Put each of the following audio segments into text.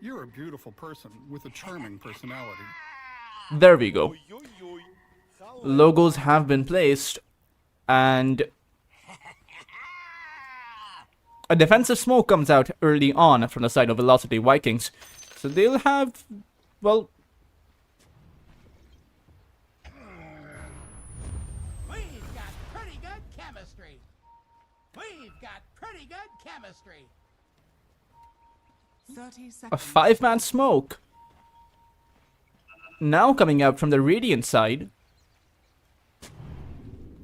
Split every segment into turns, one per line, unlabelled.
You're a beautiful person with a charming personality.
There we go. Logos have been placed, and a defensive smoke comes out early on from the side of Velocity Vikings. So they'll have, well...
We've got pretty good chemistry. We've got pretty good chemistry.
30
a
seconds.
5-man smoke. Now coming out from the Radiant side.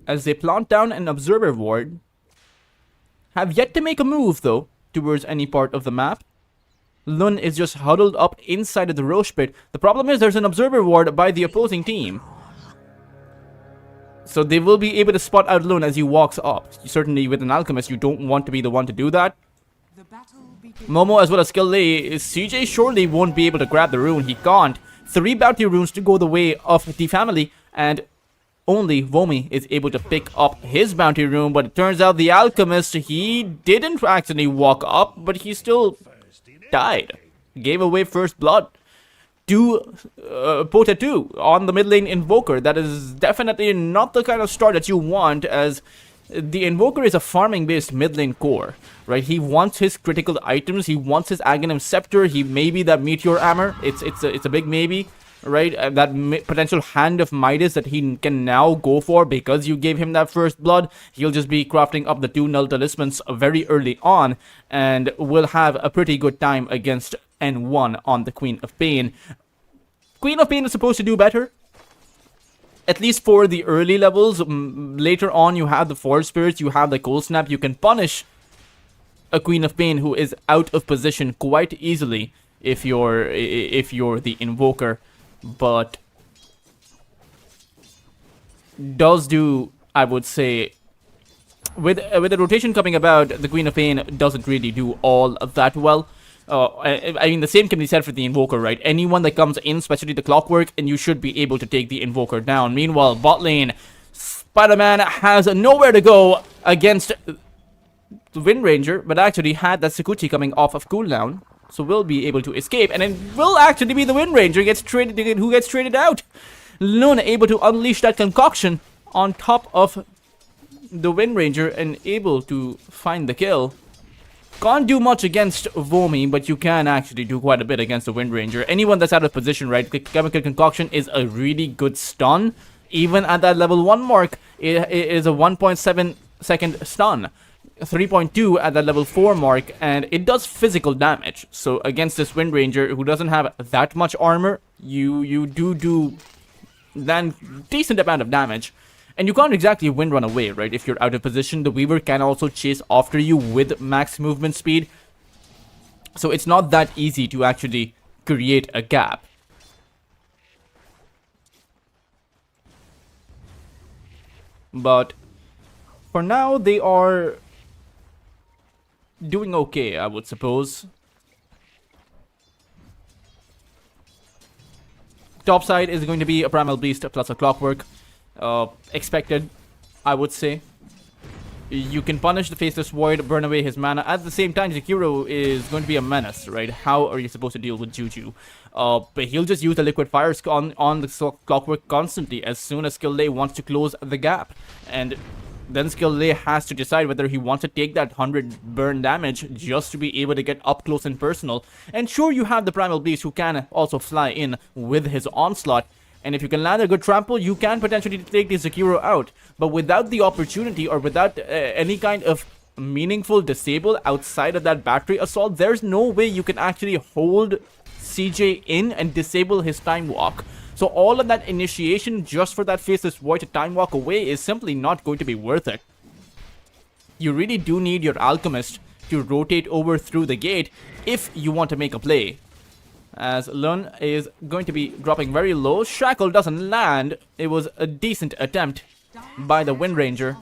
As they plant down an observer ward. Have yet to make a move though, towards any part of the map. Lun is just huddled up inside of the Roche pit. The problem is there's an observer ward by the opposing team. So they will be able to spot out Lun as he walks up. Certainly with an alchemist, you don't want to be the one to do that.
The battle begins.
Momo as well as Skill Lay, CJ surely won't be able to grab the rune. He can't. 3 bounty runes to go the way of the family, and only Vomi is able to pick up his bounty rune, but it turns out the alchemist, he didn't actually walk up, but he still died. Gave away first blood to Pota 2 on the mid lane Invoker. That is definitely not the kind of start that you want, as the Invoker is a farming based mid lane core, right? He wants his critical items, he wants his Aghanim Scepter, he maybe that Meteor Armor, it's a big maybe, right? That potential Hand of Midas that he can now go for because you gave him that first blood. He'll just be crafting up the 2 null talismans very early on and will have a pretty good time against N1 on the Queen of Pain. Queen of Pain is supposed to do better, at least for the early levels. Later on, you have the Forest Spirits, you have the Cold Snap. You can punish a Queen of Pain who is out of position quite easily if you're the Invoker, but does do, I would say, with the rotation coming about, the Queen of Pain doesn't really do all that well. I mean, the same can be said for the Invoker, right? Anyone that comes in, especially the Clockwork, and you should be able to take the Invoker down. Meanwhile, bot lane, Spider-Man has nowhere to go against the Wind Ranger, but actually had that Sakuchi coming off of cooldown, so will be able to escape, and it will actually be the Wind Ranger who gets traded out. Luna able to unleash that concoction on top of the Wind Ranger and able to find the kill. Can't do much against Vomi, but you can actually do quite a bit against the Wind Ranger. Anyone that's out of position, right? The Chemical Concoction is a really good stun. Even at that level 1 mark, it is a 1.7 second stun. 3.2 at that level 4 mark, and it does physical damage. So against this Wind Ranger, who doesn't have that much armor, you do then decent amount of damage. And you can't exactly wind run away, right? If you're out of position, the Weaver can also chase after you with max movement speed. So it's not that easy to actually create a gap. But for now, they are doing okay, I would suppose. Top side is going to be a Primal Beast plus a Clockwork. Expected, I would say. You can punish the Faceless Void, burn away his mana. At the same time, Zekiro is going to be a menace, right? How are you supposed to deal with Juju? But he'll just use the Liquid Fire on the Clockwork constantly as soon as Skill Lay wants to close the gap. And then Skill Lay has to decide whether he wants to take that 100 burn damage just to be able to get up close and personal. And sure, you have the Primal Beast who can also fly in with his Onslaught. And if you can land a good trample, you can potentially take the Zekiro out. But without the opportunity or without any kind of meaningful disable outside of that battery assault, there's no way you can actually hold CJ in and disable his Time Walk. So all of that initiation just for that Faceless Void to Time Walk away is simply not going to be worth it. You really do need your Alchemist to rotate over through the gate if you want to make a play. As Lun is going to be dropping very low. Shackle doesn't land. It was a decent attempt by the Wind Ranger.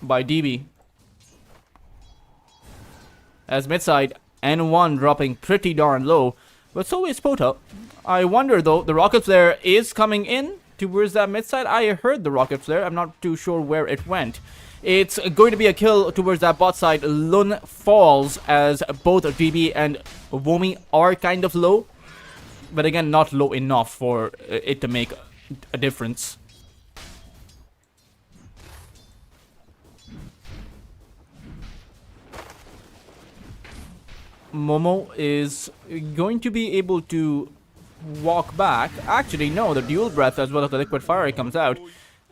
By DB. As midside, N1 dropping pretty darn low. But so is Pota. I wonder though, the Rocket Flare is coming in towards that midside. I heard the Rocket Flare. I'm not too sure where it went. It's going to be a kill towards that bot side. Lun falls as both DB and Womi are kind of low. But again, not low enough for it to make a difference. Momo is going to be able to walk back. Actually, no, the dual breath as well as the liquid fire comes out.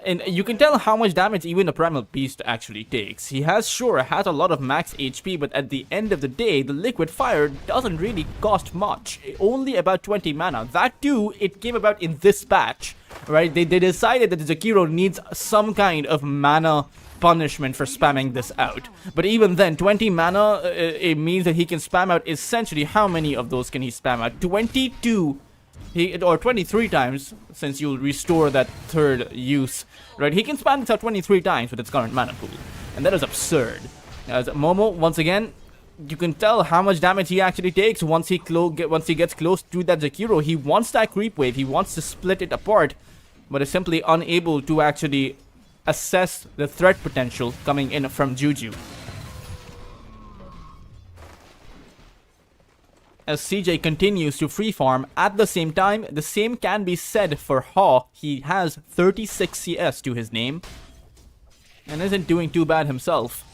And you can tell how much damage even the Primal Beast actually takes. He has a lot of max HP, but at the end of the day, the liquid fire doesn't really cost much. Only about 20 mana. That too, it came about in this patch, right? They decided that the Zakiro needs some kind of mana punishment for spamming this out. But even then, 20 mana, it means that he can spam out essentially how many of those can he spam out? 22 or 23 times, since you'll restore that third use, right? He can spam this out 23 times with its current mana pool, and that is absurd. As Momo, once again, you can tell how much damage he actually takes once he gets close to that Zakiro. He wants that creep wave, he wants to split it apart, but is simply unable to actually assess the threat potential coming in from Juju. As CJ continues to free farm, at the same time, the same can be said for Haw. He has 36 CS to his name and isn't doing too bad himself.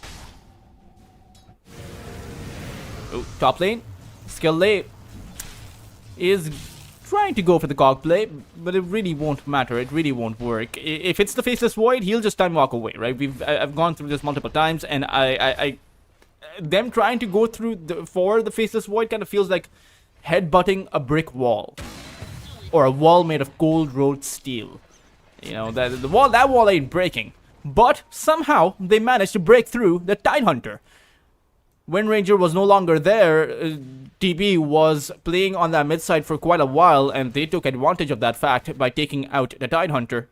Oh, top lane. Skill lane is trying to go for the cog play, but it really won't matter. It really won't work. If it's the Faceless Void, he'll just time walk away, right? I've gone through this multiple times, and them trying to go through for the Faceless Void kind of feels like headbutting a brick wall, or a wall made of cold rolled steel. You know, that wall ain't breaking, but somehow they managed to break through the Tidehunter. When Ranger was no longer there, TB was playing on that mid side for quite a while, and they took advantage of that fact by taking out the Tidehunter.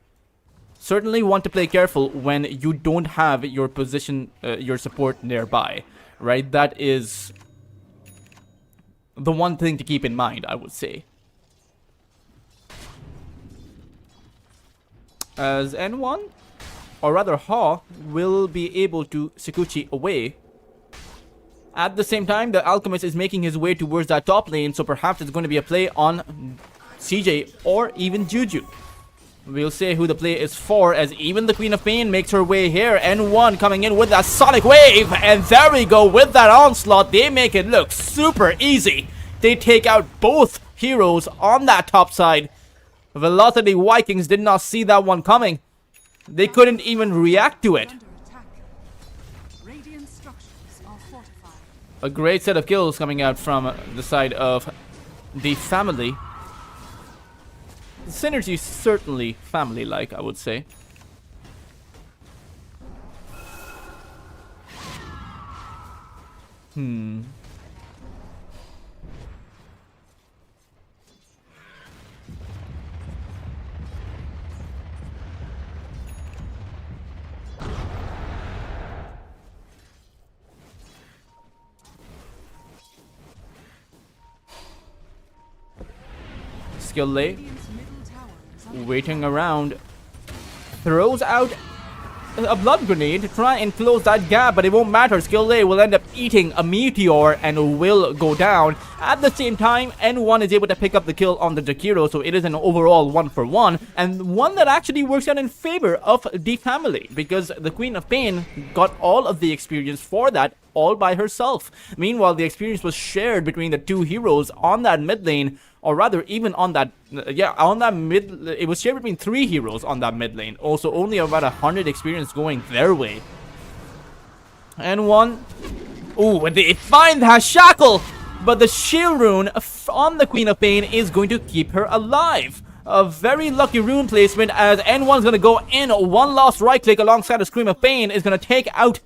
Certainly want to play careful when you don't have your position, your support nearby, right? That is the one thing to keep in mind, I would say. As N1, or rather Haw, will be able to Sikuchi away. At the same time, the Alchemist is making his way towards that top lane, so perhaps it's going to be a play on CJ or even Juju. We'll say who the play is for, as even the Queen of Pain makes her way here. N1 coming in with that Sonic Wave, and there we go with that onslaught. They make it look super easy. They take out both heroes on that top side. Velocity Vikings did not see that one coming. They couldn't even react to it. A great set of kills coming out from the side of the family. The synergy is certainly family-like, I would say. Skill lay, waiting around, throws out a blood grenade to try and close that gap, but it won't matter. Skill lay will end up eating a meteor and will go down. At the same time, N1 is able to pick up the kill on the Jakiro, so it is an overall 1-for-1, and one that actually works out in favor of the family, because the Queen of Pain got all of the experience for that all by herself. Meanwhile, the experience was shared between the two heroes on that mid lane, or rather even on that, on that mid, it was shared between 3 heroes on that mid lane. Also, only about 100 experience going their way. N1, ooh, and they find that shackle, but the shield rune on the Queen of Pain is going to keep her alive. A very lucky rune placement, as N1 is going to go in. One last right click alongside a Scream of Pain is going to take out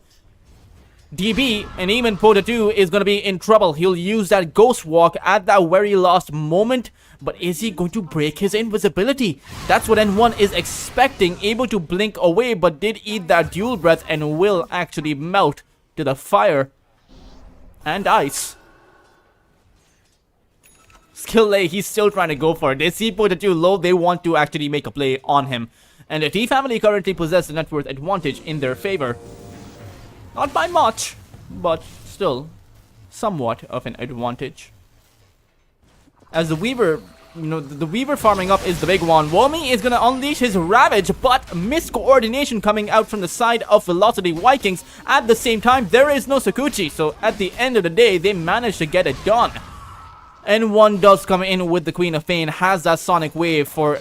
DB, and even Pota 2 is going to be in trouble. He'll use that Ghost Walk at that very last moment, but is he going to break his invisibility? That's what N1 is expecting, able to blink away, but did eat that dual breath and will actually melt to the fire and ice. Skill lay, he's still trying to go for it. They see Pota 2 low, they want to actually make a play on him. And the T family currently possess the net worth advantage in their favor. Not by much, but still somewhat of an advantage. As the Weaver, the Weaver farming up is the big one. Womi is gonna unleash his Ravage, but miscoordination coming out from the side of Velocity Vikings. At the same time, there is no Sakuchi, so at the end of the day, they managed to get it done. And one does come in with the Queen of Pain, has that Sonic Wave for,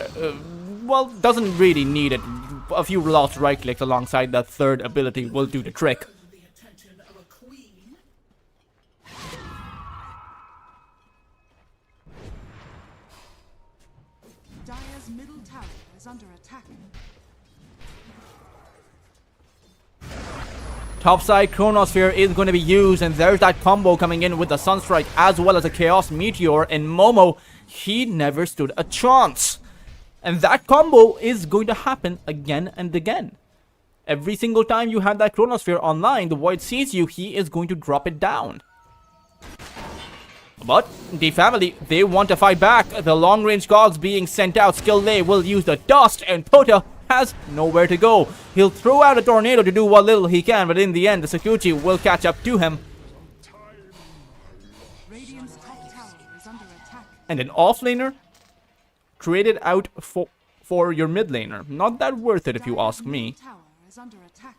well, doesn't really need it. A few lost right clicks alongside that third ability will do the trick.
Dire's middle tower is under attack.
Topside Chronosphere is going to be used, and there's that combo coming in with the Sunstrike as well as a Chaos Meteor, and Momo, he never stood a chance. And that combo is going to happen again and again. Every single time you have that Chronosphere online, the Void sees you, he is going to drop it down. But the family, they want to fight back. The long-range cogs being sent out. Skillay will use the dust, and Pota has nowhere to go. He'll throw out a tornado to do what little he can, but in the end, the Sakuchi will catch up to him.
Radiant's top tower is under attack.
And an offlaner traded out for your mid laner. Not that worth it if you ask me.
Tower is under attack.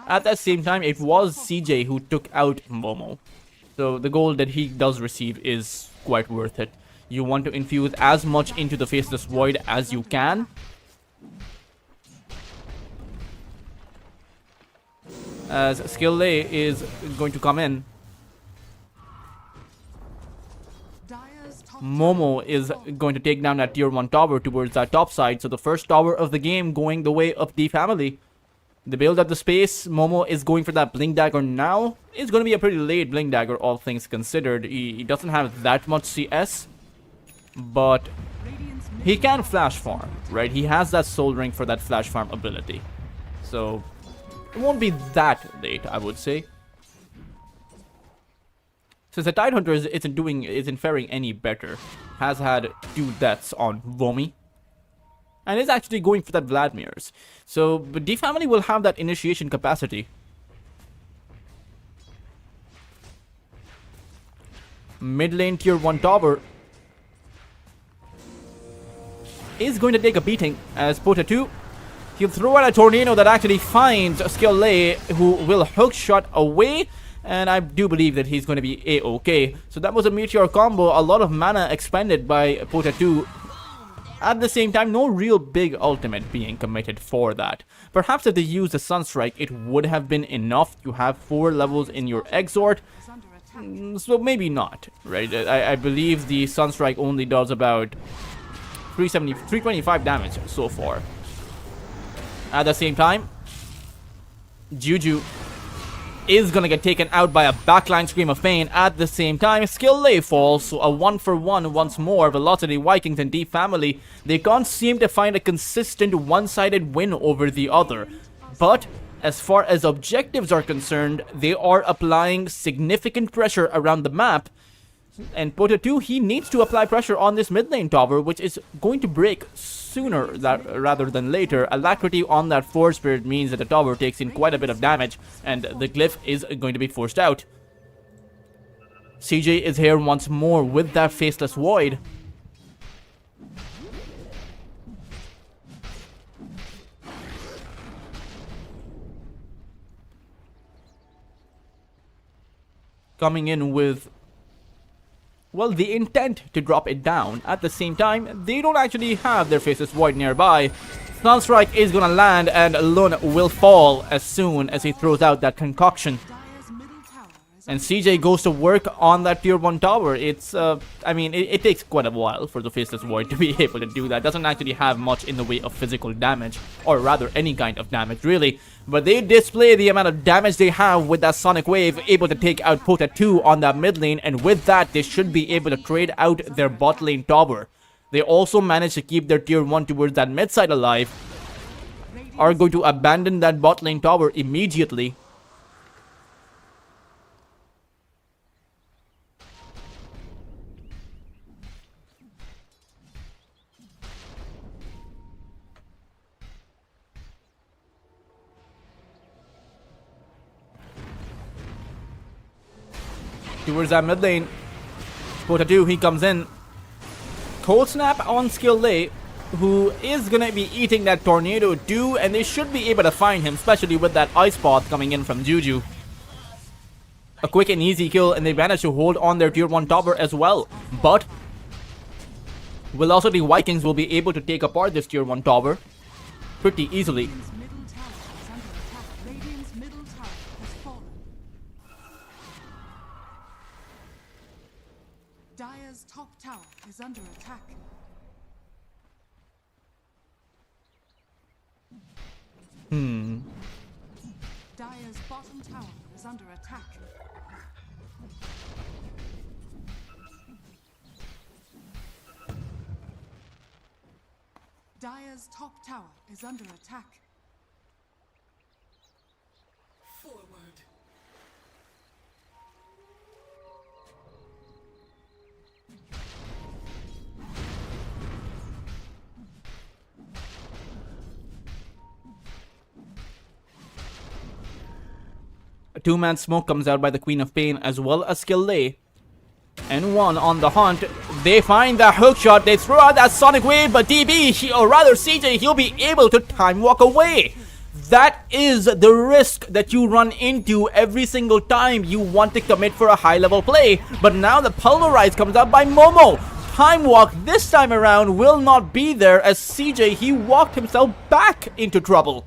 At that same time, it was CJ who took out Momo. So the gold that he does receive is quite worth it. You want to infuse as much into the Faceless Void as you can. As Skillay is going to come in. Momo is going to take down that tier 1 tower towards that top side. So the first tower of the game going the way of the family. They build up the space. Momo is going for that Blink Dagger now. It's going to be a pretty late Blink Dagger, all things considered. He doesn't have that much CS. But he can flash farm, right? He has that Soul Ring for that flash farm ability. So it won't be that late, I would say. Since the Tidehunter isn't faring any better, has had 2 deaths on Vomi, and is actually going for that Vladimir's. So, but the family will have that initiation capacity. Mid lane tier 1 tower is going to take a beating as Pota 2. He'll throw out a tornado that actually finds Skillay, who will hook shot away. And I do believe that he's going to be A-okay. So that was a Meteor combo. A lot of mana expended by Pota 2. At the same time, no real big ultimate being committed for that. Perhaps if they used the Sunstrike, it would have been enough to have 4 levels in your Exort. So maybe not, right? I believe the Sunstrike only does about 325 damage so far. At the same time, Juju is gonna get taken out by a backline Scream of Pain. At the same time, Skillay falls, so a 1-for-1 once more. Velocity Vikings and Deep Family, they can't seem to find a consistent one-sided win over the other. But as far as objectives are concerned, they are applying significant pressure around the map. And Pota 2, he needs to apply pressure on this mid lane tower, which is going to break sooner rather than later. Alacrity on that Force Spirit means that the tower takes in quite a bit of damage, and the glyph is going to be forced out. CJ is here once more with that Faceless Void. Coming in with, well, the intent to drop it down. At the same time, they don't actually have their Faceless Void nearby. Sunstrike is gonna land, and Lunar will fall as soon as he throws out that concoction. And CJ goes to work on that tier 1 tower. It's, I mean, it takes quite a while for the Faceless Void to be able to do that. Doesn't actually have much in the way of physical damage, or rather any kind of damage, really. But they display the amount of damage they have with that Sonic Wave, able to take out Pota 2 on that mid lane, and with that, they should be able to trade out their bot lane tower. They also manage to keep their tier 1 towards that mid side alive. Are going to abandon that bot lane tower immediately. towards that mid lane. Pota2, he comes in. Cold Snap on Skill A, who is gonna be eating that Tornado too, and they should be able to find him, especially with that Ice Path coming in from Juju. A quick and easy kill, and they managed to hold on their tier 1 topper as well. But will also the Vikings will be able to take apart this tier 1 tower pretty easily.
Radiant's middle tower is under attack. Radiant's middle tower has fallen. Dire's top tower is under attack. Dire's bottom tower is under attack. Dire's top tower is under attack.
Forward.
A 2-man smoke comes out by the Queen of Pain as well as Skill A. N1 on the hunt. They find that hook shot. They throw out that Sonic Wave, but DB, or rather CJ, he'll be able to time walk away. That is the risk that you run into every single time you want to commit for a high level play. But now the Pulverize comes out by Momo. Time walk this time around will not be there, as CJ, he walked himself back into trouble.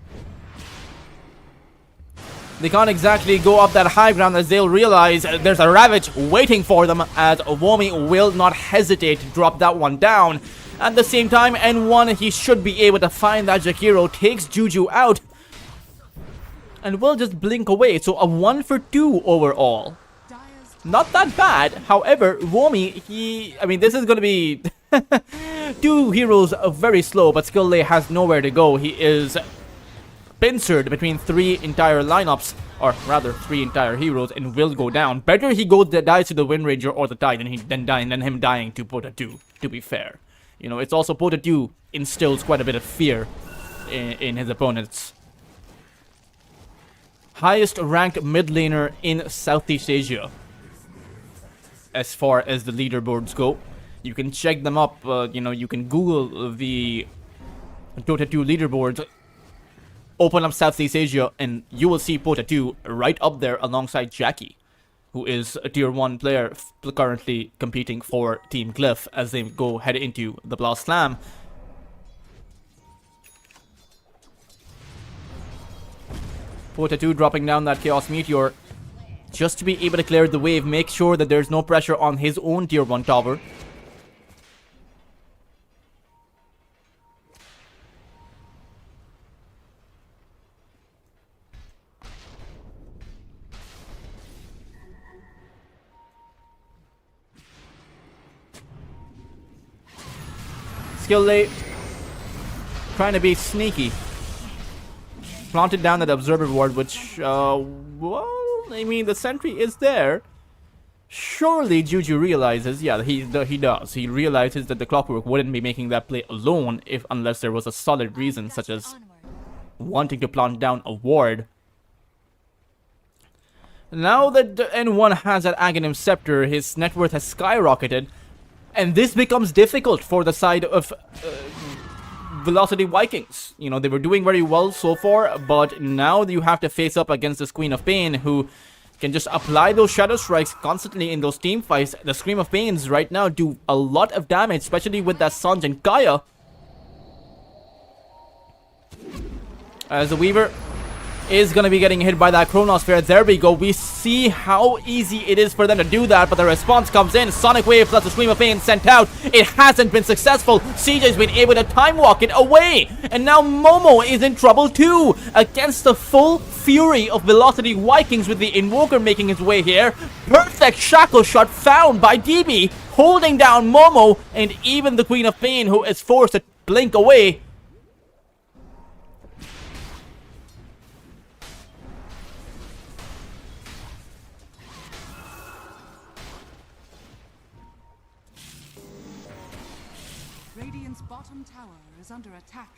They can't exactly go up that high ground, as they'll realize there's a Ravage waiting for them, as Womi will not hesitate to drop that one down. At the same time, N1, he should be able to find that Jakiro, takes Juju out, and will just blink away. So a 1 for 2 overall. Not that bad. However, Womi, I mean, this is going to be 2 heroes very slow, but Skill A has nowhere to go. He is pincered between 3 entire lineups, or rather 3 entire heroes, and will go down. Better he dies to the Wind Ranger or the Tide than him dying to Pota2, to be fair. You know, it's also Pota2 instills quite a bit of fear in his opponents. Highest ranked mid laner in Southeast Asia, as far as the leaderboards go. You can check them up, you know, you can Google the Dota 2 leaderboards, open up Southeast Asia, and you will see Pota2 right up there alongside Jackie, who is a tier 1 player currently competing for Team Glyph as they head into the Blast Slam. Pota2 dropping down that Chaos Meteor just to be able to clear the wave, make sure that there's no pressure on his own tier 1 tower. Skill A trying to be sneaky. Planted down that observer ward, which, well, I mean, the sentry is there. Surely Juju realizes, yeah, he does. He realizes that the Clockwork wouldn't be making that play alone unless there was a solid reason, such as wanting to plant down a ward. Now that N1 has that Aghanim Scepter, his net worth has skyrocketed, and this becomes difficult for the side of Velocity Vikings. You know, they were doing very well so far, but now you have to face up against this Queen of Pain, who can just apply those Shadow Strikes constantly in those team fights. The Scream of Pains right now do a lot of damage, especially with that Sanj and Kaya. As the Weaver is going to be getting hit by that Chronosphere. There we go. We see how easy it is for them to do that, but the response comes in. Sonic Wave plus the Scream of Pain sent out. It hasn't been successful. CJ's been able to time walk it away, and now Momo is in trouble too, against the full fury of Velocity Vikings, with the Invoker making his way here. Perfect Shackle Shot found by DB, holding down Momo, and even the Queen of Pain, who is forced to blink away.
Radiant's bottom tower is under attack.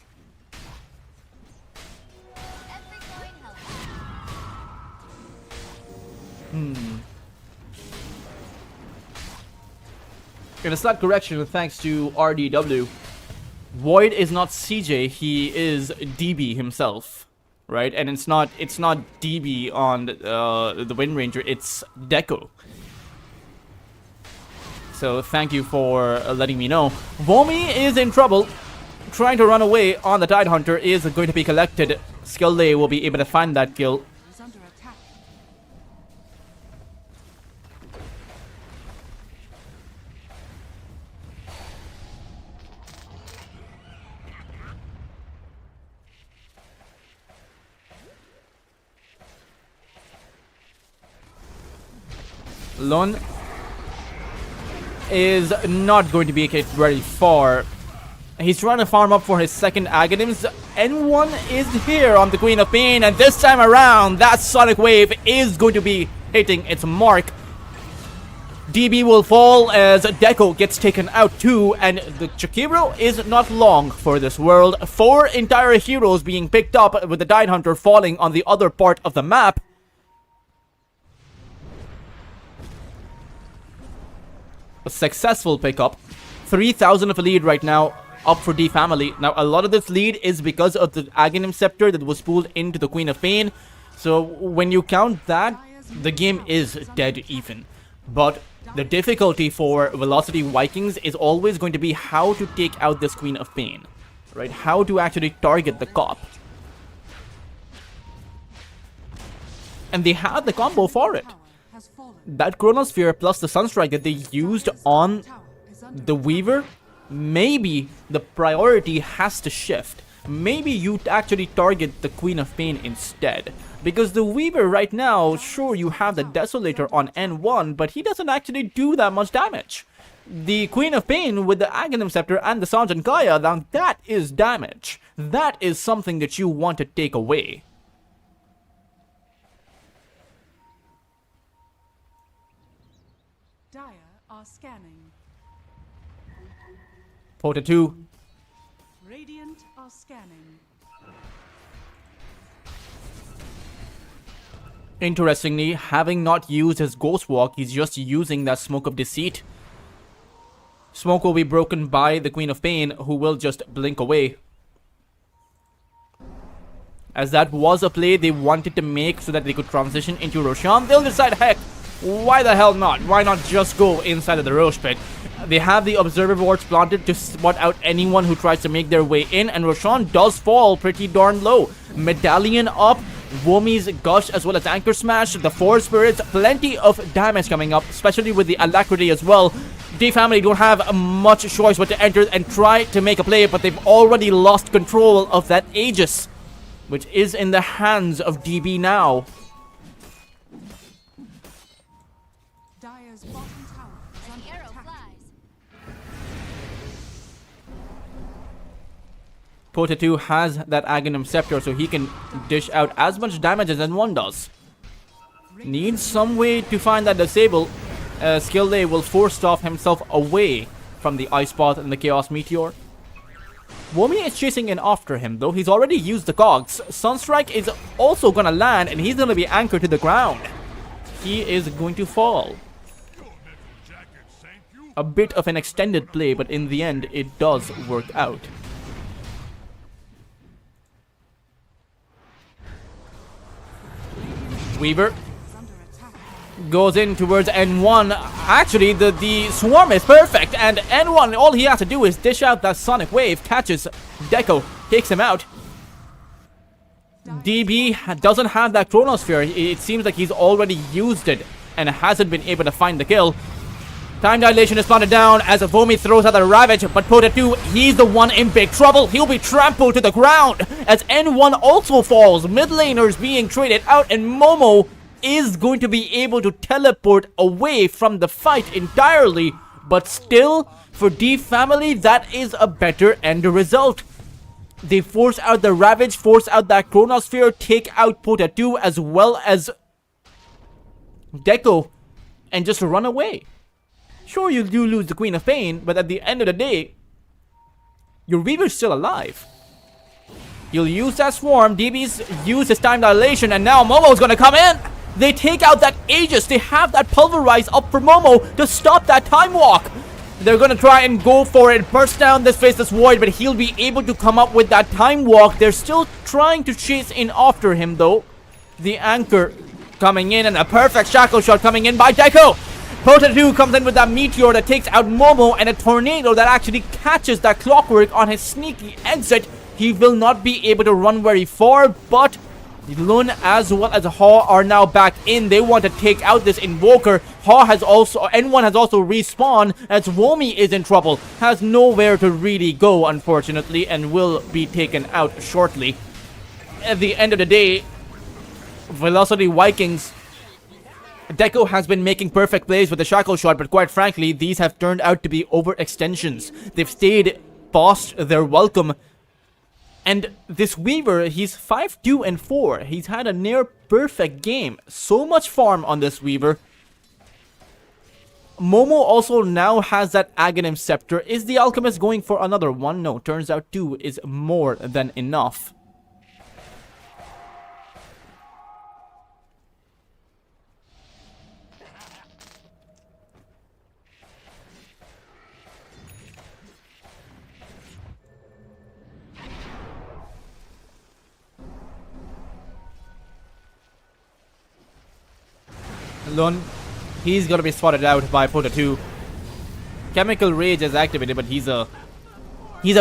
Every coin helps.
In a slight correction, thanks to RDW, Void is not CJ, he is DB himself, right? And it's not DB on the Wind Ranger, it's Deco. So thank you for letting me know. Vomi is in trouble, trying to run away on the Tidehunter is going to be collected. Skilday will be able to find that kill.
Is under attack.
Lon is not going to make it very far. He's trying to farm up for his second Aghanims. N1 is here on the Queen of Pain, and this time around, that Sonic Wave is going to be hitting its mark. DB will fall as Deco gets taken out too, and the Chikiro is not long for this world. 4 entire heroes being picked up, with the Tidehunter falling on the other part of the map. A successful pickup. 3,000 of a lead right now, up for D Family. Now, a lot of this lead is because of the Aghanim Scepter that was pulled into the Queen of Pain. So, when you count that, the game is dead even. But the difficulty for Velocity Vikings is always going to be how to take out this Queen of Pain. Right? How to actually target the cop. And they have the combo for it.
Has fallen.
That Chronosphere plus the Sunstrike that they used on
Tower is under
the Weaver, maybe the priority has to shift. Maybe you actually target the Queen of Pain instead. Because the Weaver right now, sure, you have the Desolator on N1, but he doesn't actually do that much damage. The Queen of Pain with the Aghanim Scepter and the Sanjan Kaya, now that is damage. That is something that you want to take away.
Dire are scanning.
Porta 2.
Radiant are scanning.
Interestingly, having not used his Ghost Walk, he's just using that Smoke of Deceit. Smoke will be broken by the Queen of Pain, who will just blink away. As that was a play they wanted to make so that they could transition into Roshan, they'll decide, heck, why the hell not? Why not just go inside of the Roche Pit? They have the Observer Wards planted to spot out anyone who tries to make their way in, and Roshan does fall pretty darn low. Medallion up, Womi's Gush as well as Anchor Smash, the 4 Spirits, plenty of damage coming up, especially with the Alacrity as well. D Family don't have much choice but to enter and try to make a play, but they've already lost control of that Aegis, which is in the hands of DB now.
Dire's bottom tower is under
Arrow
attack.
flies.
Porta 2 has that Aghanim Scepter, so he can dish out as much damage as N1 does. Needs some way to find that disable. Skilday will force off himself away from the Ice Path and the Chaos Meteor. Womi is chasing in after him, though he's already used the cogs. Sunstrike is also gonna land, and he's gonna be anchored to the ground. He is going to fall. A bit of an extended play, but in the end, it does work out. Weaver
Is under attack.
goes in towards N1. Actually, the swarm is perfect, and N1, all he has to do is dish out that Sonic Wave, catches Deco, takes him out. DB doesn't have that Chronosphere. It seems like he's already used it and hasn't been able to find the kill. Time Dilation is planted down as Vomi throws out the Ravage, but Porta 2, he's the one in big trouble. He'll be trampled to the ground as N1 also falls. Mid laners being traded out, and Momo is going to be able to teleport away from the fight entirely. But still, for D Family, that is a better end result. They force out the Ravage, force out that Chronosphere, take out Porta 2 as well as Deco, and just run away. Sure, you do lose the Queen of Pain, but at the end of the day, your Weaver's still alive. You'll use that Swarm, DB's use his Time Dilation, and now Momo's gonna come in! They take out that Aegis, they have that Pulverize up for Momo to stop that Time Walk! They're gonna try and go for it. Burst down this Faceless Void, but he'll be able to come up with that time walk. They're still trying to chase in after him, though. The Anchor coming in, and a perfect Shackle Shot coming in by Deco. Pota 2 comes in with that Meteor that takes out Momo, and a Tornado that actually catches that Clockwork on his sneaky exit. He will not be able to run very far, but Lun as well as Haw are now back in. They want to take out this Invoker. Haw has also, N1 has also respawned as Womi is in trouble. Has nowhere to really go, unfortunately, and will be taken out shortly. At the end of the day, Velocity Vikings, Deco has been making perfect plays with the Shackle Shot, but quite frankly, these have turned out to be overextensions. They've stayed past their welcome. And this Weaver, he's 5-2-4. He's had a near perfect game. So much farm on this Weaver. Momo also now has that Aghanim Scepter. Is the Alchemist going for another one? No, turns out 2 is more than enough. Lun, he's gonna be spotted out by Pota 2. Chemical Rage is activated, but he's a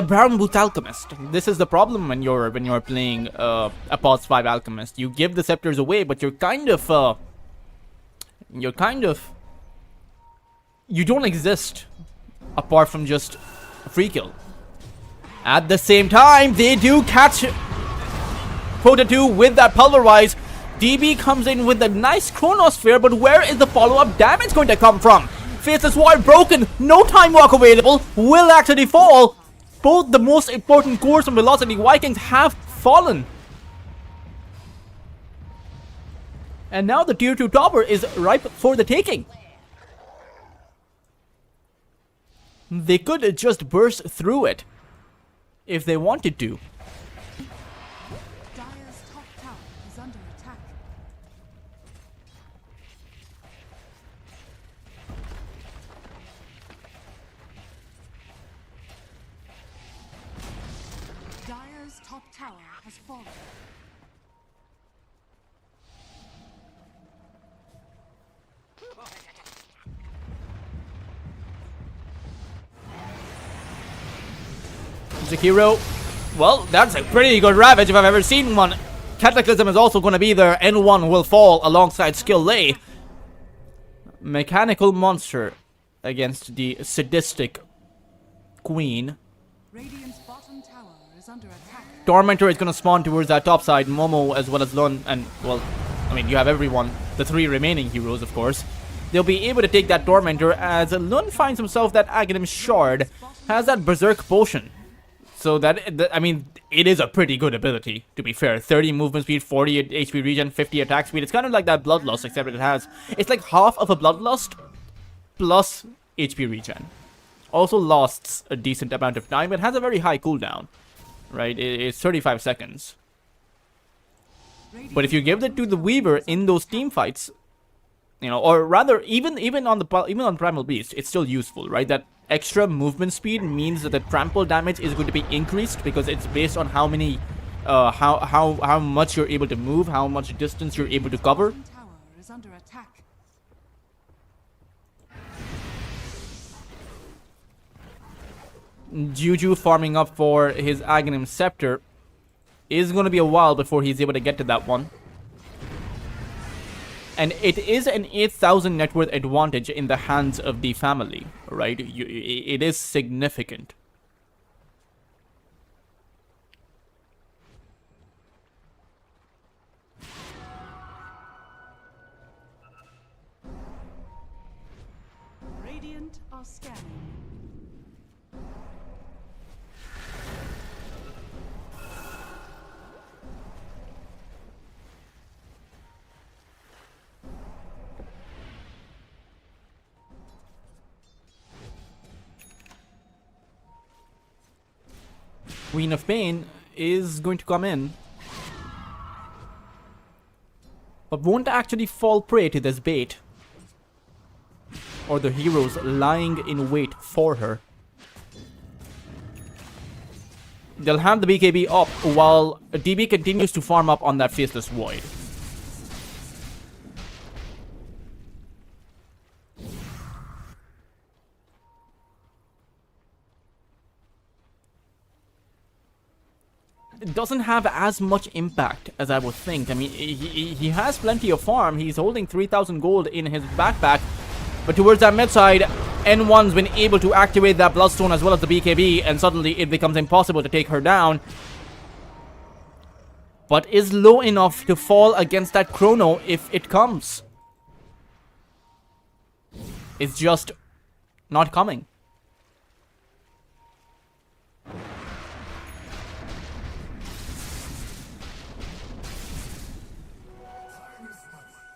Brown Boots Alchemist. This is the problem when you're playing a Pulse 5 Alchemist. You give the scepters away, but you don't exist apart from just a free kill. At the same time, they do catch Pota 2 with that Pulverize. DB comes in with a nice Chronosphere, but where is the follow-up damage going to come from? Faceless Void broken, no Time Walk available, will actually fall. Both the most important cores from Velocity Vikings have fallen. And now the tier 2 tower is ripe for the taking. They could just burst through it if they wanted to.
Dire's top tower is under attack. Dire's top tower has fallen.
Zakiro, well, that's a pretty good Ravage if I've ever seen one. Cataclysm is also going to be there. N1 will fall alongside Skill Lay. Mechanical Monster against the sadistic Queen.
Radiant's bottom tower is under attack.
Tormentor is going to spawn towards that top side. Momo as well as Lun, and, well, I mean, you have everyone. The 3 remaining heroes, of course. They'll be able to take that Tormentor as Lun finds himself that Aghanim Shard. Has that Berserk Potion. So I mean, it is a pretty good ability, to be fair. 30 movement speed, 40 HP regen, 50 attack speed. It's kind of like that Bloodlust, except it's like half of a Bloodlust plus HP regen. Also lasts a decent amount of time. It has a very high cooldown, right? It's 35 seconds. But if you give that to the Weaver in those team fights, you know, or rather, even on Primal Beast, it's still useful, right? That extra movement speed means that the trample damage is going to be increased because it's based on how many, how much you're able to move, how much distance you're able to cover.
Tower is under attack.
Juju farming up for his Aghanim Scepter. Is going to be a while before he's able to get to that one. And it is an 8,000 net worth advantage in the hands of the family, right? It is significant.
Radiant are scanning.
Queen of Pain is going to come in, but won't actually fall prey to this bait. or the heroes lying in wait for her. They'll have the BKB up while DB continues to farm up on that Faceless Void. It doesn't have as much impact as I would think. I mean, he has plenty of farm. He's holding 3,000 gold in his backpack. But towards that mid side, N1's been able to activate that Bloodstone as well as the BKB, and suddenly it becomes impossible to take her down. But is low enough to fall against that Chrono if it comes. It's just not coming.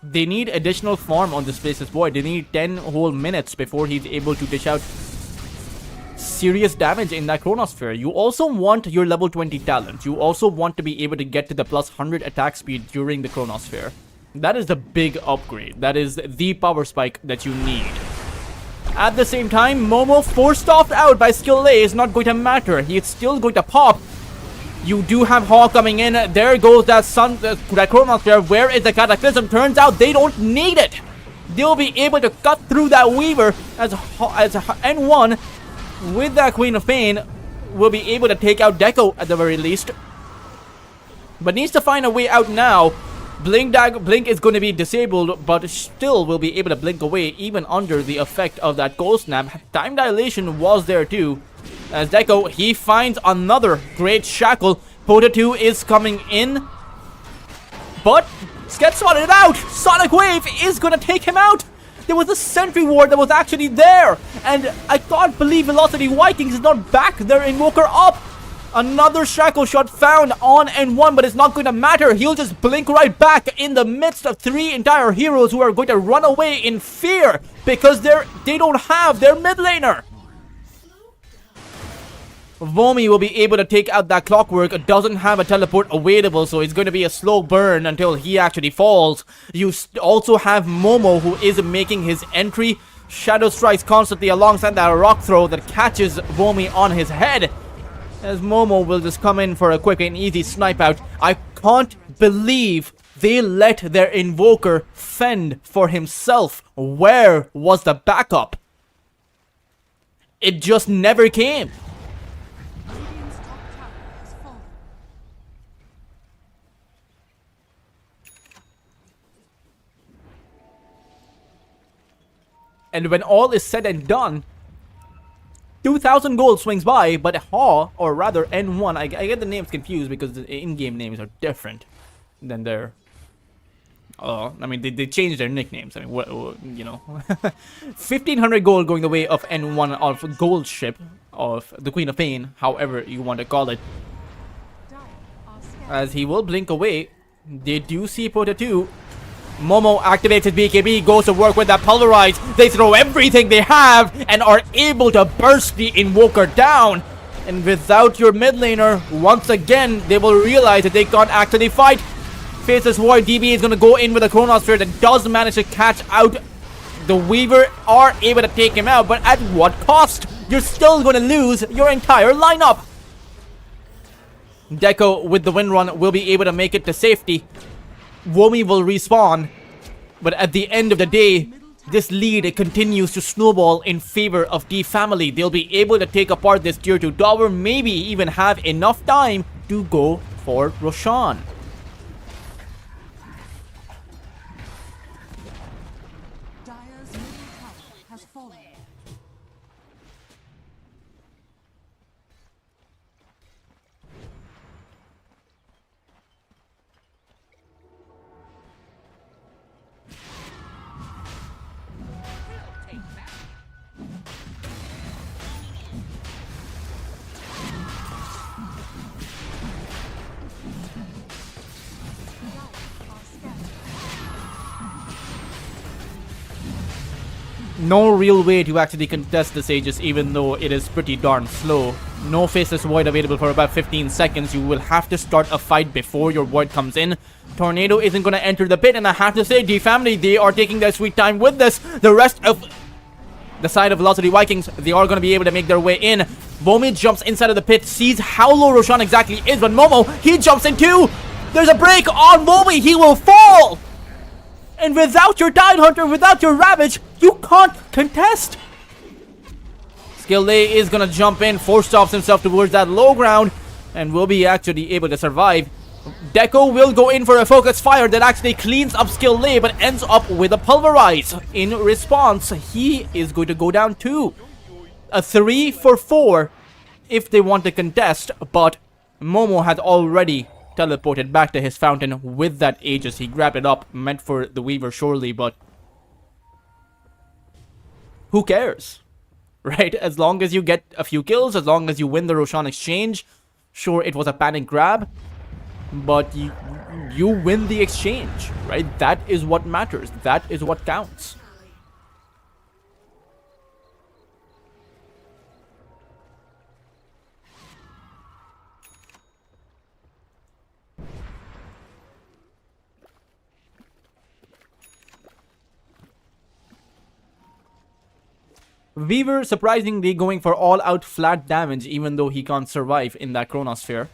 They need additional farm on this Faceless Void. They need 10 whole minutes before he's able to dish out serious damage in that Chronosphere. You also want your level 20 talent. You also want to be able to get to the plus 100 attack speed during the Chronosphere. That is the big upgrade. That is the power spike that you need. At the same time, Momo forced off out by skill A is not going to matter. He is still going to pop. You do have Hawk coming in. There goes that that Chronosphere. Where is the Cataclysm? Turns out they don't need it. They'll be able to cut through that Weaver as N1 with that Queen of Pain will be able to take out Deco at the very least. But needs to find a way out now. Blink is going to be disabled, but still will be able to blink away even under the effect of that Cold Snap. Time Dilation was there too. As Deco, he finds another great shackle. Pota 2 is coming in. But gets spotted out. Sonic Wave is going to take him out. There was a sentry ward that was actually there. And I can't believe Velocity Vikings is not back their Invoker up. Another shackle shot found on N1, but it's not going to matter. He'll just blink right back in the midst of 3 entire heroes who are going to run away in fear because they don't have their mid laner. Vomi will be able to take out that Clockwork. Doesn't have a teleport available, so it's going to be a slow burn until he actually falls. You also have Momo, who is making his entry. Shadow strikes constantly alongside that rock throw that catches Vomi on his head. As Momo will just come in for a quick and easy snipe out. I can't believe they let their Invoker fend for himself. Where was the backup? It just never came.
Radiant's top tower has fallen.
And when all is said and done, 2,000 gold swings by, but HAW, or rather N1, I get the names confused because the in-game names are different than their... I mean, they changed their nicknames. I mean, you know. 1,500 gold going the way of N1 of Gold Ship, of the Queen of Pain, however you want to call it.
Dire are scattered.
As he will blink away. They do see Pota 2. Momo activates his BKB, goes to work with that Pulverize. They throw everything they have and are able to burst the Invoker down. And without your mid laner, once again, they will realize that they can't actually fight. Faceless Void, DB is going to go in with a Chronosphere that does manage to catch out the Weaver, are able to take him out, but at what cost? You're still going to lose your entire lineup. Deco with the win run will be able to make it to safety. Womi will respawn, but at the end of the day, this lead continues to snowball in favor of D family. They'll be able to take apart this tier 2 tower, maybe even have enough time to go for Roshan.
Dire's middle tower has fallen.
No real way to actually contest this Aegis, even though it is pretty darn slow. No Faceless Void available for about 15 seconds. You will have to start a fight before your Void comes in. Tornado isn't going to enter the pit, and I have to say, D family, they are taking their sweet time with this. The rest of the side of Velocity Vikings. They are going to be able to make their way in. Vomi jumps inside of the pit, sees how low Roshan exactly is, but Momo, he jumps in too. There's a break on Vomi, he will fall. And without your Tide Hunter, without your Ravage, you can't contest. Skillay is going to jump in, force-stops himself towards that low ground, and will be actually able to survive. Deco will go in for a focus fire that actually cleans up Skillay, but ends up with a Pulverize. In response, he is going to go down too. A 3 for 4 if they want to contest, but Momo had already teleported back to his fountain with that Aegis. He grabbed it up, meant for the Weaver surely, but who cares? Right? As long as you get a few kills, as long as you win the Roshan exchange. Sure, it was a panic grab, but you win the exchange, right? That is what matters. That is what counts. Weaver surprisingly going for all-out flat damage even though he can't survive in that Chronosphere.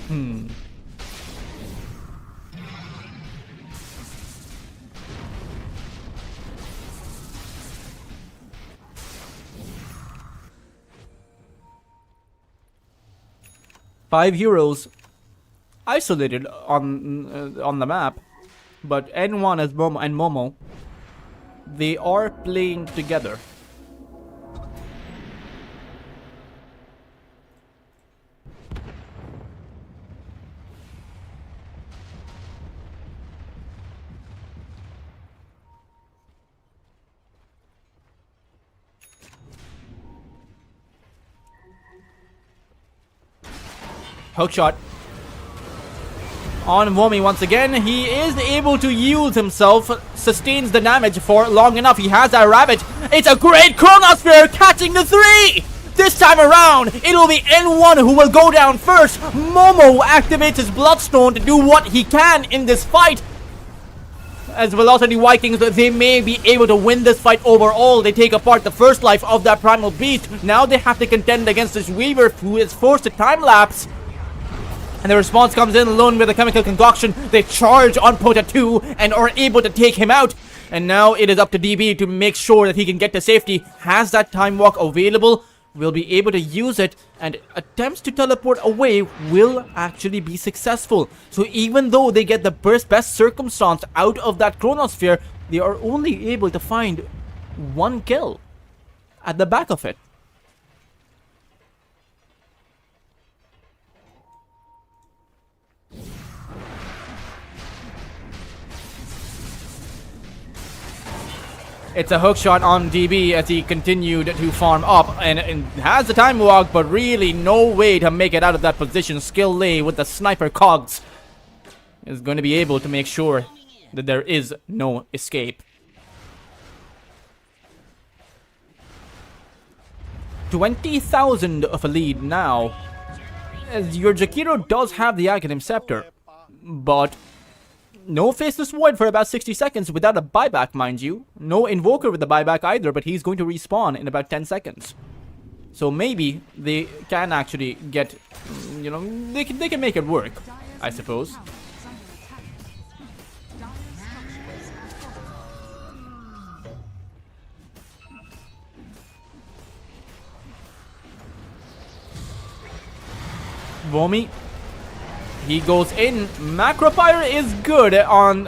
Hmm. Five heroes isolated on the map, but N1 as Momo and Momo, they are playing together. Hookshot on Vomi once again. He is able to yield himself, sustains the damage for long enough. He has that Rabbit. It's a great Chronosphere catching the 3! This time around, it will be N1 who will go down first. Momo activates his Bloodstone to do what he can in this fight. As Velocity Vikings, they may be able to win this fight overall. They take apart the first life of that Primal Beast. Now they have to contend against this Weaver who is forced to time-lapse. And the response comes in alone with a chemical concoction. They charge on Pota 2 and are able to take him out. And now it is up to DB to make sure that he can get to safety. Has that time walk available, will be able to use it, and attempts to teleport away will actually be successful. So even though they get the best circumstance out of that Chronosphere, they are only able to find one kill at the back of it. It's a hookshot on DB as he continued to farm up and has the time walk, but really no way to make it out of that position. Skillay with the sniper cogs is going to be able to make sure that there is no escape. 20,000 of a lead now, as your Jakiro does have the Aghanim Scepter, but no Faceless Void for about 60 seconds without a buyback, mind you. No Invoker with the buyback either, but he's going to respawn in about 10 seconds. So maybe they can actually get, you know, they can make it work, I suppose. Vomi, he goes in. Macropyre is good on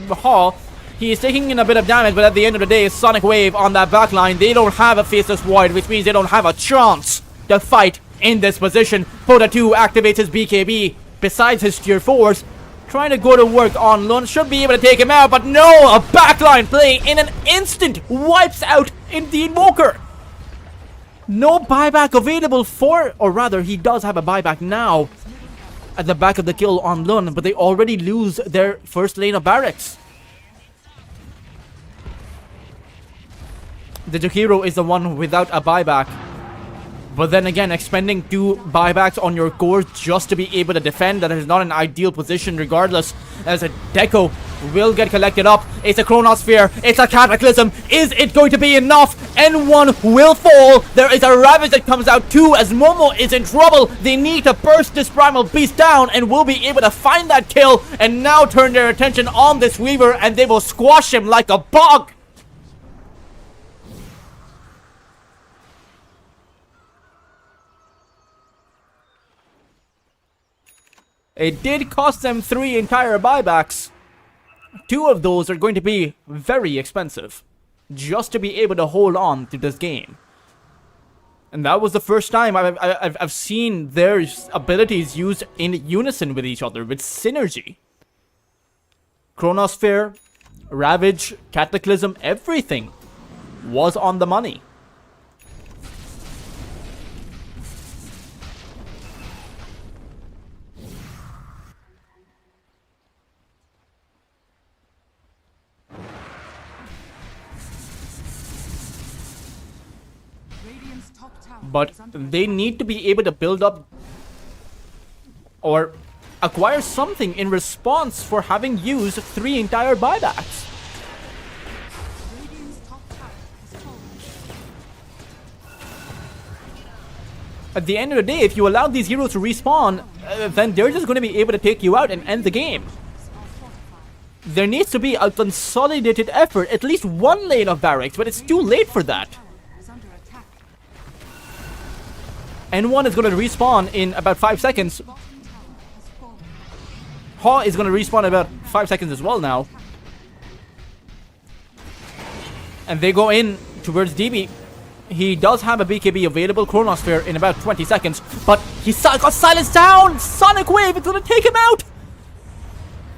Hall. He is taking in a bit of damage, but at the end of the day, Sonic Wave on that backline, they don't have a Faceless Void, which means they don't have a chance to fight in this position. Pota 2 activates his BKB besides his tier 4s. Trying to go to work on Lunar. Should be able to take him out, but no! A backline play in an instant wipes out in the Invoker. No buyback available for, or rather, he does have a buyback now at the back of the kill on Lunar, but they already lose their first lane of barracks. The Jakiro is the one without a buyback. But then again, expending 2 buybacks on your core just to be able to defend, that is not an ideal position regardless, as a Deco will get collected up. It's a Chronosphere, it's a Cataclysm. Is it going to be enough? N1 will fall. There is a Ravage that comes out too, as Momo is in trouble. They need to burst this Primal Beast down and will be able to find that kill and now turn their attention on this Weaver, and they will squash him like a bug. It did cost them 3 entire buybacks. 2 of those are going to be very expensive, just to be able to hold on to this game. And that was the first time I've seen their abilities used in unison with each other, with synergy. Chronosphere, Ravage, Cataclysm, everything was on the money. But they need to be able to build up or acquire something in response for having used 3 entire buybacks. At the end of the day, if you allow these heroes to respawn, then they're just going to be able to take you out and end the game. There needs to be a consolidated effort, at least 1 lane of barracks, but it's too late for that. N1 is going to respawn in about 5 seconds. Haw is going to respawn in about 5 seconds as well now. And they go in towards DB. He does have a BKB available, Chronosphere, in about 20 seconds. But he got silenced down! Sonic Wave is going to take him out!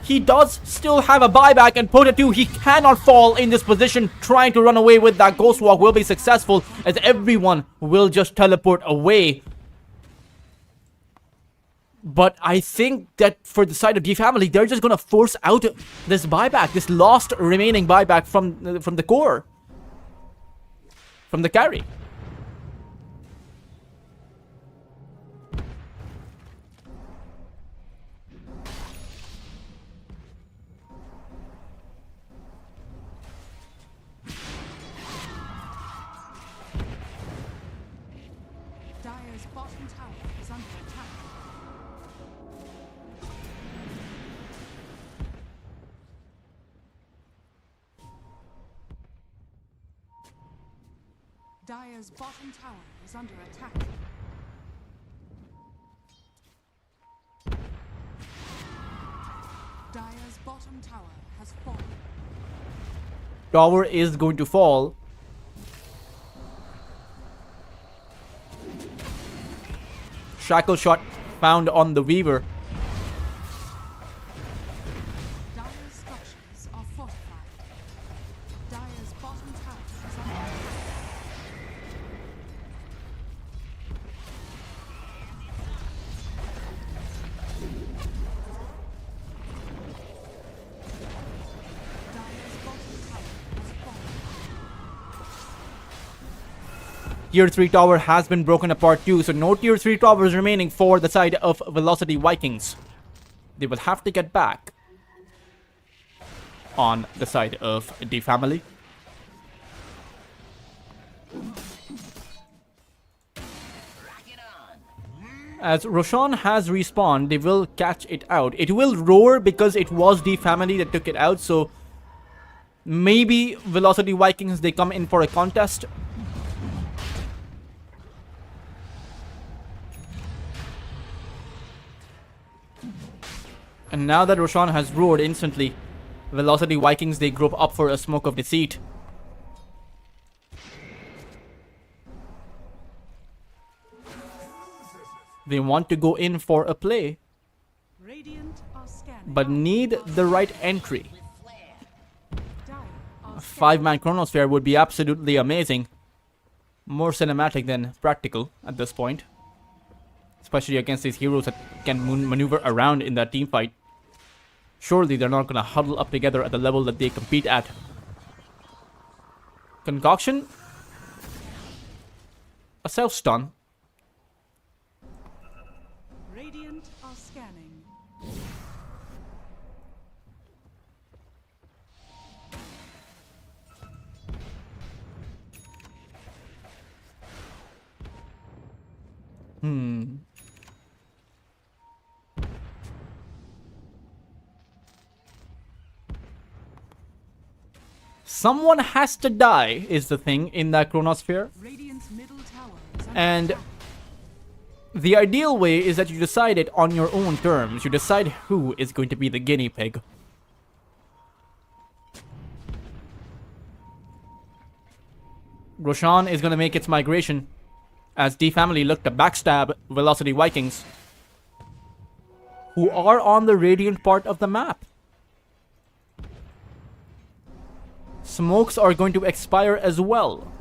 He does still have a buyback, and Pota 2, he cannot fall in this position. Trying to run away with that Ghost Walk will be successful, as everyone will just teleport away. But I think that for the side of D Family, they're just going to force out this buyback, this lost remaining buyback from the core. From the carry.
Dire's bottom tower is under attack. Dire's bottom tower is under attack. Dire's bottom tower has fallen.
Tower is going to fall. Shackle shot found on the Weaver.
Dire's structures are fortified. Dire's bottom tower is under attack. Dire's bottom tower has fallen.
Tier 3 tower has been broken apart too, so no tier 3 towers remaining for the side of Velocity Vikings. They will have to get back on the side of D Family. As Roshan has respawned, they will catch it out. It will roar because it was D Family that took it out, so maybe Velocity Vikings, they come in for a contest. And now that Roshan has roared instantly, Velocity Vikings, they group up for a Smoke of Deceit. They want to go in for a play,
Radiant are scanning.
but need the right entry.
Dire are
A 5-man Chronosphere would be absolutely amazing. More cinematic than practical at this point. Especially against these heroes that can maneuver around in that team fight. Surely they're not going to huddle up together at the level that they compete at. Concoction. A self-stun.
Radiant are scanning.
Someone has to die is the thing in that Chronosphere.
Radiant's middle tower is under
And
attack.
the ideal way is that you decide it on your own terms. You decide who is going to be the guinea pig. Roshan is going to make its migration as D Family look to backstab Velocity Vikings, who are on the Radiant part of the map. Smokes are going to expire as well.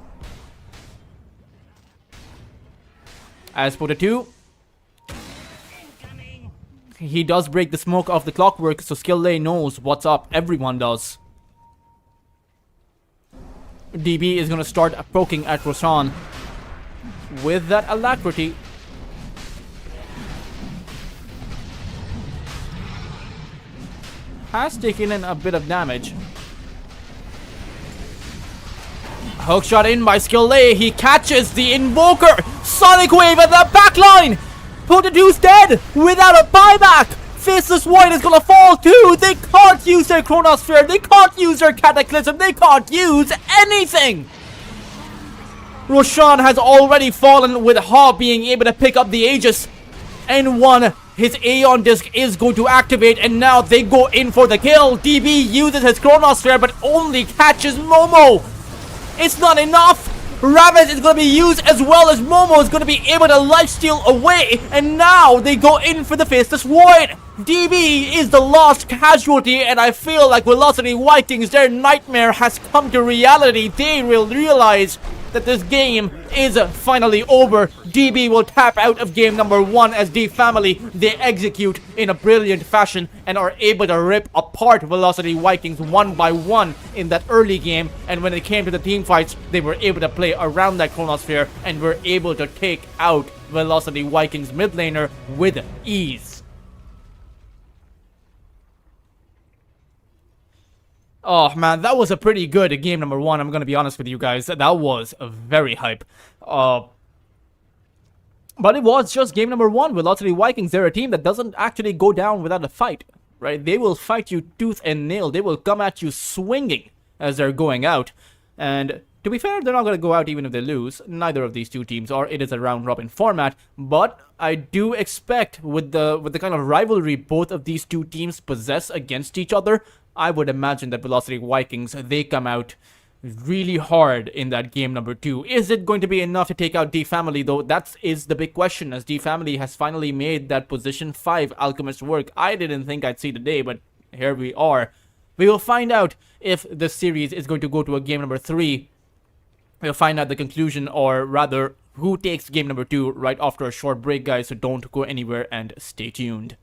As for the 2, he does break the smoke of the clockwork, so Skill Lay knows what's up. Everyone does. DB is going to start poking at Roshan with that alacrity. Has taken in a bit of damage. Hookshot in by Skill Lay. He catches the Invoker. Sonic Wave at the backline. Potadu's dead without a buyback. Faceless Void is gonna fall too. They can't use their Chronosphere. They can't use their Cataclysm. They can't use anything. Roshan has already fallen with Ha being able to pick up the Aegis. And his Aeon Disc is going to activate, and now they go in for the kill. DB uses his Chronosphere but only catches Momo. It's not enough. Ravage is going to be used as well as Momo is going to be able to lifesteal away. And now they go in for the Faceless Void. DB is the last casualty, and I feel like Velocity Vikings, their nightmare has come to reality. They will realize that this game is finally over. DB will tap out of game number 1 as D Family. They execute in a brilliant fashion and are able to rip apart Velocity Vikings one by one in that early game. And when it came to the team fights, they were able to play around that Chronosphere and were able to take out Velocity Vikings mid laner with ease. Oh man, that was a pretty good game number 1. I'm gonna be honest with you guys. That was very hype. But it was just game number 1. Velocity Vikings, they're a team that doesn't actually go down without a fight, right? They will fight you tooth and nail. They will come at you swinging as they're going out. And to be fair, they're not going to go out even if they lose. Neither of these two teams are. It is a round-robin format. But I do expect with the kind of rivalry both of these two teams possess against each other, I would imagine that Velocity Vikings, they come out really hard in that game number 2. Is it going to be enough to take out D Family though? That is the big question, as D Family has finally made that position 5 Alchemist work. I didn't think I'd see the day, but here we are. We will find out if the series is going to go to a game number 3. We'll find out the conclusion, or rather, who takes game number 2 right after a short break, guys, so don't go anywhere and stay tuned.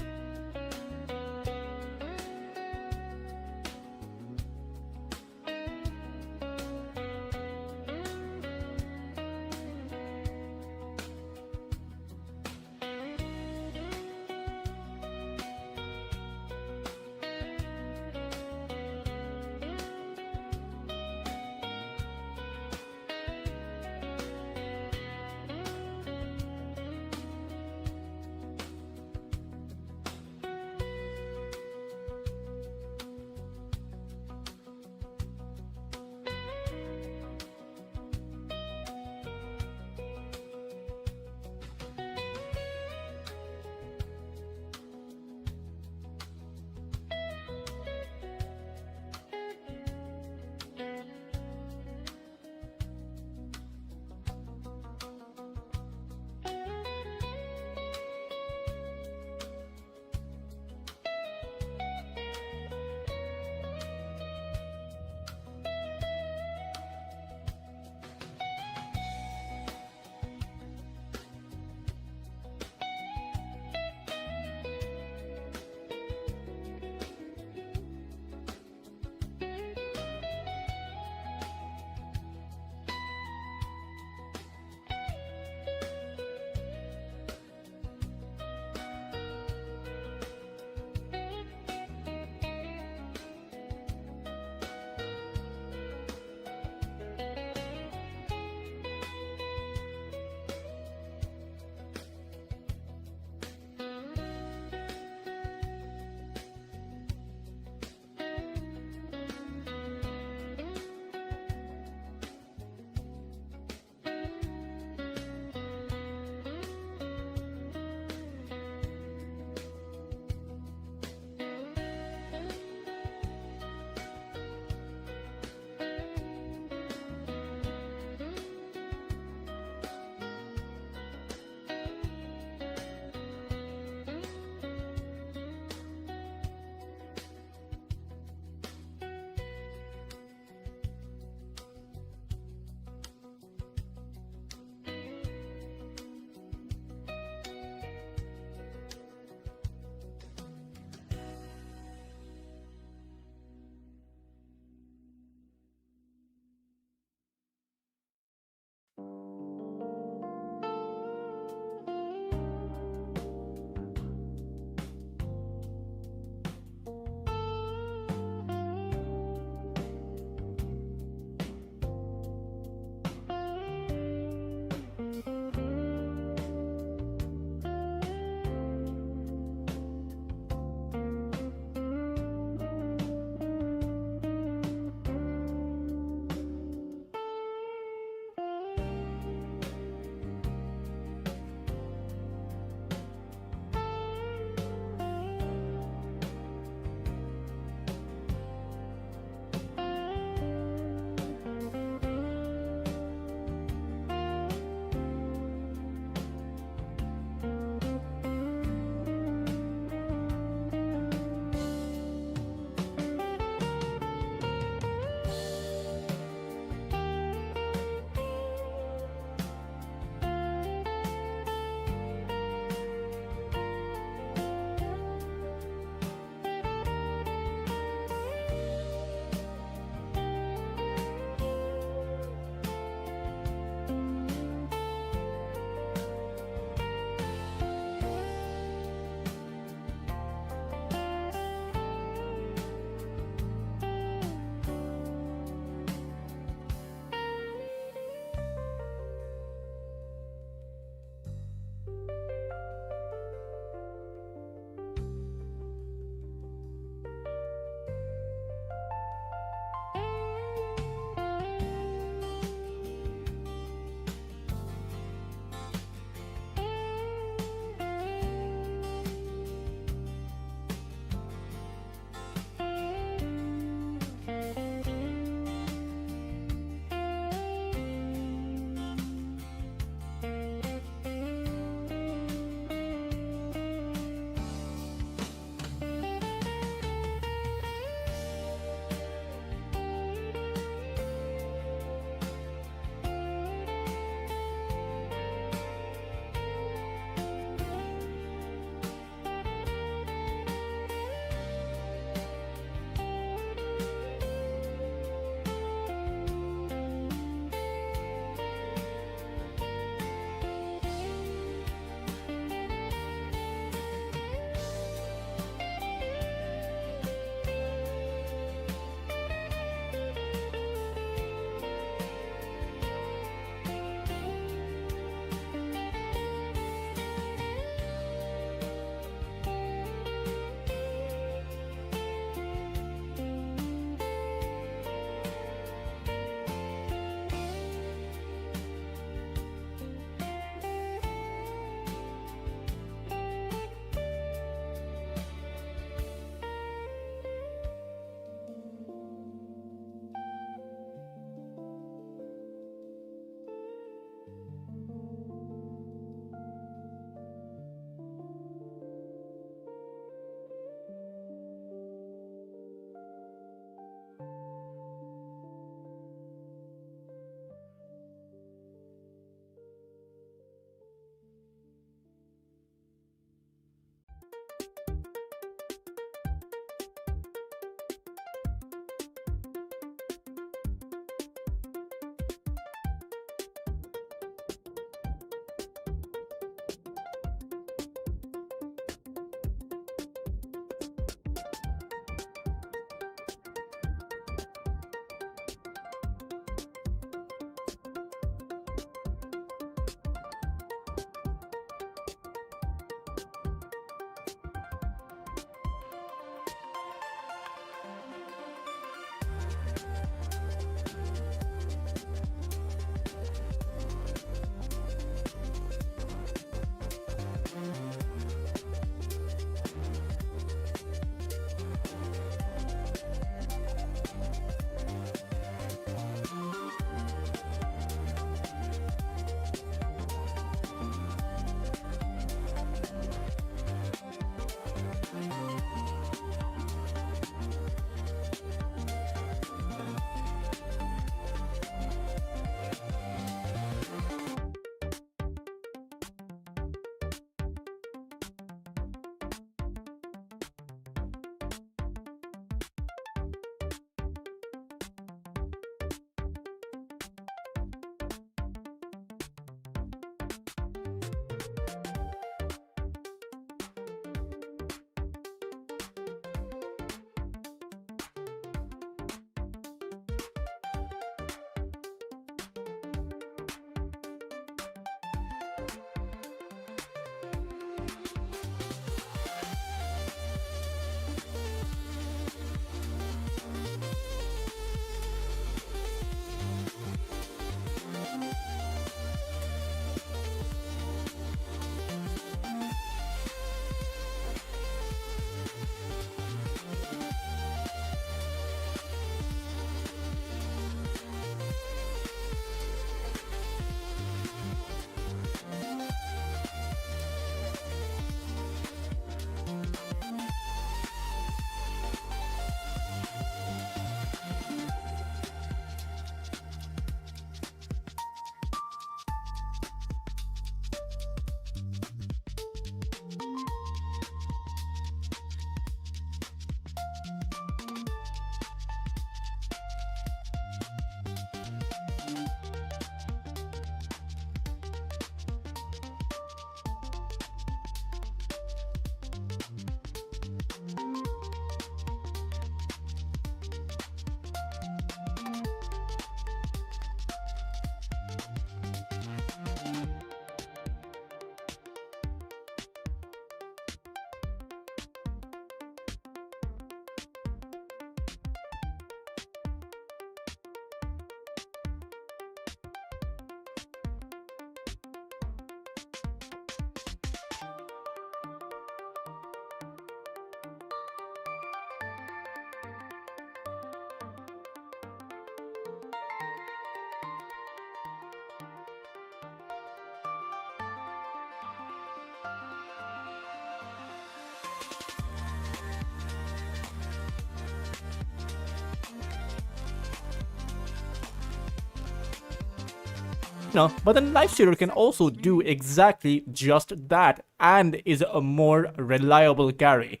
Sigma, but then Lifestealer can also do exactly just that and is a more reliable carry.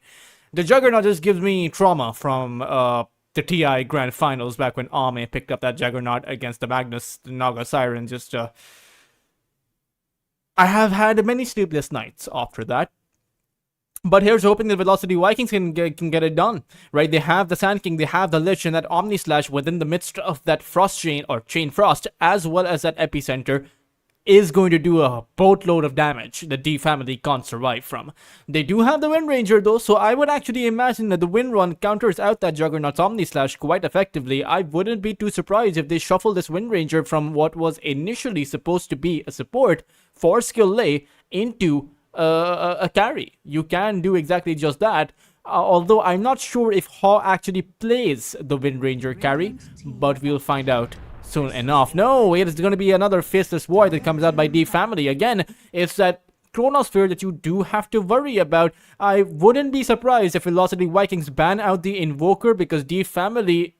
The Juggernaut just gives me trauma from the TI Grand Finals back when Ame picked up that Juggernaut against the Magnus Naga Siren. I have had many sleepless nights after that. But here's hoping that Velocity Vikings can get it done, right? They have the Sand King, they have the Lich, and that Omni Slash within the midst of that Frost Chain, or Chain Frost, as well as that Epicenter, is going to do a boatload of damage that D family can't survive from. They do have the Wind Ranger though, so I would actually imagine that the Wind Run counters out that Juggernaut's Omni Slash quite effectively. I wouldn't be too surprised if they shuffle this Wind Ranger from what was initially supposed to be a support for Skill Lay into a carry. You can do exactly just that, although I'm not sure if Haw actually plays the Wind Ranger carry, but we'll find out soon enough. No, it is going to be another Faceless Void that comes out by D family. Again, it's that Chronosphere that you do have to worry about. I wouldn't be surprised if Velocity Vikings ban out the Invoker, because D family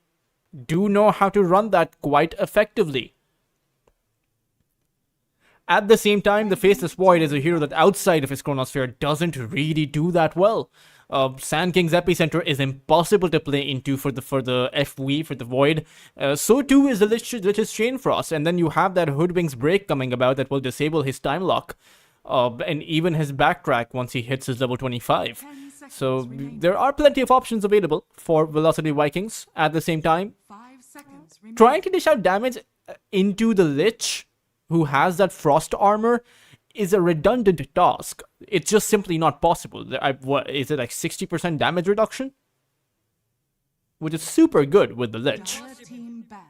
do know how to run that quite effectively. At the same time, the Faceless Void is a hero that outside of his Chronosphere doesn't really do that well. Sand King's Epicenter is impossible to play into for the FV, for the Void. So too is the Lich's Chain Frost, and then you have that Hoodwink's Break coming about that will disable his Time Lock. And even his Backtrack once he hits his level 25. So there are plenty of options available for Velocity Vikings. At the same time,
5 seconds remaining.
trying to dish out damage into the Lich, who has that Frost armor, is a redundant task. It's just simply not possible. What is it, like 60% damage reduction? Which is super good with the Lich.
Dire team ban.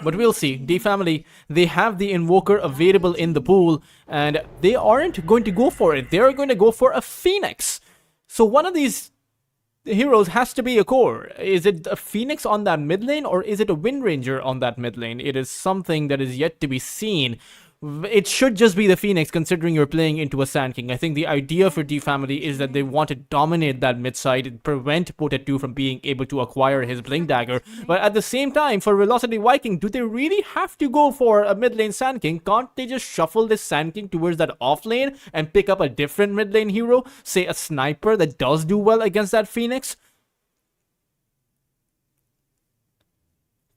But we'll see. D family, they have the Invoker available in the pool, and they aren't going to go for it. They're going to go for a Phoenix. So one of these heroes has to be a core. Is it a Phoenix on that mid lane, or is it a Wind Ranger on that mid lane? It is something that is yet to be seen. It should just be the Phoenix, considering you're playing into a Sand King. I think the idea for D family is that they want to dominate that mid side and prevent Pota 2 from being able to acquire his Blink Dagger. But at the same time, for Velocity Viking, do they really have to go for a mid lane Sand King? Can't they just shuffle this Sand King towards that off lane and pick up a different mid lane hero? Say a Sniper that does do well against that Phoenix?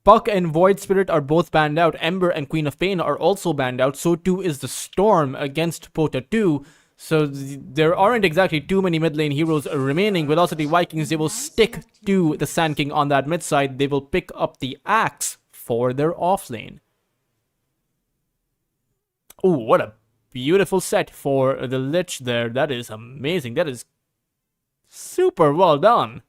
Puck and Void Spirit are both banned out. Ember and Queen of Pain are also banned out. So too is the Storm against Pota 2. So there aren't exactly too many mid lane heroes remaining. Velocity Vikings, they will stick to the Sand King on that mid side. They will pick up the Axe for their off lane. Oh, what a beautiful set for the Lich there. That is amazing. That is super well done.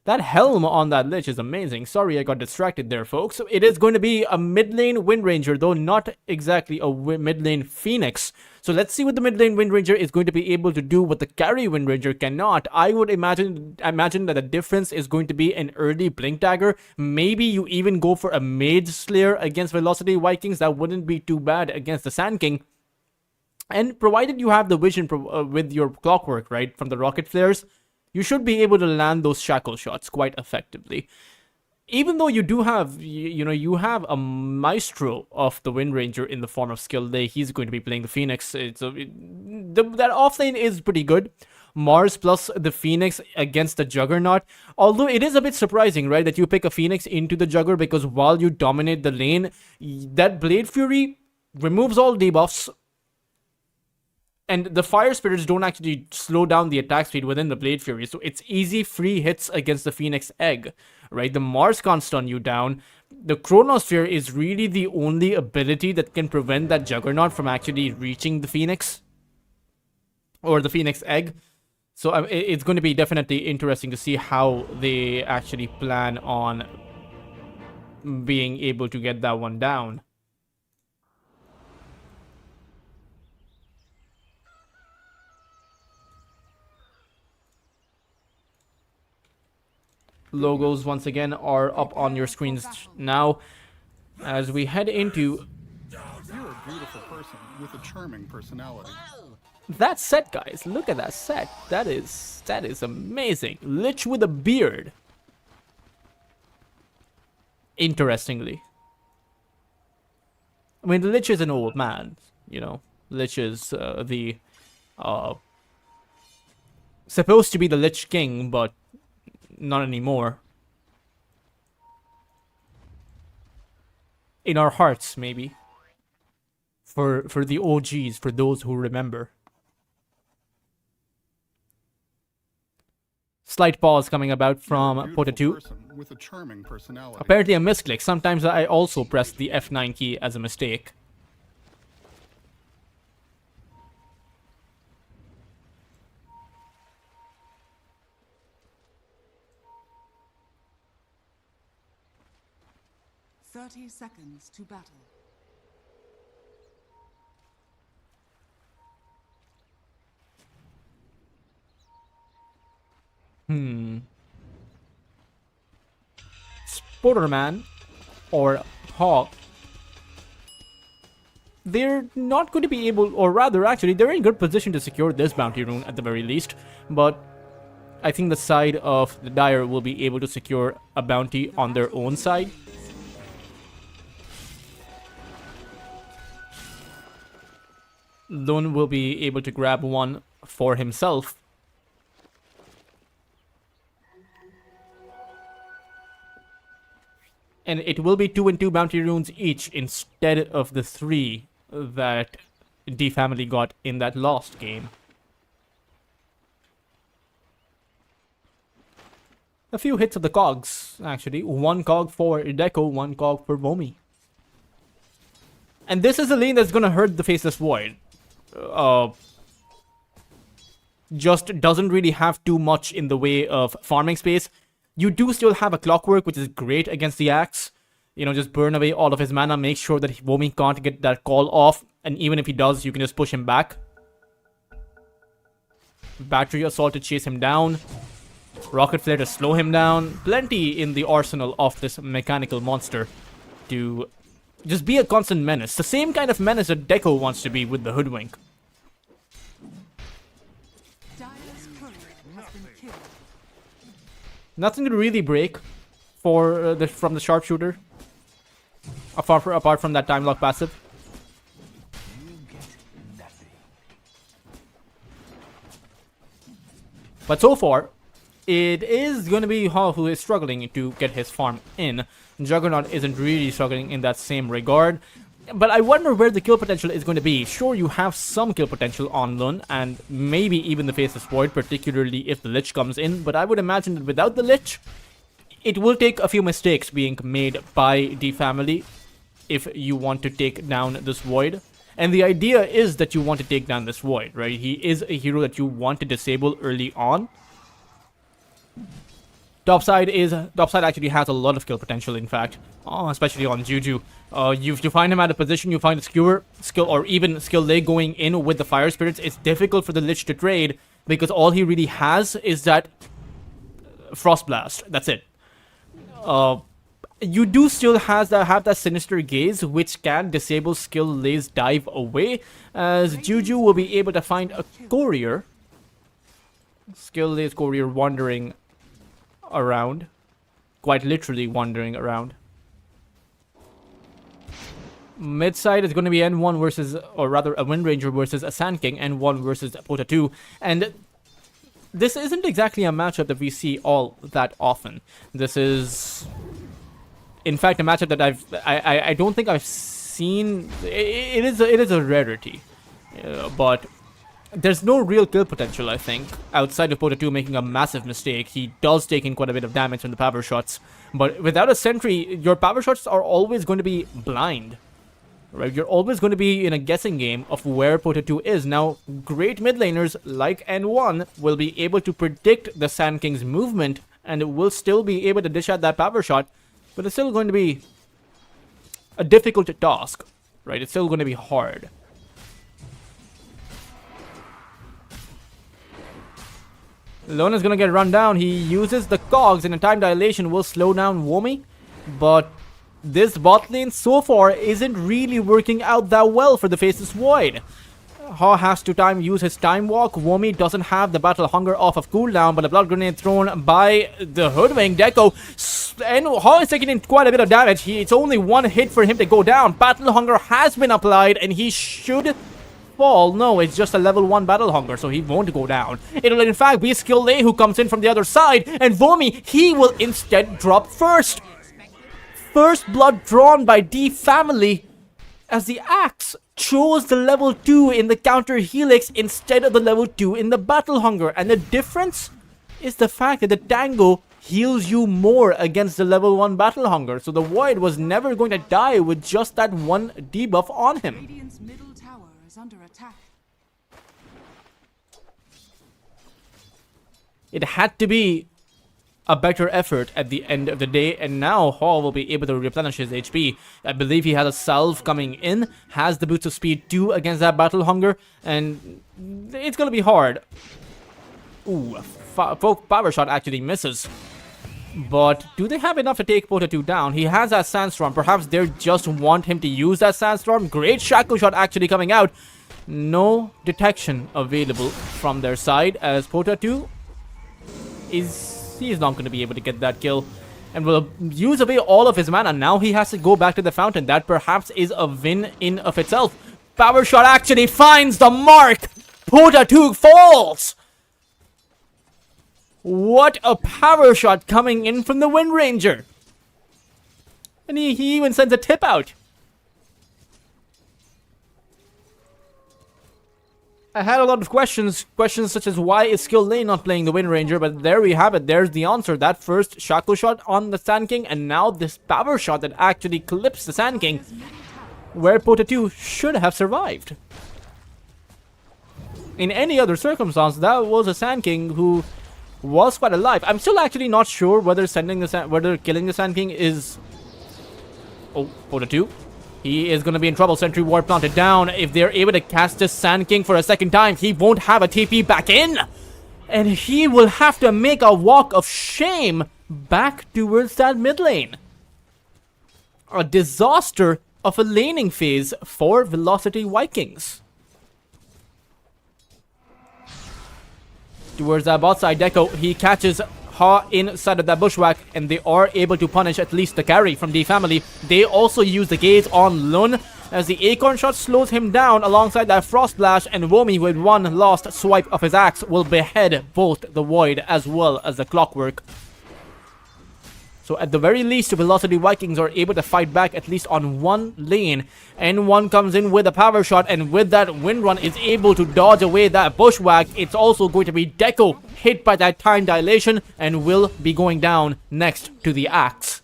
That helm on that Lich is amazing. Sorry, I got distracted there, folks. So it is going to be a mid lane Wind Ranger, though not exactly a mid lane Phoenix. So let's see what the mid lane Wind Ranger is going to be able to do what the carry Wind Ranger cannot. I would imagine that the difference is going to be an early Blink Dagger. Maybe you even go for a Mage Slayer against Velocity Vikings. That wouldn't be too bad against the Sand King. And provided you have the vision with your Clockwork, right, from the Rocket Flares, you should be able to land those shackle shots quite effectively. Even though you do have, you have a Maestro of the Wind Ranger in the form of Skill Day, he's going to be playing the Phoenix. That offlane is pretty good. Mars plus the Phoenix against the Juggernaut. Although it is a bit surprising, right, that you pick a Phoenix into the Jugger, because while you dominate the lane, that Blade Fury removes all debuffs. And the Fire Spirits don't actually slow down the attack speed within the Blade Fury, so it's easy free hits against the Phoenix Egg, right? The Mars can't stun you down. The Chronosphere is really the only ability that can prevent that Juggernaut from actually reaching the Phoenix, or the Phoenix Egg. So it's going to be definitely interesting to see how they actually plan on being able to get that one down. Logos once again are up on your screens now as we head into
You're a beautiful person with a charming personality.
that set, guys. Look at that set. That is amazing. Lich with a beard. Interestingly. I mean, the Lich is an old man, you know. Lich is the supposed to be the Lich King, but not anymore. In our hearts, maybe. For the OGs, for those who remember. Slight pause coming about from
You're a beautiful
Pota2.
person with a charming personality.
Apparently a misclick. Sometimes I also press the F9 key as a mistake.
Thirty seconds to battle.
Sporterman or Hawk, they're not going to be able, or rather, actually, they're in good position to secure this bounty rune at the very least. But I think the side of the Dire will be able to secure a bounty on their own side. Lone will be able to grab one for himself. And it will be 2 and 2 bounty runes each instead of the 3 that D Family got in that last game. A few hits of the cogs, actually. 1 cog for Deco, 1 cog for Vomi. And this is a lane that's gonna hurt the Faceless Void. Just doesn't really have too much in the way of farming space. You do still have a Clockwork, which is great against the Axe. You know, just burn away all of his mana, make sure that Vomi can't get that call off, and even if he does, you can just push him back. Battery Assault to chase him down. Rocket Flare to slow him down. Plenty in the arsenal of this mechanical monster to just be a constant menace. The same kind of menace that Deco wants to be with the Hoodwink.
Dire's courier has been killed.
Nothing to really break for from the Sharpshooter. Apart from that time lock passive. But so far, it is going to be Hall who is struggling to get his farm in. Juggernaut isn't really struggling in that same regard. But I wonder where the kill potential is going to be. Sure, you have some kill potential on Lun, and maybe even the Faceless Void, particularly if the Lich comes in. But I would imagine that without the Lich, it will take a few mistakes being made by the family if you want to take down this Void. And the idea is that you want to take down this Void, right? He is a hero that you want to disable early on. Topside actually has a lot of kill potential, in fact, especially on Juju. You find him at a position, you find a skewer skill or even skill leg going in with the Fire Spirits. It's difficult for the Lich to trade because all he really has is that Frost Blast. That's it. You do still have that Sinister Gaze, which can disable skill Lay's Dive away, as Juju will be able to find a Courier. Skill Lay's Courier wandering around. Quite literally wandering around. Mid side is going to be N1 versus, or rather a Wind Ranger versus a Sand King, N1 versus Pota2, and this isn't exactly a matchup that we see all that often. This is, in fact, a matchup that I don't think I've seen. It is a rarity, but there's no real kill potential, I think, outside of Pota2 making a massive mistake. He does take in quite a bit of damage from the power shots, but without a sentry, your power shots are always going to be blind. Right, you're always going to be in a guessing game of where Pota2 is. Now, great mid laners like N1 will be able to predict the Sand King's movement and will still be able to dish out that power shot, but it's still going to be a difficult task, right? It's still going to be hard. Lone is going to get run down. He uses the cogs and a time dilation will slow down Womi, but this bot lane so far isn't really working out that well for the Faceless Void. Ha has to use his time walk. Womi doesn't have the battle hunger off of cooldown, but a blood grenade thrown by the Hoodwink. Deco and Hall is taking in quite a bit of damage. It's only one hit for him to go down. Battle Hunger has been applied, and he should fall. No, it's just a level 1 Battle Hunger, so he won't go down. It'll in fact be Skill Lay who comes in from the other side, and Vomi, he will instead drop first. First blood drawn by D family, as the axe chose the level 2 in the counter helix instead of the level 2 in the Battle Hunger. And the difference is the fact that the Tango heals you more against the level 1 Battle Hunger. So the Void was never going to die with just that one debuff on him.
Radiant's middle tower is under attack.
It had to be a better effort at the end of the day, and now Hall will be able to replenish his HP. I believe he has a salve coming in, has the boots of speed 2 against that Battle Hunger, and it's gonna be hard. Ooh, Power Shot actually misses. But do they have enough to take Pota 2 down? He has that Sandstorm. Perhaps they just want him to use that Sandstorm. Great Shackle Shot actually coming out. No detection available from their side, as Pota 2 he's not going to be able to get that kill, and will use away all of his mana. Now he has to go back to the fountain. That perhaps is a win in of itself. Power Shot actually finds the mark. Pota 2 falls. What a Power Shot coming in from the Wind Ranger. And he even sends a tip out. I had a lot of questions such as why is Skill Lane not playing the Wind Ranger, but there we have it. There's the answer. That first Shackle Shot on the Sand King, and now this Power Shot that actually clips the Sand King, where Pota 2 should have survived. In any other circumstance, that was a Sand King who was quite alive. I'm still actually not sure whether killing the Sand King is... Oh, Pota 2. He is going to be in trouble. Sentry Ward planted down. If they're able to cast this Sand King for a second time, he won't have a TP back in. And he will have to make a walk of shame back towards that mid lane. A disaster of a laning phase for Velocity Vikings. Towards that bot side, Deco, he catches Ha inside of that bushwhack, and they are able to punish at least the carry from the family. They also use the gaze on Lun, as the Acorn Shot slows him down alongside that Frost Blast, and Womi with one last swipe of his axe will behead both the Void as well as the Clockwork. So at the very least, the Velocity Vikings are able to fight back at least on one lane. N1 comes in with a Power Shot, and with that Wind Run is able to dodge away that Bushwhack. It's also going to be Deco hit by that Time Dilation and will be going down next to the Axe.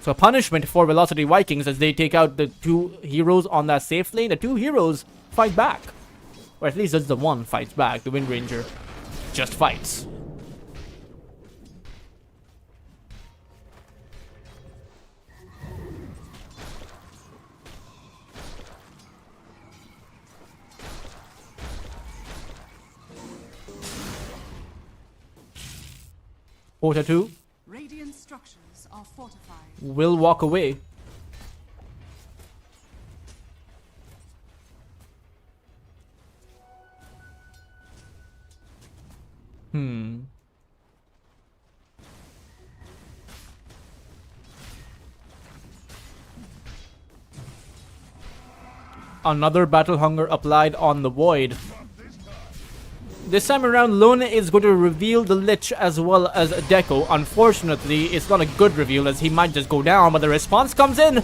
So punishment for Velocity Vikings as they take out the two heroes on that safe lane. The two heroes fight back. Or at least that's the one fights back. The Wind Ranger just fights. Pota 2
Radiant structures are fortified.
will walk away. Another Battle Hunger applied on the Void. This time around, Luna is going to reveal the Lich as well as Deco. Unfortunately, it's not a good reveal as he might just go down, but the response comes in.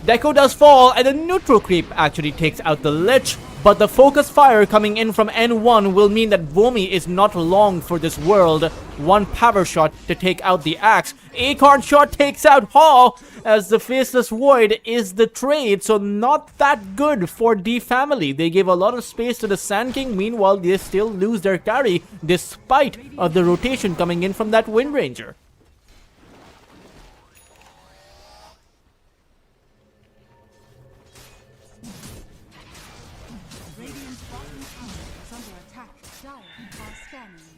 Deco does fall, and the neutral creep actually takes out the Lich. But the focus fire coming in from N1 will mean that Vomi is not long for this world. One Power Shot to take out the Axe. Acorn Shot takes out Hall, as the Faceless Void is the trade, so not that good for D family. They give a lot of space to the Sand King, meanwhile they still lose their carry despite of the rotation coming in from that Wind Ranger.
Radiant's bottom tower is under attack. Dire are scanning.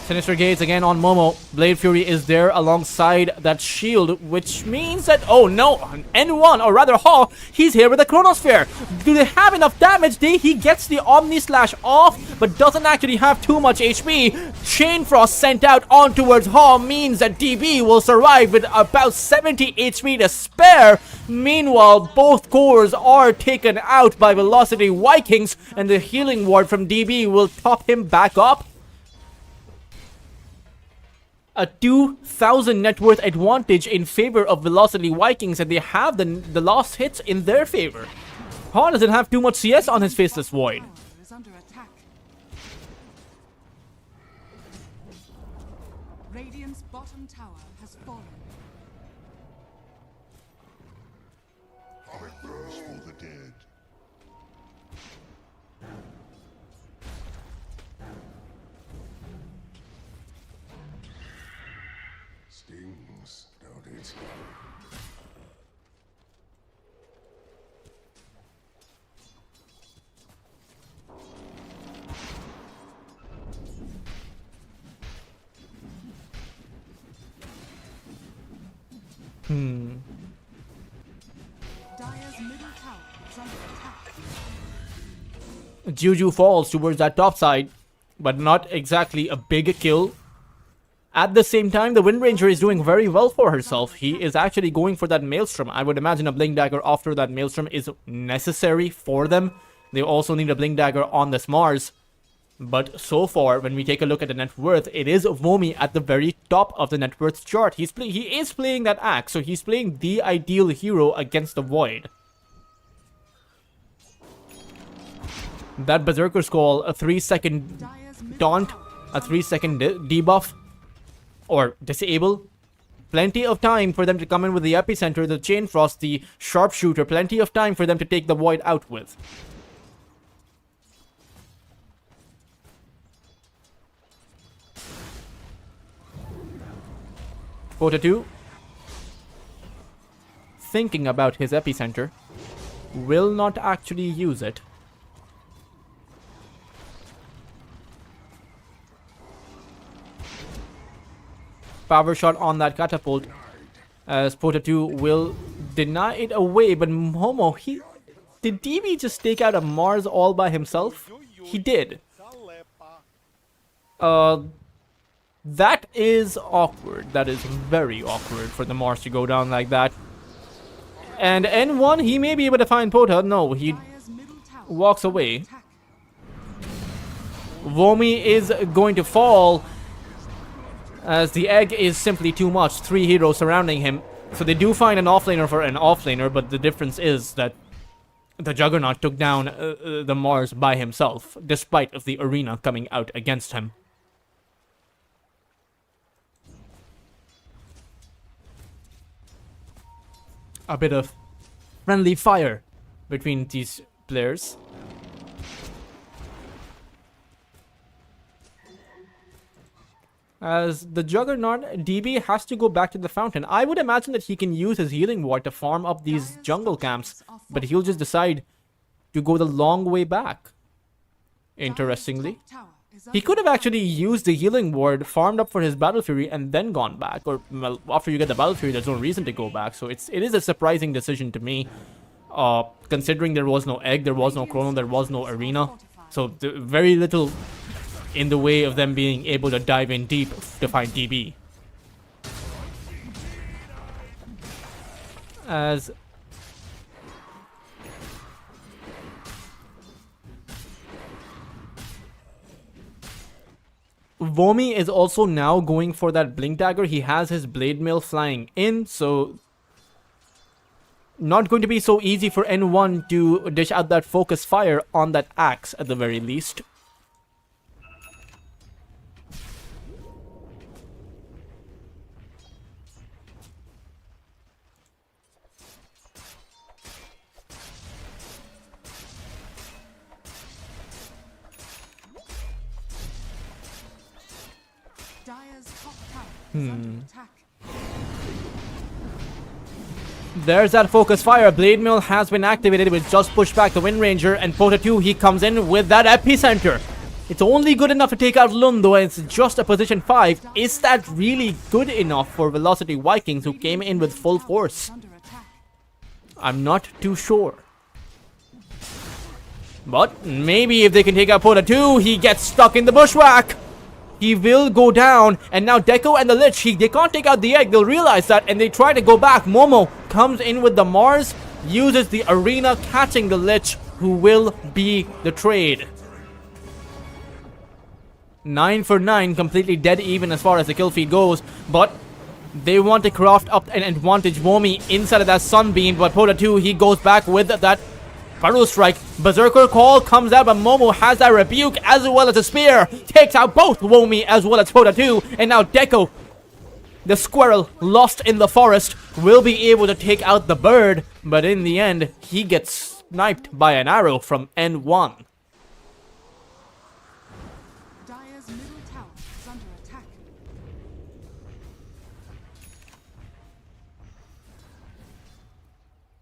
Sinister Gaze again on Momo. Blade Fury is there alongside that shield, which means that, oh no, N1, or rather Hall, he's here with the Chronosphere. Do they have enough damage? He gets the Omni Slash off, but doesn't actually have too much HP. Chain Frost sent out on towards Hall means that DB will survive with about 70 HP to spare. Meanwhile, both cores are taken out by Velocity Vikings, and the healing ward from DB will top him back up. A 2,000 net worth advantage in favor of Velocity Vikings, and they have the last hits in their favor. Han doesn't have too much CS on his Faceless Void.
Tower is under attack. Radiant's bottom tower has fallen.
Nightmares for the dead. Stings, don't it?
Dire's middle tower is under attack.
Juju falls towards that top side, but not exactly a big kill. At the same time, the Wind Ranger is doing very well for herself. He is actually going for that Maelstrom. I would imagine a Blink Dagger after that Maelstrom is necessary for them. They also need a Blink Dagger on this Mars. But so far, when we take a look at the net worth, it is Vomi at the very top of the net worth chart. He is playing that Axe, so he's playing the ideal hero against the Void. That Berserker's Call, a 3-second taunt, a 3-second debuff, or disable. Plenty of time for them to come in with the Epicenter, the Chain Frost, the Sharpshooter. Plenty of time for them to take the Void out with. Pota 2, thinking about his Epicenter, will not actually use it. Power shot on that catapult, as Pota 2 will deny it away, but Momo, did DB just take out a Mars all by himself? He did. That is awkward. That is very awkward for the Mars to go down like that. And N1, he may be able to find Pota. No, he
Dire's middle tower
walks
is under
away.
attack.
Vomi is going to fall, as the egg is simply too much. 3 heroes surrounding him. So they do find an offlaner for an offlaner, but the difference is that the Juggernaut took down the Mars by himself, despite of the arena coming out against him. A bit of friendly fire between these players. As the Juggernaut, DB has to go back to the fountain. I would imagine that he can use his healing ward to farm up these jungle camps, but he'll just decide to go the long way back. Interestingly,
Dire's top tower is
he
under
could have actually used the healing ward, farmed up for his Battle Fury, and then gone back. Or, well, after you get the Battle Fury, there's no reason to go back. So it is a surprising decision to me, considering there was no egg, there was no chrono, there was no arena. So very little in the way of them being able to dive in deep to find DB. As Vomi is also now going for that Blink Dagger. He has his Blade Mail flying in, so not going to be so easy for N1 to dish out that focus fire on that Axe at the very least.
Dire's top tower is under attack.
There's that focus fire. Blade Mail has been activated, which just pushed back the Wind Ranger, and Pota 2, he comes in with that Epicenter. It's only good enough to take out Lun, though it's just a position 5. Is that really good enough for Velocity Vikings, who came in with full force?
Under attack.
I'm not too sure. But maybe if they can take out Pota 2, he gets stuck in the bushwhack. He will go down, and now Deco and the Lich, they can't take out the egg. They'll realize that, and they try to go back. Momo comes in with the Mars, uses the arena, catching the Lich, who will be the trade. 9 for 9, completely dead even as far as the kill feed goes, but they want to craft up an advantage. Momi inside of that Sunbeam, but Pota 2, he goes back with that Burrow Strike. Berserker Call comes out, but Momo has that Rebuke as well as a Spear. Takes out both Womi as well as Pota 2. And now Deco, the squirrel lost in the forest, will be able to take out the bird. But in the end, he gets sniped by an arrow from N1.
Dire's middle tower is under attack.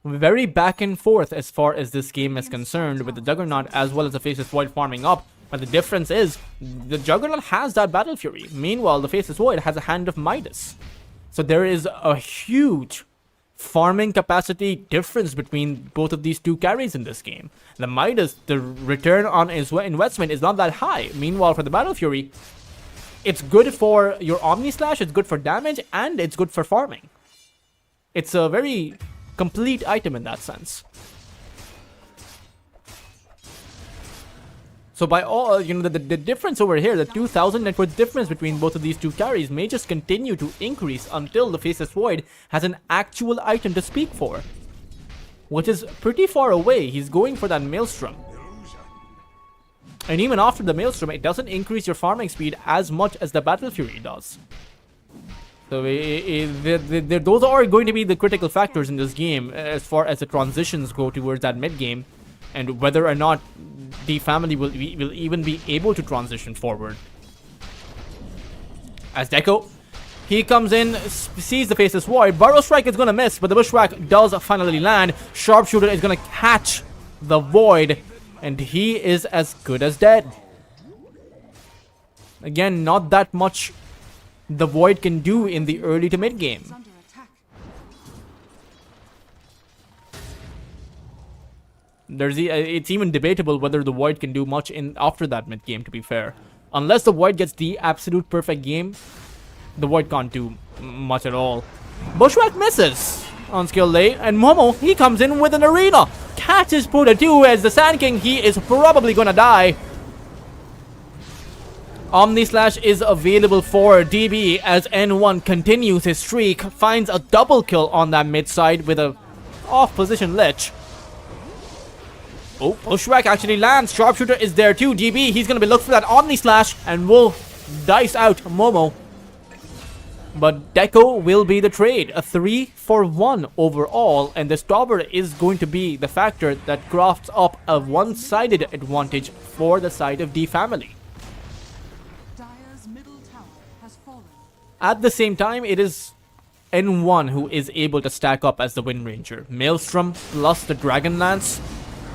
Very back and forth as far as this game is concerned, with the Juggernaut as well as the Faceless Void farming up. But the difference is, the Juggernaut has that Battle Fury. Meanwhile, the Faceless Void has a Hand of Midas. So there is a huge farming capacity difference between both of these two carries in this game. The Midas, the return on his investment is not that high. Meanwhile, for the Battle Fury, it's good for your Omni Slash, it's good for damage, and it's good for farming. It's a very complete item in that sense. So by all, the difference over here, the 2000 net worth difference between both of these two carries may just continue to increase until the Faceless Void has an actual item to speak for, which is pretty far away. He's going for that Maelstrom. And even after the Maelstrom, it doesn't increase your farming speed as much as the Battle Fury does. So those are going to be the critical factors in this game as far as the transitions go towards that mid game, and whether or not the family will even be able to transition forward. As Deco, he comes in, sees the Faceless Void. Burrow Strike is going to miss, but the Bushwhack does finally land. Sharpshooter is going to catch the Void, and he is as good as dead. Again, not that much the Void can do in the early to mid game.
Is under attack.
It's even debatable whether the Void can do much after that mid game, to be fair. Unless the Void gets the absolute perfect game, the Void can't do much at all. Bushwhack misses on skill late, and Momo, he comes in with an arena. Catches Pota 2 as the Sand King, he is probably gonna die. Omni Slash is available for DB as N1 continues his streak, finds a double kill on that mid side with a off position Lich. Oh, Bushwhack actually lands. Sharpshooter is there too. DB, he's gonna be looking for that Omni Slash and will dice out Momo. But Deco will be the trade. A 3-for-1 overall, and the Stobber is going to be the factor that crafts up a one-sided advantage for the side of D family.
Dire's middle tower has fallen.
At the same time, it is N1 who is able to stack up as the Wind Ranger. Maelstrom plus the Dragon Lance.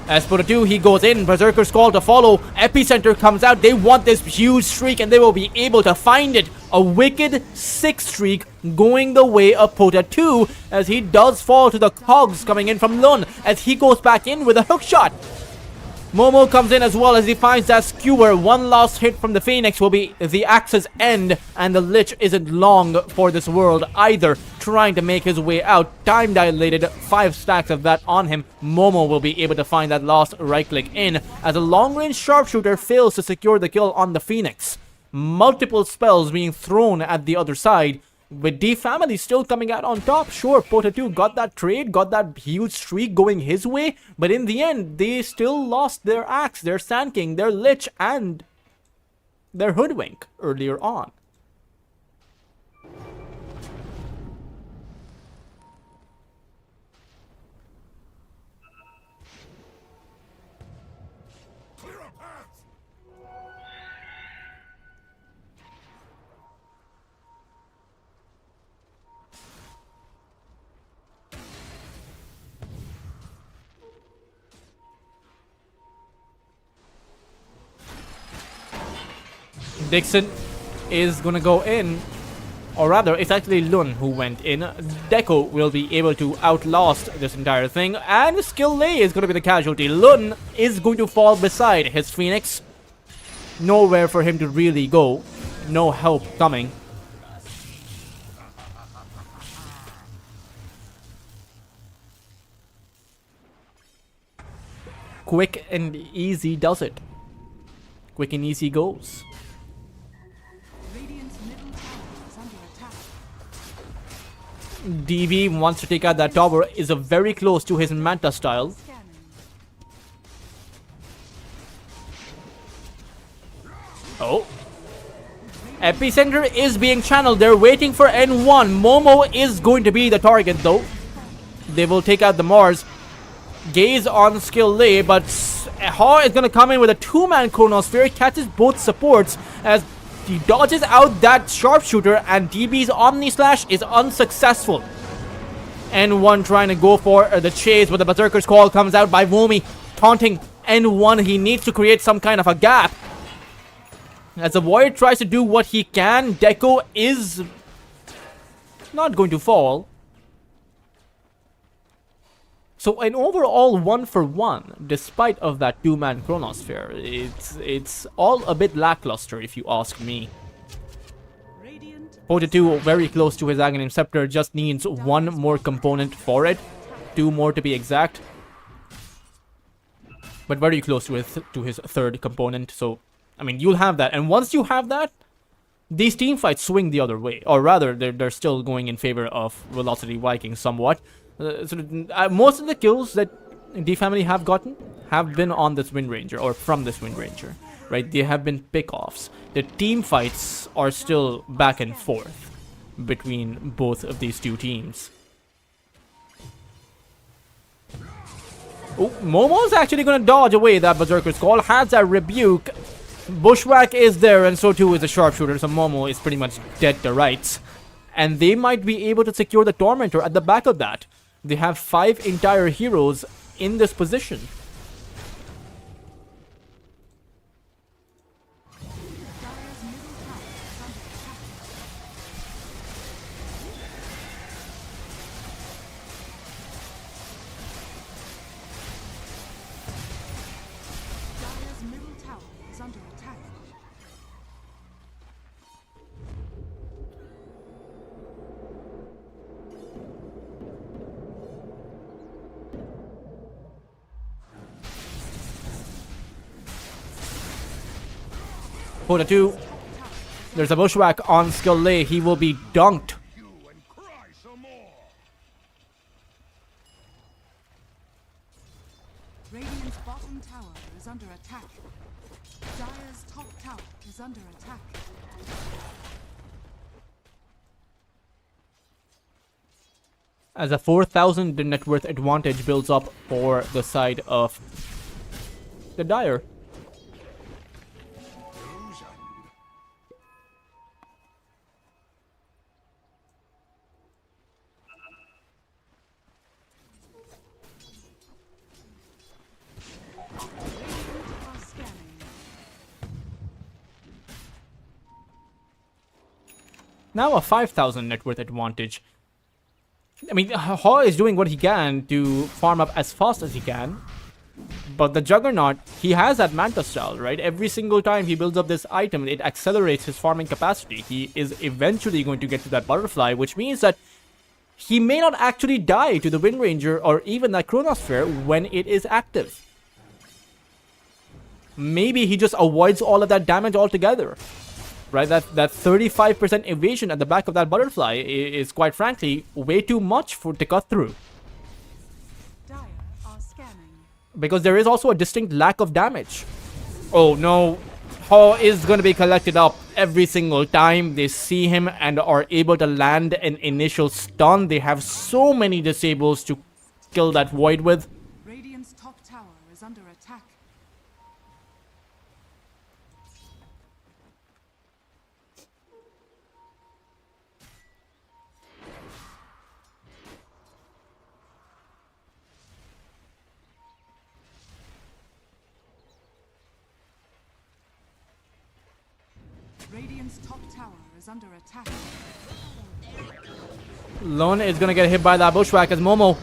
As Pota 2, he goes in, Berserker's Call to follow, Epicenter comes out, they want this huge streak and they will be able to find it. A wicked 6 streak going the way of Pota 2 as he does fall to the cogs coming in from Lun as he goes back in with a hook shot. Momo comes in as well as he finds that skewer. One last hit from the Phoenix will be the axe's end, and the Lich isn't long for this world either, trying to make his way out. Time dilated, 5 stacks of that on him. Momo will be able to find that last right click in as a long range sharpshooter fails to secure the kill on the Phoenix. Multiple spells being thrown at the other side, with D family still coming out on top. Sure, Pota 2 got that trade, got that huge streak going his way, but in the end, they still lost their Axe, their Sand King, their Lich, and their Hoodwink earlier on.
Clear a path!
Dixon is gonna go in, or rather, it's actually Lun who went in. Deco will be able to outlast this entire thing, and Skill Lay is gonna be the casualty. Lun is going to fall beside his Phoenix. Nowhere for him to really go. No help coming. Quick and easy does it. Quick and easy goes.
Radiant's middle tower is under attack.
DB wants to take out that tower, is very close to his Manta style.
Scanning.
Oh. Epicenter is being channeled. They're waiting for N1. Momo is going to be the target though. They will take out the Mars. Gaze on Skill Lay, but Haw is going to come in with a 2-man Chronosphere, catches both supports as he dodges out that Sharpshooter, and DB's Omni Slash is unsuccessful. N1 trying to go for the chase, but the Berserker's Call comes out by Vomi, taunting N1. He needs to create some kind of a gap. As the Void tries to do what he can, Deco is not going to fall. So an overall 1-for-1, despite of that 2-man Chronosphere. It's all a bit lackluster if you ask me.
Radiant
42 very close to his Aghanim Scepter, just needs 1 more component for it. 2 more to be exact. But very close to his 3rd component, so I mean you'll have that. And once you have that, these team fights swing the other way. Or rather, they're still going in favor of Velocity Viking somewhat. Most of the kills that D Family have gotten have been on this Wind Ranger, or from this Wind Ranger, right? They have been pick-offs. The team fights are still back and forth between both of these two teams. Oh, Momo's actually going to dodge away that Berserker's Call, has that Rebuke. Bushwhack is there, and so too is the Sharpshooter, so Momo is pretty much dead to rights. And they might be able to secure the Tormentor at the back of that. They have 5 entire heroes in this position.
Dire's middle tower is under attack. Dire's middle tower is under attack.
Quota 2. There's a Bushwhack on Skill Lay. He will be dunked.
You and cry some more.
Radiant's bottom tower is under attack. Dire's top tower is under attack.
As a 4,000 net worth advantage builds up for the side of the Dire.
Are scanning.
Now a 5,000 net worth advantage. I mean, Haw is doing what he can to farm up as fast as he can. But the Juggernaut, he has that Manta style, right? Every single time he builds up this item, it accelerates his farming capacity. He is eventually going to get to that Butterfly, which means that he may not actually die to the Wind Ranger or even that Chronosphere when it is active. Maybe he just avoids all of that damage altogether. Right, that 35% evasion at the back of that Butterfly is quite frankly way too much to cut through.
Dire are scanning.
Because there is also a distinct lack of damage. Oh no, Haw is going to be collected up every single time they see him and are able to land an initial stun. They have so many disables to kill that Void with.
Radiant's top tower is under attack. Radiant's top tower is under attack.
Lone is gonna get hit by that bushwhack as Momo.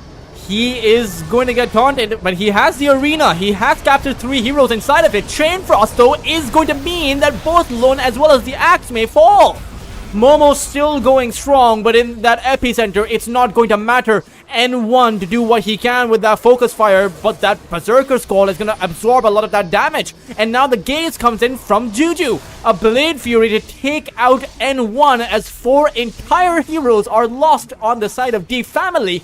He is going to get taunted, but he has the arena. He has captured 3 heroes inside of it. Chain Frost, though, is going to mean that both Lone as well as the axe may fall. Momo's still going strong, but in that epicenter, it's not going to matter. N1 to do what he can with that focus fire, but that Berserker's Call is going to absorb a lot of that damage. And now the gaze comes in from Juju. A Blade Fury to take out N1 as 4 entire heroes are lost on the side of D family.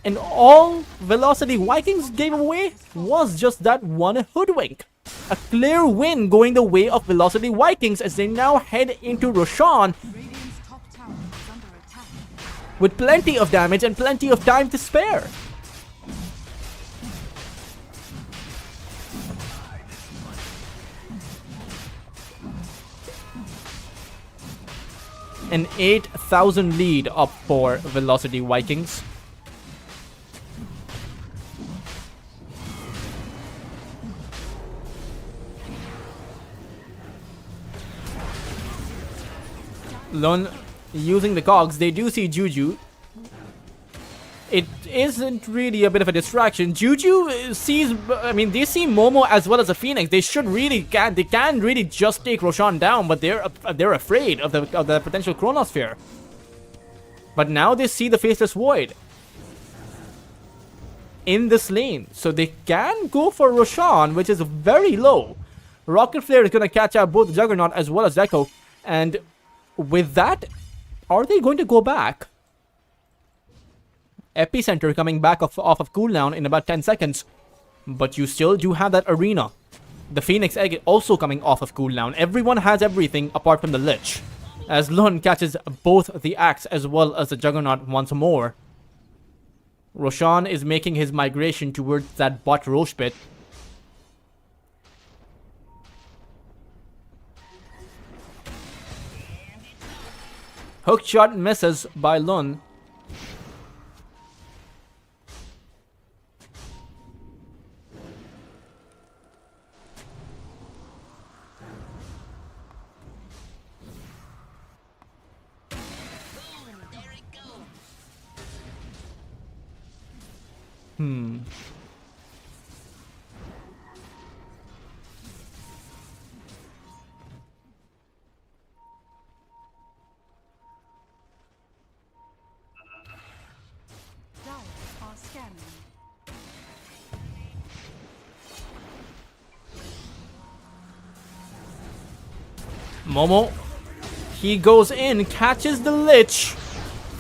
And all Velocity Vikings gave away was just that one hoodwink. A clear win going the way of Velocity Vikings as they now head into Roshan
Radiant's top tower is under attack.
with plenty of damage and plenty of time to spare. An 8,000 lead up for Velocity Vikings. Lone using the cogs, they do see Juju. It isn't really a bit of a distraction. Juju sees, I mean, they see Momo as well as a Phoenix. They should really they can really just take Roshan down, but they're afraid of the potential Chronosphere. But now they see the Faceless Void in this lane, so they can go for Roshan, which is very low. Rocket Flare is gonna catch out both Juggernaut as well as Echo, and with that, are they going to go back? Epicenter coming back off of cooldown in about 10 seconds. But you still do have that arena. The Phoenix Egg also coming off of cooldown. Everyone has everything apart from the Lich. As Lun catches both the Axe as well as the Juggernaut once more. Roshan is making his migration towards that bot Roche pit. Hook shot misses by Lun.
Dyers are scanning.
Momo, he goes in, catches the Lich,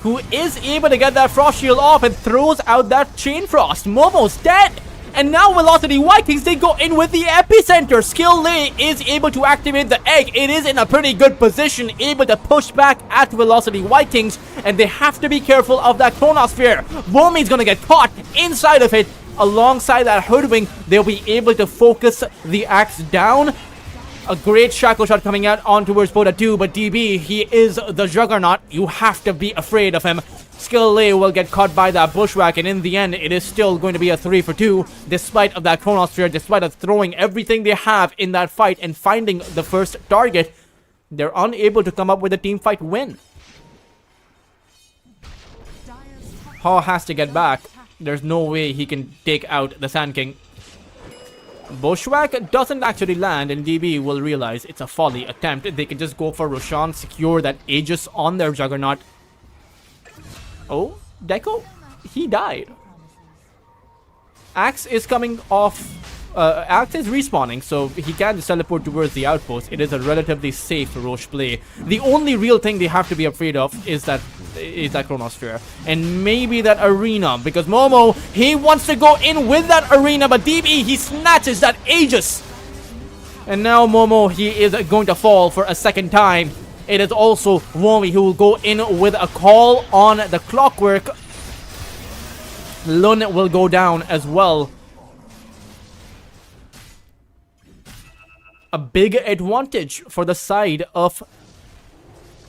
who is able to get that Frost Shield off and throws out that Chain Frost. Momo's dead! And now Velocity Vikings, they go in with the Epicenter. Skill Lay is able to activate the egg. It is in a pretty good position, able to push back at Velocity Vikings, and they have to be careful of that Chronosphere. Vomi's gonna get caught inside of it. Alongside that Hoodwink, they'll be able to focus the Axe down. A great Shackle Shot coming out on towards Boda 2, but DB, he is the Juggernaut. You have to be afraid of him. Skill Lay will get caught by that Bushwhack, and in the end, it is still going to be a 3 for 2, despite of that Chronosphere, despite of throwing everything they have in that fight and finding the first target. They're unable to come up with a team fight win.
Dyer's top
Haw has to get back. There's no way he can take out the Sand King. Bushwhack doesn't actually land, and DB will realize it's a folly attempt. They can just go for Roshan, secure that Aegis on their Juggernaut. Oh, Deco? He died. Axe is coming off. Axe is respawning, so he can just teleport towards the outpost. It is a relatively safe Roche play. The only real thing they have to be afraid of is that Chronosphere. And maybe that arena, because Momo, he wants to go in with that arena, but DB, he snatches that Aegis. And now Momo, he is going to fall for a second time. It is also Womi who will go in with a call on the Clockwork. Lun will go down as well. A big advantage for the side of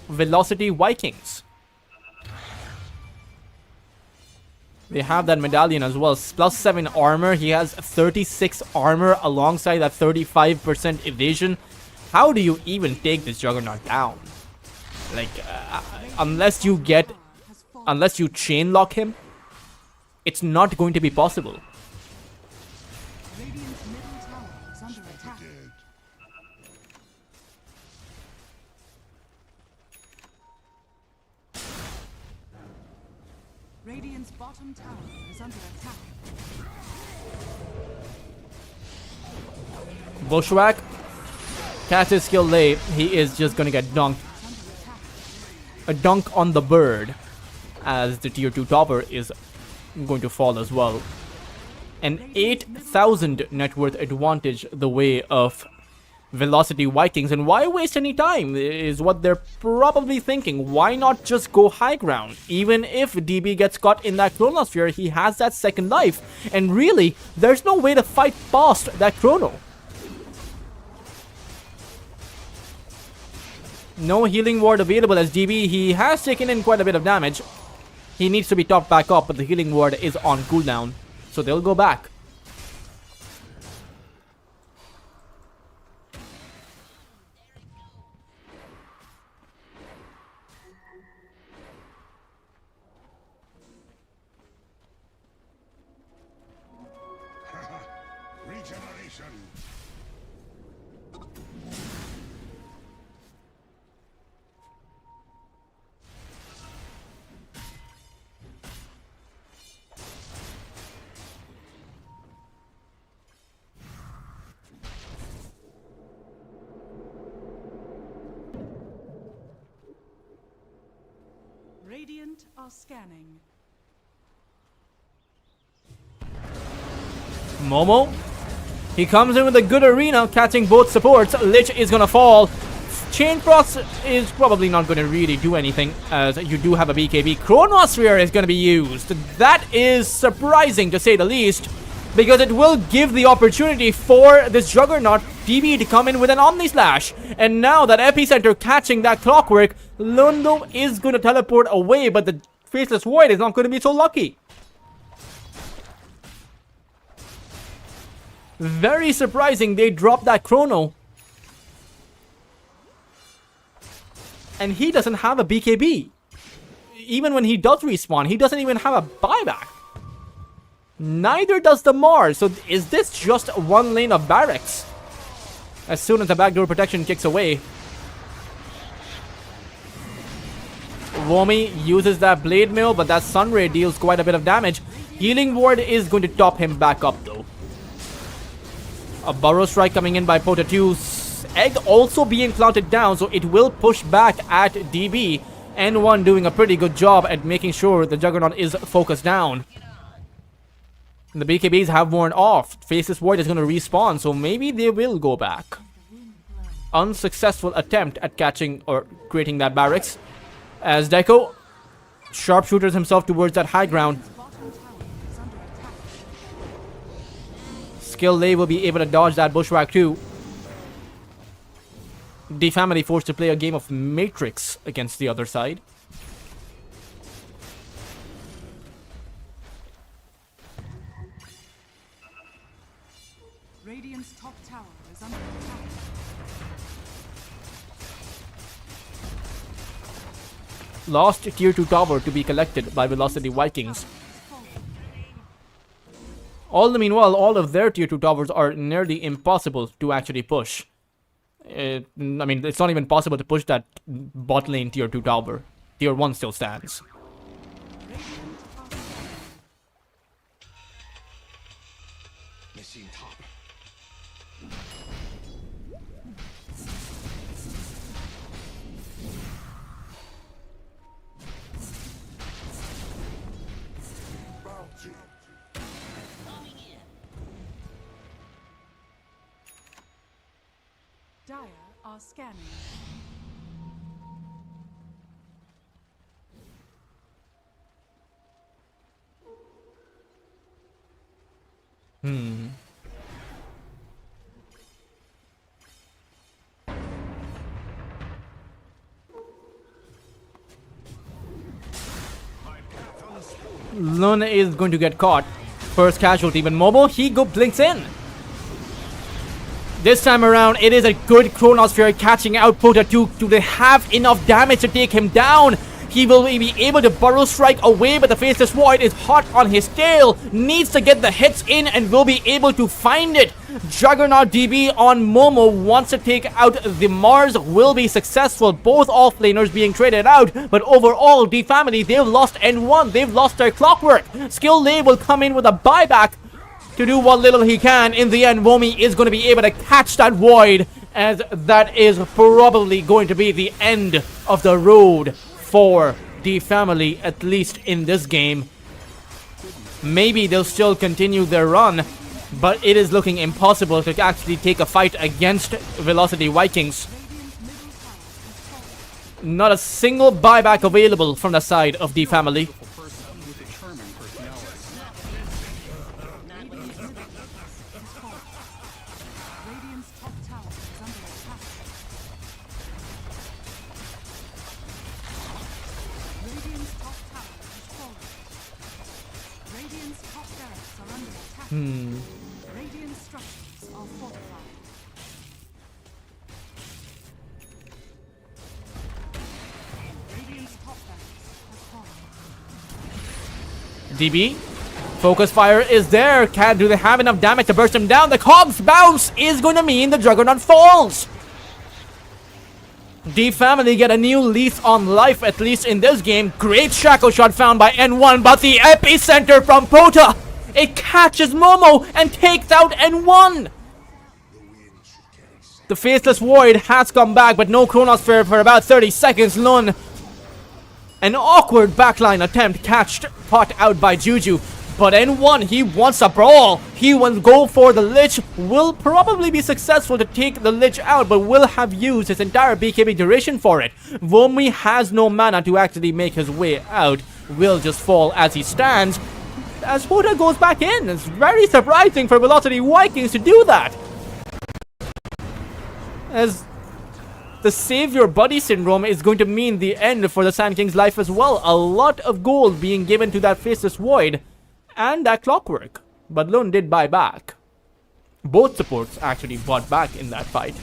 Velocity Vikings. They have that medallion as well. Plus 7 armor. He has 36 armor alongside that 35% evasion. how do you even take this Juggernaut down? Like, unless you chain lock him, it's not going to be possible.
Radiant's middle tower is under attack. Radiant's bottom tower is under attack.
Bushwhack. Catches skill late. He is just gonna get dunked. A dunk on the bird. As the tier 2 topper is going to fall as well. An 8,000 net worth advantage the way of Velocity Vikings. And why waste any time is what they're probably thinking. Why not just go high ground? Even if DB gets caught in that Chronosphere, he has that second life. And really, there's no way to fight past that Chrono. No healing ward available as DB. He has taken in quite a bit of damage. He needs to be topped back up, but the healing ward is on cooldown. So they'll go back.
Regeneration.
Radiant are scanning.
Momo. He comes in with a good arena, catching both supports. Lich is gonna fall. Chain Cross is probably not gonna really do anything, as you do have a BKB. Chronosphere is gonna be used. That is surprising to say the least, because it will give the opportunity for this Juggernaut DB to come in with an Omni Slash. And now that Epicenter catching that Clockwork, Lundo is gonna teleport away, but the Faceless Void is not gonna be so lucky. Very surprising they dropped that Chrono. And he doesn't have a BKB. Even when he does respawn, he doesn't even have a buyback. Neither does the Mars. So is this just one lane of barracks? As soon as the backdoor protection kicks away, Womi uses that Blade Mail, but that Sunray deals quite a bit of damage. Healing Ward is going to top him back up though. A Burrow Strike coming in by Pota2. Egg also being planted down, so it will push back at DB. N1 doing a pretty good job at making sure the Juggernaut is focused down. The BKBs have worn off. Faceless Void is going to respawn, so maybe they will go back. Unsuccessful attempt at catching or creating that barracks. As Deco sharpshooters himself towards that high ground.
Bottom tower is under attack.
Skill Lay will be able to dodge that Bushwhack too. The family forced to play a game of Matrix against the other side.
Radiant's top tower is under attack.
Lost tier 2 tower to be collected by Velocity Vikings. All the meanwhile, all of their tier 2 towers are nearly impossible to actually push. I mean, it's not even possible to push that bot lane tier 2 tower. Tier 1 still stands.
Missing top. Bounty.
Dire are scanning.
Lunar is going to get caught. First casualty, but Momo, he blinks in. This time around, it is a good Chronosphere catching out Pota 2. Do they have enough damage to take him down? He will be able to Burrow Strike away, but the Faceless Void is hot on his tail. Needs to get the hits in and will be able to find it. Juggernaut DB on Momo wants to take out the Mars. Will be successful. Both offlaners being traded out. But overall, the family, they've lost N1. They've lost their Clockwork. Skill Lay will come in with a buyback to do what little he can. In the end, Womi is going to be able to catch that Void, as that is probably going to be the end of the road for the family, at least in this game. Maybe they'll still continue their run, but it is looking impossible to actually take a fight against Velocity Vikings. Not a single buyback available from the side of the family.
Person with a charming personality.
Radiant's top tower is under attack. Radiant's top tower is falling. Radiant's top barracks are under attack. Radiant structures are fortified. Radiant's top barracks has fallen.
DB, Focus Fire is there. Do they have enough damage to burst him down? The Cogs bounce is going to mean the Juggernaut falls. The family get a new lease on life, at least in this game. Great Shackle Shot found by N1, but the epicenter from Pota, it catches Momo and takes out N1. The Faceless Void has come back, but no Chronosphere for about 30 seconds. Lun, an awkward backline attempt catched caught out by Juju. But N1, he wants a brawl. He will go for the Lich. Will probably be successful to take the Lich out, but will have used his entire BKB duration for it. Vomi has no mana to actually make his way out. Will just fall as he stands. As Pota goes back in. It's very surprising for Velocity Vikings to do that. As the Save Your Buddy syndrome is going to mean the end for the Sand King's life as well. A lot of gold being given to that Faceless Void and that Clockwork. But Lun did buy back. Both supports actually bought back in that fight.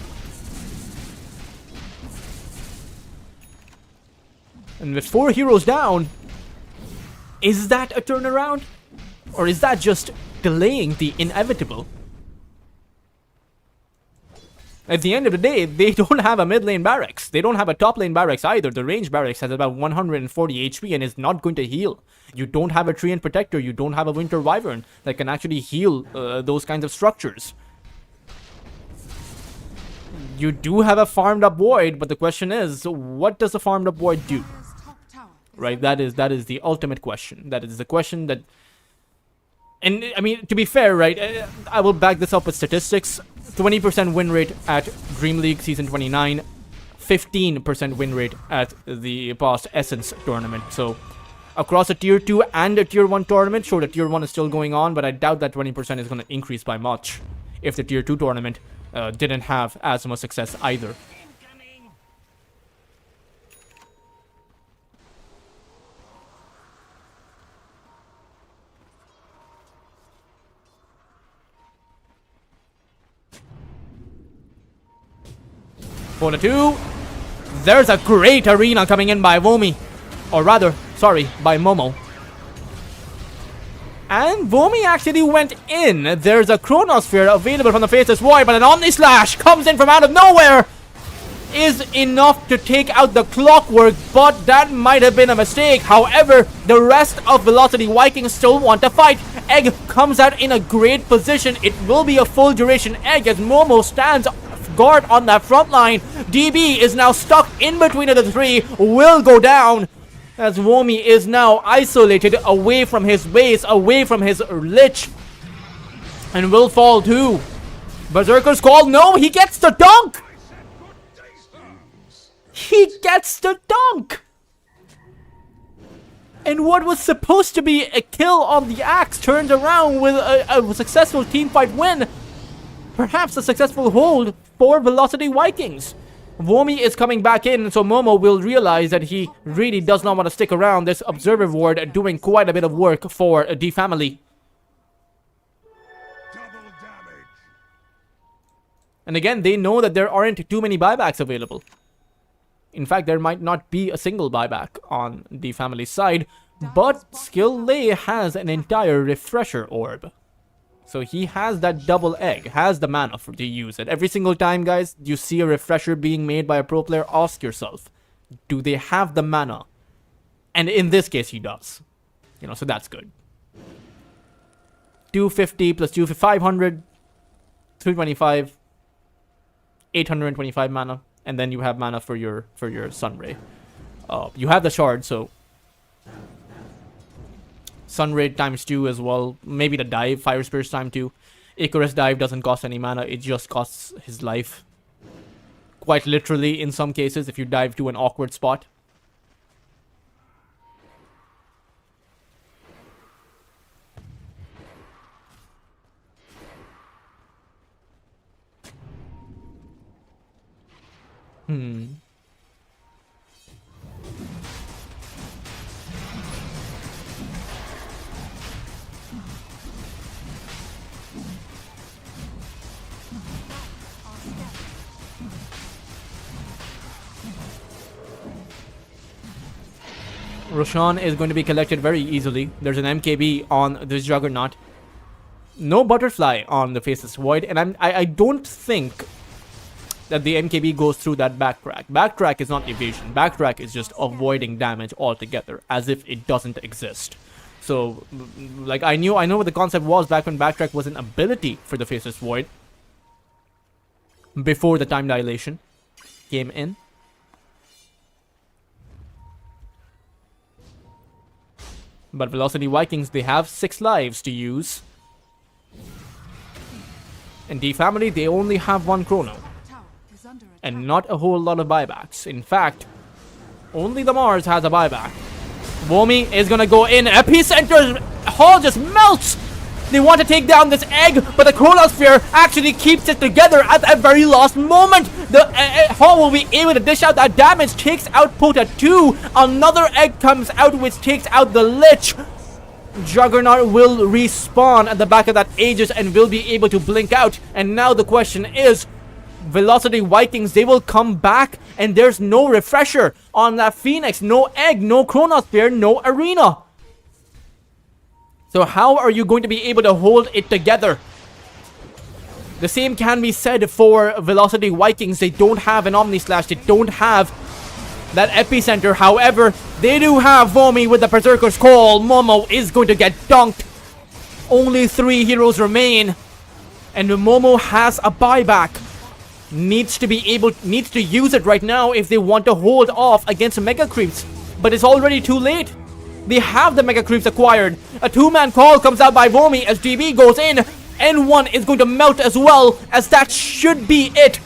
And with 4 heroes down, is that a turnaround? Or is that just delaying the inevitable? At the end of the day, they don't have a mid lane barracks. They don't have a top lane barracks either. The range barracks has about 140 HP and is not going to heal. You don't have a Treant Protector. You don't have a Winter Wyvern that can actually heal those kinds of structures. You do have a farmed up Void, but the question is, what does a farmed up Void do?
Dire's top tower is
Right, that is the ultimate question. That is the question that... And, I mean, to be fair, right, I will back this up with statistics. 20% win rate at Dream League Season 29. 15% win rate at the past Essence tournament. So, across a Tier 2 and a Tier 1 tournament, sure, the Tier 1 is still going on, but I doubt that 20% is going to increase by much if the Tier 2 tournament didn't have as much success either. Pota 2. There's a great arena coming in by Vomi. Or rather, sorry, by Momo. And Vomi actually went in. There's a Chronosphere available from the Faceless Void, but an Omni Slash comes in from out of nowhere. Is enough to take out the Clockwork, but that might have been a mistake. However, the rest of Velocity Vikings still want to fight. Egg comes out in a great position. It will be a full duration Egg as Momo stands guard on that front line. DB is now stuck in between of the three. Will go down as Vomi is now isolated away from his base, away from his Lich, and will fall too. Berserker's call. No, he gets the dunk. He gets the dunk. And what was supposed to be a kill on the Axe turns around with a successful teamfight win. Perhaps a successful hold for Velocity Vikings. Vomi is coming back in, so Momo will realize that he really does not want to stick around. This Observer Ward doing quite a bit of work for the family.
Double damage.
And again, they know that there aren't too many buybacks available. In fact, there might not be a single buyback on the family side, but Skill Lay has an entire refresher orb. So he has that double egg, has the mana to use it. Every single time, guys, you see a refresher being made by a pro player, ask yourself, do they have the mana? And in this case, he does. You know, so that's good. 250 plus 250, 500, 325, 825 mana, and then you have mana for your Sunray. You have the shard, so Sunray times 2 as well. Maybe the dive, Fire Spirits times 2. Icarus dive doesn't cost any mana, it just costs his life. Quite literally in some cases if you dive to an awkward spot. Roshan is going to be collected very easily. There's an MKB on this Juggernaut. No Butterfly on the Faceless Void, and I don't think that the MKB goes through that backtrack. Backtrack is not evasion. Backtrack is just avoiding damage altogether, as if it doesn't exist. So, like, I know what the concept was back when backtrack was an ability for the Faceless Void. Before the time dilation came in. But Velocity Vikings, they have 6 lives to use. And D family, they only have 1 chrono. And not a whole lot of buybacks. In fact, only the Mars has a buyback. Vomi is gonna go in. Epicenter Hall just melts! They want to take down this egg, but the Chronosphere actually keeps it together at that very last moment. The Hall will be able to dish out that damage, takes out Pota 2. Another egg comes out, which takes out the Lich. Juggernaut will respawn at the back of that Aegis and will be able to blink out. And now the question is, Velocity Vikings, they will come back and there's no refresher on that Phoenix. No egg, no Chronosphere, no arena. So how are you going to be able to hold it together? The same can be said for Velocity Vikings. They don't have an Omni Slash. They don't have that Epicenter. However, they do have Vomi with the Berserker's Call. Momo is going to get dunked. Only 3 heroes remain. And Momo has a buyback. Needs to use it right now if they want to hold off against Mega Creeps. But it's already too late. They have the Mega Creeps acquired. A 2-man call comes out by Vomi as GB goes in. N1 is going to melt as well, as that should be it.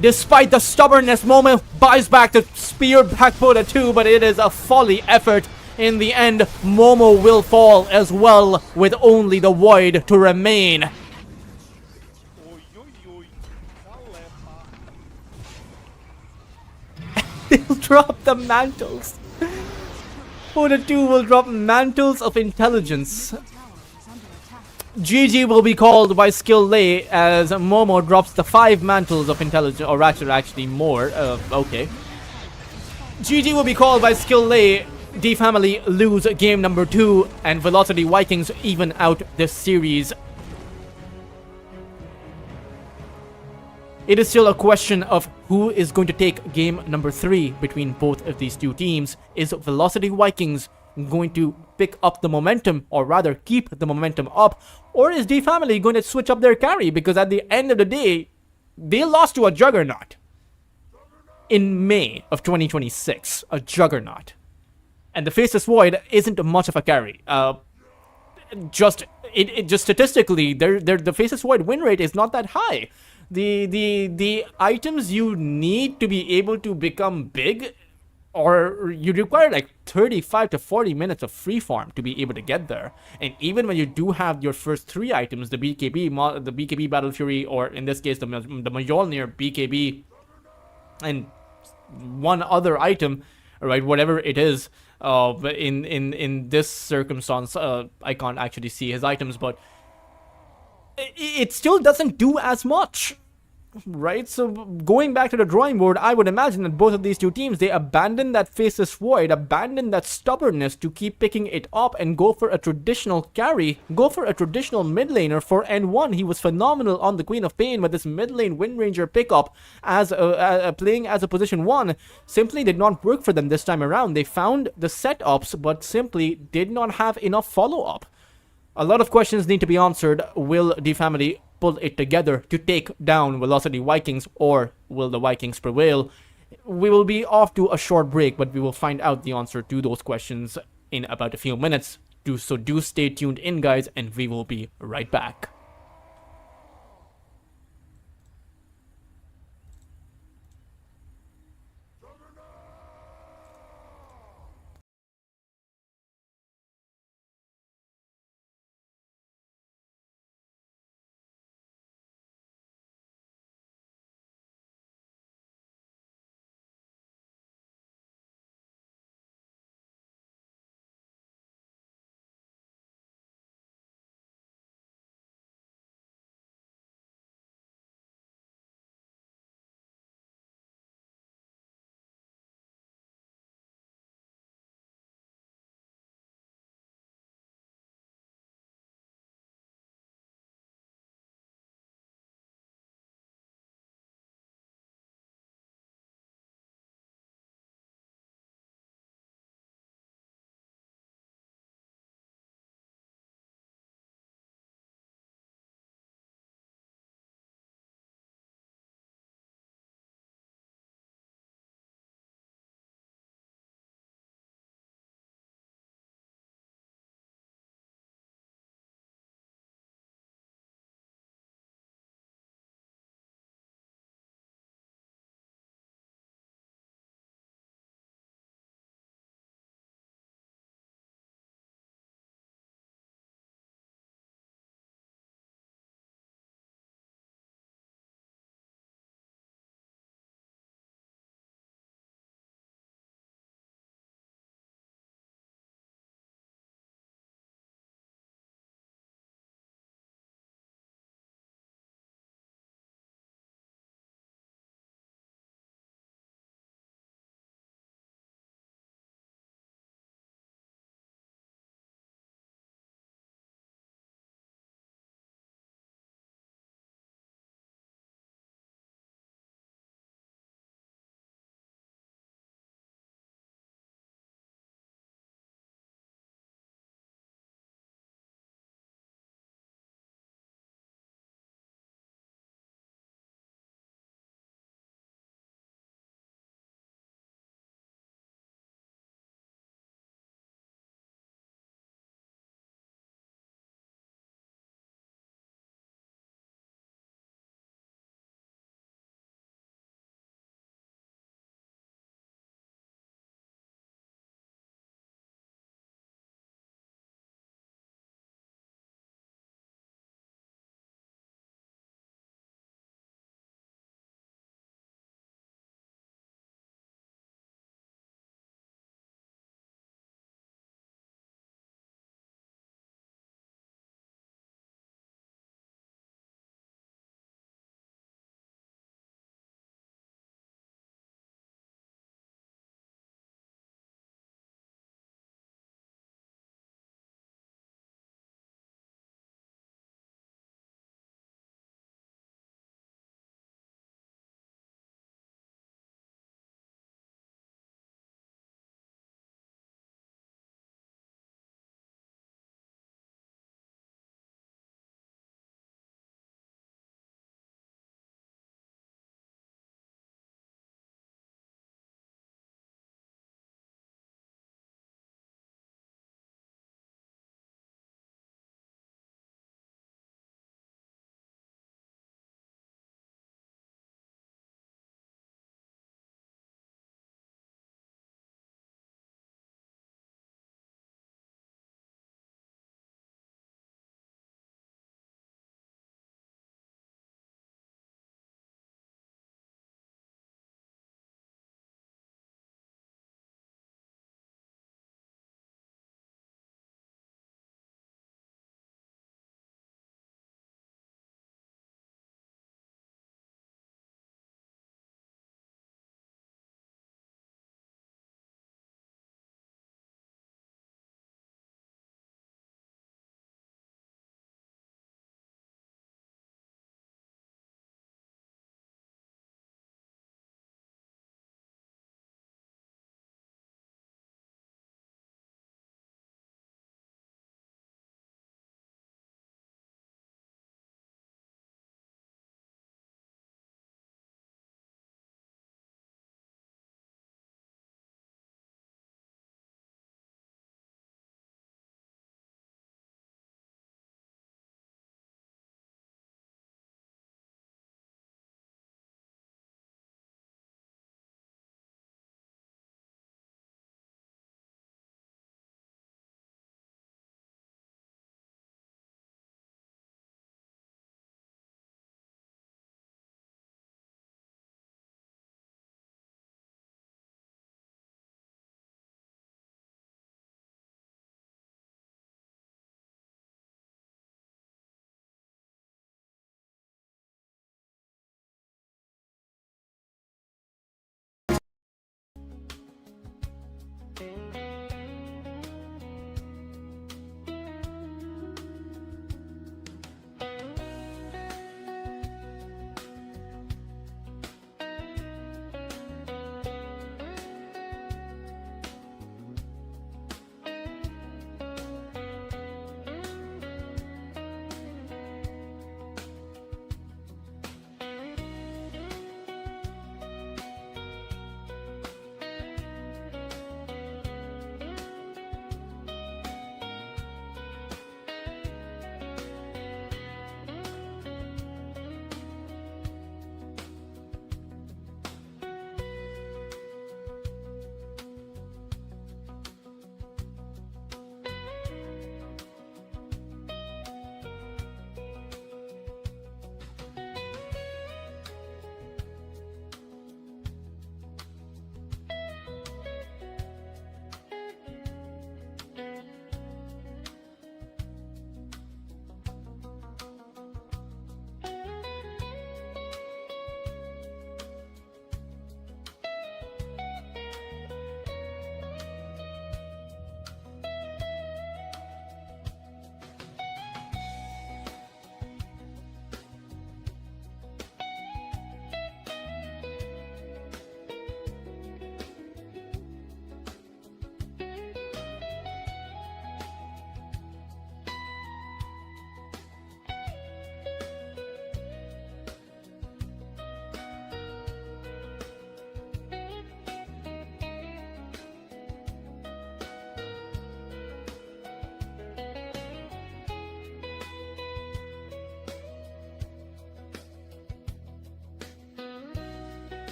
Despite the stubbornness, Momo buys back the spear back Pota 2, but it is a folly effort. In the end, Momo will fall as well, with only the Void to remain. They'll drop the mantles. Pota 2 will drop Mantles of Intelligence. GG will be called by Skill Lay as Momo drops the 5 Mantles of Intelligence, or actually more. Okay. GG will be called by Skill Lay. D family lose game number 2, and Velocity Vikings even out this series. It is still a question of who is going to take game number 3 between both of these two teams. Is Velocity Vikings going to pick up the momentum, or rather keep the momentum up, or is D family going to switch up their carry? Because at the end of the day, they lost to a Juggernaut in May of 2026. A Juggernaut. And the Faceless Void isn't much of a carry. Just statistically, the Faceless Void win rate is not that high. The items you need to be able to become big, or you require like 35 to 40 minutes of free farm to be able to get there. And even when you do have your first 3 items, the BKB Battle Fury, or in this case the Mjolnir BKB, and 1 other item, right, whatever it is, in this circumstance, I can't actually see his items, but it still doesn't do as much. Right, so going back to the drawing board, I would imagine that both of these two teams, they abandon that Faceless Void, abandon that stubbornness to keep picking it up and go for a traditional carry, go for a traditional mid laner for N1. He was phenomenal on the Queen of Pain, but this mid lane Wind Ranger pickup as playing as a position 1 simply did not work for them this time around. They found the setups, but simply did not have enough follow-up. A lot of questions need to be answered. Will the family pull it together to take down Velocity Vikings, or will the Vikings prevail? We will be off to a short break, but we will find out the answer to those questions in about a few minutes. So do stay tuned in, guys, and we will be right back.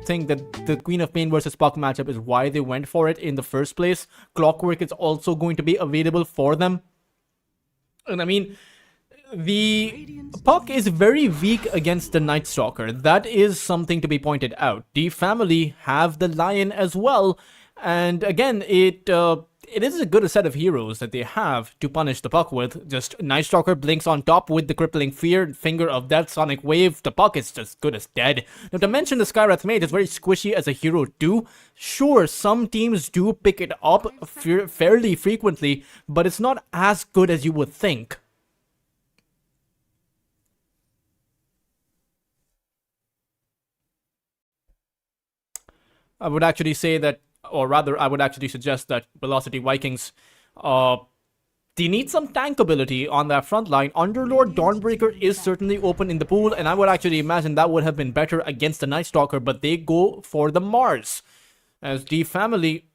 think that the Queen of Pain versus Puck matchup is why they went for it in the first place. Clockwork is also going to be available for them. And I mean, the Puck is very weak against the Night Stalker. That is something to be pointed out. The family have the Lion as well. And again, it is a good set of heroes that they have to punish the Puck with. Just Night Stalker blinks on top with the crippling fear, Finger of Death, Sonic Wave. The Puck is just good as dead. Now, to mention the Skywrath Mage is very squishy as a hero too. Sure, some teams do pick it up fairly frequently, but it's not as good as you would think. I would actually say that, or rather, I would actually suggest that Velocity Vikings, they need some tank ability on that front line. Underlord Dawnbreaker is certainly open in the pool, and I would actually imagine that would have been better against the Night Stalker, but they go for the Mars. As the family,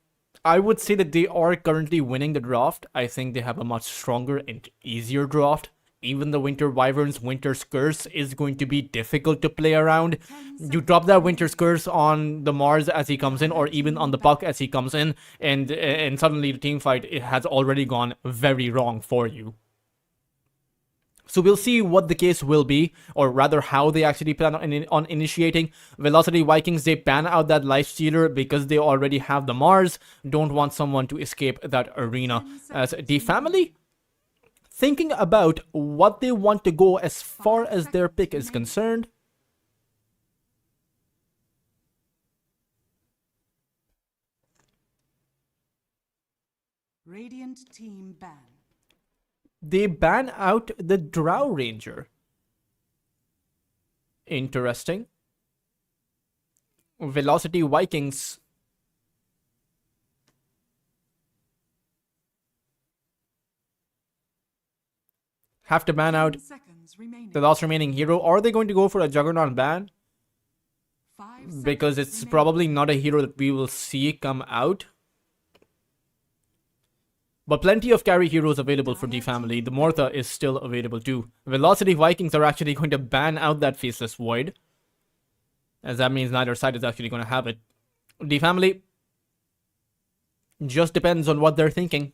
I would say that they are currently winning the draft. I think they have a much stronger and easier draft. Even the Winter Wyvern's Winter's Curse is going to be difficult to play around. You drop that Winter's Curse on the Mars as he comes in, or even on the Puck as he comes in, and suddenly the team fight, it has already gone very wrong for you. So we'll see what the case will be, or rather how they actually plan on initiating. Velocity Vikings, they ban out that Lifestealer because they already have the Mars. Don't want someone to escape that arena. As the family, thinking about what they want to go as far as their pick is concerned.
Radiant team ban.
They ban out the Drow Ranger. Interesting. Velocity Vikings have to ban out the last remaining hero. Are they going to go for a Juggernaut ban? Because it's probably not a hero that we will see come out. But plenty of carry heroes available for the family. The Mortha is still available too. Velocity Vikings are actually going to ban out that Faceless Void, as that means neither side is actually going to have it. The family just depends on what they're thinking.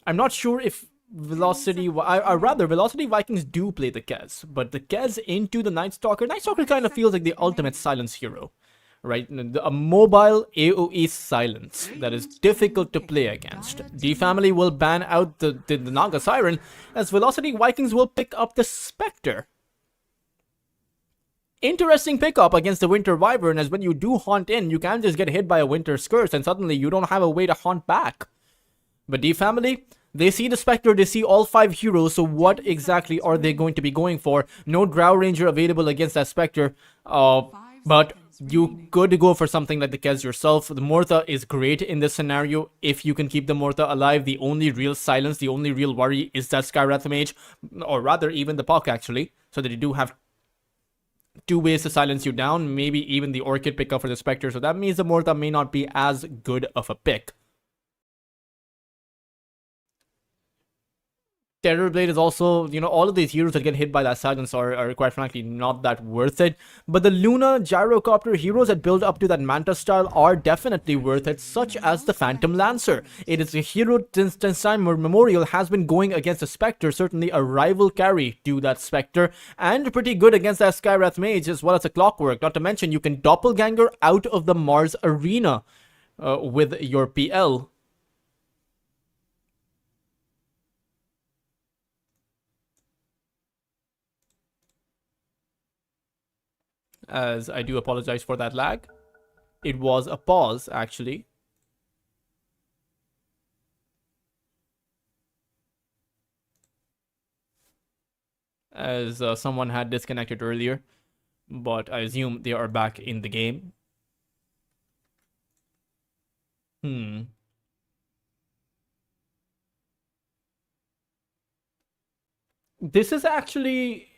I'm not sure if Velocity Vikings do play the Kez, but the Kez into the Night Stalker. Night Stalker kind of feels like the ultimate silence hero, right? A mobile AoE silence that is difficult to play against. The family will ban out the Naga Siren, as Velocity Vikings will pick up the Spectre. Interesting pickup against the Winter Wyvern, as when you do haunt in, you can just get hit by a Winter's Curse, and suddenly you don't have a way to haunt back. But the family, they see the Spectre, they see all 5 heroes, so what exactly are they going to be going for? No Drow Ranger available against that Spectre, but you could go for something like the Kez yourself. The Mortha is great in this scenario if you can keep the Mortha alive. The only real silence, the only real worry is that Skywrath Mage, or rather even the Puck actually, so that you do have 2 ways to silence you down, maybe even the Orchid pickup for the Spectre, so that means the Mortha may not be as good of a pick. Terrorblade is also, all of these heroes that get hit by that silence are quite frankly not that worth it. But the Lunar Gyrocopter heroes that build up to that Manta style are definitely worth it, such as the Phantom Lancer. It is a hero since time memorial has been going against the Spectre, certainly a rival carry to that Spectre, and pretty good against that Skywrath Mage as well as a Clockwork. Not to mention, you can doppelganger out of the Mars arena with your PL. As I do apologize for that lag. It was a pause, actually. As someone had disconnected earlier, but I assume they are back in the game. This is actually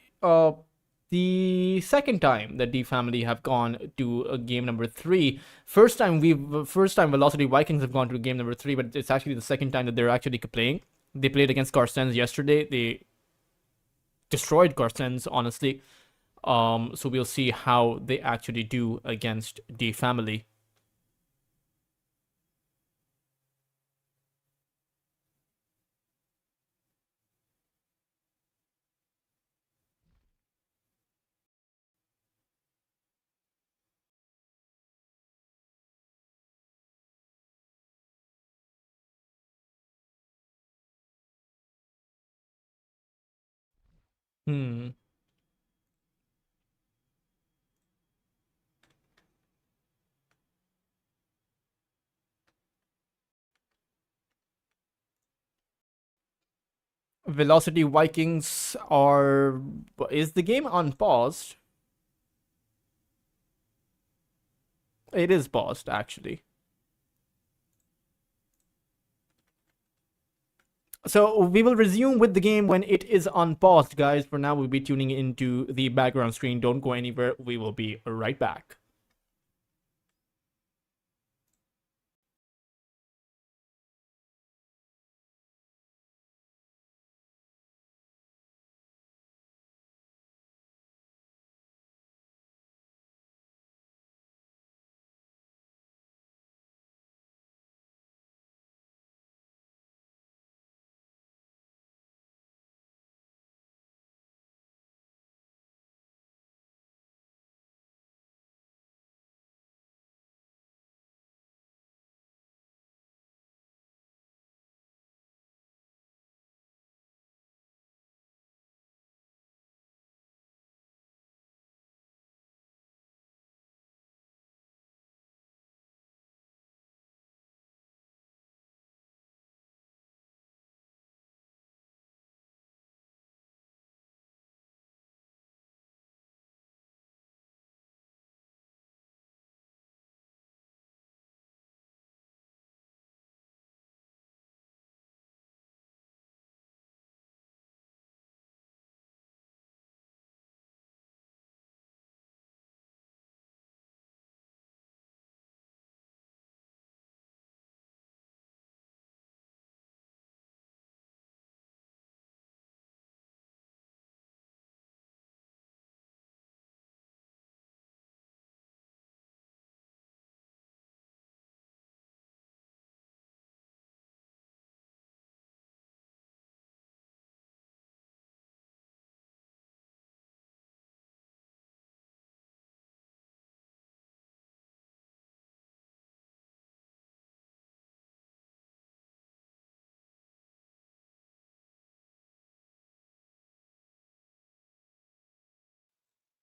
the second time that the family have gone to game number 3. First time Velocity Vikings have gone to game number 3, but it's actually the second time that they're actually playing. They played against Carstens yesterday. They destroyed Carstens, honestly. So we'll see how they actually do against the family. Hmm. Velocity Vikings are... Is the game unpaused? It is paused, actually. So we will resume with the game when it is unpaused, guys. For now, we'll be tuning into the background screen. Don't go anywhere. We will be right back.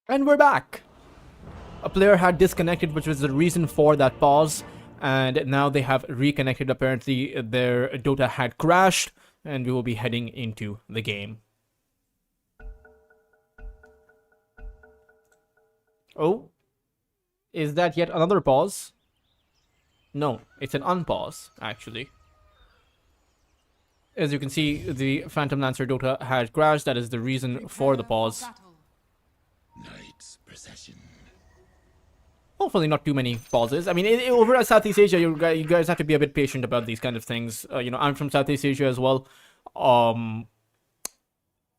And we're back. A player had disconnected, which was the reason for that pause. And now they have reconnected. Apparently, their Dota had crashed. And we will be heading into the game. Oh, is that yet another pause? No, it's an unpause, actually. As you can see, the Phantom Lancer Dota had crashed. That is the reason for the pause.
Night's procession.
Hopefully not too many pauses. I mean, over at Southeast Asia, you guys have to be a bit patient about these kind of things. I'm from Southeast Asia as well.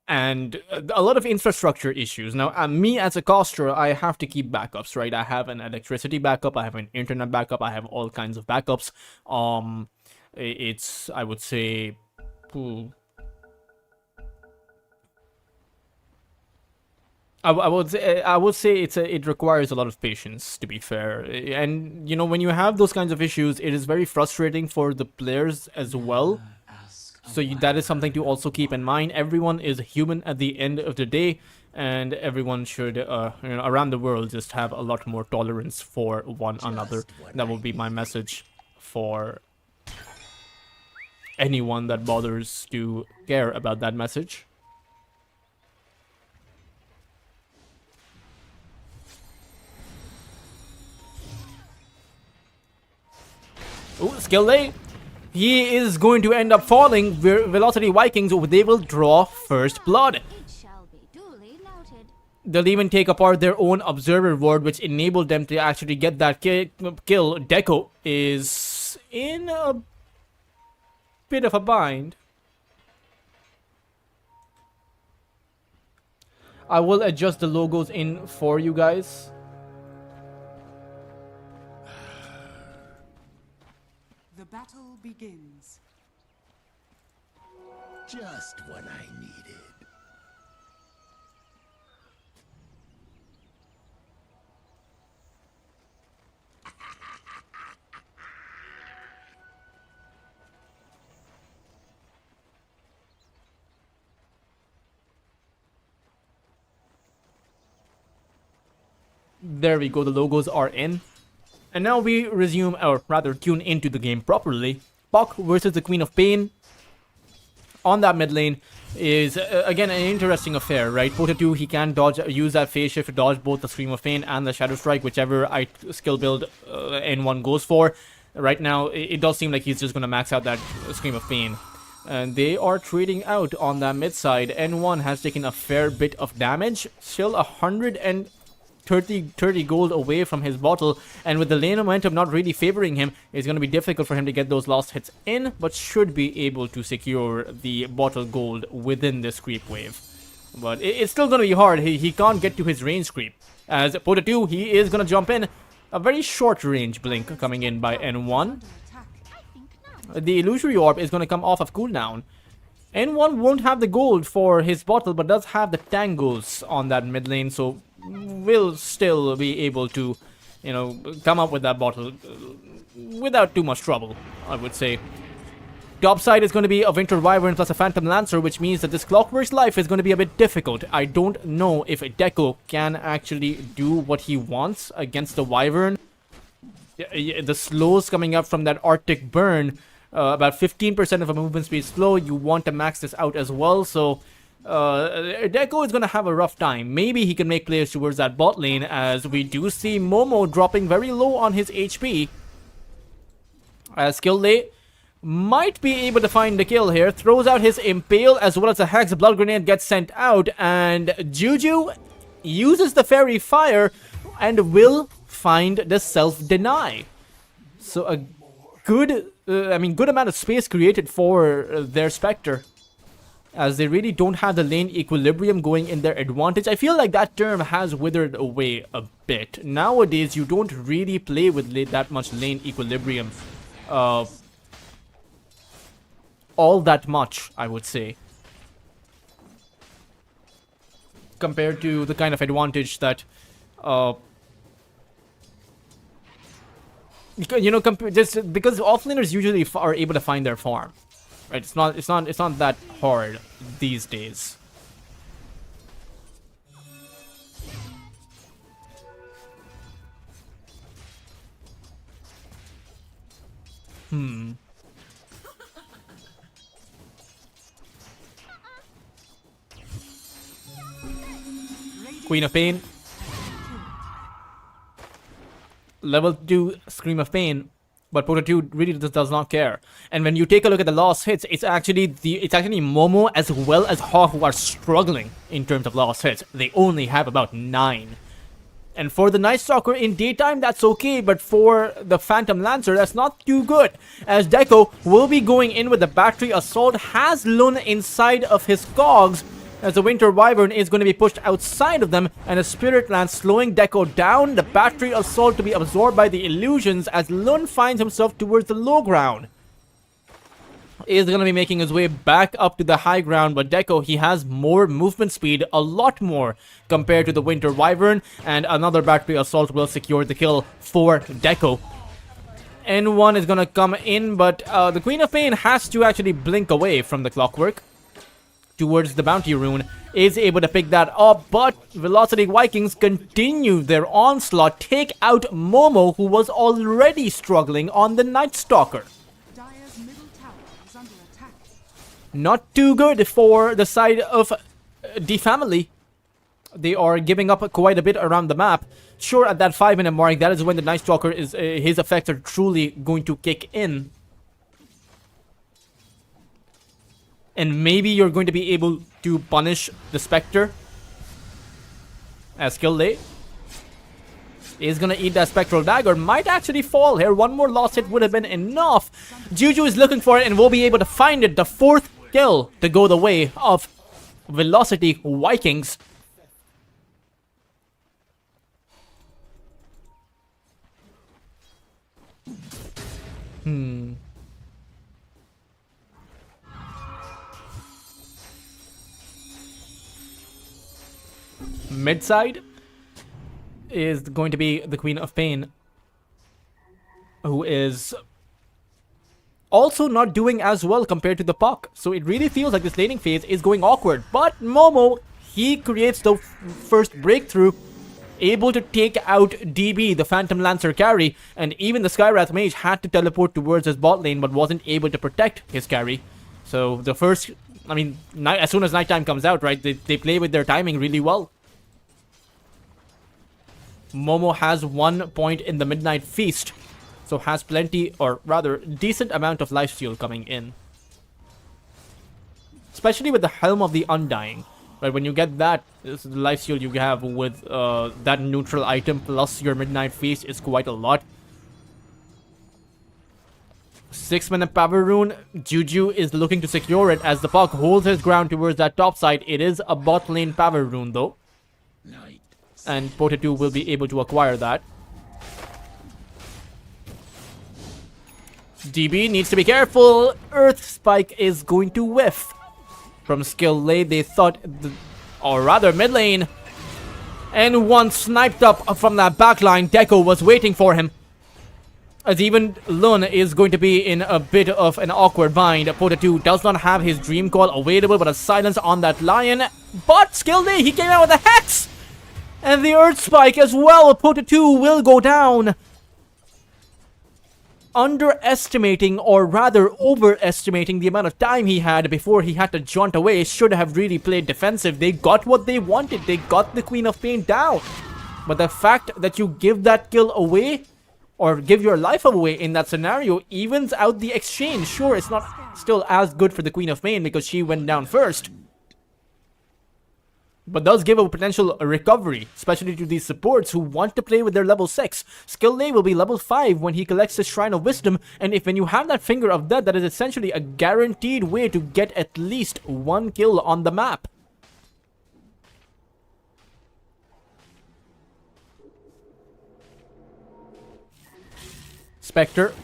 And a lot of infrastructure issues. Now, me as a caster, I have to keep backups, right? I have an electricity backup, I have an internet backup, I have all kinds of backups. It's, I would say, I would say it requires a lot of patience, to be fair. And when you have those kinds of issues, it is very frustrating for the players as well. So that is something to also keep in mind. Everyone is human at the end of the day, and everyone should, around the world, just have a lot more tolerance for one another. That will be my message for anyone that bothers to care about that message. Oh, skill lay. He is going to end up falling. Velocity Vikings, they will draw first blood.
It shall be duly noted.
They'll even take apart their own observer ward, which enabled them to actually get that kill. Deco is in a bit of a bind. I will adjust the logos in for you guys.
The battle begins.
Just what I needed.
There we go, the logos are in. And now we resume, or rather tune into the game properly. Puck versus the Queen of Pain on that mid lane is, again, an interesting affair, right? Pota 2, he can dodge, use that phase shift to dodge both the Scream of Pain and the Shadow Strike, whichever skill build N1 goes for. Right now, it does seem like he's just going to max out that Scream of Pain. And they are trading out on that mid side. N1 has taken a fair bit of damage, still 130 gold away from his bottle, and with the lane momentum not really favoring him, it's going to be difficult for him to get those last hits in, but should be able to secure the bottle gold within this creep wave. But it's still going to be hard. He can't get to his range creep. As Pota 2, he is going to jump in. A very short range blink coming in by N1.
Under attack.
The illusory orb is going to come off of cooldown. N1 won't have the gold for his bottle, but does have the tangles on that mid lane, so will still be able to, you know, come up with that bottle without too much trouble, I would say. Top side is going to be a Winter Wyvern plus a Phantom Lancer, which means that this Clockwork's life is going to be a bit difficult. I don't know if Deco can actually do what he wants against the Wyvern. The slows coming up from that Arctic burn, about 15% of a movement speed slow. You want to max this out as well, so Deco is going to have a rough time. Maybe he can make plays towards that bot lane, as we do see Momo dropping very low on his HP. Skill Lay might be able to find the kill here. Throws out his Impale as well as a Hex. Blood Grenade gets sent out, and Juju uses the Fairy Fire and will find the Self-Deny. So a good, good amount of space created for their Spectre, as they really don't have the lane equilibrium going in their advantage. I feel like that term has withered away a bit. Nowadays, you don't really play with that much lane equilibrium all that much, I would say, compared to the kind of advantage that you know, just because offlaners usually are able to find their farm, right? It's not that hard these days. Queen of Pain. Level 2 Scream of Pain, but Pota 2 really does not care. And when you take a look at the lost hits, it's actually Momo as well as Hawk who are struggling in terms of lost hits. They only have about 9. And for the Night Stalker in daytime, that's okay, but for the Phantom Lancer, that's not too good. As Deco will be going in with the Battery Assault, has Lun inside of his cogs, as the Winter Wyvern is going to be pushed outside of them, and a Spirit Lance slowing Deco down. The Battery Assault to be absorbed by the illusions as Lun finds himself towards the low ground. Is going to be making his way back up to the high ground, but Deco, he has more movement speed, a lot more compared to the Winter Wyvern, and another Battery Assault will secure the kill for Deco. N1 is going to come in, but the Queen of Pain has to actually blink away from the Clockwork towards the Bounty Rune, is able to pick that up, but Velocity Vikings continue their onslaught, take out Momo, who was already struggling on the Night Stalker.
Dire's middle tower is under attack.
Not too good for the side of the family. They are giving up quite a bit around the map. Sure, at that 5-minute mark, that is when the Night Stalker is his effects are truly going to kick in. And maybe you're going to be able to punish the Spectre. As Skill Lay is going to eat that Spectral Dagger. Might actually fall here. One more lost hit would have been enough. Juju is looking for it and will be able to find it. The 4th kill to go the way of Velocity Vikings. Mid side is going to be the Queen of Pain, who is also not doing as well compared to the Puck. So it really feels like this laning phase is going awkward. But Momo, he creates the first breakthrough, able to take out DB, the Phantom Lancer carry, and even the Skywrath Mage had to teleport towards his bot lane but wasn't able to protect his carry. So the first, I mean, as soon as nighttime comes out, right, they play with their timing really well. Momo has 1 point in the Midnight Feast, so has plenty, or rather decent amount of lifesteal coming in. Especially with the Helm of the Undying. Right, when you get that, this is the lifesteal you have with that neutral item plus your Midnight Feast is quite a lot. 6-minute Power Rune, Juju is looking to secure it as the Puck holds his ground towards that top side. It is a bot lane Power Rune though.
Night.
And Pota 2 will be able to acquire that. DB needs to be careful. Earth Spike is going to whiff. From skill lane, they thought, or rather mid lane. And one sniped up from that backline. Deco was waiting for him. As even Lun is going to be in a bit of an awkward bind. Pota 2 does not have his Dream Call available, but a silence on that Lion. But skill lane, he came out with a Hex! And the Earth Spike as well. Pota 2 will go down. Underestimating, or rather overestimating the amount of time he had before he had to jaunt away. Should have really played defensive. They got what they wanted. They got the Queen of Pain down. But the fact that you give that kill away, or give your life away in that scenario, evens out the exchange. Sure, it's not still as good for the Queen of Pain because she went down first, but does give a potential recovery, especially to these supports who want to play with their level 6. Skill Lay will be level 5 when he collects his Shrine of Wisdom, and when you have that Finger of Death, that is essentially a guaranteed way to get at least 1 kill on the map. Spectre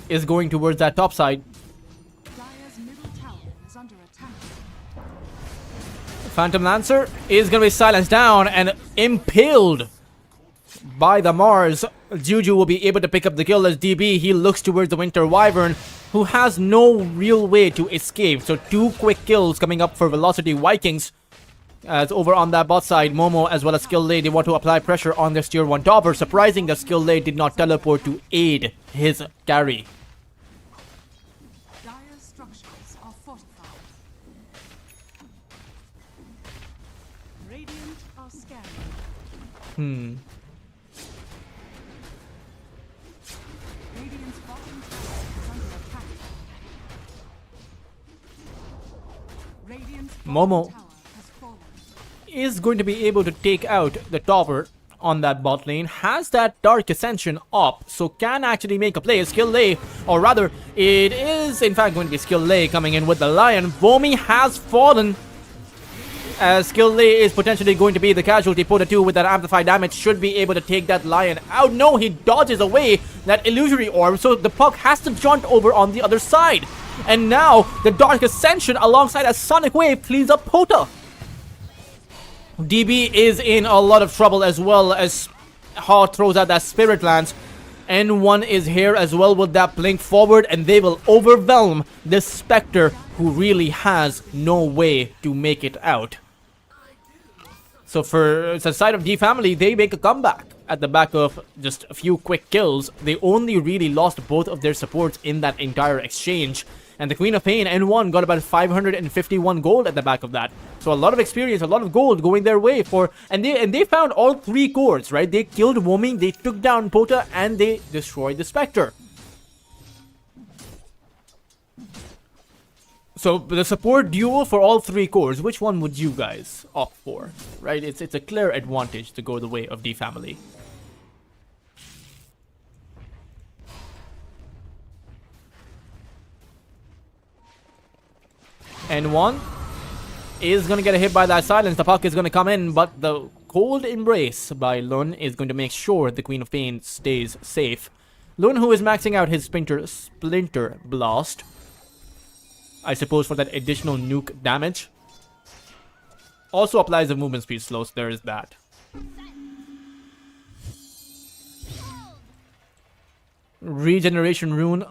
is going towards that top side.
Dire's middle tower is under attack.
Phantom Lancer is going to be silenced down and impaled by the Mars. Juju will be able to pick up the kill as DB. He looks towards the Winter Wyvern, who has no real way to escape. So 2 quick kills coming up for Velocity Vikings. As over on that bot side, Momo as well as Skill Lay, they want to apply pressure on this tier 1 topper. Surprising that Skill Lay did not teleport to aid his carry.
Dire's structures are fortified. Radiant are scanning. Radiant's bottom tower is under attack. Radiant's bottom
Momo
tower has fallen.
is going to be able to take out the topper on that bot lane, has that Dark Ascension up, so can actually make a play. Skill Lay, or rather, it is in fact going to be Skill Lay coming in with the Lion. Vomi has fallen, as Skill Lay is potentially going to be the casualty. Pota 2 with that amplified damage should be able to take that Lion out. No, he dodges away that Illusory Orb, so the Puck has to jaunt over on the other side. And now, the Dark Ascension alongside a Sonic Wave cleans up Pota. DB is in a lot of trouble as well as Haw throws out that Spirit Lance. N1 is here as well with that blink forward, and they will overwhelm this Spectre who really has no way to make it out. So for the side of D Family, they make a comeback at the back of just a few quick kills. They only really lost both of their supports in that entire exchange. And the Queen of Pain, N1, got about 551 gold at the back of that. So a lot of experience, a lot of gold going their way for... And they found all 3 cores, right? They killed Womi, they took down Pota, and they destroyed the Spectre. So the support duo for all 3 cores, which one would you guys opt for? Right? It's a clear advantage to go the way of D Family. N1 is going to get a hit by that silence. The Puck is going to come in, but the cold embrace by Lun is going to make sure the Queen of Pain stays safe. Lun, who is maxing out his Splinter Blast, I suppose for that additional nuke damage. Also applies the movement speed slow, so there is that. Regeneration rune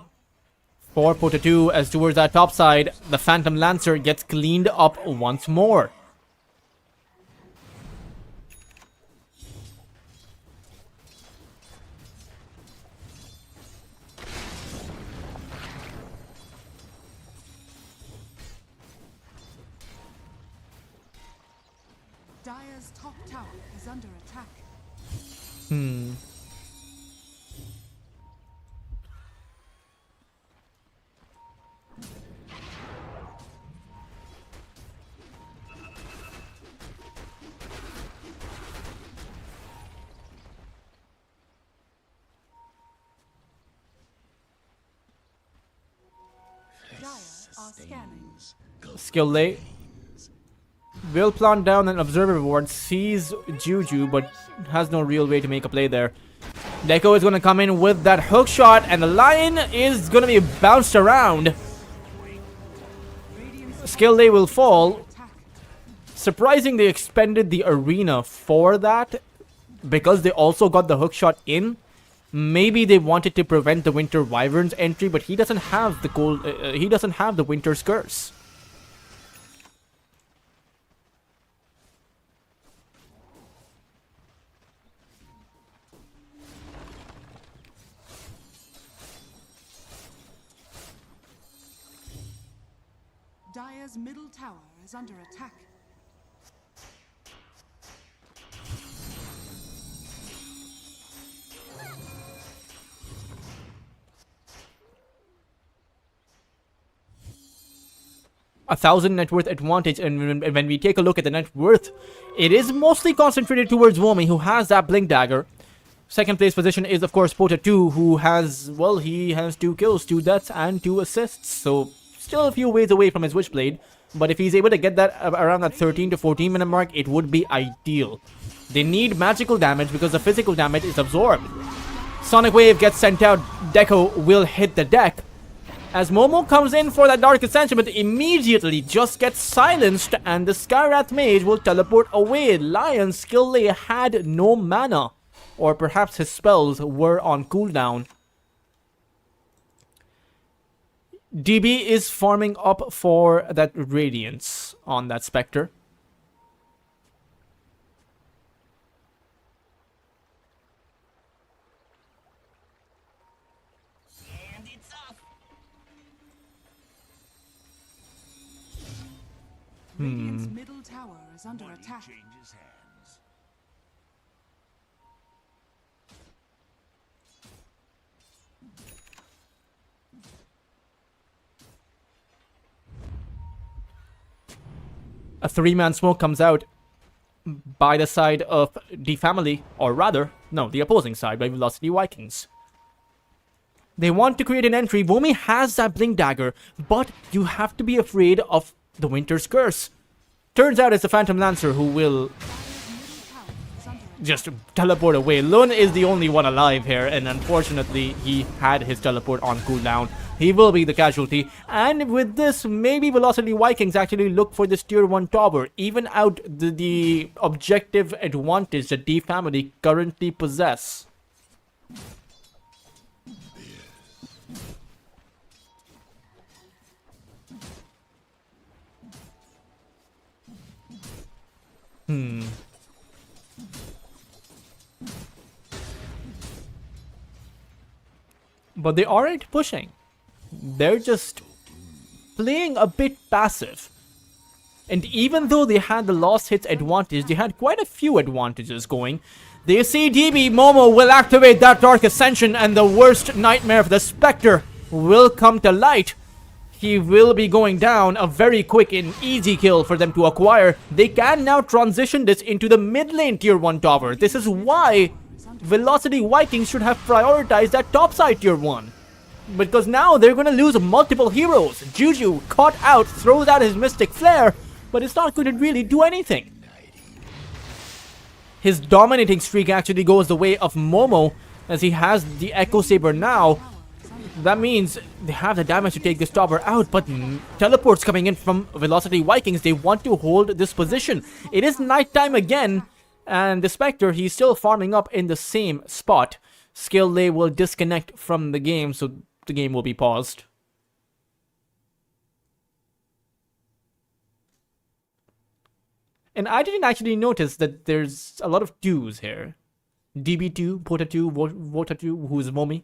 for Pota 2 as towards that top side, the Phantom Lancer gets cleaned up once more.
Dire's top tower is under attack. Dire are scanning.
Skill lay. Will plant down an observer ward, sees Juju, but has no real way to make a play there. Deco is going to come in with that hook shot, and the Lion is going to be bounced around. Skill lay will fall. Surprising they expended the arena for that, because they also got the hook shot in. Maybe they wanted to prevent the Winter Wyvern's entry, but he doesn't have the cold. He doesn't have the Winter's Curse.
Dire's middle tower is under attack.
A 1,000 net worth advantage, and when we take a look at the net worth, it is mostly concentrated towards Womi, who has that Blink Dagger. Second place position is of course Pota 2, who has, well, he has 2 kills, 2 deaths and 2 assists, so still a few ways away from his Witchblade, but if he's able to get that around that 13 to 14 minute mark, it would be ideal. They need magical damage because the physical damage is absorbed. Sonic Wave gets sent out, Deco will hit the deck. As Momo comes in for that Dark Ascension, but immediately just gets silenced, and the Skywrath Mage will teleport away. Lion Skill Lay had no mana, or perhaps his spells were on cooldown. DB is farming up for that Radiance on that Spectre.
Radiant's middle tower is under attack.
Changes hands.
A 3-man smoke comes out by the side of the family, or rather, no, the opposing side by Velocity Vikings. They want to create an entry. Vomi has that Blink Dagger, but you have to be afraid of the Winter's Curse. Turns out it's the Phantom Lancer who will just teleport away. Lun is the only one alive here, and unfortunately, he had his teleport on cooldown. He will be the casualty, and with this, maybe Velocity Vikings actually look for this tier 1 tower, even out the objective advantage that the family currently possess. But they aren't pushing. They're just playing a bit passive. And even though they had the lost hits advantage, they had quite a few advantages going. They see DB Momo will activate that Dark Ascension, and the worst nightmare of the Spectre will come to light. He will be going down. A very quick and easy kill for them to acquire. They can now transition this into the mid lane tier 1 tower. This is why Velocity Vikings should have prioritized that topside tier 1. Because now they're going to lose multiple heroes. Juju caught out, throws out his Mystic Flare, but it's not going to really do anything. His dominating streak actually goes the way of Momo, as he has the Echo Saber now. That means they have the damage to take this tower out, but teleports coming in from Velocity Vikings. They want to hold this position. It is nighttime again, and the Spectre, he's still farming up in the same spot. Skill Lay will disconnect from the game, so the game will be paused. And I didn't actually notice that there's a lot of 2s here. DB2, Pota 2, Vota 2, who's Momi.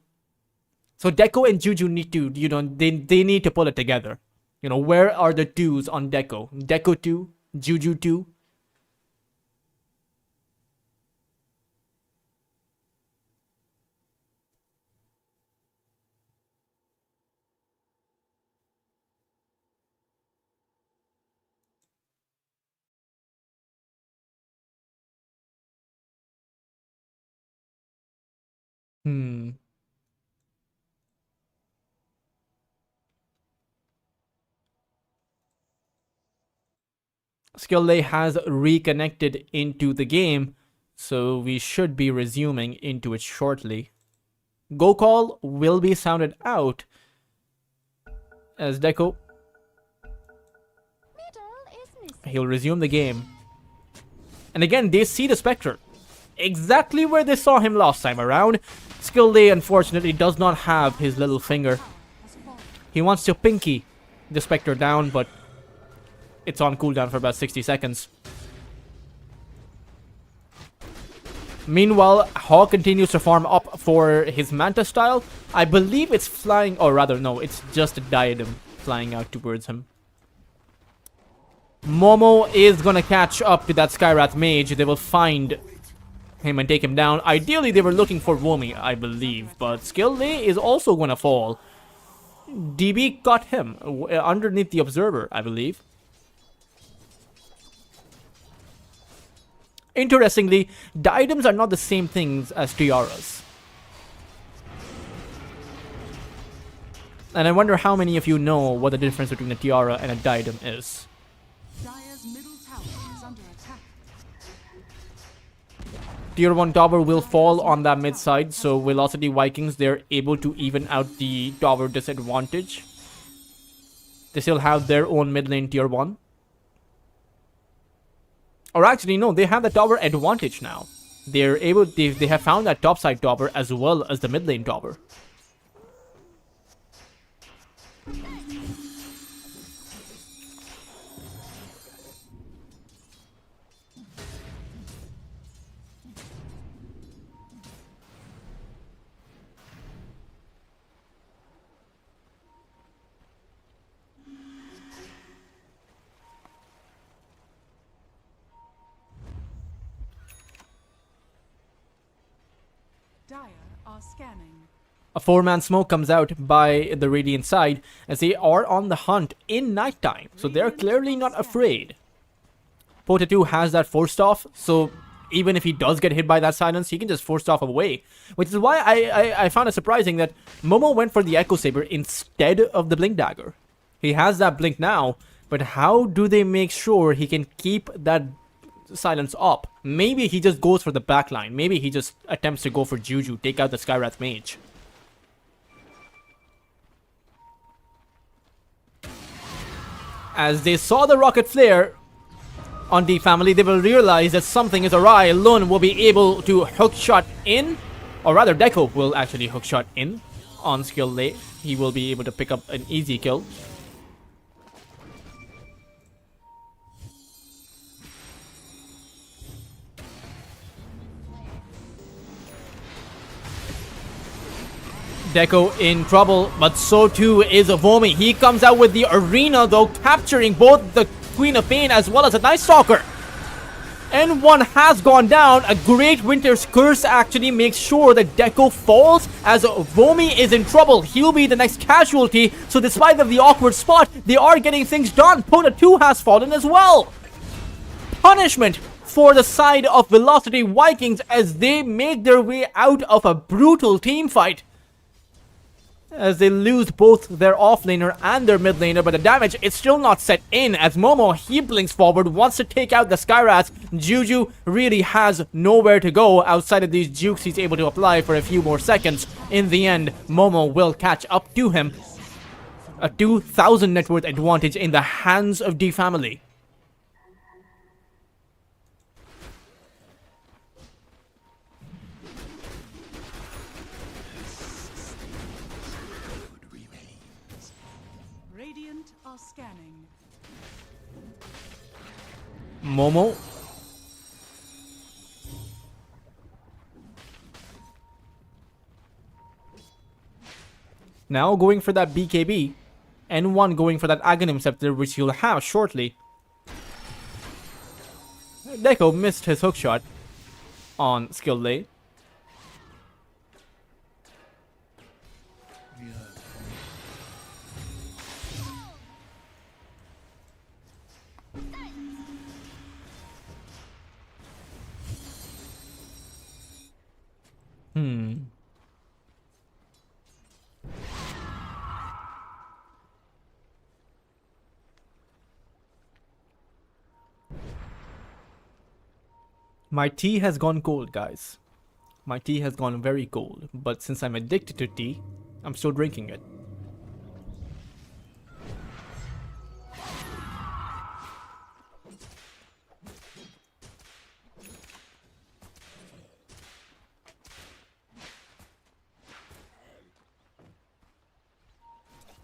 So Deco and Juju need to, they need to pull it together. Where are the 2s on Deco? Deco 2, Juju 2. Skill Lay has reconnected into the game, so we should be resuming into it shortly. Go call will be sounded out as Deco. He'll resume the game. And again, they see the Spectre. Exactly where they saw him last time around. Skill Lay unfortunately does not have his little finger. He wants to pinky the Spectre down, but it's on cooldown for about 60 seconds. Meanwhile, Hawk continues to farm up for his Manta style. I believe it's flying, or rather, no, it's just a diadem flying out towards him. Momo is gonna catch up to that Skywrath Mage. They will find him and take him down. Ideally, they were looking for Womi, I believe, but Skill Lay is also gonna fall. DB got him underneath the Observer, I believe. Interestingly, diadems are not the same things as tiaras. And I wonder how many of you know what the difference between a tiara and a diadem is.
Dire's middle tower is under attack.
Tier 1 tower will fall on that mid side, so Velocity Vikings, they're able to even out the tower disadvantage. They still have their own mid lane tier 1. Or actually, no, they have the tower advantage now. They have found that topside tower as well as the mid lane tower.
Dire are scanning.
A 4-man smoke comes out by the Radiant side as they are on the hunt in nighttime, so they're clearly not afraid. Pota 2 has that forced off, so even if he does get hit by that silence, he can just force off away. Which is why I found it surprising that Momo went for the Echo Saber instead of the Blink Dagger. He has that Blink now, but how do they make sure he can keep that silence up? Maybe he just goes for the backline. Maybe he just attempts to go for Juju, take out the Skywrath Mage. As they saw the rocket flare on the family, they will realize that something is awry. Lun will be able to hookshot in, or rather Deco will actually hookshot in on Skill Lay. He will be able to pick up an easy kill. Deco in trouble, but so too is Vomi. He comes out with the arena though, capturing both the Queen of Pain as well as a Night Stalker. And one has gone down. A Great Winter's Curse actually makes sure that Deco falls as Vomi is in trouble. He'll be the next casualty. So despite of the awkward spot, they are getting things done. Pota 2 has fallen as well. Punishment for the side of Velocity Vikings as they make their way out of a brutal team fight. as they lose both their offlaner and their mid laner, but the damage is still not set in as Momo, he blinks forward, wants to take out the Skyrats. Juju really has nowhere to go outside of these jukes he's able to apply for a few more seconds. In the end, Momo will catch up to him. A 2,000 net worth advantage in the hands of D family.
Radiant are scanning.
Momo. Now going for that BKB. N1 going for that Aghanim Scepter, which he'll have shortly. Deco missed his hookshot on skill lay. My tea has gone cold, guys. My tea has gone very cold, but since I'm addicted to tea, I'm still drinking it.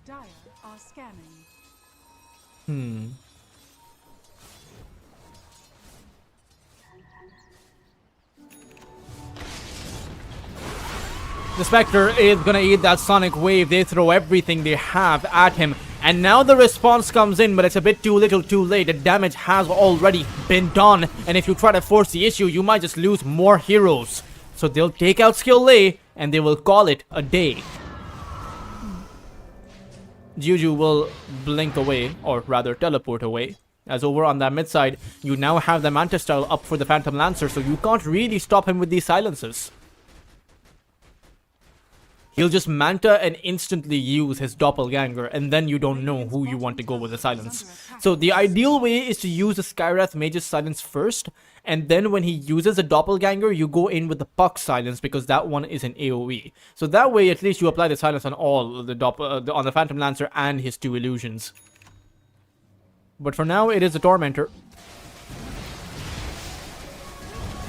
Dire are scanning.
The Spectre is gonna eat that Sonic Wave. They throw everything they have at him. And now the response comes in, but it's a bit too little too late. The damage has already been done. And if you try to force the issue, you might just lose more heroes. So they'll take out Skill Lay, and they will call it a day. Juju will blink away, or rather teleport away. As over on that mid side, you now have the Manta style up for the Phantom Lancer, so you can't really stop him with these silences. He'll just Manta and instantly use his Doppelganger, and then you don't know who you want to go with the silence. So the ideal way is to use the Skywrath Mage's silence first, and then when he uses a Doppelganger, you go in with the Puck silence because that one is an AoE. So that way, at least you apply the silence on all the on the Phantom Lancer and his two illusions. But for now, it is a Tormentor.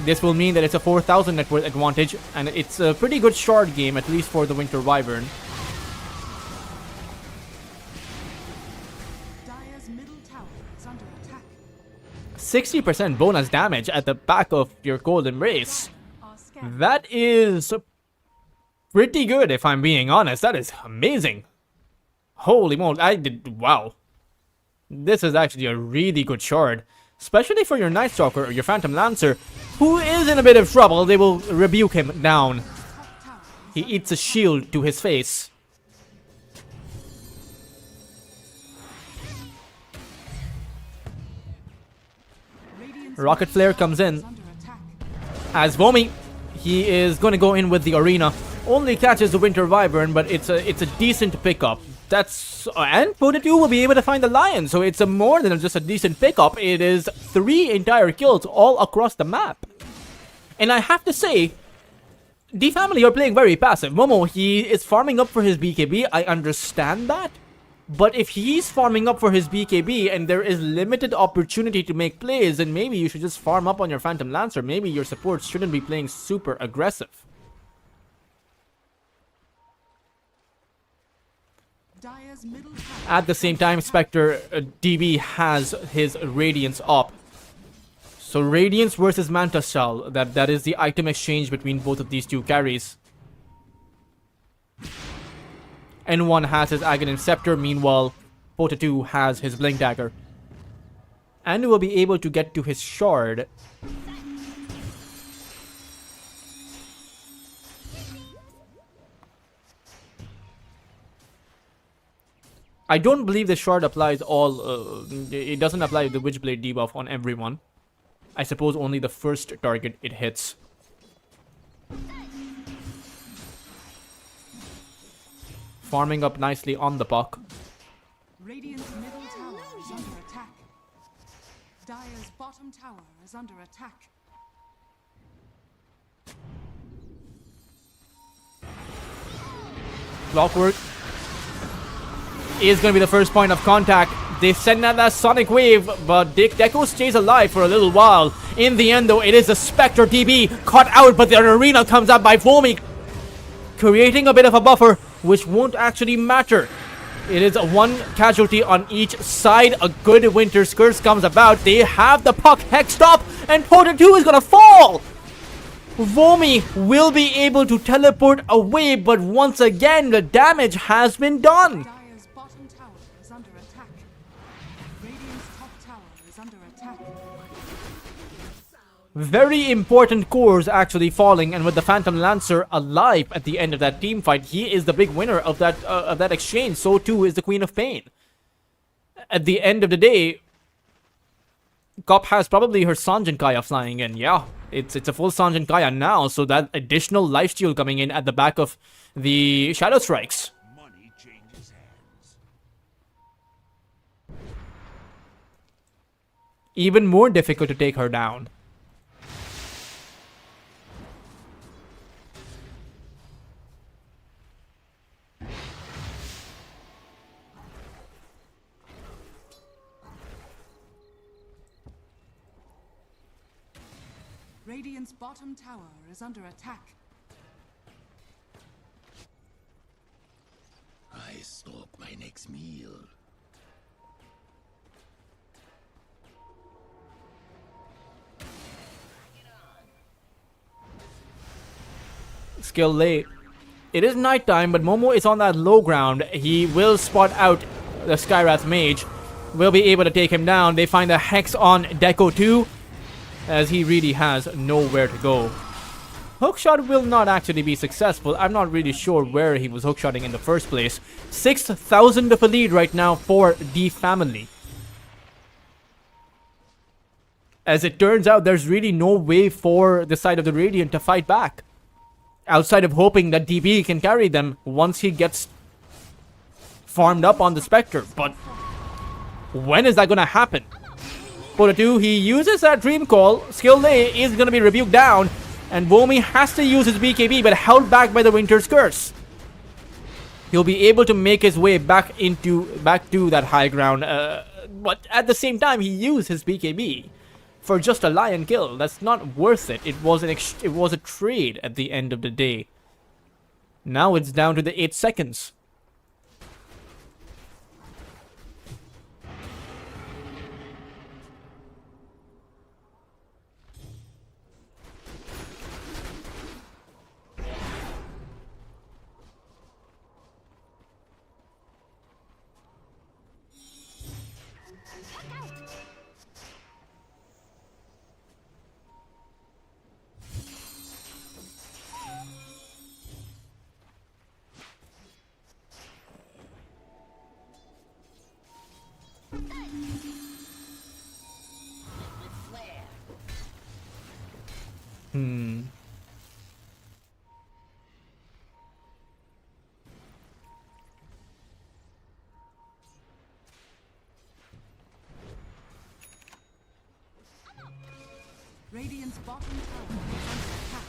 This will mean that it's a 4,000 net worth advantage, and it's a pretty good shard game, at least for the Winter Wyvern.
Dire's middle tower is under attack.
60% bonus damage at the back of your Golden Race.
Are scanning.
That is pretty good, if I'm being honest. That is amazing. Holy moly, wow. This is actually a really good shard. Especially for your Night Stalker or your Phantom Lancer, who is in a bit of trouble. They will rebuke him down. He eats a shield to his face.
Radiant's
Rocket Flare comes in.
is under attack.
As Vomi, he is going to go in with the Arena. Only catches the Winter Wyvern, but it's a decent pickup. That's and Pota2 will be able to find the Lion, so it's a more than just a decent pickup. It is 3 entire kills all across the map. And I have to say, D family are playing very passive. Momo, he is farming up for his BKB. I understand that. But if he's farming up for his BKB and there is limited opportunity to make plays, then maybe you should just farm up on your Phantom Lancer. Maybe your supports shouldn't be playing super aggressive.
Dire's middle tower.
At the same time, Spectre DB has his Radiance up. So Radiance versus Manta Style, that is the item exchange between both of these two carries. N1 has his Aghanim Scepter, meanwhile Pota2 has his Blink Dagger. And will be able to get to his Shard. I don't believe the Shard applies all, it doesn't apply the Witchblade debuff on everyone. I suppose only the first target it hits. farming up nicely on the puck.
Radiant's middle tower is under attack. Dire's bottom tower is under attack.
Clockwork is going to be the first point of contact. They send out that Sonic Wave, but Deco stays alive for a little while. In the end, though, it is a Spectre DB caught out, but the arena comes out by Vomi, creating a bit of a buffer, which won't actually matter. It is one casualty on each side. A good Winter's Curse comes about. They have the puck hexed up, and Porter 2 is going to fall. Vomi will be able to teleport away, but once again, the damage has been done.
Dire's bottom tower is under attack. Radiant's top tower is under attack.
Very important cores actually falling, and with the Phantom Lancer alive at the end of that team fight, he is the big winner of that exchange. So too is the Queen of Pain. At the end of the day, Cop has probably her Sanjin Kaya flying in. Yeah, it's a full Sanjin Kaya now, so that additional lifesteal coming in at the back of the Shadow Strikes.
Money changes hands.
Even more difficult to take her down.
Radiant's bottom tower is under attack.
I stalk my next meal.
Skill late. It is nighttime, but Momo is on that low ground. He will spot out the Skywrath Mage. Will be able to take him down. They find a Hex on Deco 2, as he really has nowhere to go. Hookshot will not actually be successful. I'm not really sure where he was hookshotting in the first place. 6,000 of a lead right now for the family. As it turns out, there's really no way for the side of the Radiant to fight back, outside of hoping that DB can carry them once he gets farmed up on the Spectre. But when is that going to happen? Porter 2, he uses that Dream Call. Skill Lay is going to be rebuked down, and Vomi has to use his BKB, but held back by the Winter's Curse. He'll be able to make his way back to that high ground, but at the same time, he used his BKB for just a lion kill. That's not worth it. It was a trade at the end of the day. Now it's down to the 8 seconds.
Radiant's bottom tower is under attack.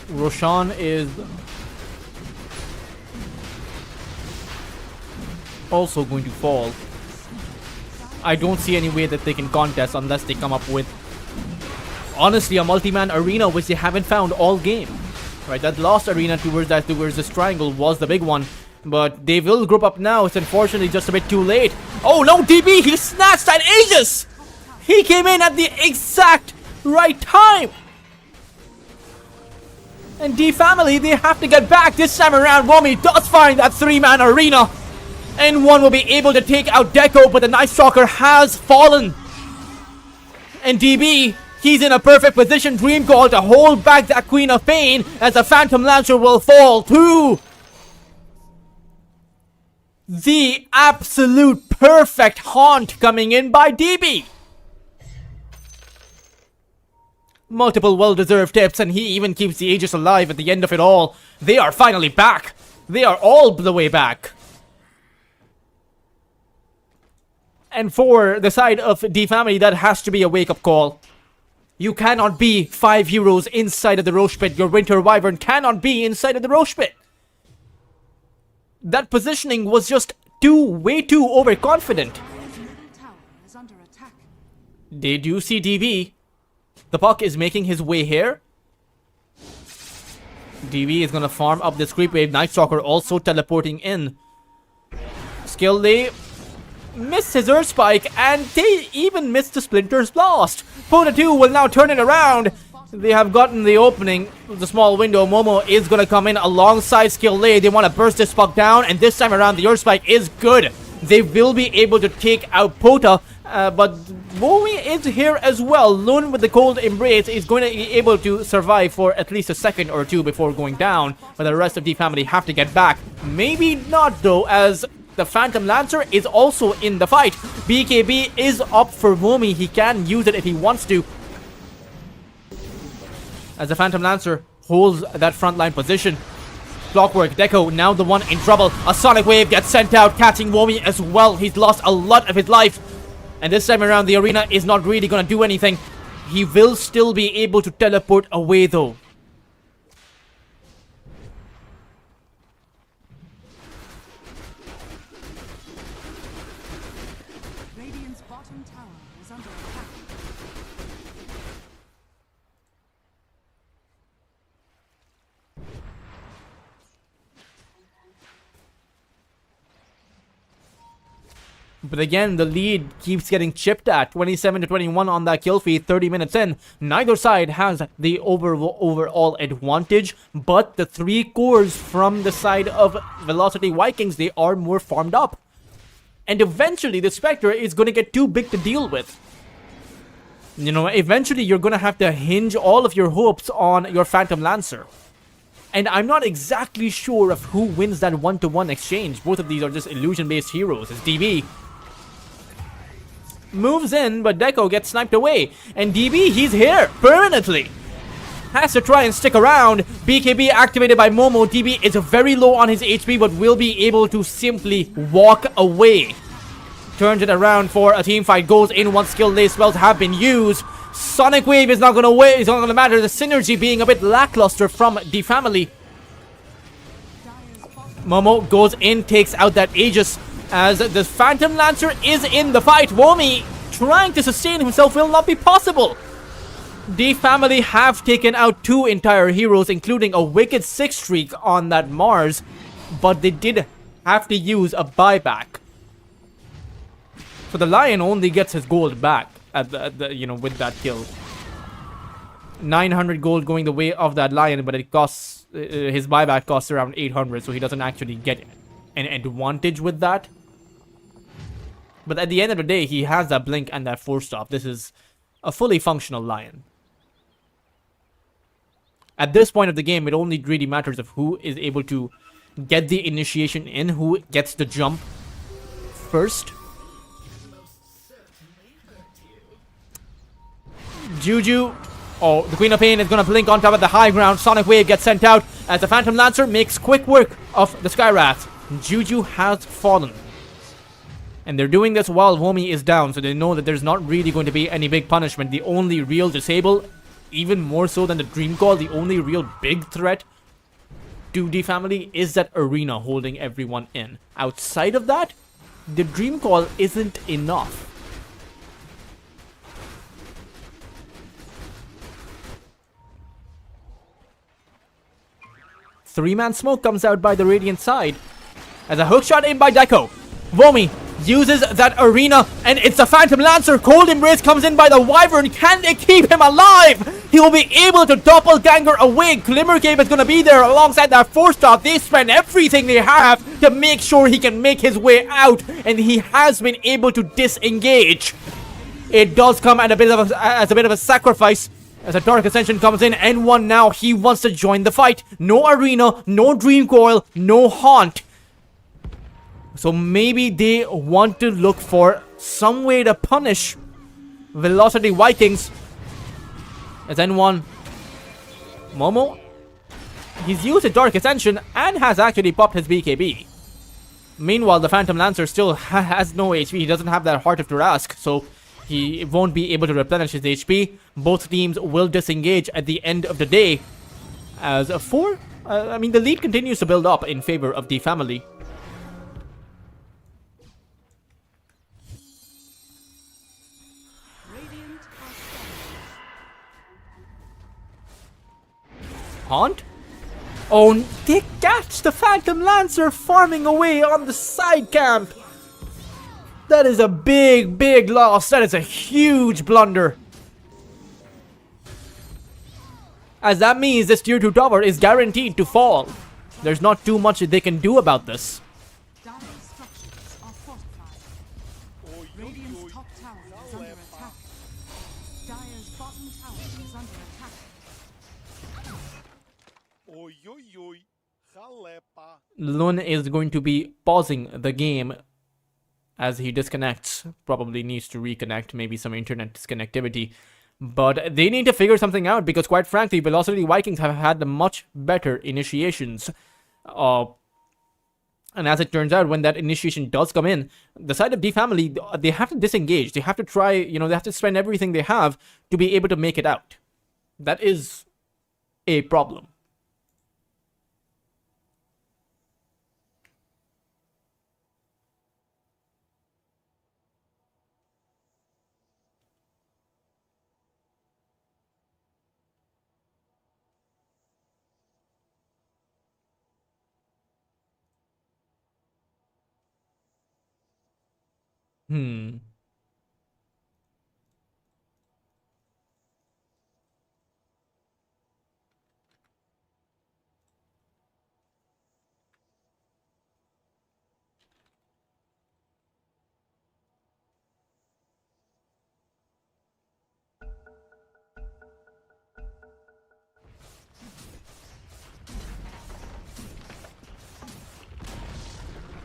Roshan is also going to fall. I don't see any way that they can contest unless they come up with, honestly, a multi-man arena, which they haven't found all game. Right, that lost arena towards this triangle was the big one, but they will group up now. It's unfortunately just a bit too late. Oh no, DB, he snatched that Aegis! He came in at the exact right time! And D family, they have to get back this time around. Womi does find that 3-man arena, and one will be able to take out Deco, but the Night Stalker has fallen. And DB, he's in a perfect position, Dream Call, to hold back that Queen of Pain, as the Phantom Lancer will fall too. The absolute perfect haunt coming in by DB. Multiple well-deserved tips, and he even keeps the Aegis alive at the end of it all. They are finally back. They are all the way back. And for the side of D Family, that has to be a wake-up call. You cannot be 5 heroes inside of the Roche Pit. Your Winter Wyvern cannot be inside of the Roche Pit. That positioning was just way too overconfident.
Dire's middle tower is under attack.
Did you see DB? The puck is making his way here. DB is gonna farm up this creep wave. Night Stalker also teleporting in. Skill Day missed his Earth Spike, and they even missed the Splinter's Blast. Pona 2 will now turn it around. They have gotten the opening, the small window. Momo is gonna come in alongside Skill Day. They want to burst this puck down, and this time around the Earth Spike is good. They will be able to take out Pota, but Womi is here as well. Lun with the Cold Embrace is going to be able to survive for at least a second or two before going down, but the rest of the family have to get back. Maybe not though, as the Phantom Lancer is also in the fight. BKB is up for Womi. He can use it if he wants to, as the Phantom Lancer holds that frontline position. Clockwork, Deco, now the one in trouble. A Sonic Wave gets sent out, catching Womi as well. He's lost a lot of his life. And this time around, the arena is not really going to do anything. He will still be able to teleport away though.
Radiant's bottom tower is under attack.
But again, the lead keeps getting chipped at. 27-21 on that kill feed, 30 minutes in. Neither side has the overall advantage, but the 3 cores from the side of Velocity Vikings, they are more farmed up. And eventually, the Spectre is going to get too big to deal with. You know, eventually you're going to have to hinge all of your hopes on your Phantom Lancer. And I'm not exactly sure of who wins that one-to-one exchange. Both of these are just illusion-based heroes. It's DB moves in, but Deco gets sniped away. And DB, he's here permanently. Has to try and stick around. BKB activated by Momo. DB is very low on his HP, but will be able to simply walk away. Turns it around for a team fight. Goes in once skill lay spells have been used. Sonic Wave is not gonna wait. It's not gonna matter. The synergy being a bit lackluster from the family. Momo goes in, takes out that Aegis, as the Phantom Lancer is in the fight. Womi trying to sustain himself will not be possible. The family have taken out 2 entire heroes, including a wicked 6 streak on that Mars, but they did have to use a buyback. So the Lion only gets his gold back at the you know, with that kill. 900 gold going the way of that Lion, but it costs his buyback costs around 800, so he doesn't actually get an advantage with that. But at the end of the day, he has that blink and that force stop. This is a fully functional Lion. At this point of the game, it only really matters of who is able to get the initiation in, who gets the jump first. Juju, oh, the Queen of Pain is going to blink on top of the high ground. Sonic Wave gets sent out as the Phantom Lancer makes quick work of the Skywrath. Juju has fallen. And they're doing this while Womi is down, so they know that there's not really going to be any big punishment. The only real disable, even more so than the Dream Call, the only real big threat to the family is that arena holding everyone in. Outside of that, the Dream Call isn't enough. Three-man smoke comes out by the Radiant side as a hookshot in by Deco. Womi uses that arena, and it's the Phantom Lancer. Cold Embrace comes in by the Wyvern. Can they keep him alive? He will be able to doppelganger away. Glimmer Cape is going to be there alongside that force stop. They spend everything they have to make sure he can make his way out, and he has been able to disengage. It does come at a bit of a sacrifice. As a Dark Ascension comes in, N1 now, he wants to join the fight. No arena, no Dream Coil, no Haunt. So maybe they want to look for some way to punish Velocity Vikings. As N1, Momo, he's used a Dark Ascension and has actually popped his BKB. Meanwhile, the Phantom Lancer still has no HP. He doesn't have that Heart of Tarask, so he won't be able to replenish his HP. Both teams will disengage at the end of the day. As a 4, I mean, the lead continues to build up in favor of the family.
Radiant are scanning.
Haunt? Oh, they catch the Phantom Lancer farming away on the side camp. That is a big, big loss. That is a huge blunder. As that means this tier 2 tower is guaranteed to fall. There's not too much they can do about this.
Dire's structures are fortified. Radiant's top tower is under attack. Dire's bottom tower is under attack.
Oi, oi, oi. Jalepa.
Lun is going to be pausing the game as he disconnects. Probably needs to reconnect, maybe some internet disconnectivity. But they need to figure something out because, quite frankly, Velocity Vikings have had the much better initiations. And as it turns out, when that initiation does come in, the side of D family, they have to disengage. They have to try, they have to spend everything they have to be able to make it out. That is a problem.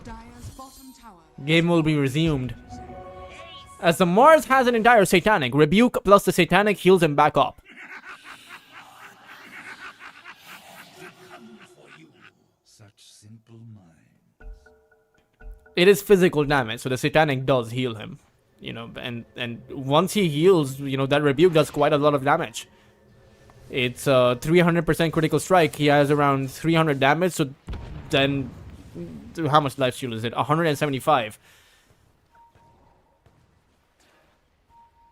Dire's bottom tower.
Game will be resumed. As the Mars has an entire Satanic. Rebuke plus the Satanic heals him back up.
Such simple minds.
It is physical damage, so the Satanic does heal him. And once he heals, that Rebuke does quite a lot of damage. It's 300% critical strike. He has around 300 damage, so then how much life steal is it? 175.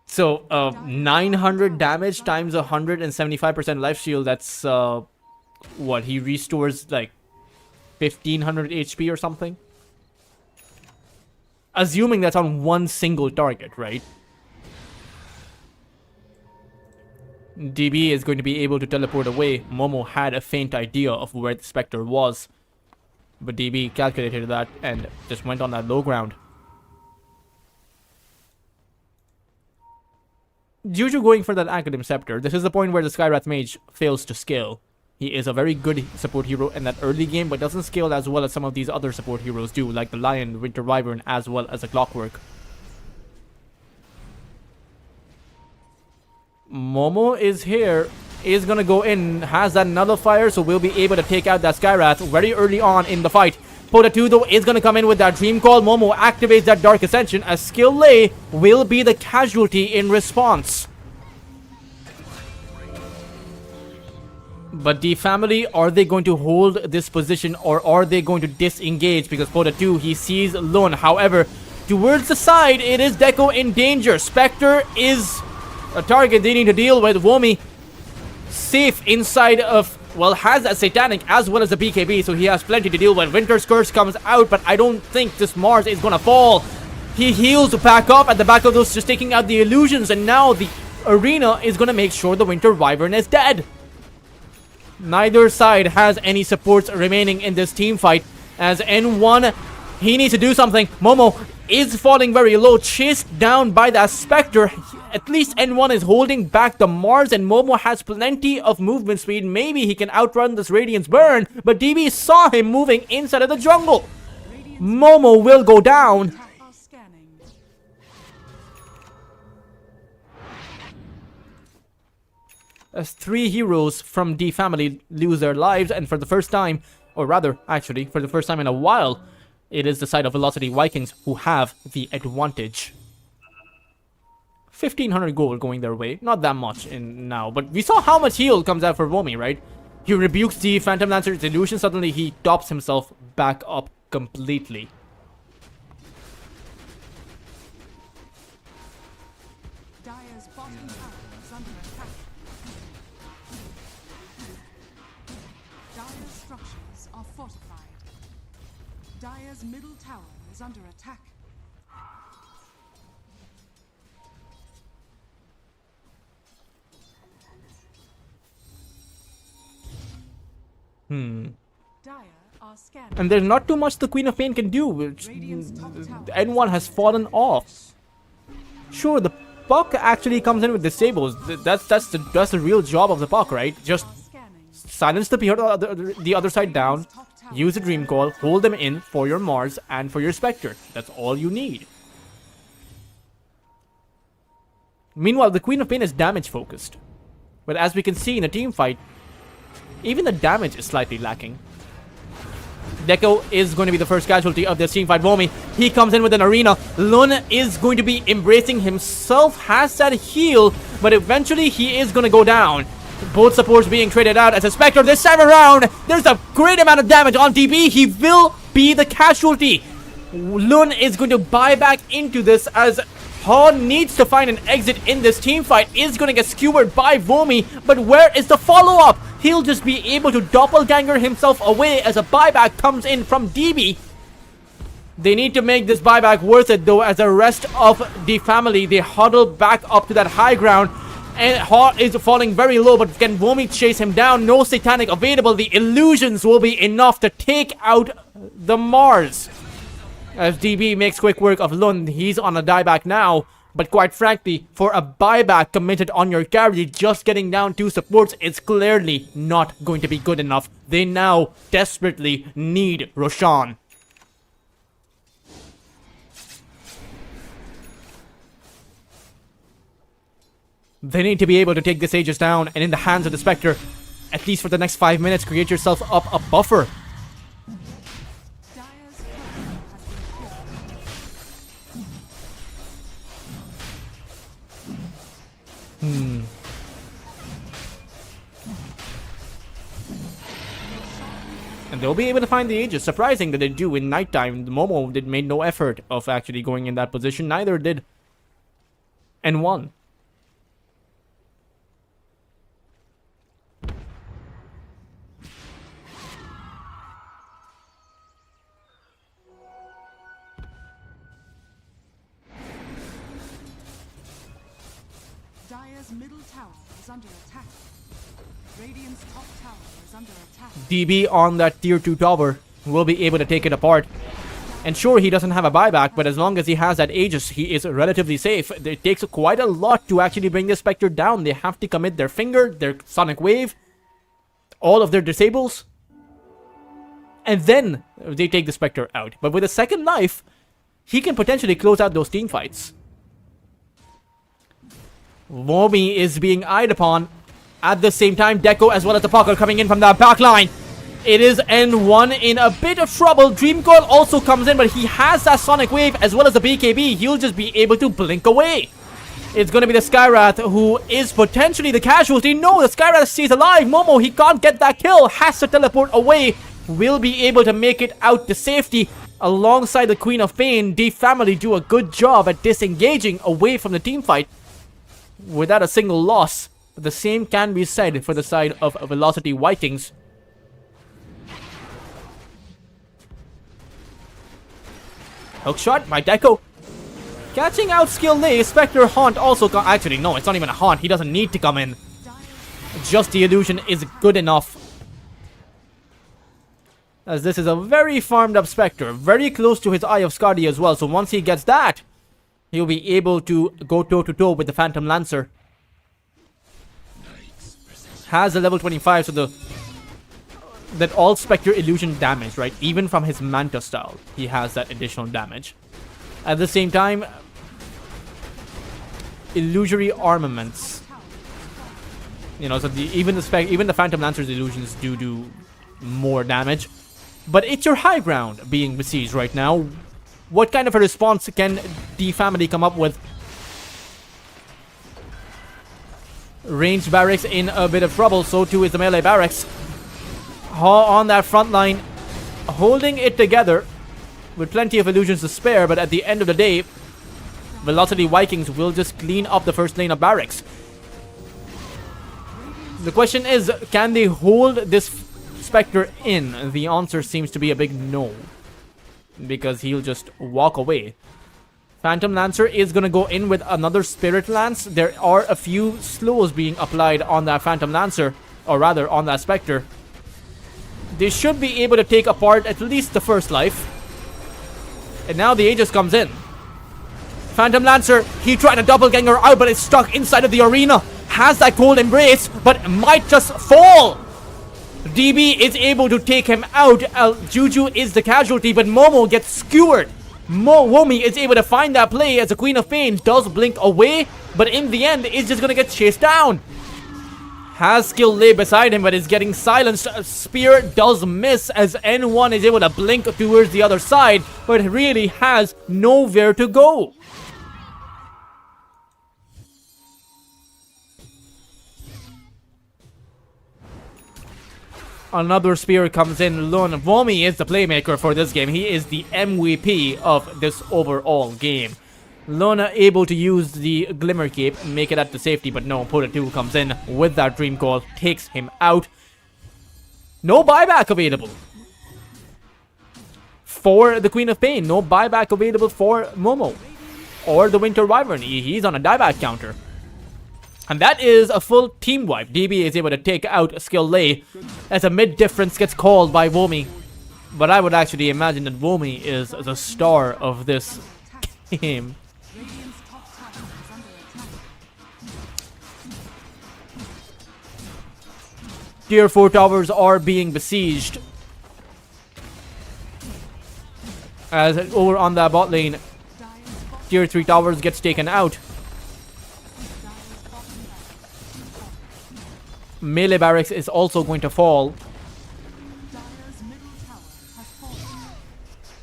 So 900 damage times 175% life steal. That's what he restores, like 1500 HP or something. Assuming that's on one single target, right? DB is going to be able to teleport away. Momo had a faint idea of where the Spectre was, but DB calculated that and just went on that low ground. Juju going for that Academ Scepter. This is the point where the Skywrath Mage fails to scale. He is a very good support hero in that early game, but doesn't scale as well as some of these other support heroes do, like the Lion, Winter Wyvern, as well as the Clockwork. Momo is here, is gonna go in, has that Nullifier, so we'll be able to take out that Skywrath very early on in the fight. Pota 2 though is gonna come in with that Dream Call. Momo activates that Dark Ascension as Skill Lay will be the casualty in response. But the family, are they going to hold this position or are they going to disengage? Because Pota 2, he sees Lun. However, towards the side, it is Deco in danger. Spectre is a target they need to deal with. Womi safe inside of, well, has that Satanic as well as the BKB, so he has plenty to deal with. Winter's Curse comes out, but I don't think this Mars is gonna fall. He heals back up at the back of those, just taking out the illusions, and now the arena is gonna make sure the Winter Wyvern is dead. Neither side has any supports remaining in this team fight, as N1, he needs to do something. Momo is falling very low, chased down by that Spectre. At least N1 is holding back the Mars, and Momo has plenty of movement speed. Maybe he can outrun this Radiance Burn, but DB saw him moving inside of the jungle. Momo will go down.
Are scanning.
as 3 heroes from D family lose their lives, and for the first time, or rather, actually, for the first time in a while, it is the side of Velocity Vikings who have the advantage. 1500 gold going their way. Not that much in now, but we saw how much heal comes out for Vomi, right? He rebukes the Phantom Lancer's illusion, suddenly he tops himself back up completely.
Dire's bottom tower is under attack. Dire's structures are fortified. Dire's middle tower is under attack. Dire are scanning.
And there's not too much the Queen of Pain can do, which N1 has fallen off. Sure, the puck actually comes in with disables. That's the real job of the puck, right? Just
Scanning.
silence the other side down, use a Dream Call, hold them in for your Mars and for your Spectre. That's all you need. Meanwhile, the Queen of Pain is damage focused. But as we can see in a team fight, even the damage is slightly lacking. Deco is going to be the first casualty of this team fight. Vomi, he comes in with an arena. Lun is going to be embracing himself, has that heal, but eventually he is going to go down. Both supports being traded out as a Spectre this time around. There's a great amount of damage on DB. He will be the casualty. Lun is going to buy back into this as Han needs to find an exit in this team fight. Is going to get skewered by Vomi, but where is the follow-up? He'll just be able to doppelganger himself away as a buyback comes in from DB. They need to make this buyback worth it though, as the rest of the family, they huddle back up to that high ground. And Han is falling very low, but can Vomi chase him down? No Satanic available. The illusions will be enough to take out the Mars. As DB makes quick work of Lund, he's on a dieback now. But quite frankly, for a buyback committed on your carry, just getting down 2 supports is clearly not going to be good enough. They now desperately need Roshan. They need to be able to take this Aegis down, and in the hands of the Spectre, at least for the next 5 minutes, create yourself up a buffer.
Dire's turret has been killed.
And they'll be able to find the Aegis. Surprising that they do in nighttime. The Momo did made no effort of actually going in that position. Neither did N1.
Dire's middle tower is under attack. Radiant's top tower is under attack.
DB on that tier 2 tower will be able to take it apart. And sure, he doesn't have a buyback, but as long as he has that Aegis, he is relatively safe. It takes quite a lot to actually bring the Spectre down. They have to commit their Finger, their Sonic Wave, all of their disables, and then they take the Spectre out. But with a second life, he can potentially close out those team fights. Vomi is being eyed upon. At the same time, Deco as well as the Puck are coming in from that back line. It is N1 in a bit of trouble. Dream Call also comes in, but he has that Sonic Wave as well as the BKB. He'll just be able to blink away. It's going to be the Skywrath who is potentially the casualty. No, the Skywrath stays alive. Momo, he can't get that kill. Has to teleport away. Will be able to make it out to safety. Alongside the Queen of Pain, the family do a good job at disengaging away from the team fight without a single loss. But the same can be said for the side of Velocity Vikings. Hook shot by Deco. Catching out skill lay. Spectre Haunt also actually, no, it's not even a Haunt. He doesn't need to come in. Just the illusion is good enough. As this is a very farmed up Spectre. Very close to his Eye of Skadi as well. So once he gets that, he'll be able to go toe to toe with the Phantom Lancer. Has a level 25, so that all Spectre illusion damage, right? Even from his Manta style, he has that additional damage. At the same time, illusory armaments. You know, so even the Phantom Lancer's illusions do more damage. But it's your high ground being besieged right now. What kind of a response can the family come up with? Ranged barracks in a bit of trouble, so too is the melee barracks. On that front line, holding it together with plenty of illusions to spare, but at the end of the day, Velocity Vikings will just clean up the first lane of barracks. The question is, can they hold this Spectre in? The answer seems to be a big no, because he'll just walk away. Phantom Lancer is gonna go in with another Spirit Lance. There are a few slows being applied on that Phantom Lancer, or rather on that Spectre. They should be able to take apart at least the first life. And now the Aegis comes in. Phantom Lancer, he tried a doppelganger out, but it's stuck inside of the arena. Has that cold embrace, but might just fall. DB is able to take him out. Juju is the casualty, but Momo gets skewered. Womi is able to find that play as the Queen of Pain does blink away, but in the end is just gonna get chased down. Has skill lay beside him, but is getting silenced. Spear does miss as N1 is able to blink towards the other side, but really has nowhere to go. Another spear comes in. Womi is the playmaker for this game. He is the MVP of this overall game. Luna able to use the Glimmer Cape, make it at the safety, but no, Pota 2 comes in with that Dream Call, takes him out. No buyback available for the Queen of Pain. No buyback available for Momo or the Winter Wyvern. He's on a dieback counter. And that is a full team wipe. DB is able to take out Skill Lay as a mid difference gets called by Womi. But I would actually imagine that Womi is the star of this game.
Radiant's top tower is under attack.
Tier 4 towers are being besieged. As over on that bot lane, Tier 3 towers gets taken out. Melee barracks is also going to fall.
Dire's middle tower has fallen.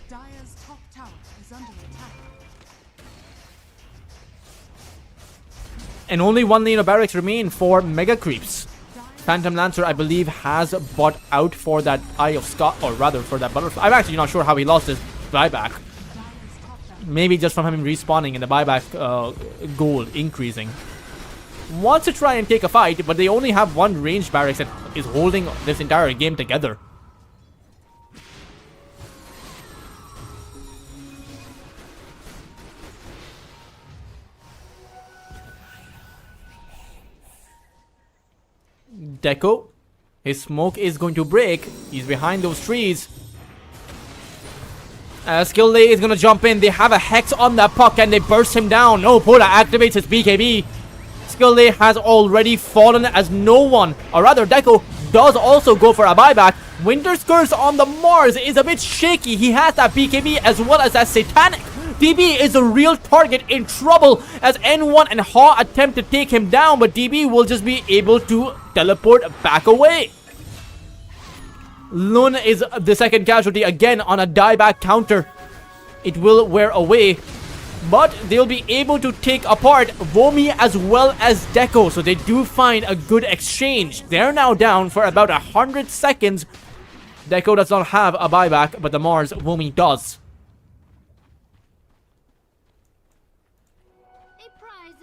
Dire's top tower is under attack.
And only one lane of barracks remain for mega creeps. Phantom Lancer, I believe, has bought out for that Eye of Scott, or rather for that butterfly. I'm actually not sure how he lost his buyback. Maybe just from him respawning and the buyback goal increasing. Wants to try and take a fight, but they only have one ranged barracks that is holding this entire game together. Deco, his smoke is going to break. He's behind those trees. Skill Lay is going to jump in. They have a Hex on that puck and they burst him down. No, Pola activates his BKB. Skill Lay has already fallen as no one, or rather Deco does also go for a buyback. Winter's Curse on the Mars is a bit shaky. He has that BKB as well as that Satanic. DB is a real target in trouble as N1 and Ha attempt to take him down, but DB will just be able to teleport back away. Lun is the second casualty again on a dieback counter. It will wear away, but they'll be able to take apart Womi as well as Deco, so they do find a good exchange. They're now down for about 100 seconds. Deco does not have a buyback, but the Mars Womi does.
A prize.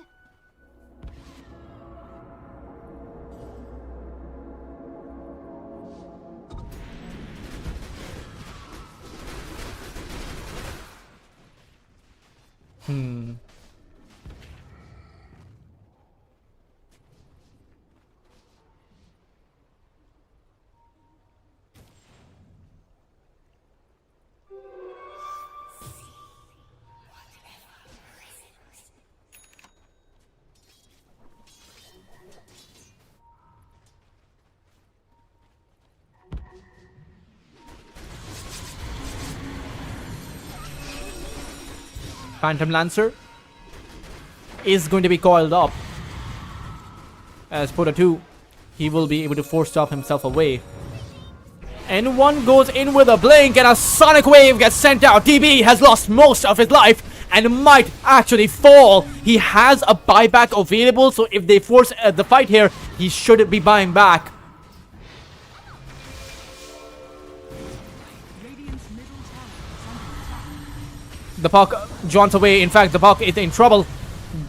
Phantom Lancer is going to be coiled up as Pota 2 he will be able to force stop himself away. And one goes in with a blink, and a sonic wave gets sent out. DB has lost most of his life and might actually fall. He has a buyback available, so if they force the fight here, he should be buying back.
Radiant's middle tower is under attack.
The puck jaunts away. In fact, the puck is in trouble.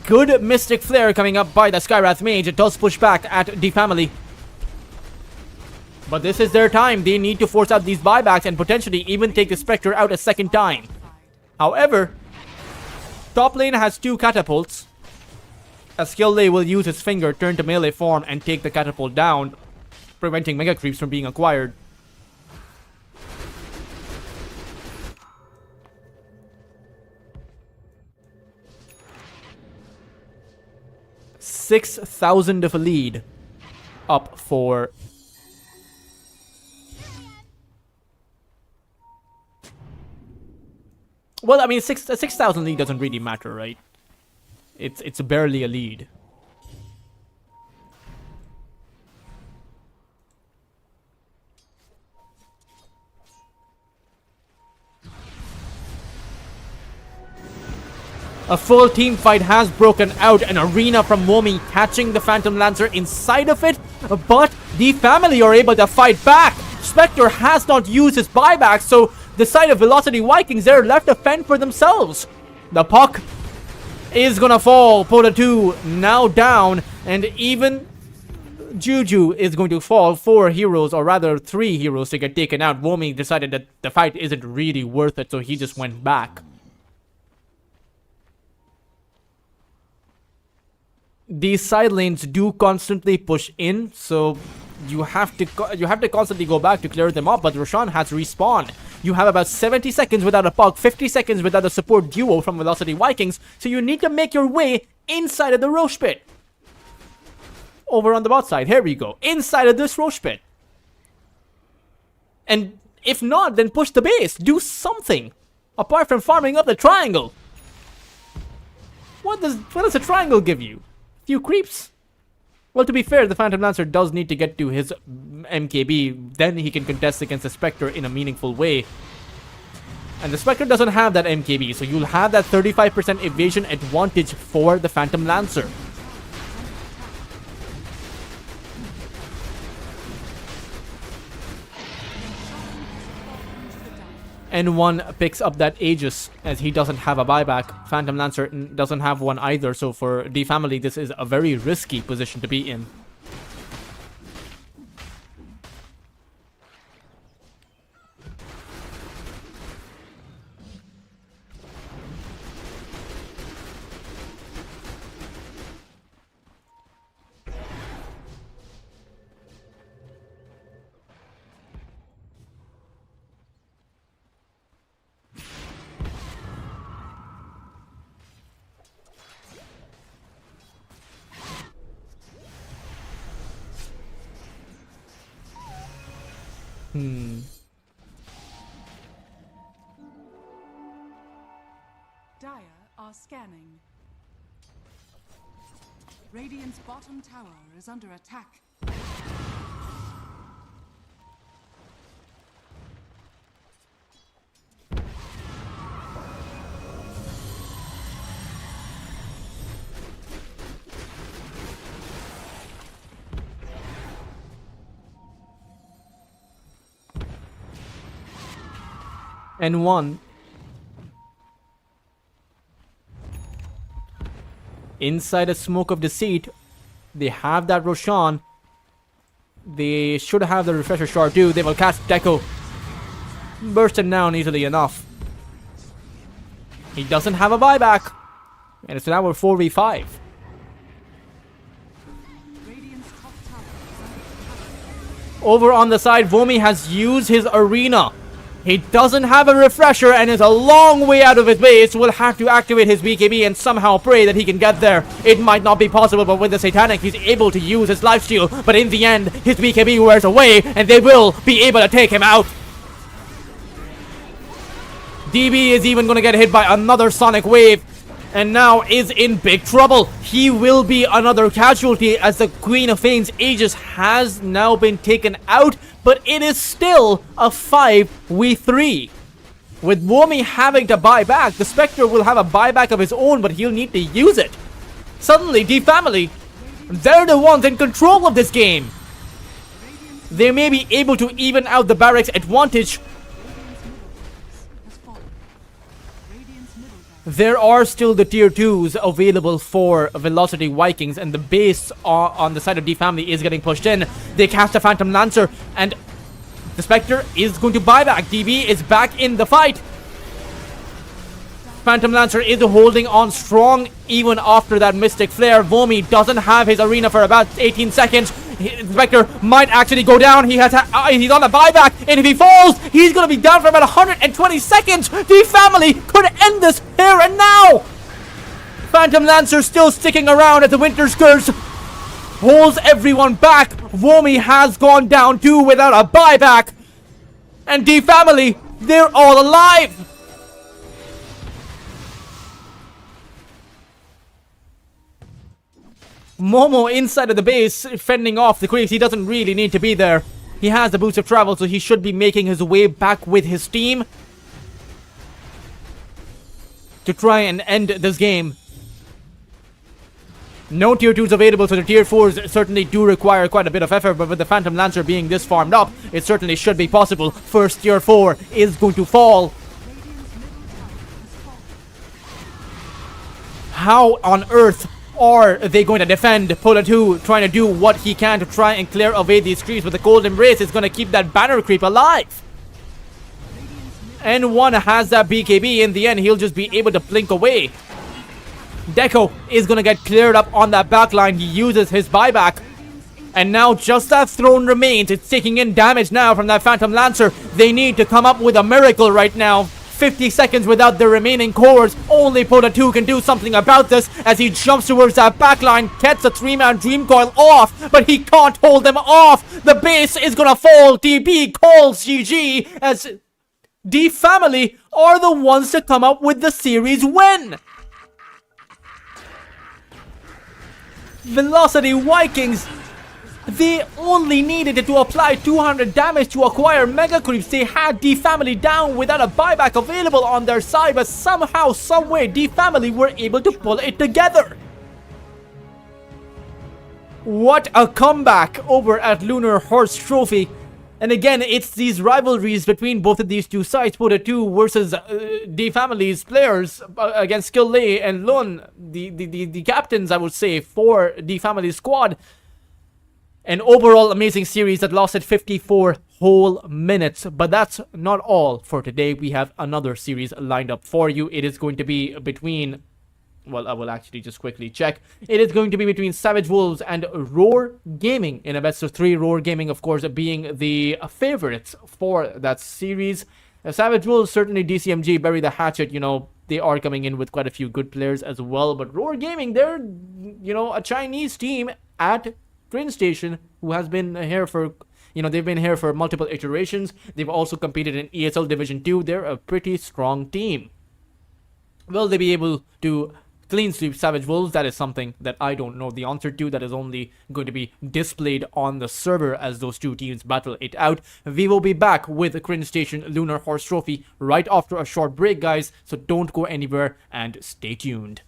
Good Mystic Flare coming up by the Skywrath Mage. It does push back at the family. But this is their time. They need to force out these buybacks and potentially even take the Spectre out a second time. However, top lane has 2 catapults. A Skillay will use his finger, turn to melee form, and take the catapult down, preventing Mega Creeps from being acquired. $6,000 of a lead up for... Well, I mean, 6,000 lead doesn't really matter, right? It's barely a lead. A full team fight has broken out, an arena from Momi catching the Phantom Lancer inside of it, but the family are able to fight back. Spectre has not used his buyback, so the side of Velocity Vikings, they're left to fend for themselves. The puck is gonna fall. Pota 2 now down, and even Juju is going to fall. 4 heroes, or rather 3 heroes, to get taken out. Womi decided that the fight isn't really worth it, so he just went back. These side lanes do constantly push in, so you have to constantly go back to clear them up. But Roshan has respawned. You have about 70 seconds without a puck, 50 seconds without a support duo from Velocity Vikings, so you need to make your way inside of the Roche pit. Over on the bot side, here we go, inside of this Roche pit. And if not, then push the base, do something apart from farming up the triangle. What does the triangle give you? Few creeps? Well, to be fair, the Phantom Lancer does need to get to his MKB, then he can contest against the Spectre in a meaningful way. And the Spectre doesn't have that MKB, so you'll have that 35% evasion advantage for the Phantom Lancer. And one picks up that Aegis, as he doesn't have a buyback. Phantom Lancer doesn't have one either, so for the family, this is a very risky position to be in.
Dire are scanning. Radiant's bottom tower is under attack.
And one inside a smoke of deceit. They have that Roshan. They should have the refresher shard too. They will cast Deco. Burst him down easily enough. He doesn't have a buyback. And it's now a 4v5.
Radiant's top tower is under attack.
Over on the side, Vomi has used his arena. He doesn't have a refresher and is a long way out of his base. Will have to activate his BKB and somehow pray that he can get there. It might not be possible, but with the Satanic, he's able to use his lifesteal. But in the end, his BKB wears away, and they will be able to take him out. DB is even going to get hit by another Sonic Wave. and now is in big trouble. He will be another casualty as the Queen of Pain's Aegis has now been taken out, but it is still a 5v3. With Womi having to buy back, the Spectre will have a buyback of his own, but he'll need to use it. Suddenly, D-Family, they're the ones in control of this game. They may be able to even out the barracks advantage.
Has fallen. Radiant's middle barracks.
There are still the tier 2s available for Velocity Vikings, and the base on the side of D-Family is getting pushed in. They cast a Phantom Lancer, and the Spectre is going to buy back. DB is back in the fight. Phantom Lancer is holding on strong even after that Mystic Flare. Vomi doesn't have his arena for about 18 seconds. Spectre might actually go down. He's on a buyback, and if he falls, he's going to be down for about 120 seconds. The family could end this here and now. Phantom Lancer still sticking around at the Winter's Curse. Holds everyone back. Vomi has gone down too without a buyback. And D-Family, they're all alive. Momo inside of the base, fending off the creeps. He doesn't really need to be there. He has the boots of travel, so he should be making his way back with his team to try and end this game. No tier 2s available, so the tier 4s certainly do require quite a bit of effort, but with the Phantom Lancer being this farmed up, it certainly should be possible. First tier 4 is going to fall. How on earth are they going to defend? Pola 2 trying to do what he can to try and clear away these creeps, but the Cold Embrace is going to keep that banner creep alive. N1 has that BKB. In the end, he'll just be able to blink away. Deco is going to get cleared up on that backline. He uses his buyback. And now just that throne remains. It's taking in damage now from that Phantom Lancer. They need to come up with a miracle right now. 50 seconds without the remaining cores. Only Poda 2 can do something about this as he jumps towards that backline, gets a 3-man Dream Coil off, but he can't hold them off. The base is gonna fall. DB calls GG as D-Family are the ones to come up with the series win. Velocity Vikings, they only needed to apply 200 damage to acquire Mega Creeps. They had D-Family down without a buyback available on their side, but somehow, someway, D-Family were able to pull it together. What a comeback over at Lunar Horse Trophy. And again, it's these rivalries between both of these two sides, Poda 2 versus D-Family's players against Skill Lei and Lun, the captains, I would say, for D-Family's squad. An overall amazing series that lasted 54 whole minutes. But that's not all for today. We have another series lined up for you. It is going to be between... Well, I will actually just quickly check. It is going to be between Savage Wolves and Roar Gaming in a best of 3. Roar Gaming, of course, being the favorites for that series. Savage Wolves, certainly DCMG, bury the hatchet, you know, they are coming in with quite a few good players as well. But Roar Gaming, they're, you know, a Chinese team at Train Station who has been here for, you know, they've been here for multiple iterations. They've also competed in ESL Division 2. They're a pretty strong team. Will they be able to clean sweep Savage Wolves? That is something that I don't know the answer to. That is only going to be displayed on the server as those two teams battle it out. We will be back with the Crin Station Lunar Horse Trophy right after a short break, guys. So don't go anywhere and stay tuned.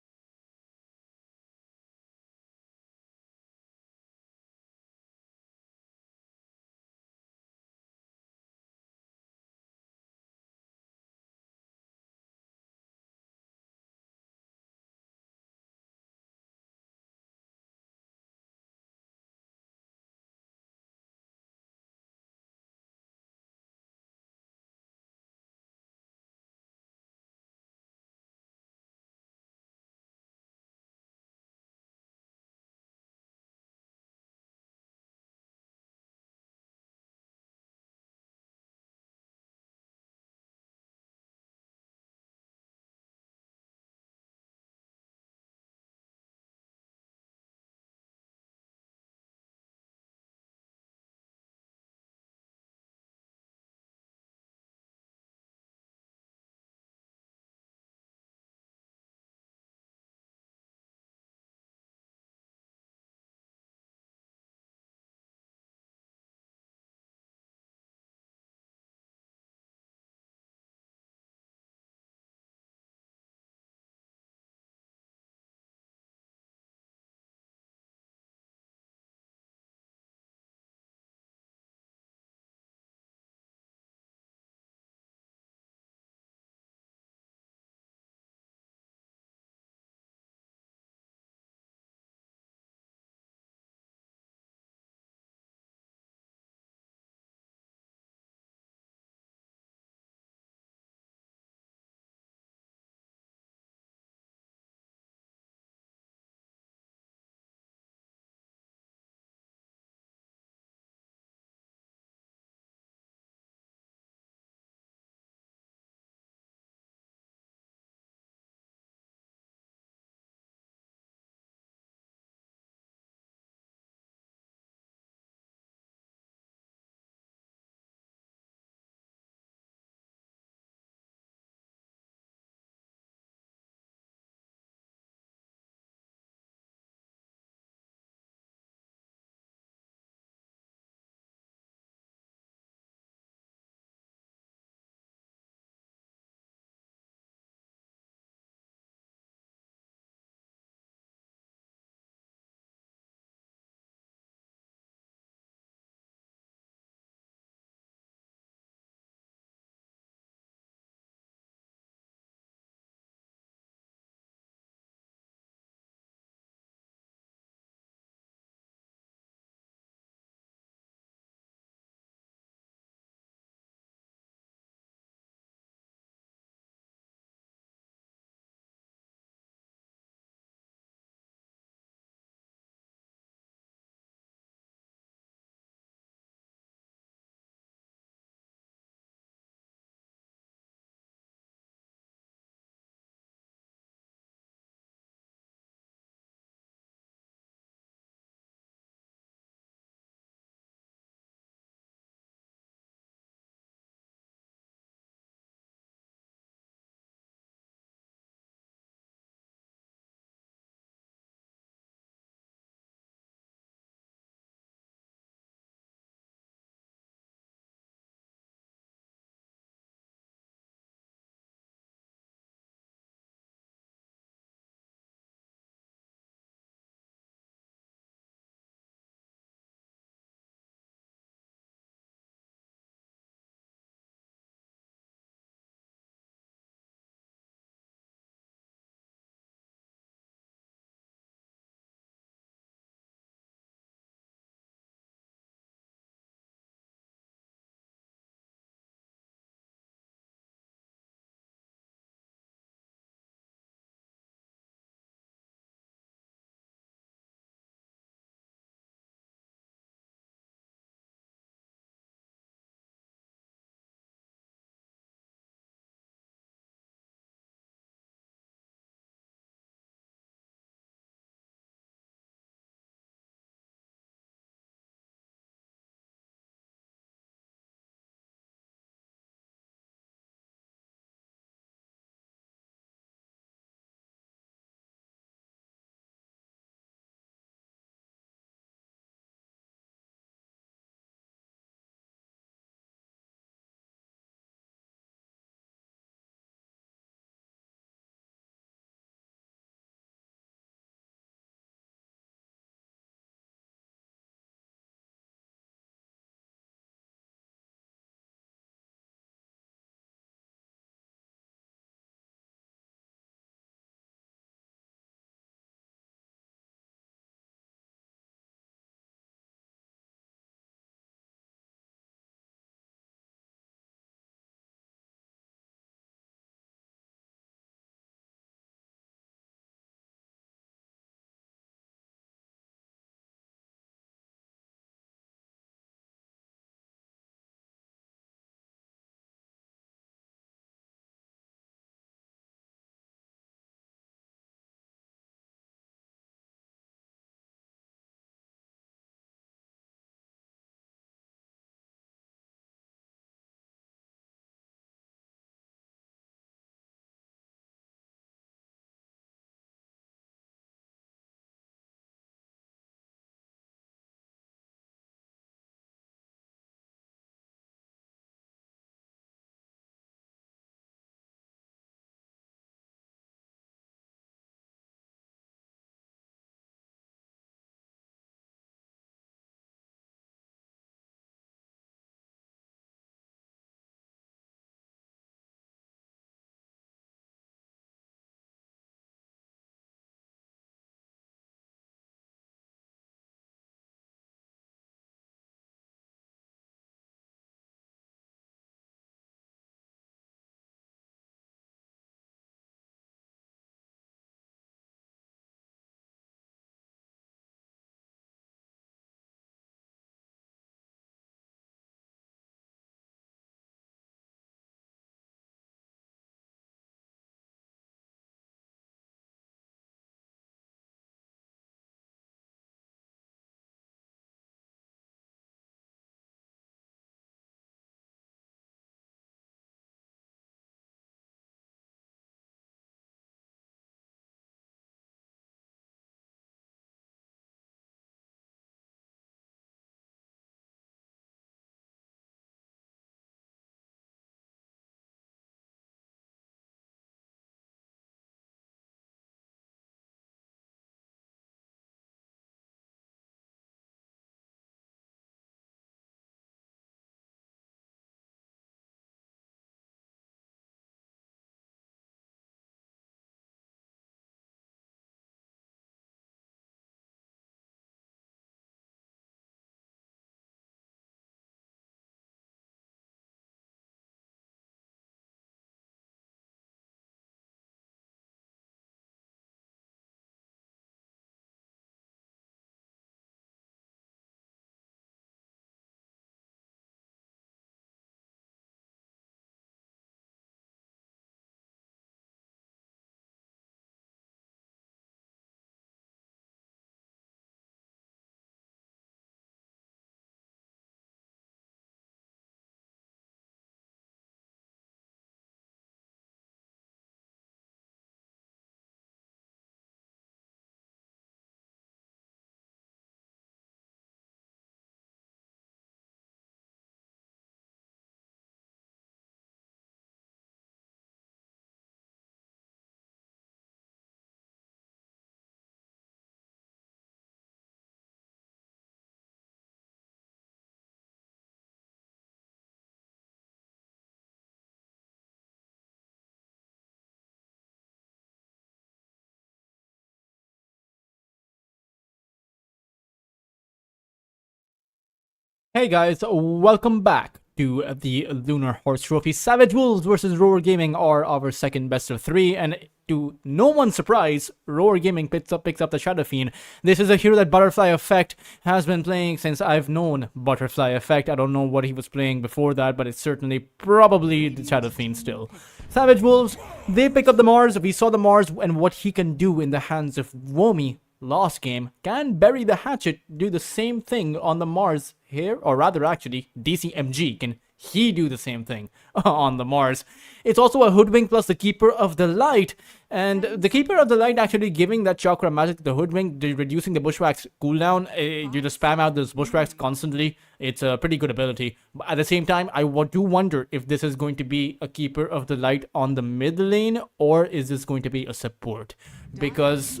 Hey guys, welcome back to the Lunar Horse Trophy. Savage Wolves versus Roar Gaming are our second best of three, and to no one's surprise, Roar Gaming picks up the Shadow Fiend. This is a hero that Butterfly Effect has been playing since I've known Butterfly Effect. I don't know what he was playing before that, but it's certainly probably the Shadow Fiend still. Savage Wolves, they pick up the Mars. We saw the Mars and what he can do in the hands of Womi last game. Can bury the hatchet do the same thing on the Mars here? Or rather, actually, DCMG, can he do the same thing on the Mars? It's also a Hoodwink plus the Keeper of the Light, and the Keeper of the Light actually giving that chakra magic to the Hoodwink, reducing the Bushwhack's cooldown. You just spam out those Bushwhacks constantly. It's a pretty good ability. But at the same time, I do wonder if this is going to be a Keeper of the Light on the mid lane, or is this going to be a support? Because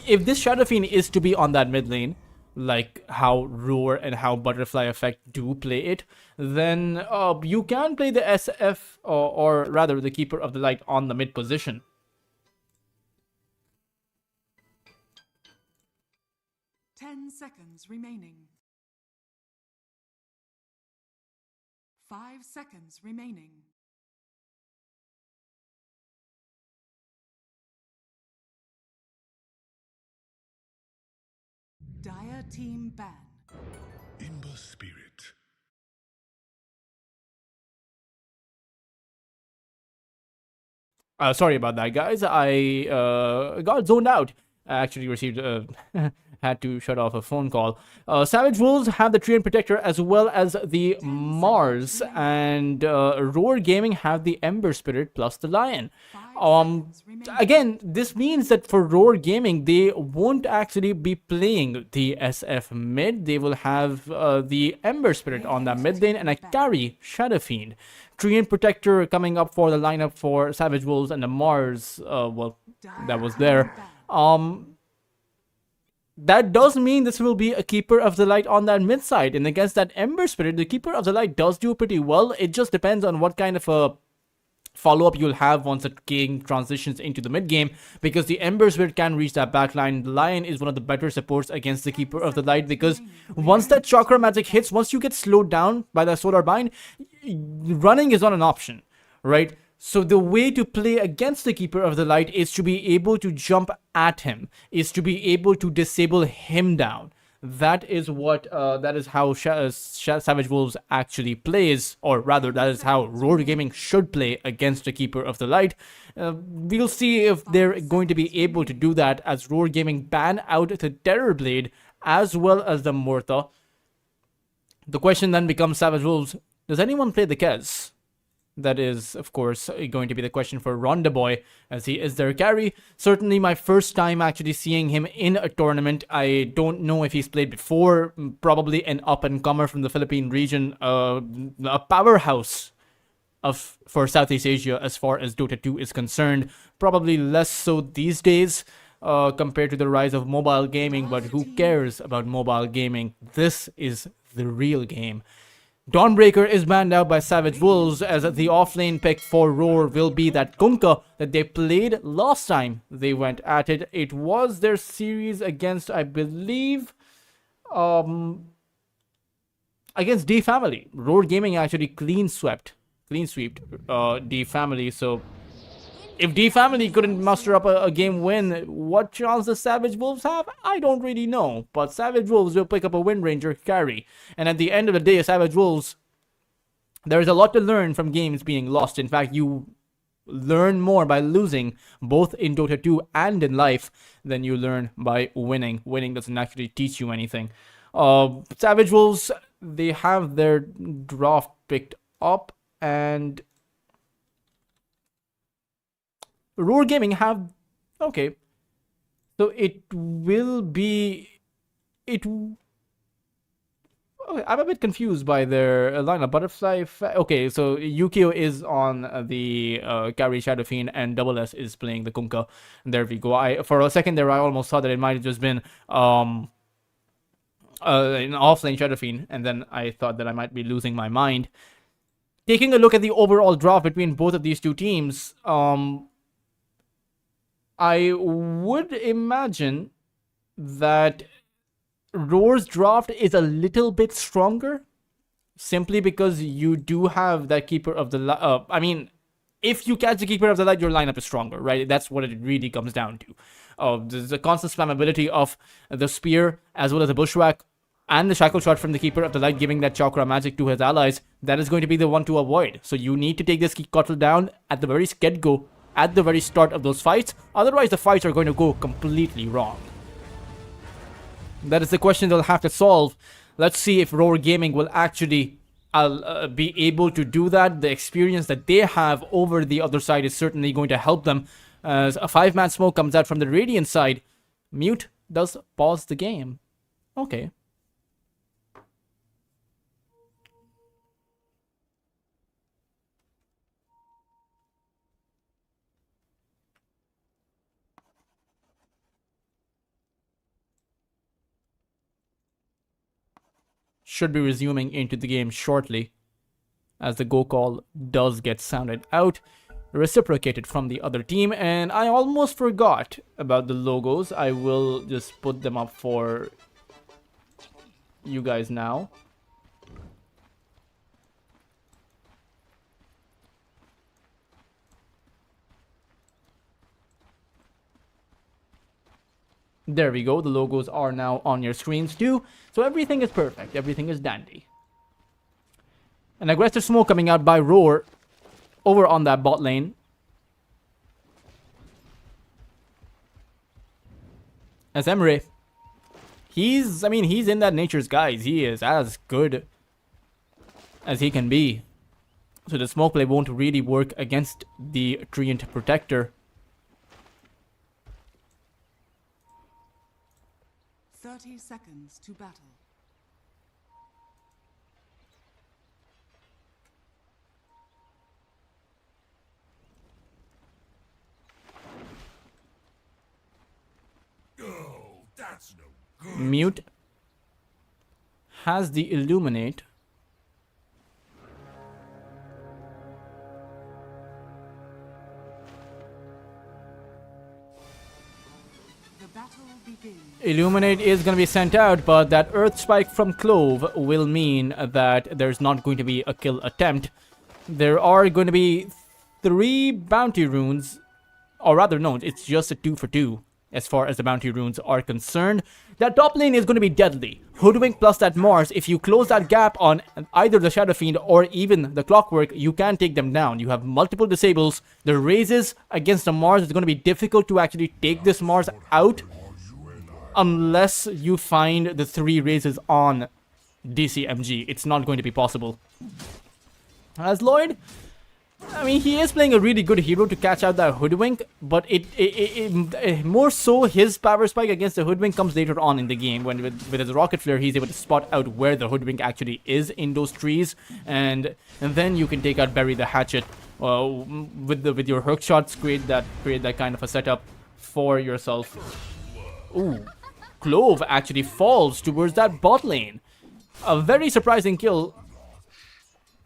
if this Shadow Fiend is to be on that mid lane, like how Roar and how Butterfly Effect do play it, then you can play the SF, or rather the Keeper of the Light on the mid position.
Seconds remaining. 5 seconds remaining. Dire team ban.
Imba spirit.
Sorry about that, guys. I got zoned out. I actually received had to shut off a phone call. Savage Wolves have the Treant Protector as well as the Mars, and Roar Gaming have the Ember Spirit plus the Lion. Again, this means that for Roar Gaming, they won't actually be playing the SF mid. They will have the Ember Spirit on that mid lane and a carry Shadow Fiend. Treant Protector coming up for the lineup for Savage Wolves, and the Mars, well, that was there. That does mean this will be a Keeper of the Light on that mid side, and against that Ember Spirit, the Keeper of the Light does do pretty well. It just depends on what kind of a follow-up you'll have once the king transitions into the mid game, because the Ember Spirit can reach that backline. The Lion is one of the better supports against the Keeper of the Light, because once that chakra magic hits, once you get slowed down by that solar bind, running is not an option, right? So the way to play against the Keeper of the Light is to be able to jump at him, is to be able to disable him down. That is what, that is how Savage Wolves actually plays, or rather, that is how Roar Gaming should play against the Keeper of the Light. We'll see if they're going to be able to do that, as Roar Gaming ban out the Terrorblade as well as the Mortha. The question then becomes, Savage Wolves, does anyone play the Kez? That is, of course, going to be the question for Ronda Boy, as he is their carry. Certainly my first time actually seeing him in a tournament. I don't know if he's played before. Probably an up-and-comer from the Philippine region. A powerhouse for Southeast Asia as far as Dota 2 is concerned. Probably less so these days compared to the rise of mobile gaming. But who cares about mobile gaming? This is the real game. Dawnbreaker is banned out by Savage Wolves, as the offlane pick for Roar will be that Kunkka that they played last time they went at it. It was their series against, I believe, against D Family. Roar Gaming actually clean swept D Family. So if D Family couldn't muster up a game win, what chance does Savage Wolves have? I don't really know. But Savage Wolves will pick up a Wind Ranger carry. And at the end of the day, Savage Wolves, there is a lot to learn from games being lost. In fact, you learn more by losing, both in Dota 2 and in life, than you learn by winning. Winning doesn't actually teach you anything. Savage Wolves, they have their draft picked up, and Roar Gaming have, okay, so it will be, okay, I'm a bit confused by their lineup. Butterfly, okay, so Yukio is on the carry Shadow Fiend, and Double S is playing the Kunkka. There we go. For a second there, I almost thought that it might have just been an offlane Shadow Fiend, and then I thought that I might be losing my mind. Taking a look at the overall draft between both of these two teams, I would imagine that Roar's draft is a little bit stronger, simply because you do have that Keeper of the Light. I mean, if you catch the Keeper of the Light, your lineup is stronger, right? That's what it really comes down to. The constant spammability of the Spear, as well as the Bushwhack, and the Shackle Shot from the Keeper of the Light, giving that Chakra magic to his allies, that is going to be the one to avoid. So you need to take this Kotl down at the very get-go, at the very start of those fights. Otherwise, the fights are going to go completely wrong. That is the question they'll have to solve. Let's see if Roar Gaming will actually be able to do that. The experience that they have over the other side is certainly going to help them. As a 5-man smoke comes out from the Radiant side, Mute does pause the game. Okay. Should be resuming into the game shortly, as the go call does get sounded out, reciprocated from the other team. And I almost forgot about the logos. I will just put them up for you guys now. There we go. The logos are now on your screens too. So everything is perfect. Everything is dandy. An aggressive smoke coming out by Roar over on that bot lane. As Emre, he's in that nature's guise. He is as good as he can be. So the smoke play won't really work against the Treant Protector.
30 seconds to battle.
Mute has the Illuminate.
The battle begins.
Illuminate is going to be sent out, but that Earth Spike from Clove will mean that there's not going to be a kill attempt. There are going to be 3 bounty runes, or rather no, it's just a 2 for 2 as far as the bounty runes are concerned. That top lane is going to be deadly. Hoodwink plus that Mars, if you close that gap on either the Shadow Fiend or even the Clockwork, you can take them down. You have multiple disables. The raises against the Mars is going to be difficult to actually take this Mars out unless you find the 3 raises on DCMG. It's not going to be possible. As Lloyd, I mean, he is playing a really good hero to catch out that Hoodwink, but it more so his power spike against the Hoodwink comes later on in the game, when with his Rocket Flare he's able to spot out where the Hoodwink actually is in those trees, and then you can take out Bury the Hatchet with your hook shots, create that kind of a setup for yourself. Ooh, Clove actually falls towards that bot lane. A very surprising kill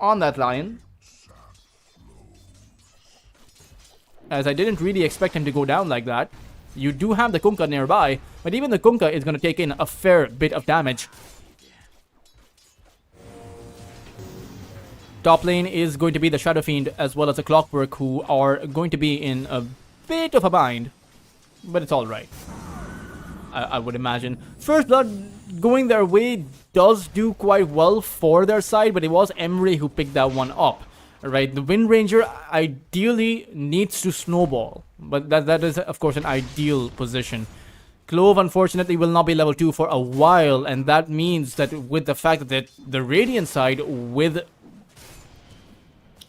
on that Lion, as I didn't really expect him to go down like that. You do have the Kunkka nearby, but even the Kunkka is going to take in a fair bit of damage. Top lane is going to be the Shadow Fiend as well as the Clockwork, who are going to be in a bit of a bind, but it's alright, I would imagine. First Blood going their way does do quite well for their side, but it was Emre who picked that one up. Right, the Wind Ranger ideally needs to snowball, but that is of course an ideal position. Clove unfortunately will not be level 2 for a while, and that means that with the fact that the Radiant side with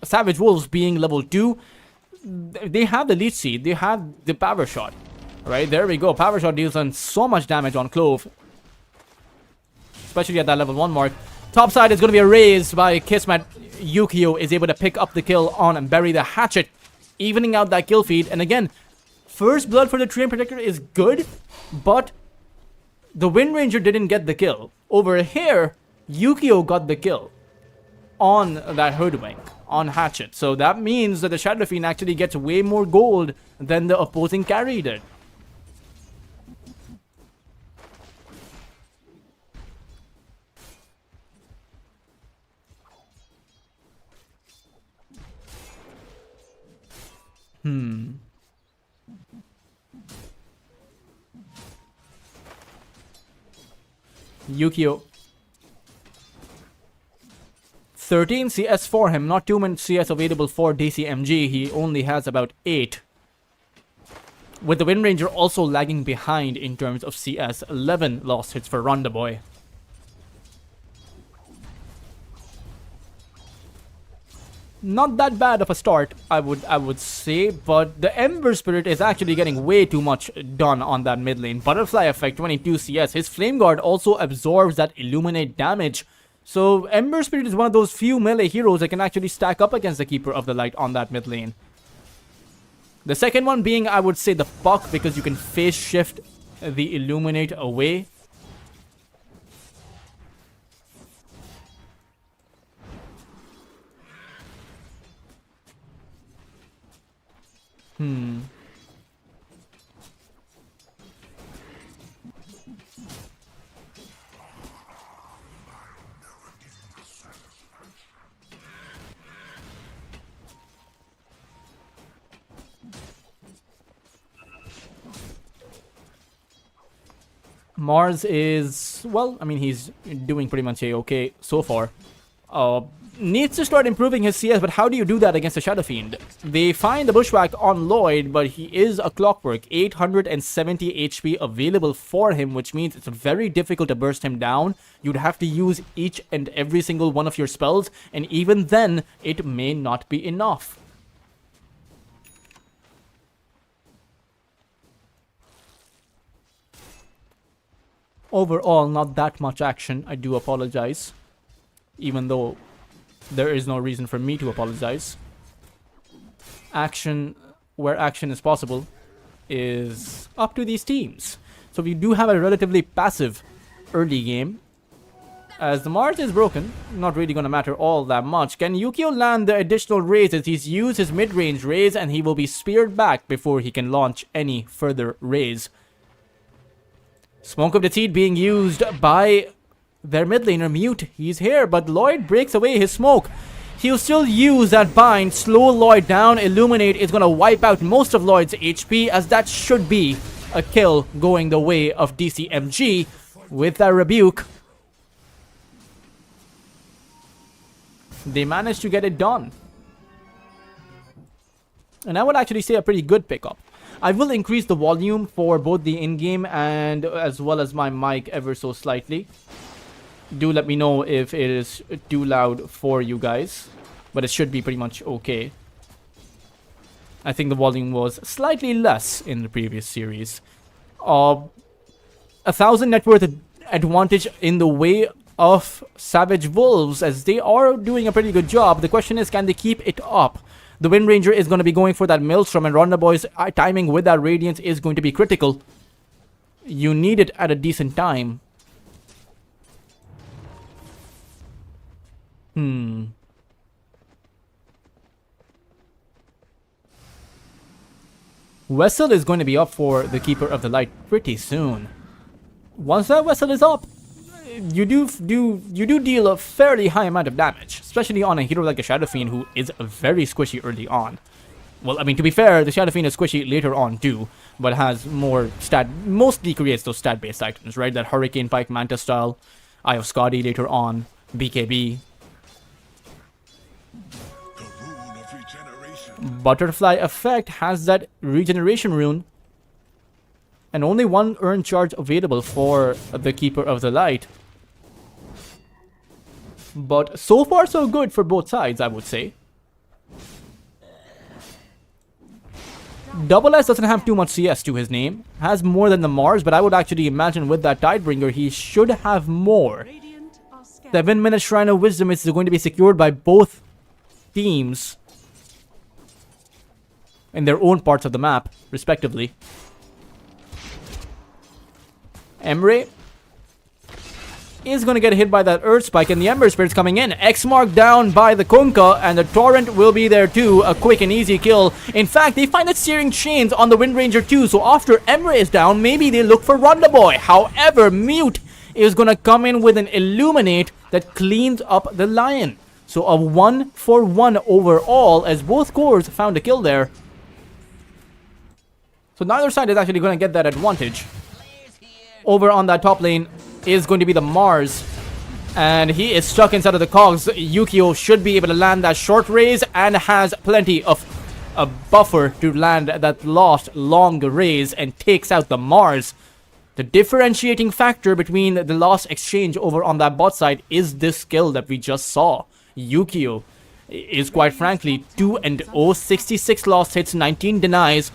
Savage Wolves being level 2, they have the Leech Seed, they have the Power Shot. Right, there we go. Power Shot deals on so much damage on Clove, especially at that level 1 mark. Top side is going to be a raise by Kismet. Yukio is able to pick up the kill on and Bury the Hatchet, evening out that kill feed. And again, first blood for the Treant Protector is good, but the Wind Ranger didn't get the kill. Over here, Yukio got the kill on that Hoodwink, on Hatchet. So that means that the Shadow Fiend actually gets way more gold than the opposing carry did. Yukio. 13 CS for him, not too much CS available for DCMG. He only has about 8. With the Wind Ranger also lagging behind in terms of CS. 11 lost hits for Ronda Boy. Not that bad of a start, I would say, but the Ember Spirit is actually getting way too much done on that mid lane. Butterfly effect, 22 CS. His Flame Guard also absorbs that Illuminate damage. So Ember Spirit is one of those few melee heroes that can actually stack up against the Keeper of the Light on that mid lane. The second one being, I would say, the Puck, because you can phase shift the Illuminate away. Mars is, well, I mean, he's doing pretty much okay so far. Needs to start improving his CS, but how do you do that against a Shadow Fiend? They find the Bushwhack on Lloyd, but he is a Clockwork. 870 HP available for him, which means it's very difficult to burst him down. You'd have to use each and every single one of your spells, and even then, it may not be enough. Overall, not that much action. I do apologize. Even though there is no reason for me to apologize. Action, where action is possible, is up to these teams. So we do have a relatively passive early game. As the Mars is broken, not really going to matter all that much. Can Yukio land the additional raises? He's used his mid-range raise and he will be speared back before he can launch any further raise. Smoke of the Seed being used by their mid laner, Mute. He's here, but Lloyd breaks away his smoke. He'll still use that bind, slow Lloyd down. Illuminate is going to wipe out most of Lloyd's HP, as that should be a kill going the way of DCMG with that rebuke. They managed to get it done. And I would actually say a pretty good pickup. I will increase the volume for both the in-game and as well as my mic ever so slightly. Do let me know if it is too loud for you guys, but it should be pretty much okay. I think the volume was slightly less in the previous series. 1,000 net worth advantage in the way of Savage Wolves, as they are doing a pretty good job. The question is, can they keep it up? The Wind Ranger is going to be going for that Maelstrom, and Ronda Boy's timing with that Radiance is going to be critical. You need it at a decent time. Vessel is going to be up for the Keeper of the Light pretty soon. Once that Vessel is up, you do deal a fairly high amount of damage, especially on a hero like a Shadow Fiend, who is very squishy early on. Well, I mean, to be fair, the Shadow Fiend is squishy later on too, but has more mostly creates those stat-based items, right? That Hurricane Pike Manta style, Eye of Skadi later on, BKB. Butterfly effect has that regeneration rune, and only one earn charge available for the Keeper of the Light. But so far so good for both sides, I would say. Double S doesn't have too much CS to his name. Has more than the Mars, but I would actually imagine with that Tidebringer he should have more. 7-minute Shrine of Wisdom is going to be secured by both teams in their own parts of the map, respectively. Emre is going to get hit by that Earth Spike, and the Ember Spirit's coming in. X mark down by the Kunkka, and the Torrent will be there too. A quick and easy kill. In fact, they find the Searing Chains on the Wind Ranger too, so after Emre is down, maybe they look for Ronda Boy. However, Mute is going to come in with an Illuminate that cleans up the Lion. So a 1-for-1 overall, as both cores found a kill there. So neither side is actually going to get that advantage. Over on that top lane is going to be the Mars. And he is stuck inside of the cogs. Yukio should be able to land that short raise and has plenty of a buffer to land that lost long raise and takes out the Mars. The differentiating factor between the lost exchange over on that bot side is this skill that we just saw. Yukio is quite frankly 2-0, 66 lost hits, 19 denies.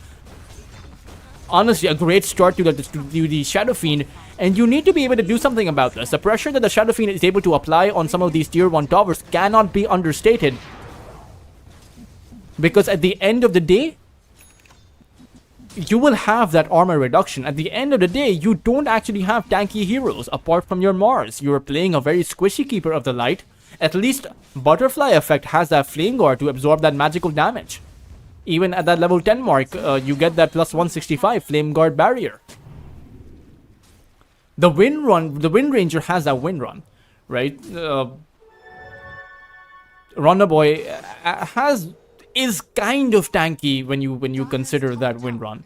Honestly, a great start to the Shadow Fiend, and you need to be able to do something about this. The pressure that the Shadow Fiend is able to apply on some of these tier 1 towers cannot be understated. Because at the end of the day, you will have that armor reduction. At the end of the day, you don't actually have tanky heroes apart from your Mars. You are playing a very squishy Keeper of the Light. At least Butterfly Effect has that Flame Guard to absorb that magical damage. Even at that level 10 mark, you get that plus 165 Flame Guard barrier. The Wind Ranger has that Wind Run, right? Ronda Boy is kind of tanky when you consider that Wind Run.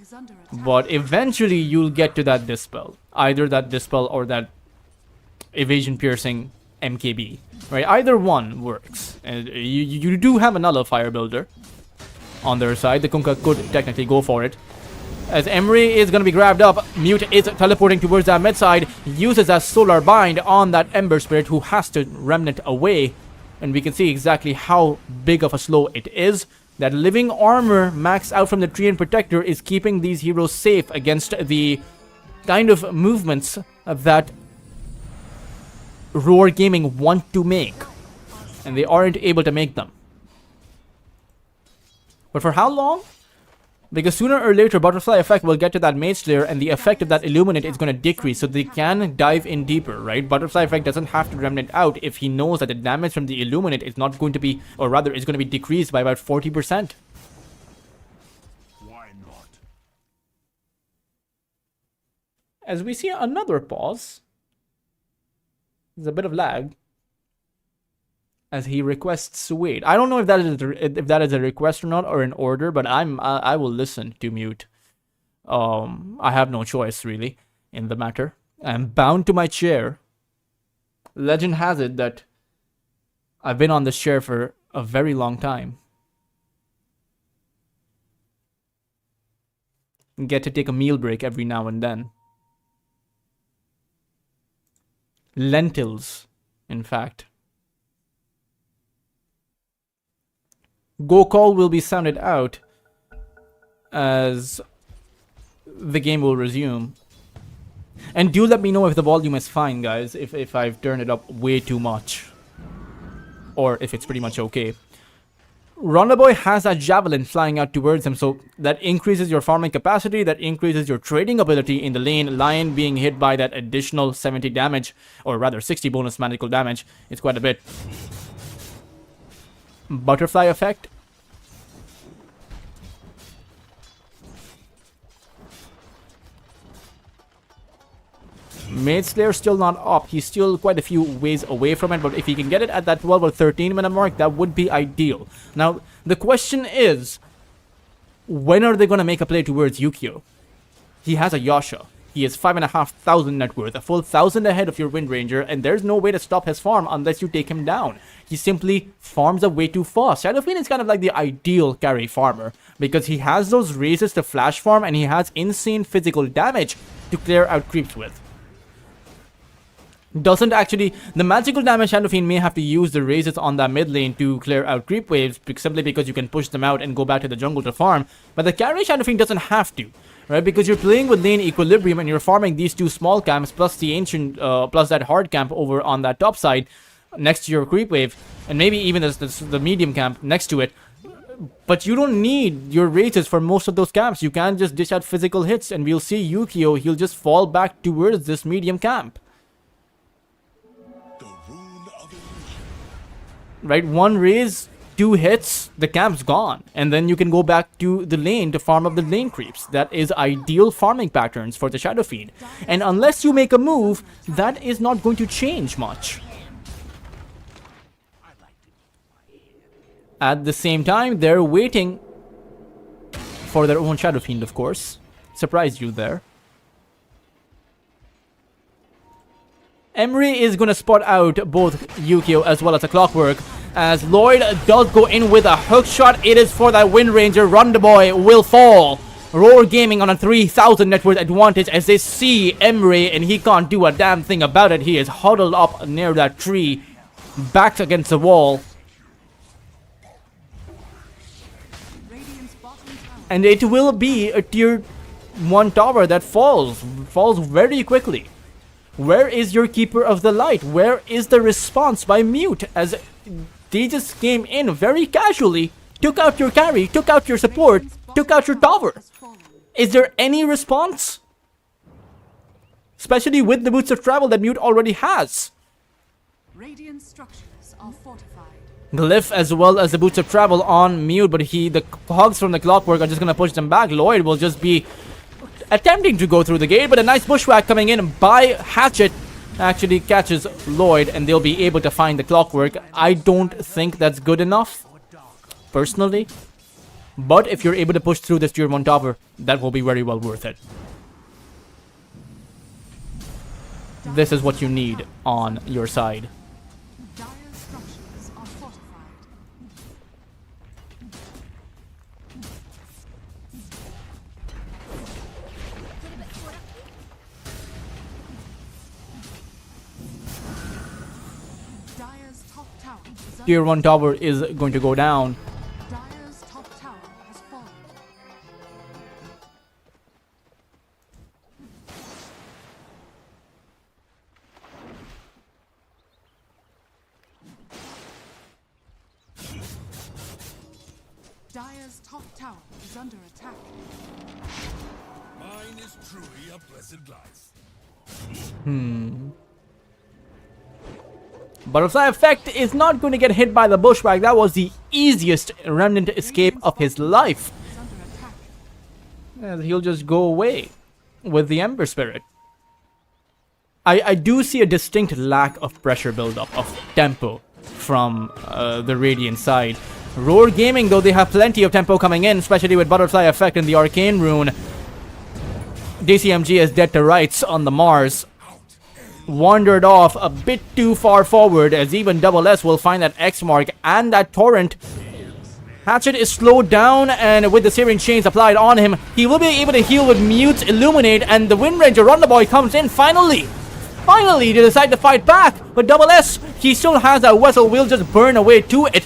But eventually you'll get to that Dispel. Either that Dispel or that Evasion Piercing MKB. Right? Either one works. And you do have a Nullifier builder on their side. The Kunkka could technically go for it. As Emery is going to be grabbed up, Mute is teleporting towards that mid side, uses that Solar Bind on that Ember Spirit who has to Remnant away. And we can see exactly how big of a slow it is. That Living Armor maxed out from the Treant Protector is keeping these heroes safe against the kind of movements that Roar Gaming want to make. And they aren't able to make them. But for how long? Because sooner or later, Butterfly Effect will get to that Mage Slayer and the effect of that Illuminate is going to decrease, so they can dive in deeper, right? Butterfly Effect doesn't have to Remnant out if he knows that the damage from the Illuminate is not going to be, or rather, is going to be decreased by about 40%.
Why not?
As we see another pause, there's a bit of lag. As he requests wait. I don't know if that is a request or not, or an order, but I will listen to Mute. I have no choice really in the matter. I'm bound to my chair. Legend has it that I've been on this chair for a very long time. Get to take a meal break every now and then. Lentils, in fact. Go call will be sounded out as the game will resume. And do let me know if the volume is fine, guys, if I've turned it up way too much. Or if it's pretty much okay. Ronda Boy has that Javelin flying out towards him, so that increases your farming capacity, that increases your trading ability in the lane. Lion being hit by that additional 70 damage, or rather 60 bonus magical damage. It's quite a bit. Butterfly Effect. Mage Slayer still not up. He's still quite a few ways away from it, but if he can get it at that 12 or 13 minute mark, that would be ideal. Now, the question is, when are they going to make a play towards Yukio? He has a Yasha. He is 5,500 net worth, a full 1,000 ahead of your Wind Ranger, and there's no way to stop his farm unless you take him down. He simply farms up way too fast. Shadow Fiend is kind of like the ideal carry farmer, because he has those raises to flash farm, and he has insane physical damage to clear out creeps with. Doesn't actually, the magical damage Shadow Fiend may have to use the raises on that mid lane to clear out creep waves, simply because you can push them out and go back to the jungle to farm, but the carry Shadow Fiend doesn't have to. Right, because you're playing with lane equilibrium and you're farming these two small camps plus the ancient, plus that hard camp over on that top side next to your creep wave, and maybe even the medium camp next to it. But you don't need your raises for most of those camps. You can just dish out physical hits, and we'll see Yukio, he'll just fall back towards this medium camp.
The rune of illusion.
Right, one raise, 2 hits, the camp's gone, and then you can go back to the lane to farm up the lane creeps. That is ideal farming patterns for the Shadow Fiend, and unless you make a move, that is not going to change much. At the same time, they're waiting for their own Shadow Fiend, of course. surprised you there. Emery is going to spot out both Yukio as well as a Clockwork, as Lloyd does go in with a hook shot. It is for that Wind Ranger. Rondaboy will fall. Roar Gaming on a 3,000 net worth advantage as they see Emery, and he can't do a damn thing about it. He is huddled up near that tree, backed against the wall.
Radiant's bottom tower
And it will be a tier 1 tower that falls very quickly. Where is your Keeper of the Light? Where is the response by Mute? As they just came in very casually, took out your carry, took out your support, took out your tower.
has fallen.
Is there any response? Especially with the boots of travel that Mute already has.
Radiant structures are fortified.
Glyph as well as the boots of travel on Mute, but the hogs from the Clockwork are just gonna push them back. Lloyd will just be attempting to go through the gate, but a nice bushwhack coming in by Hatchet actually catches Lloyd, and they'll be able to find the Clockwork. I don't think that's good enough, personally. But if you're able to push through this tier 1 tower, that will be very well worth it. This is what you need on your side.
Dire structures are fortified. Dire's top tower is under
Tier 1 tower is going to go down.
Dire's top tower has fallen. Dire's top tower is under attack.
Mine is truly a blessed life.
Butterfly Effect is not going to get hit by the bushwhack. That was the easiest remnant escape of his life.
Is under attack.
And he'll just go away with the Ember Spirit. I do see a distinct lack of pressure buildup, of tempo from the Radiant side. Roar Gaming, though, they have plenty of tempo coming in, especially with Butterfly Effect and the Arcane Rune. DCMG is dead to rights on the Mars. Wandered off a bit too far forward, as even Double S will find that X mark and that torrent. Hatchet is slowed down, and with the Searing Chains applied on him, he will be able to heal with Mute's Illuminate, and the Wind Ranger Rondaboy comes in finally. Finally, they decide to fight back, but Double S, he still has that vessel, will just burn away to it.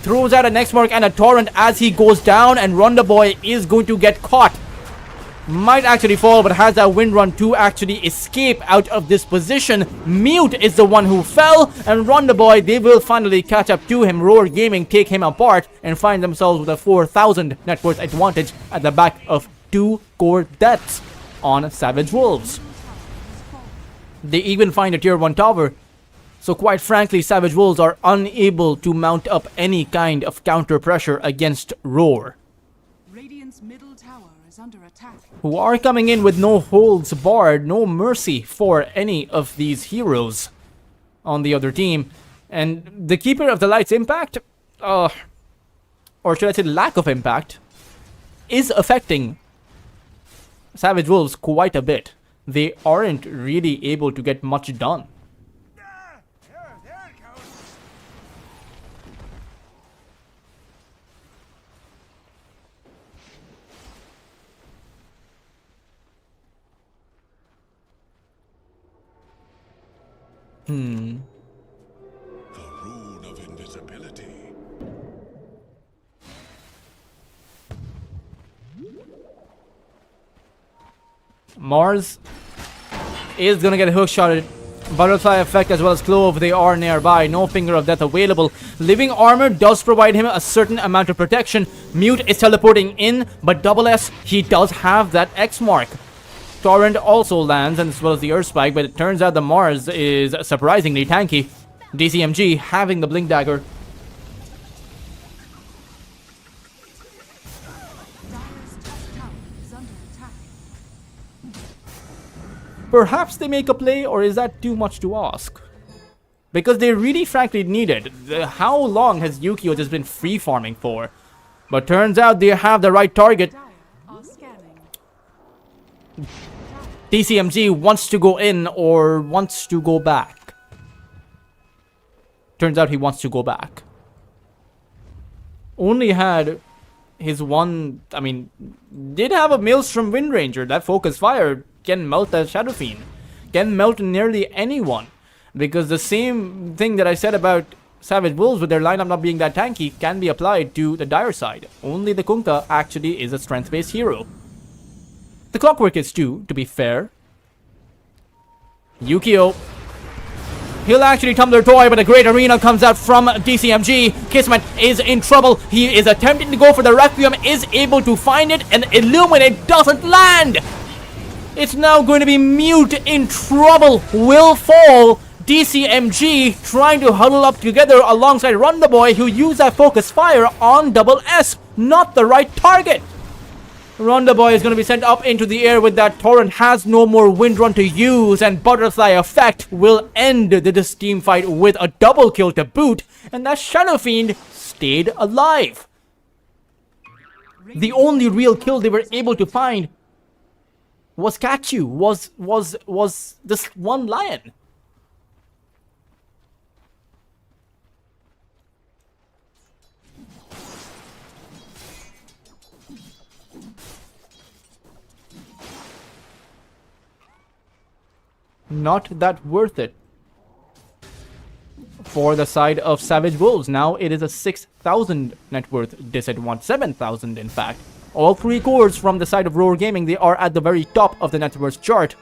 Throws out an X mark and a torrent as he goes down, and Rondaboy is going to get caught. Might actually fall, but has that Wind Run to actually escape out of this position. Mute is the one who fell, and Rondaboy, they will finally catch up to him. Roar Gaming take him apart and find themselves with a 4,000 net worth advantage at the back of 2 core deaths on Savage Wolves. They even find a tier 1 tower. So quite frankly, Savage Wolves are unable to mount up any kind of counter pressure against Roar,
Radiant's middle tower is under attack.
who are coming in with no holds barred, no mercy for any of these heroes on the other team. And the Keeper of the Light's impact, or should I say lack of impact, is affecting Savage Wolves quite a bit. They aren't really able to get much done.
There it goes.
The rune of invisibility.
Mars is gonna get hookshotted. Butterfly Effect as well as Clove, they are nearby. No Finger of Death available. Living Armor does provide him a certain amount of protection. Mute is teleporting in, but Double S, he does have that X mark. Torrent also lands, and as well as the Earth Spike, but it turns out the Mars is surprisingly tanky. DCMG having the Blink Dagger.
Dire's top tower is under attack.
Perhaps they make a play, or is that too much to ask? Because they really frankly need it. How long has Yukio just been free farming for? But turns out they have the right target.
Dire are scanning.
DCMG wants to go in or wants to go back. Turns out he wants to go back. Only had his one, I mean, did have a Maelstrom Wind Ranger. That focus fire can melt that Shadow Fiend. Can melt nearly anyone. Because the same thing that I said about Savage Wolves with their lineup not being that tanky can be applied to the dire side. Only the Kunkka actually is a strength-based hero. The Clockwork is too, to be fair. Yukio. He'll actually tumbler toy, but a great arena comes out from DCMG. Kismet is in trouble. He is attempting to go for the Requiem, is able to find it, and Illuminate doesn't land. It's now going to be Mute in trouble. Will fall. DCMG trying to huddle up together alongside Run the Boy, who used that focus fire on Double S. Not the right target. Ronda Boy is going to be sent up into the air with that torrent, has no more wind run to use, and Butterfly Effect will end this team fight with a double kill to boot, and that Shadow Fiend stayed alive. The only real kill they were able to find was Kachu, was this one lion. Not that worth it for the side of Savage Wolves. Now it is a 6,000 net worth disadvantage, 7,000 in fact. All three cores from the side of Roar Gaming, they are at the very top of the net worth chart.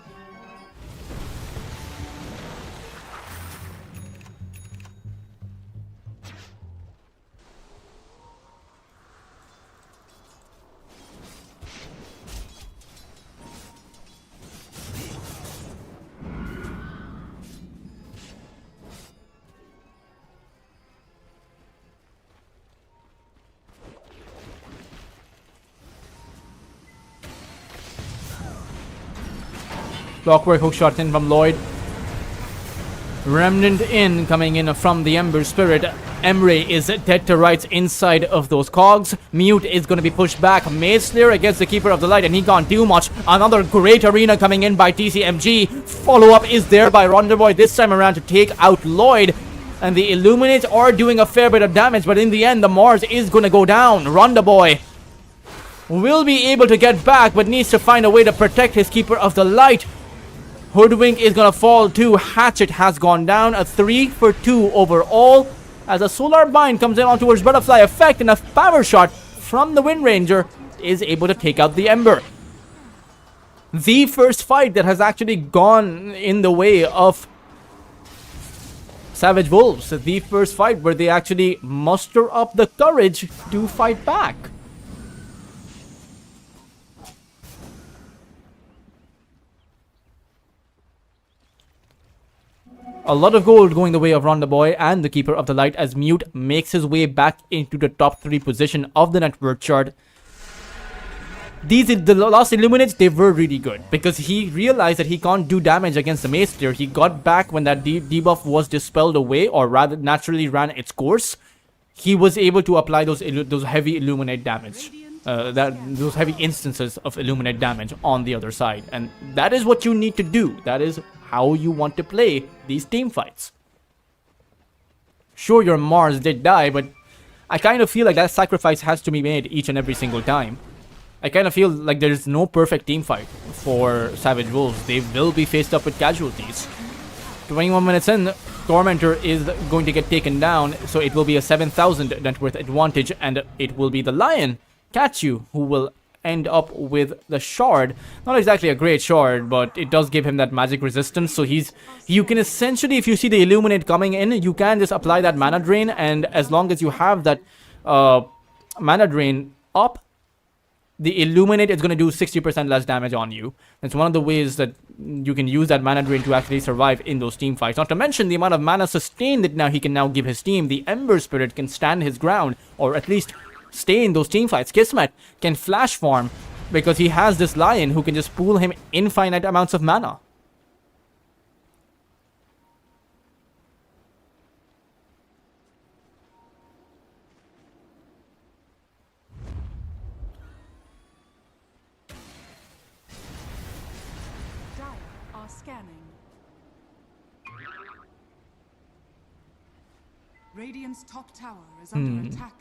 Clockwork hookshot in from Lloyd. Remnant in, coming in from the Ember Spirit. Emre is dead to rights inside of those cogs. Mute is going to be pushed back. Maze Slayer against the Keeper of the Light, and he can't do much. Another great arena coming in by TCMG. Follow-up is there by Ronderboy this time around to take out Lloyd. And the Illuminates are doing a fair bit of damage, but in the end, the Mars is going to go down. Ronderboy will be able to get back, but needs to find a way to protect his Keeper of the Light. Hoodwink is going to fall too. Hatchet has gone down. A 3 for 2 overall. As a Solar Bind comes in on towards Butterfly Effect, and a power shot from the Wind Ranger is able to take out the Ember. The first fight that has actually gone in the way of Savage Wolves. The first fight where they actually muster up the courage to fight back. A lot of gold going the way of Ronda Boy and the Keeper of the Light as Mute makes his way back into the top 3 position of the net worth chart. The last Illuminates, they were really good because he realized that he can't do damage against the Mace Slayer. He got back when that debuff was dispelled away, or rather naturally ran its course. He was able to apply those heavy Illuminate damage. Those heavy instances of Illuminate damage on the other side. And that is what you need to do. That is how you want to play these team fights. Sure, your Mars did die, but I kind of feel like that sacrifice has to be made each and every single time. I kind of feel like there is no perfect team fight for Savage Wolves. They will be faced up with casualties. 21 minutes in, Tormentor is going to get taken down, so it will be a 7,000 net worth advantage, and it will be the Lion, Kachu, who will end up with the Shard. Not exactly a great Shard, but it does give him that magic resistance, so you can essentially, if you see the Illuminate coming in, you can just apply that Mana Drain, and as long as you have that Mana Drain up, the Illuminate is going to do 60% less damage on you. It's one of the ways that you can use that Mana Drain to actually survive in those team fights. Not to mention the amount of mana sustain that he can now give his team. The Ember Spirit can stand his ground, or at least stay in those team fights. Kismet can flash farm because he has this Lion who can just pool him infinite amounts of mana.
Scanning. Radiant's top tower is under attack.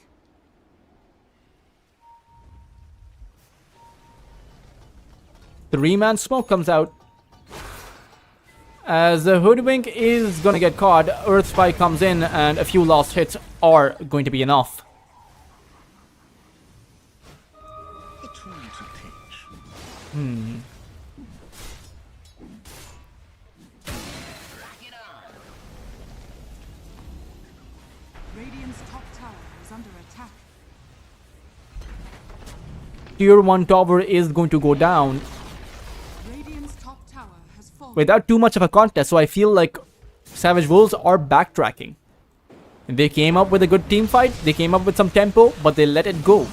Three-man smoke comes out. As the Hoodwink is gonna get caught, Earth Spike comes in, and a few lost hits are going to be enough.
A tool to teach.
Radiant's top tower is under attack.
Tier 1 tower is going to go down
Radiant's top tower has fallen.
without too much of a contest, so I feel like Savage Wolves are backtracking. They came up with a good team fight, they came up with some tempo, but they let it go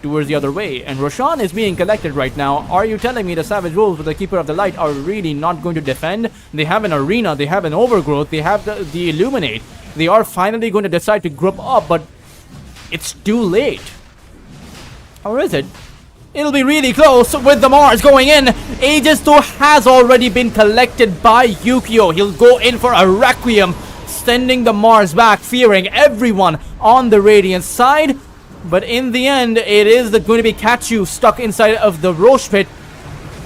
towards the other way. And Roshan is being collected right now. Are you telling me the Savage Wolves with the Keeper of the Light are really not going to defend? They have an Arena, they have an Overgrowth, they have the Illuminate. They are finally going to decide to group up, but it's too late. Or is it? It'll be really close with the Mars going in. Aegis though has already been collected by Yukio. He'll go in for a Requiem, sending the Mars back, fearing everyone on the Radiant side. But in the end, it is going to be Kachu stuck inside of the Roche Pit.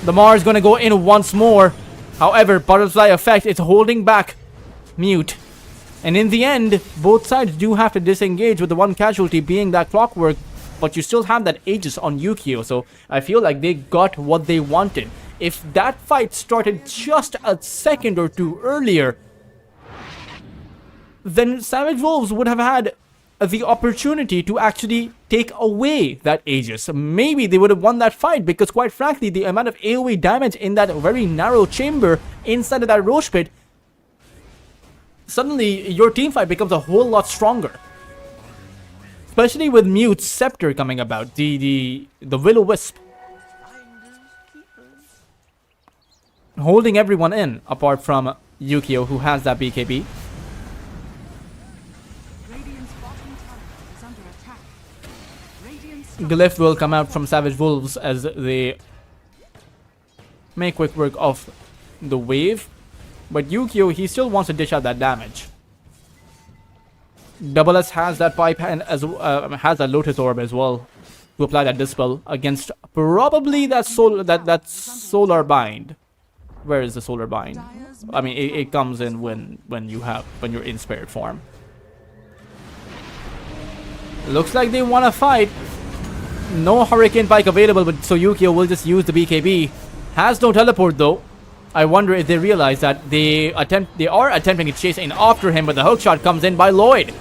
The Mars going to go in once more. However, Butterfly Effect is holding back Mute. And in the end, both sides do have to disengage, with the one casualty being that Clockwork. But you still have that Aegis on Yukio, so I feel like they got what they wanted. If that fight started just a second or two earlier, then Savage Wolves would have had the opportunity to actually take away that Aegis. Maybe they would have won that fight, because quite frankly, the amount of AoE damage in that very narrow chamber inside of that Roche Pit, suddenly your team fight becomes a whole lot stronger. Especially with Mute's Scepter coming about, the Will-O-Wisp. Holding everyone in, apart from Yukio, who has that BKB.
Radiant's bottom tower is under attack. Radiant's
Glyph will come out from Savage Wolves as they make quick work of the wave. But Yukio, he still wants to dish out that damage. Double S has that pipe and has that Lotus Orb as well to apply that Dispel against probably that Solar Bind. Where is the Solar Bind? I mean, it comes in when you're in Spirit form. Looks like they want to fight. No Hurricane Pike available, but so Yukio will just use the BKB. Has no teleport though. I wonder if they realize that they are attempting to chase in after him, but the hookshot comes in by Lloyd.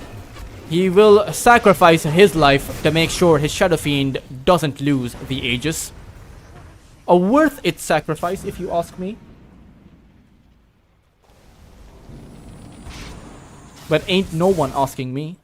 He will sacrifice his life to make sure his Shadow Fiend doesn't lose the Aegis. A worth it sacrifice, if you ask me. But ain't no one asking me.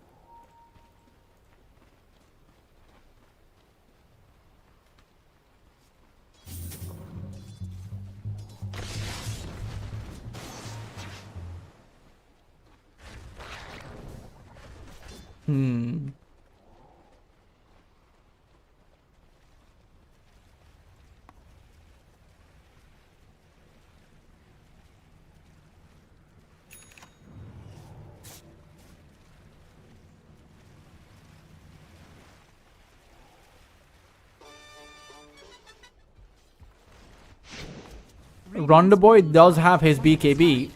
Rondoboy does have his BKB,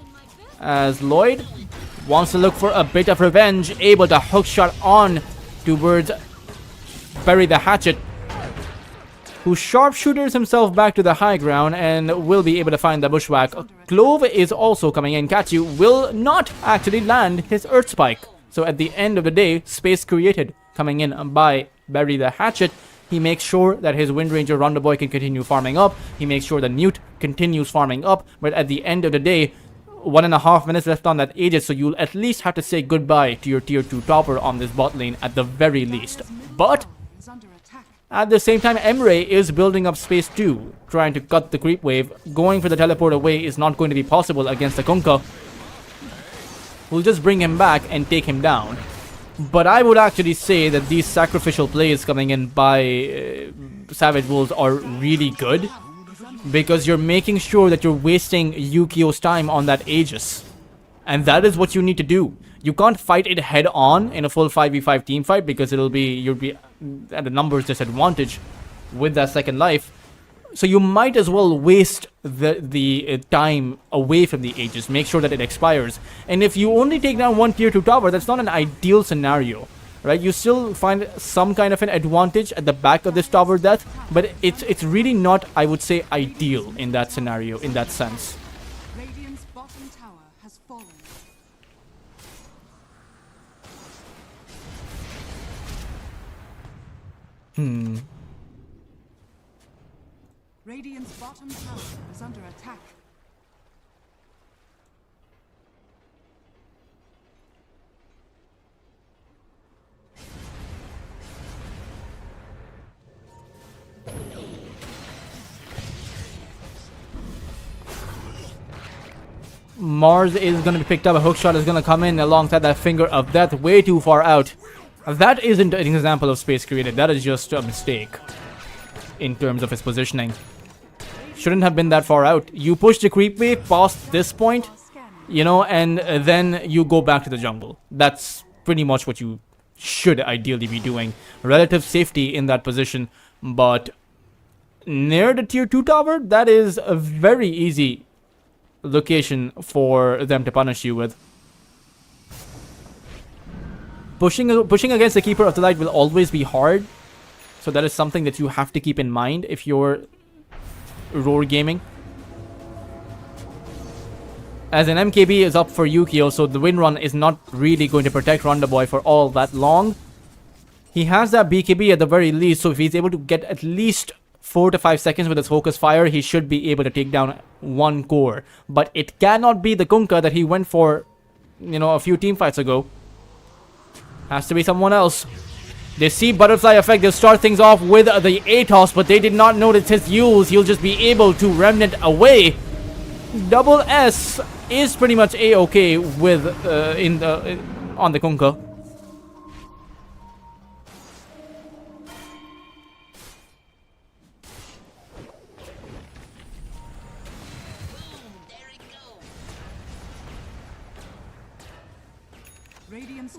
as Lloyd wants to look for a bit of revenge, able to hookshot on towards Bury the Hatchet, who sharpshooters himself back to the high ground and will be able to find the bushwhack. Clove is also coming in. Kachu will not actually land his Earth Spike. So at the end of the day, space created coming in by Bury the Hatchet. He makes sure that his Wind Ranger Rondoboy can continue farming up. He makes sure that Newt continues farming up. But at the end of the day, 1.5 minutes left on that Aegis, so you'll at least have to say goodbye to your tier 2 topper on this bot lane at the very least. But at the same time, Emre is building up space too, trying to cut the creep wave. Going for the teleport away is not going to be possible against the Kunkka. We'll just bring him back and take him down. But I would actually say that these sacrificial plays coming in by Savage Wolves are really good. because you're making sure that you're wasting Yukio's time on that Aegis. And that is what you need to do. You can't fight it head on in a full 5v5 team fight because you'll be at a numbers disadvantage with that second life. So you might as well waste the time away from the Aegis. Make sure that it expires. And if you only take down one tier 2 tower, that's not an ideal scenario, right? You still find some kind of an advantage at the back of this tower death, but it's really not, I would say, ideal in that scenario, in that sense.
Radiant's bottom tower has fallen. Radiant's bottom tower is under attack.
Mars is going to be picked up. A hookshot is going to come in alongside that finger of death way too far out. That isn't an example of space created. That is just a mistake in terms of his positioning. Shouldn't have been that far out. You push the creep wave past this point, you know, and then you go back to the jungle. That's pretty much what you should ideally be doing. Relative safety in that position, but near the tier 2 tower, that is a very easy location for them to punish you with. Pushing against the Keeper of the Light will always be hard, so that is something that you have to keep in mind if you're Roar gaming. As an MKB is up for Yukio, so the win run is not really going to protect Ronda Boy for all that long. He has that BKB at the very least, so if he's able to get at least 4 to 5 seconds with his focus fire, he should be able to take down one core. But it cannot be the Kunkka that he went for, you know, a few team fights ago. Has to be someone else. They see Butterfly Effect. They'll start things off with the Atos, but they did not notice his use. He'll just be able to Remnant away. Double S is pretty much A-okay with on the Kunkka.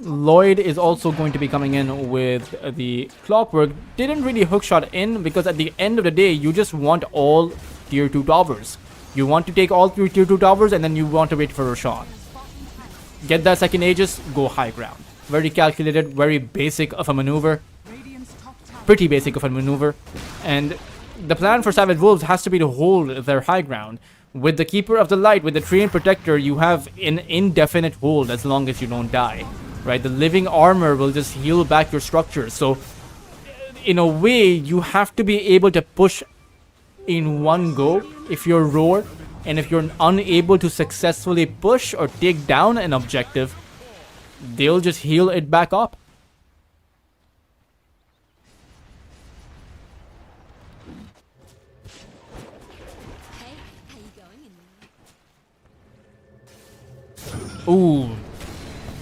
Lloyd is also going to be coming in with the Clockwork. Didn't really hookshot in because at the end of the day, you just want all tier 2 towers. You want to take all tier 2 towers and then you want to wait for Roshan. Get that second Aegis, go high ground. Very calculated, very basic of a maneuver. Pretty basic of a maneuver. And the plan for Savage Wolves has to be to hold their high ground. With the Keeper of the Light, with the Treant Protector, you have an indefinite hold as long as you don't die. Right, the living armor will just heal back your structure. So, in a way, you have to be able to push in one go if you're Roar. And if you're unable to successfully push or take down an objective, they'll just heal it back up.
Hey, how you going?
Ooh.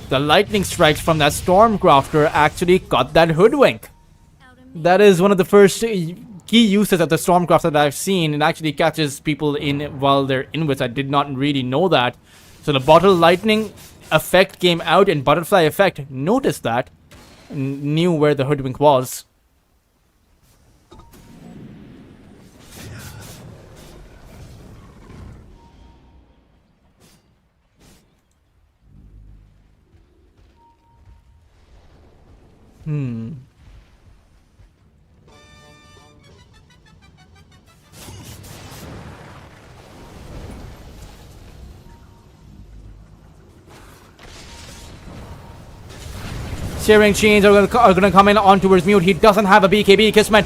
The lightning strikes from that Stormcrafter actually got that hoodwink. That is one of the first key uses of the Stormcrafter that I've seen. It actually catches people in while they're inwards. I did not really know that. So the bottle lightning effect came out and butterfly effect noticed that. Knew where the hoodwink was. Searing Chains are gonna come in on towards Mute. He doesn't have a BKB. Kismet.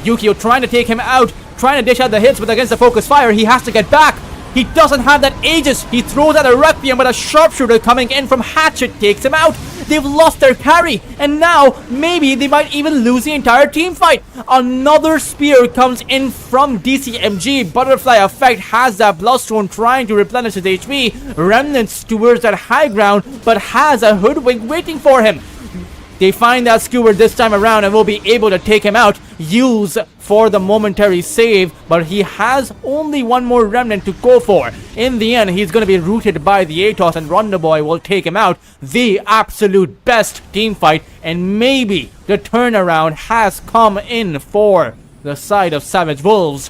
Yukio trying to take him out. Trying to dish out the hits, but against the focus fire, he has to get back. He doesn't have that Aegis. He throws out a Requiem, but a Sharpshooter coming in from Hatchet takes him out. They've lost their carry, and now maybe they might even lose the entire team fight. Another spear comes in from DCMG. Butterfly Effect has that Bloodstone trying to replenish his HP. Remnants towards that high ground, but has a Hoodwink waiting for him. They find that skewer this time around and will be able to take him out. Use for the momentary save, but he has only one more remnant to go for. In the end, he's going to be rooted by the Atos, and Ronda Boy will take him out. The absolute best team fight, and maybe the turnaround has come in for the side of Savage Wolves.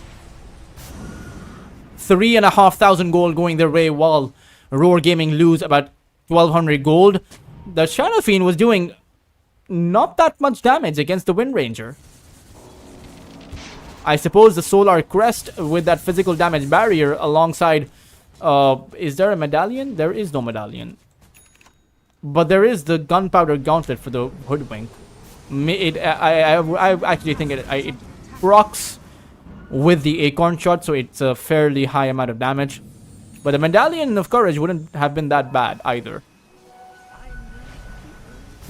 3,500 gold going their way, while Roar Gaming lose about 1,200 gold. The Shadow Fiend was doing not that much damage against the Wind Ranger. I suppose the Solar Crest with that physical damage barrier alongside... is there a medallion? There is no medallion. But there is the Gunpowder Gauntlet for the Hoodwink. I actually think it procs with the Acorn Shot, so it's a fairly high amount of damage. But the Medallion of Courage wouldn't have been that bad either.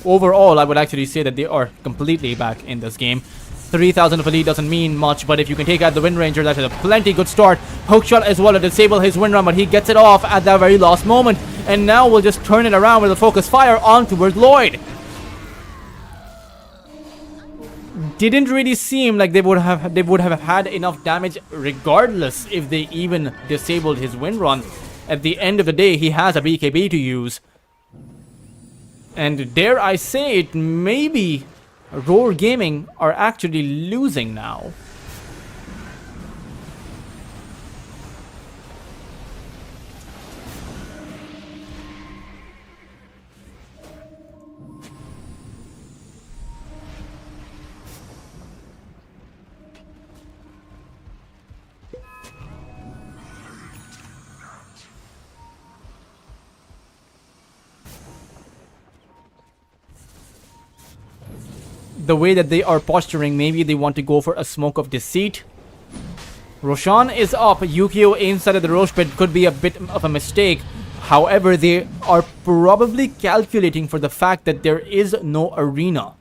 Overall, I would actually say that they are completely back in this game. 3,000 of elite doesn't mean much, but if you can take out the Wind Ranger, that is a plenty good start. Hookshot as well to disable his Windrun, but he gets it off at that very last moment. And now we'll just turn it around with a focus fire on towards Lloyd. Didn't really seem like they would have had enough damage regardless if they even disabled his Windrun. At the end of the day, he has a BKB to use. And dare I say it, maybe Roar Gaming are actually losing now. The way that they are posturing, maybe they want to go for a Smoke of Deceit. Roshan is up. Yukio inside of the Roche Pit could be a bit of a mistake. However, they are probably calculating for the fact that there is no arena.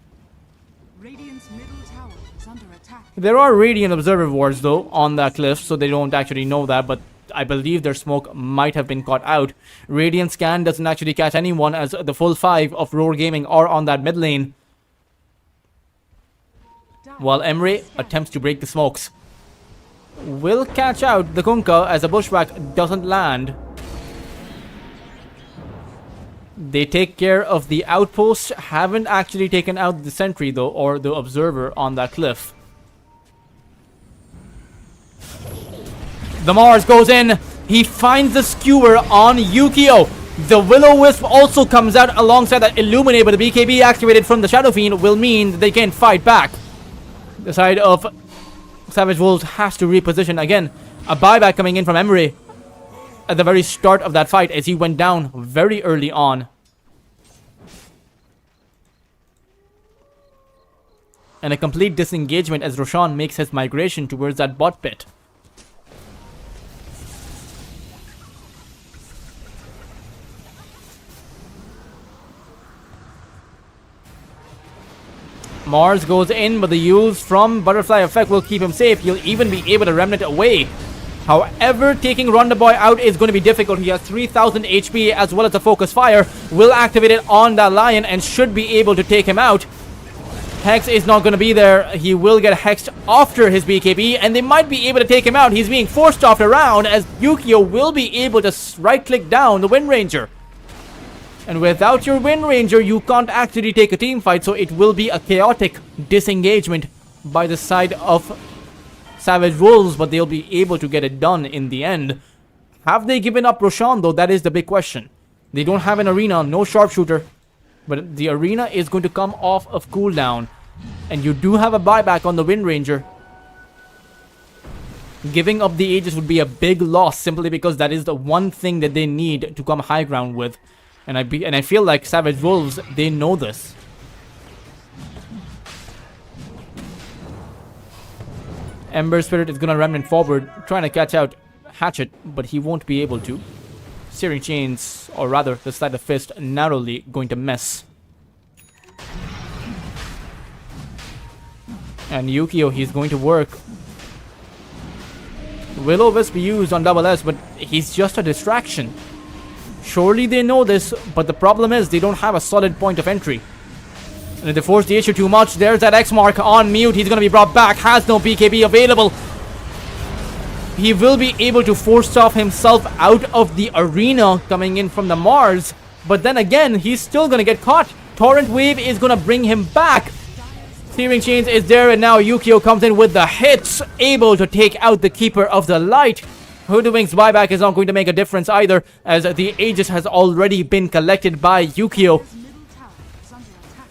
Radiant's middle tower is under attack.
There are Radiant Observer wards though on that cliff, so they don't actually know that, but I believe their smoke might have been caught out. Radiant Scan doesn't actually catch anyone, as the full 5 of Roar Gaming are on that mid lane, while Emre attempts to break the smokes. Will catch out the Kunkka as a bushwhack doesn't land. They take care of the outpost. Haven't actually taken out the sentry though, or the observer on that cliff. The Mars goes in. He finds the skewer on Yukio. The Will-O-Wisp also comes out alongside that Illuminate, but the BKB activated from the Shadow Fiend will mean that they can fight back. The side of Savage Wolves has to reposition again. A buyback coming in from Emery at the very start of that fight as he went down very early on. And a complete disengagement as Roshan makes his migration towards that bot pit. Mars goes in, but the use from Butterfly Effect will keep him safe. He'll even be able to remnant away. However, taking Ronda Boy out is going to be difficult. He has 3,000 HP as well as a Focus Fire. Will activate it on that Lion and should be able to take him out. Hex is not going to be there. He will get hexed after his BKB, and they might be able to take him out. He's being forced off the round as Yukio will be able to right-click down the Wind Ranger. And without your Wind Ranger, you can't actually take a team fight, so it will be a chaotic disengagement by the side of Savage Wolves, but they'll be able to get it done in the end. Have they given up Roshan, though? That is the big question. They don't have an arena, no sharpshooter, but the arena is going to come off of cooldown, and you do have a buyback on the Wind Ranger. Giving up the Aegis would be a big loss, simply because that is the one thing that they need to come high ground with. And I feel like Savage Wolves, they know this. Ember Spirit is gonna remnant forward, trying to catch out Hatchet, but he won't be able to. Searing Chains, or rather, the Sleight of Fist, narrowly going to miss. And Yukio, he's going to work. Will-O-Wisp used on Double S, but he's just a distraction. Surely they know this, but the problem is they don't have a solid point of entry. And if they force the issue too much, there's that X mark on mute. He's going to be brought back. Has no BKB available. He will be able to force off himself out of the arena coming in from the Mars. But then again, he's still going to get caught. Torrent Wave is going to bring him back. Searing Chains is there, and now Yukio comes in with the hits, able to take out the Keeper of the Light. Hoodwink's buyback is not going to make a difference either, as the Aegis has already been collected by Yukio.
Middle tower is under attack.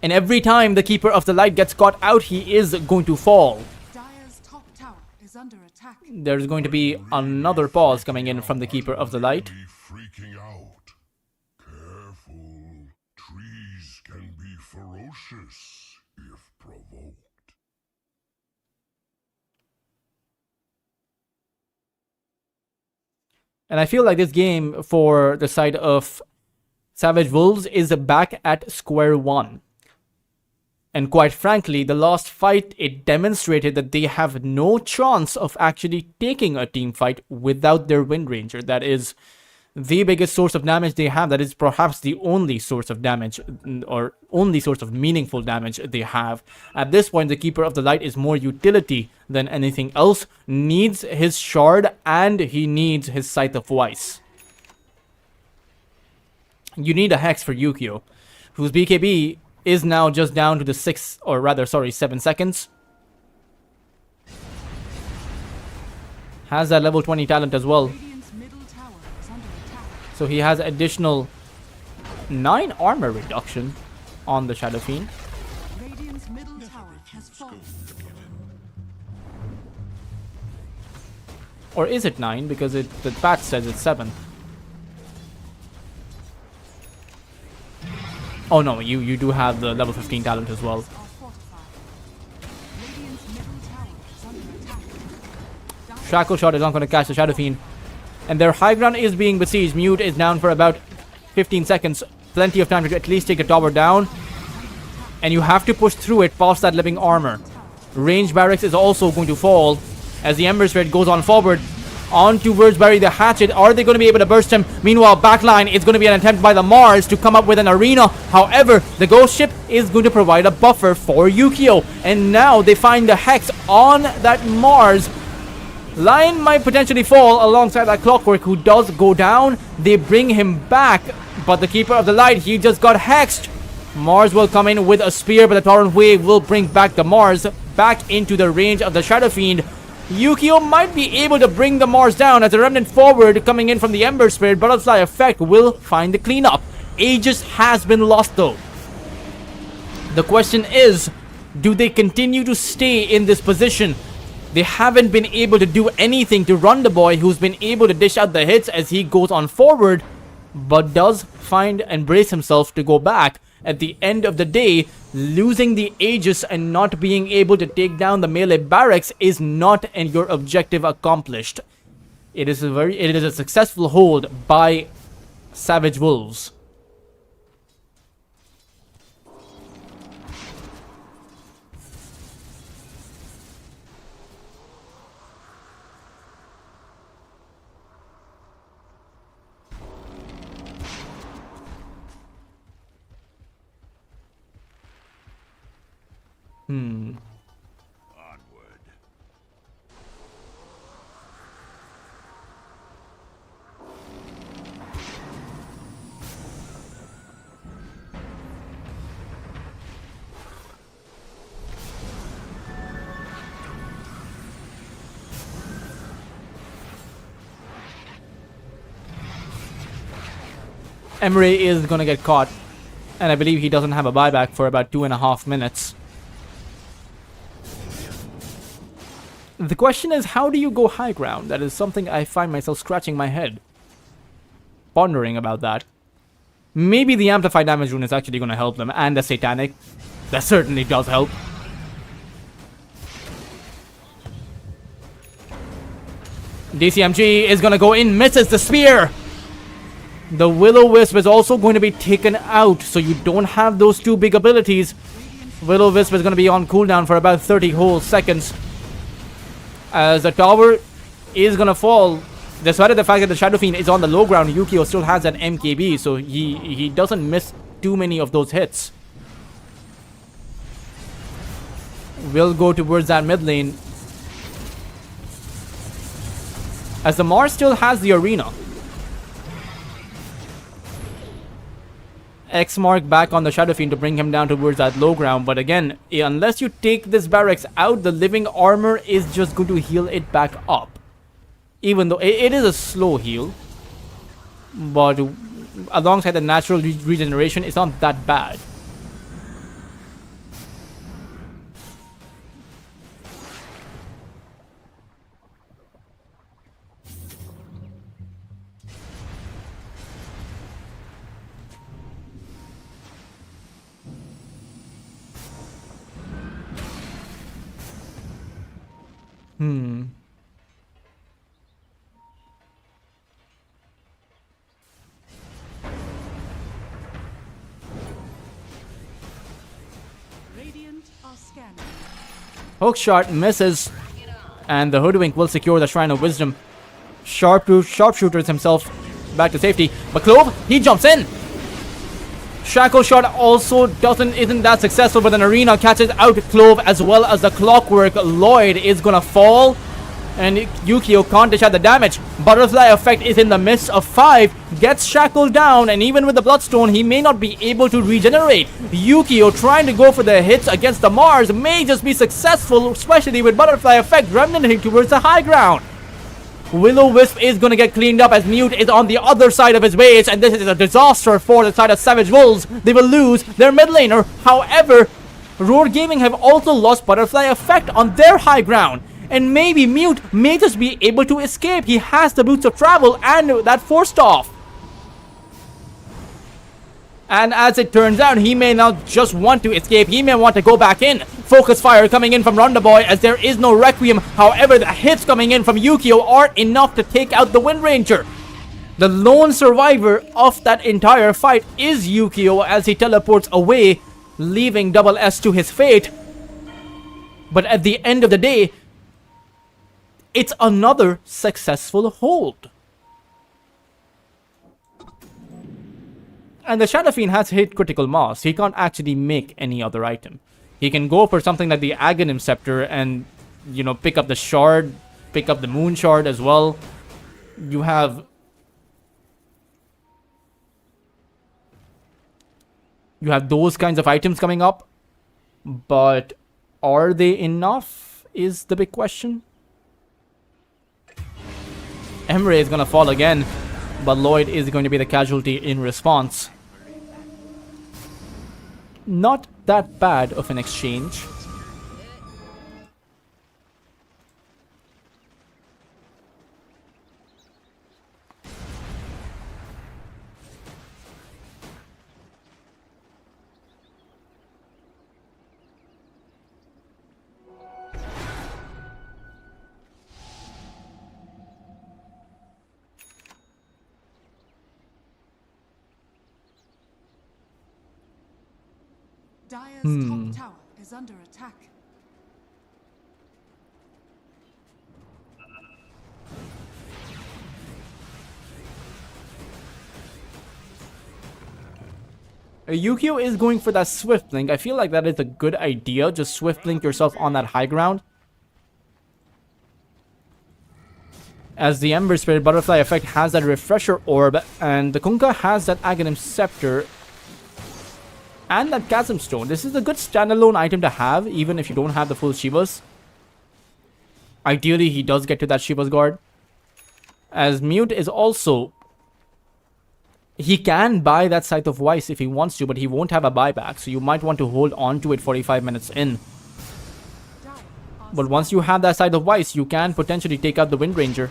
And every time the Keeper of the Light gets caught out, he is going to fall.
Dire's top tower is under attack.
There's going to be another pause coming in from the Keeper of the Light.
Freaking out. Careful. Trees can be ferocious if provoked.
And I feel like this game for the side of Savage Wolves is back at square one. And quite frankly, the last fight, it demonstrated that they have no chance of actually taking a team fight without their Wind Ranger. That is the biggest source of damage they have. That is perhaps the only source of damage, or only source of meaningful damage they have. At this point, the Keeper of the Light is more utility than anything else. Needs his Shard, and he needs his Scythe of Weiss. You need a Hex for Yukio, whose BKB is now just down to the 7 seconds. Has that level 20 talent as well.
Radiant's middle tower is under attack.
So he has additional 9 armor reduction on the Shadow Fiend.
Radiant's middle tower has fallen.
Or is it 9? Because the patch says it's 7. Oh no, you do have the level 15 talent as well.
Are fortified. Radiant's middle tower is under attack.
Shackle Shot is not going to catch the Shadow Fiend. And their high ground is being besieged. Mute is down for about 15 seconds. Plenty of time to at least take a tower down. And you have to push through it past that living armor. Range Barracks is also going to fall as the Ember Spirit goes on forward. On towards Barry the Hatchet. Are they going to be able to burst him? Meanwhile, backline, it's going to be an attempt by the Mars to come up with an arena. However, the Ghost Ship is going to provide a buffer for Yukio. And now they find the Hex on that Mars. Lion might potentially fall alongside that Clockwork, who does go down. They bring him back, but the Keeper of the Light, he just got hexed. Mars will come in with a spear, but the Torrent Wave will bring back the Mars back into the range of the Shadow Fiend. Yukio might be able to bring the Mars down as a remnant forward coming in from the Ember Spirit. Butterfly Effect will find the cleanup. Aegis has been lost though. The question is, do they continue to stay in this position? They haven't been able to do anything to run the boy, who's been able to dish out the hits as he goes on forward, but does find and brace himself to go back. At the end of the day, losing the Aegis and not being able to take down the melee barracks is not your objective accomplished. It is a successful hold by Savage Wolves.
Onward.
Emery is gonna get caught, and I believe he doesn't have a buyback for about 2.5 minutes. The question is, how do you go high ground? That is something I find myself scratching my head, pondering about that. Maybe the Amplified Damage rune is actually going to help them, and the Satanic. That certainly does help. DCMG is going to go in, misses the spear. The Will-O-Wisp is also going to be taken out, so you don't have those two big abilities. Will-O-Wisp is going to be on cooldown for about 30 whole seconds. As the tower is going to fall, despite the fact that the Shadow Fiend is on the low ground, Yukio still has an MKB, so he doesn't miss too many of those hits. will go towards that mid lane. As the Mars still has the arena. X mark back on the Shadow Fiend to bring him down towards that low ground. But again, unless you take this barracks out, the living armor is just going to heal it back up. Even though it is a slow heal. But alongside the natural regeneration, it's not that bad.
Radiant are scanning.
Hook shot misses. And the Hoodwink will secure the Shrine of Wisdom. Sharpshooters himself back to safety. But Clove, he jumps in. Shackle shot also isn't that successful, but an arena catches out Clove as well as the Clockwork. Lloyd is gonna fall. And Yukio can't dish out the damage. Butterfly effect is in the midst of 5. Gets shackled down, and even with the Bloodstone, he may not be able to regenerate. Yukio trying to go for the hits against the Mars may just be successful, especially with Butterfly effect remnanting towards the high ground. Will-O-Wisp is going to get cleaned up as Mute is on the other side of his base, and this is a disaster for the side of Savage Wolves. They will lose their mid laner. However, Roar Gaming have also lost Butterfly effect on their high ground. And maybe Mute may just be able to escape. He has the boots of travel and that forced off. And as it turns out, he may not just want to escape. He may want to go back in. Focus fire coming in from Rondaboy as there is no Requiem. However, the hits coming in from Yukio are enough to take out the Wind Ranger. The lone survivor of that entire fight is Yukio as he teleports away, leaving Double S to his fate. But at the end of the day, it's another successful hold. And the Shadow Fiend has hit critical mass. He can't actually make any other item. He can go for something like the Aghanim Scepter and, you know, pick up the Shard, pick up the Moon Shard as well. You have those kinds of items coming up. But are they enough is the big question. Emre is going to fall again, but Lloyd is going to be the casualty in response. Not that bad of an exchange.
Dire's top tower is under attack.
Yukio is going for that Swift Blink. I feel like that is a good idea. Just Swift Blink yourself on that high ground. As the Ember Spirit Butterfly effect has that Refresher Orb, and the Kunkka has that Aghanim Scepter and that Chasm Stone. This is a good standalone item to have, even if you don't have the full Shivas. Ideally, he does get to that Shiva's Guard. As Mute is also... He can buy that Scythe of Vice if he wants to, but he won't have a buyback, so you might want to hold on to it 45 minutes in. But once you have that Scythe of Vice, you can potentially take out the Wind Ranger.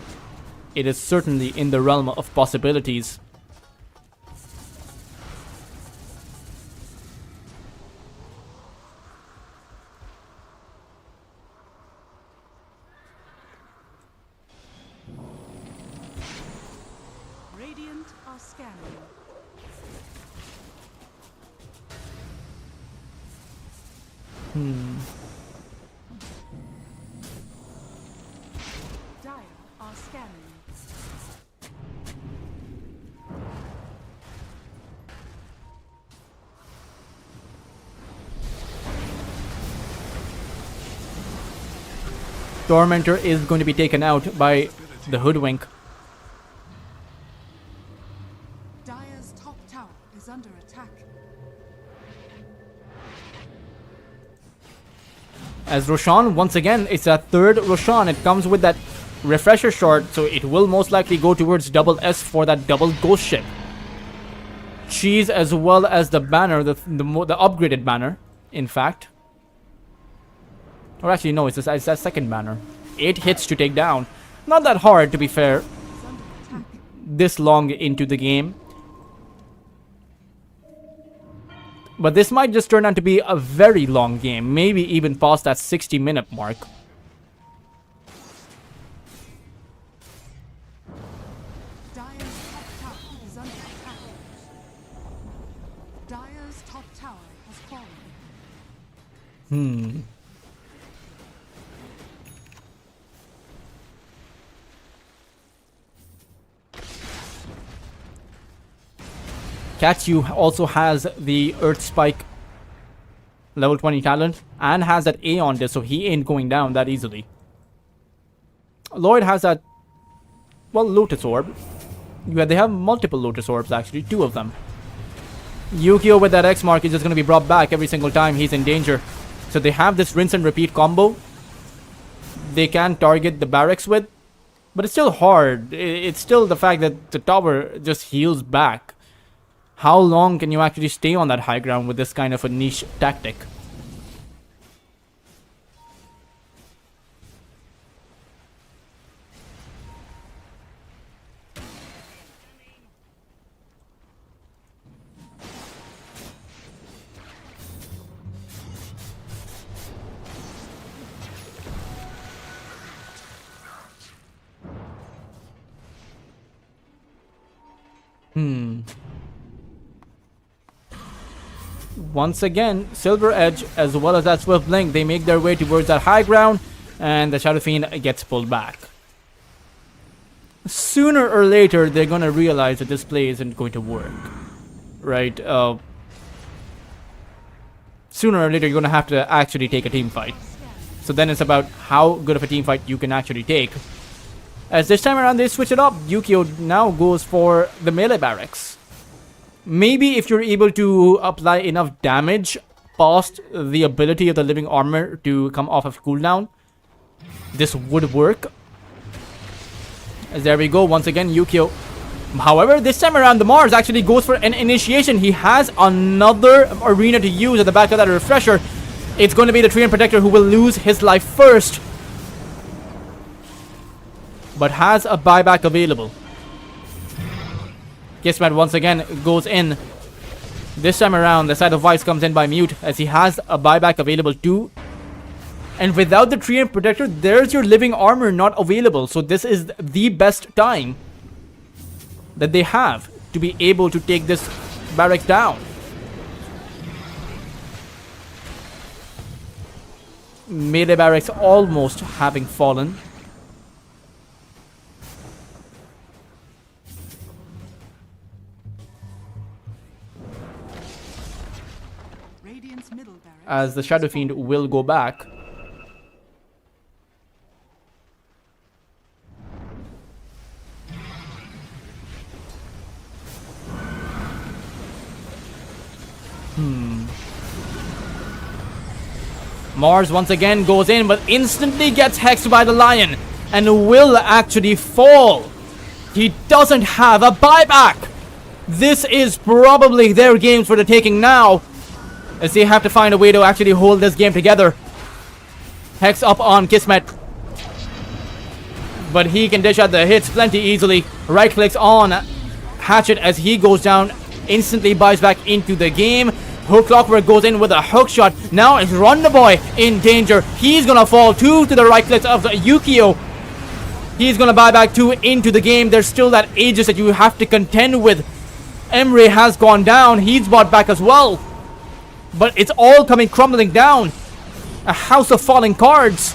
It is certainly in the realm of possibilities.
Radiant are scanning. Dire are scanning.
Tormentor is going to be taken out by the Hoodwink.
Dire's top tower is under attack.
As Roshan, once again, it's a third Roshan. It comes with that refresher shard, so it will most likely go towards double S for that double ghost ship. Cheese as well as the banner, the upgraded banner, in fact. Or actually, no, it's a second banner. 8 hits to take down. Not that hard, to be fair. This long into the game. But this might just turn out to be a very long game. Maybe even past that 60-minute mark.
Dire's top tower is under attack. Dire's top tower has fallen.
Katsu also has the Earth Spike level 20 talent and has that A on this, so he ain't going down that easily. Lloyd has that, well, Lotus Orb. Yeah, they have multiple Lotus Orbs actually, 2 of them. Yukio with that X mark is just going to be brought back every single time he's in danger. So they have this rinse and repeat combo they can target the barracks with, but it's still hard. It's still the fact that the tower just heals back. How long can you actually stay on that high ground with this kind of a niche tactic? Once again, Silver Edge as well as that Swift Link, they make their way towards that high ground, and the Shadow Fiend gets pulled back. Sooner or later, they're gonna realize that this play isn't going to work, right? Sooner or later, you're gonna have to actually take a team fight. So then it's about how good of a team fight you can actually take. As this time around, they switch it up. Yukio now goes for the melee barracks. Maybe if you're able to apply enough damage past the ability of the living armor to come off of cooldown, this would work. As there we go, once again, Yukio. However, this time around, the Mars actually goes for an initiation. He has another arena to use at the back of that refresher. It's going to be the Treant Protector who will lose his life first, but has a buyback available. Kismet once again goes in. This time around, the Side of Vice comes in by Mute as he has a buyback available too. And without the Treant Protector, there's your living armor not available. So this is the best time that they have to be able to take this barracks down. Melee barracks almost having fallen.
Radiant's middle barracks
As the Shadow Fiend will go back. Mars once again goes in, but instantly gets hexed by the Lion and will actually fall. He doesn't have a buyback. This is probably their games for the taking now, as they have to find a way to actually hold this game together. Hex up on Kismet, but he can dish out the hits plenty easily. Right clicks on Hatchet as he goes down, instantly buys back into the game. Hook Clockwork goes in with a hook shot. Now it's Ronda Boy in danger. He's gonna fall too to the right clicks of Yukio. He's gonna buy back 2 into the game. There's still that Aegis that you have to contend with. Emre has gone down. He's bought back as well. But it's all coming crumbling down. A house of falling cards.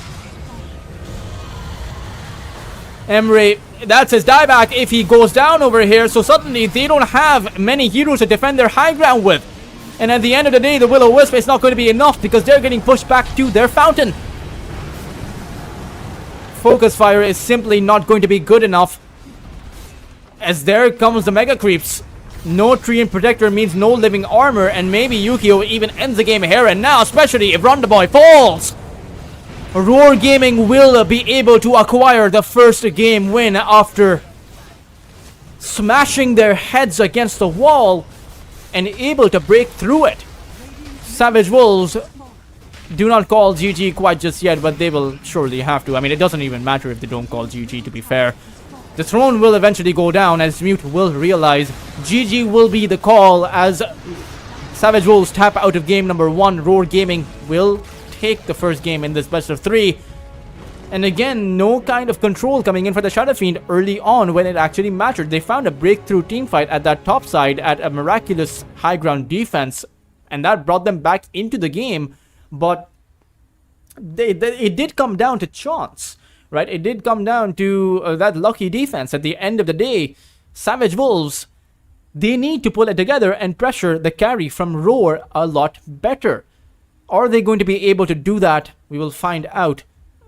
Emre, that's his dieback if he goes down over here. So suddenly they don't have many heroes to defend their high ground with. And at the end of the day, the Will-O-Wisp is not going to be enough because they're getting pushed back to their fountain. focus fire is simply not going to be good enough. As there comes the Mega Creeps. No Treant Protector means no living armor, and maybe Yukio even ends the game here and now, especially if Rondaboy falls. Roar Gaming will be able to acquire the first game win after smashing their heads against the wall and able to break through it. Savage Wolves do not call GG quite just yet, but they will surely have to. I mean, it doesn't even matter if they don't call GG, to be fair. The throne will eventually go down as Mute will realize GG will be the call as Savage Wolves tap out of game number 1. Roar Gaming will take the first game in this best of 3. And again, no kind of control coming in for the Shadow Fiend early on when it actually mattered. They found a breakthrough teamfight at that top side at a miraculous high ground defense, and that brought them back into the game. But it did come down to chance, right? It did come down to that lucky defense. At the end of the day, Savage Wolves, they need to pull it together and pressure the carry from Roar a lot better. Are they going to be able to do that? We will find out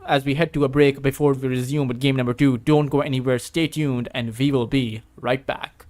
as we head to a break before we resume with game number 2. Don't go anywhere, stay tuned, and we will be right back.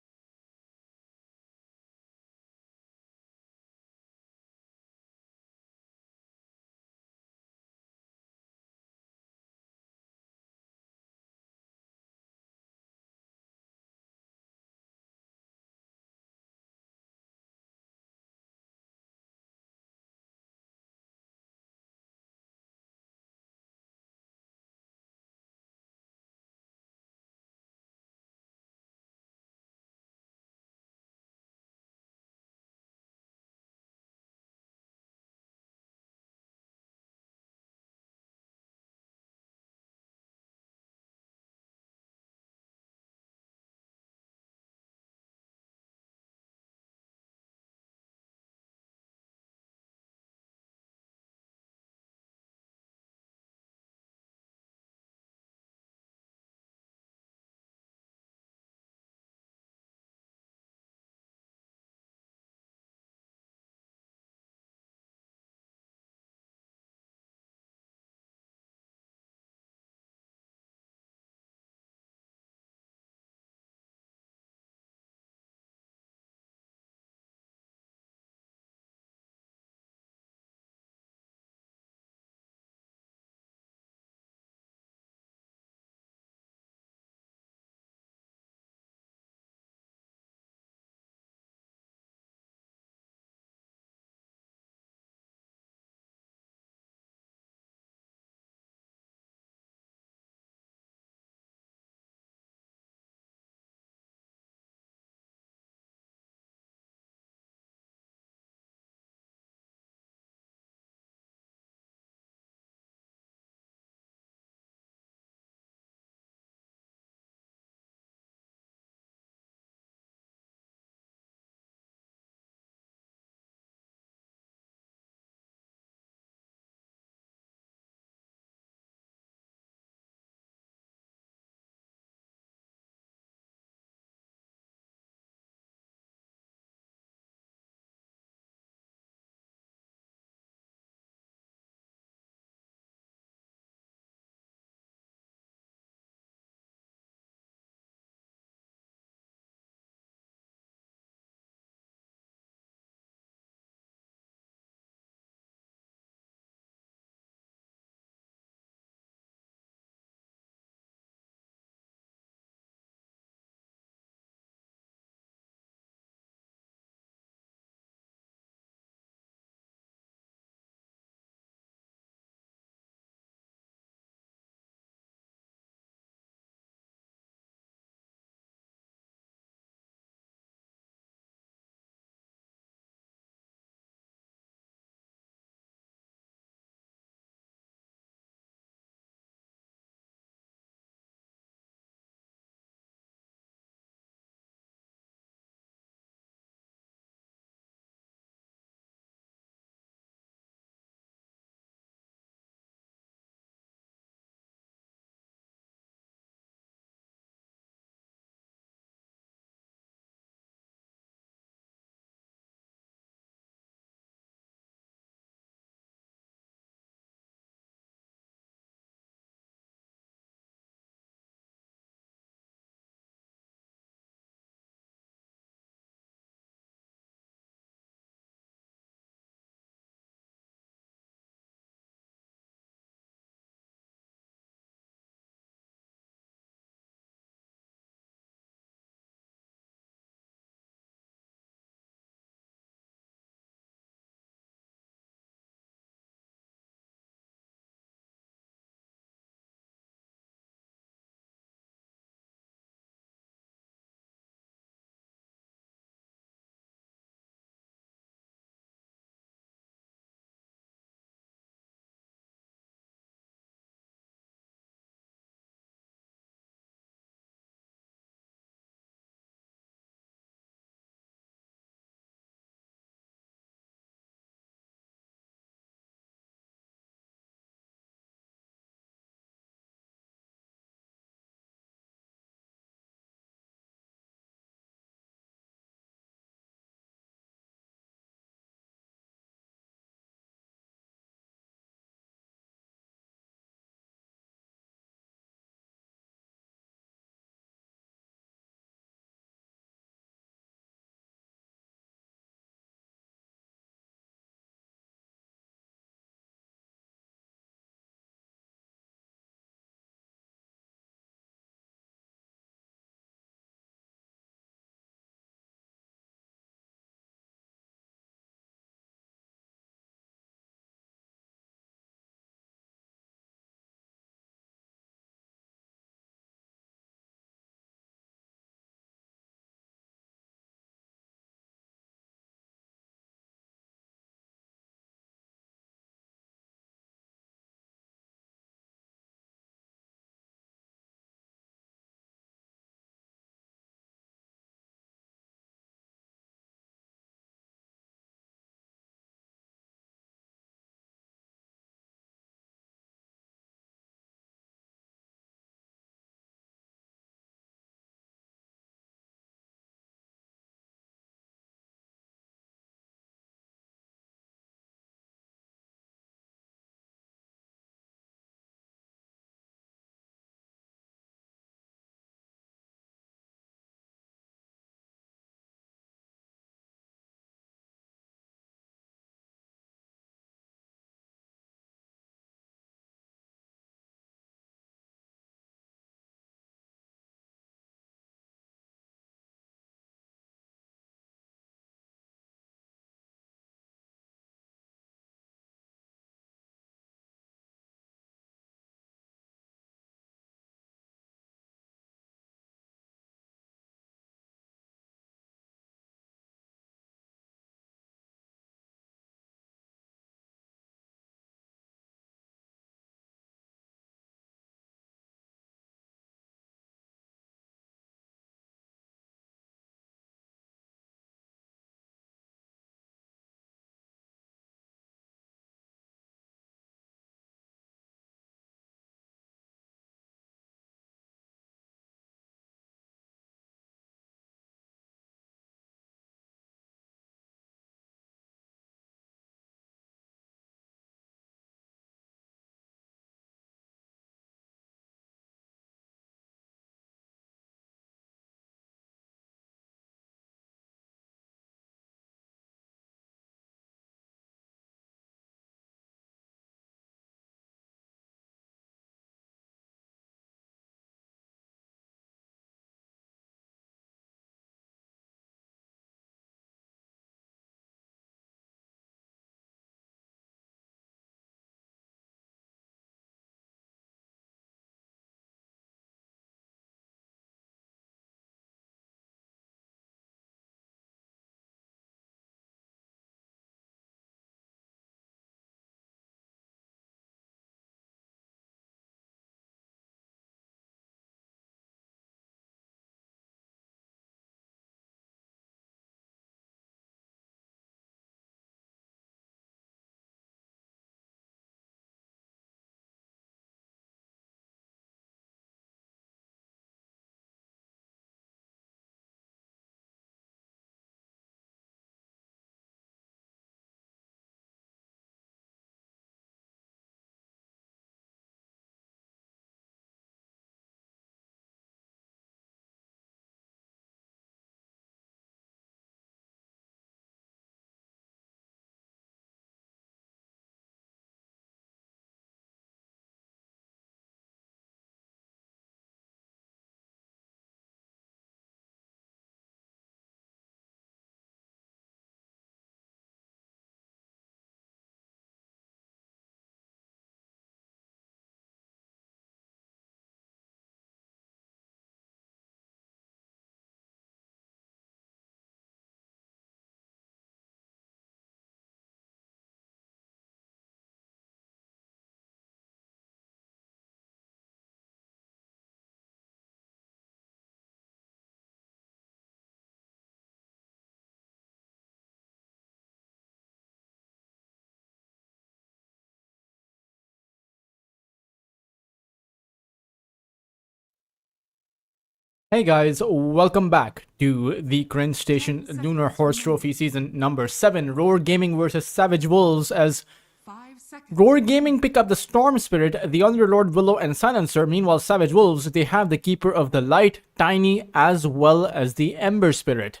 Hey guys, welcome back to the Cringe Station Lunar Horse Trophy Season number 7, Roar Gaming versus Savage Wolves, as
5 seconds.
Roar Gaming pick up the Storm Spirit, the Underlord Willow, and Silencer. Meanwhile, Savage Wolves, they have the Keeper of the Light, Tiny, as well as the Ember Spirit.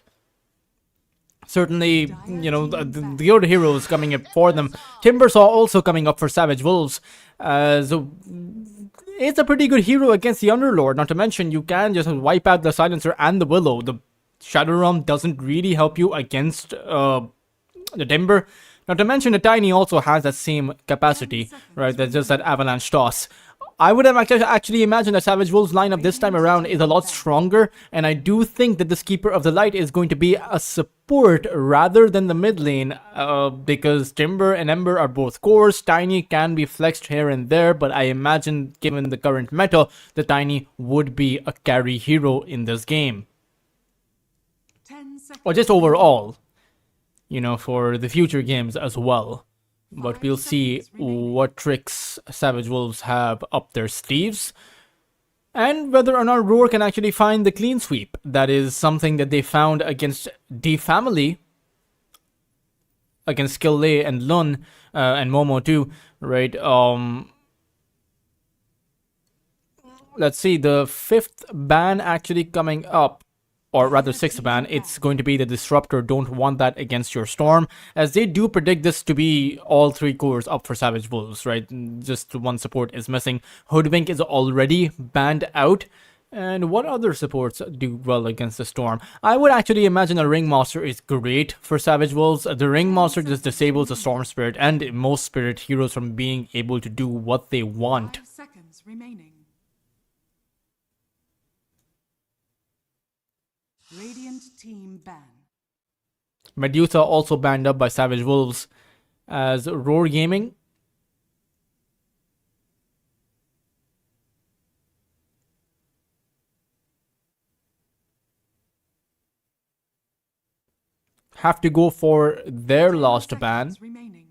Certainly, you know, the other heroes coming up for them. Timbersaw also coming up for Savage Wolves. So it's a pretty good hero against the Underlord. Not to mention, you can just wipe out the Silencer and the Willow. The Shadow Realm doesn't really help you against the Timber. Not to mention, the Tiny also has that same capacity, right? That's just that Avalanche Toss. I would have actually imagined that Savage Wolves lineup this time around is a lot stronger, and I do think that this Keeper of the Light is going to be a support rather than the mid lane, because Timber and Ember are both cores. Tiny can be flexed here and there, but I imagine, given the current meta, the Tiny would be a carry hero in this game.
10 seconds.
Or just overall, you know, for the future games as well. But we'll see what tricks Savage Wolves have up their sleeves, and whether or not Roar can actually find the clean sweep. That is something that they found against D Family, against Skillay and Lun, and Momo too, right? Let's see, the 5th ban actually coming up, or rather 6th ban, it's going to be the Disruptor. Don't want that against your Storm, as they do predict this to be all 3 cores up for Savage Wolves, right? Just one support is missing. Hoodwink is already banned out. And what other supports do well against the Storm? I would actually imagine a Ringmaster is great for Savage Wolves. The Ringmaster just disables the Storm Spirit and most Spirit heroes from being able to do what they want.
5 seconds remaining. Radiant team ban.
Medusa also banned up by Savage Wolves, as Roar Gaming have to go for their
10
last ban,
seconds remaining.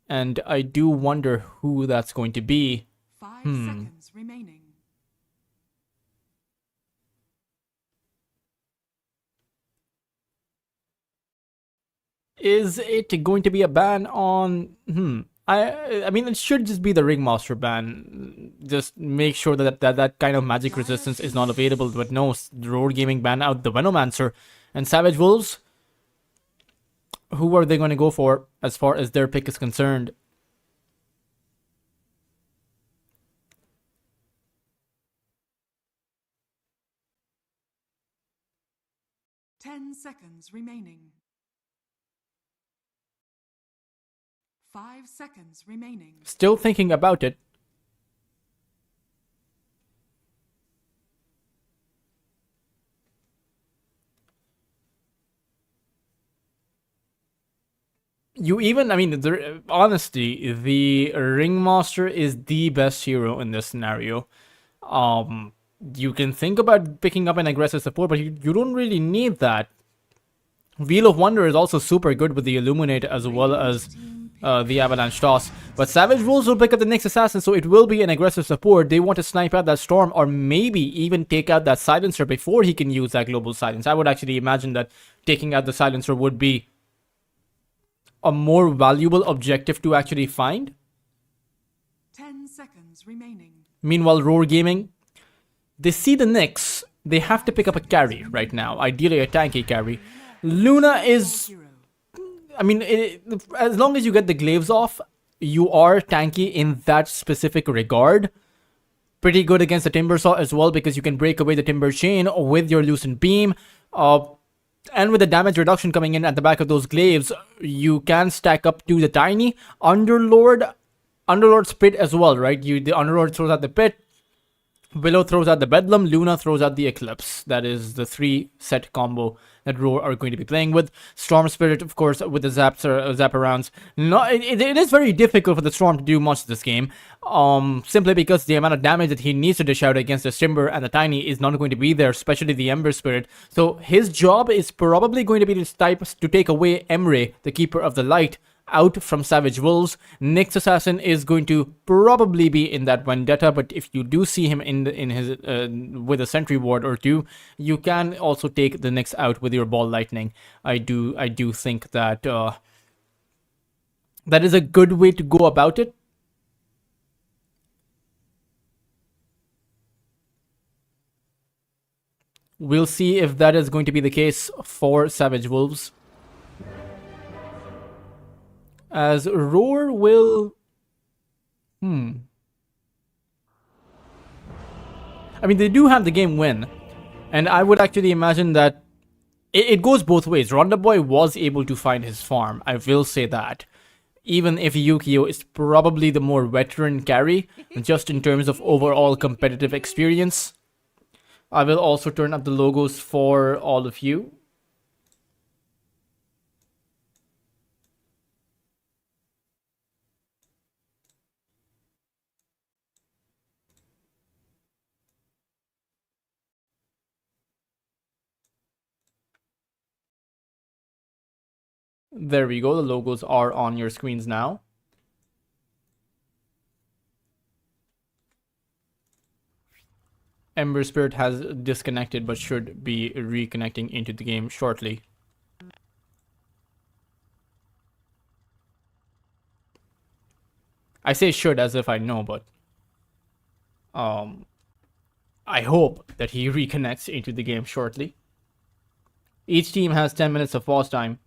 and I do wonder who that's going to be.
5 seconds remaining.
Is it going to be a ban on... I mean, it should just be the Ringmaster ban. Just make sure that kind of magic resistance is not available. But no, Roar Gaming ban out the Venomancer. And Savage Wolves, who are they going to go for as far as their pick is concerned?
Ten seconds remaining. 5 seconds remaining.
Still thinking about it. You even, I mean, honestly, the Ringmaster is the best hero in this scenario. You can think about picking up an aggressive support, but you don't really need that. Wheel of Wonder is also super good with the Illuminate as well as the Avalanche Toss. But Savage Wolves will pick up the next Assassin, so it will be an aggressive support. They want to snipe out that Storm, or maybe even take out that Silencer before he can use that Global Silence. I would actually imagine that taking out the Silencer would be a more valuable objective to actually find.
10 seconds remaining.
Meanwhile, Roar Gaming, they see the Nyx. They have to pick up a carry right now, ideally a tanky carry. Luna is...
Hero.
I mean, as long as you get the glaives off, you are tanky in that specific regard. Pretty good against the Timbersaw as well, because you can break away the Timber Chain with your Lucent Beam. And with the damage reduction coming in at the back of those glaives, you can stack up to the Tiny. Underlord's Pit as well, right? The Underlord throws out the Pit. Willow throws out the Bedlam, Luna throws out the Eclipse. That is the 3-set combo that Roar are going to be playing with. Storm Spirit, of course, with the Zaparounds. No, it is very difficult for the Storm to do much this game. Simply because the amount of damage that he needs to dish out against the Timber and the Tiny is not going to be there, especially the Ember Spirit. So his job is probably going to be to take away Emre, the Keeper of the Light, out from Savage Wolves. Next Assassin is going to probably be in that Vendetta, but if you do see him in his with a Sentry Ward or two, you can also take the Nyx out with your Ball Lightning. I do think that that is a good way to go about it. We'll see if that is going to be the case for Savage Wolves. As Roar will... I mean, they do have the game win. And I would actually imagine that it goes both ways. Ronda Boy was able to find his farm, I will say that. Even if Yukio is probably the more veteran carry, just in terms of overall competitive experience. I will also turn up the logos for all of you. There we go, the logos are on your screens now. Ember Spirit has disconnected but should be reconnecting into the game shortly. I say should as if I know, but I hope that he reconnects into the game shortly. Each team has 10 minutes of pause time.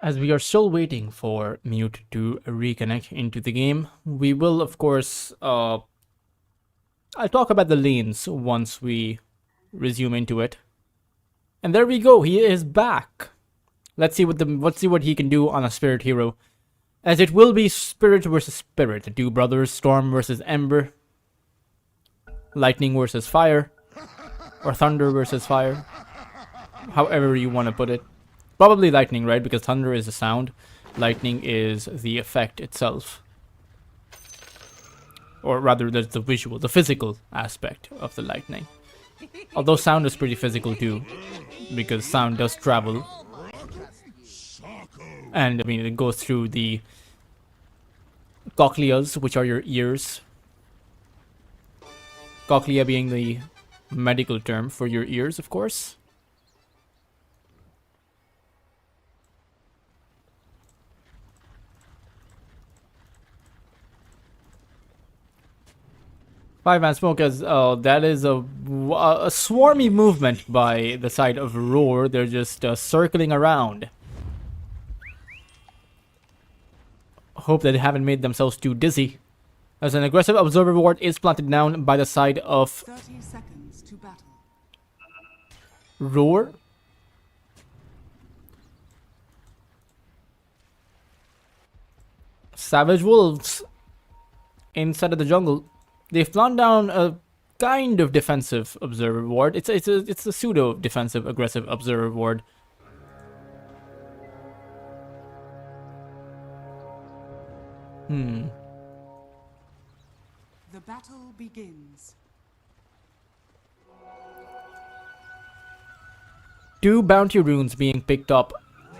As we are still waiting for Mute to reconnect into the game, we will, of course, I'll talk about the lanes once we resume into it. And there we go, he is back. Let's see what he can do on a Spirit Hero. As it will be Spirit versus Spirit, the two brothers, Storm versus Ember, Lightning versus Fire, or Thunder versus Fire, however you want to put it. Probably Lightning, right? Because Thunder is the sound, Lightning is the effect itself. Or rather, that's the visual, the physical aspect of the Lightning. Although sound is pretty physical too, because sound does travel. And I mean, it goes through the cochleas, which are your ears. Cochlea being the medical term for your ears, of course. Five-man smoke, as that is a swarmy movement by the side of Roar. They're just circling around. Hope that they haven't made themselves too dizzy. As an aggressive observer ward is planted down by the side of
30 seconds to battle.
Roar. Savage Wolves inside of the jungle. They've planted down a kind of defensive observer ward. It's a pseudo defensive aggressive observer ward.
The battle begins.
Two bounty runes being picked up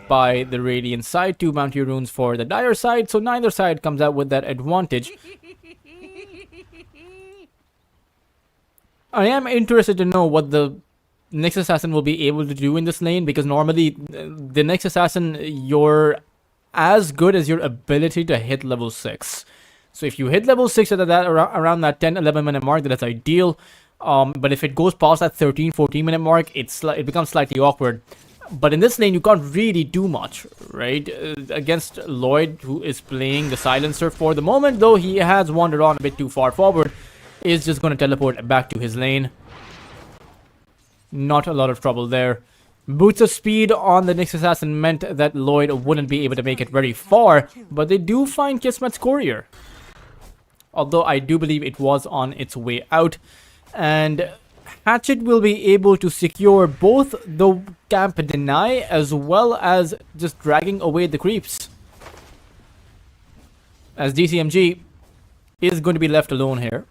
by the Radiant side, two bounty runes for the Dire side, so neither side comes out with that advantage. I am interested to know what the Nyx Assassin will be able to do in this lane, because normally the Nyx Assassin, you're as good as your ability to hit level 6. So if you hit level 6 at that around that 10-11 minute mark, that's ideal. But if it goes past that 13-14 minute mark, it becomes slightly awkward. But in this lane, you can't really do much, right? Against Lloyd, who is playing the silencer for the moment, though he has wandered on a bit too far forward, is just going to teleport back to his lane. Not a lot of trouble there. Boots of speed on the Nyx Assassin meant that Lloyd wouldn't be able to make it very far, but they do find Kismet's courier. Although I do believe it was on its way out. And Hatchet will be able to secure both the camp deny as well as just dragging away the creeps. As DCMG is going to be left alone here.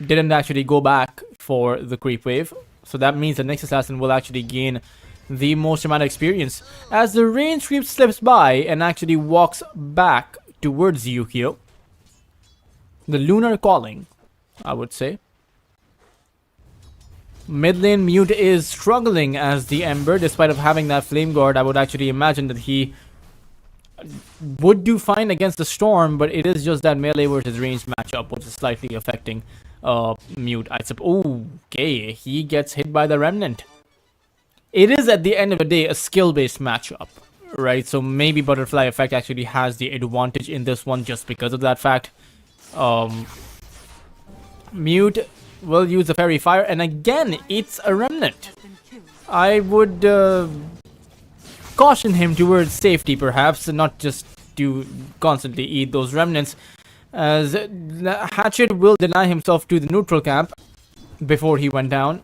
Didn't actually go back for the creep wave. So that means the Nyx Assassin will actually gain the most amount of experience. As the range creep slips by and actually walks back towards Yukio. The Lunar calling, I would say. Mid lane Mute is struggling as the Ember, despite of having that Flame Guard. I would actually imagine that he would do fine against the Storm, but it is just that melee versus ranged matchup which is slightly affecting Mute, I suppose. Okay, he gets hit by the Remnant. It is at the end of the day a skill-based matchup, right? So maybe Butterfly Effect actually has the advantage in this one just because of that fact. Mute will use the Fairy Fire, and again, it's a Remnant. I would caution him towards safety, perhaps, and not just to constantly eat those Remnants, as Hatchet will deny himself to the neutral camp before he went down.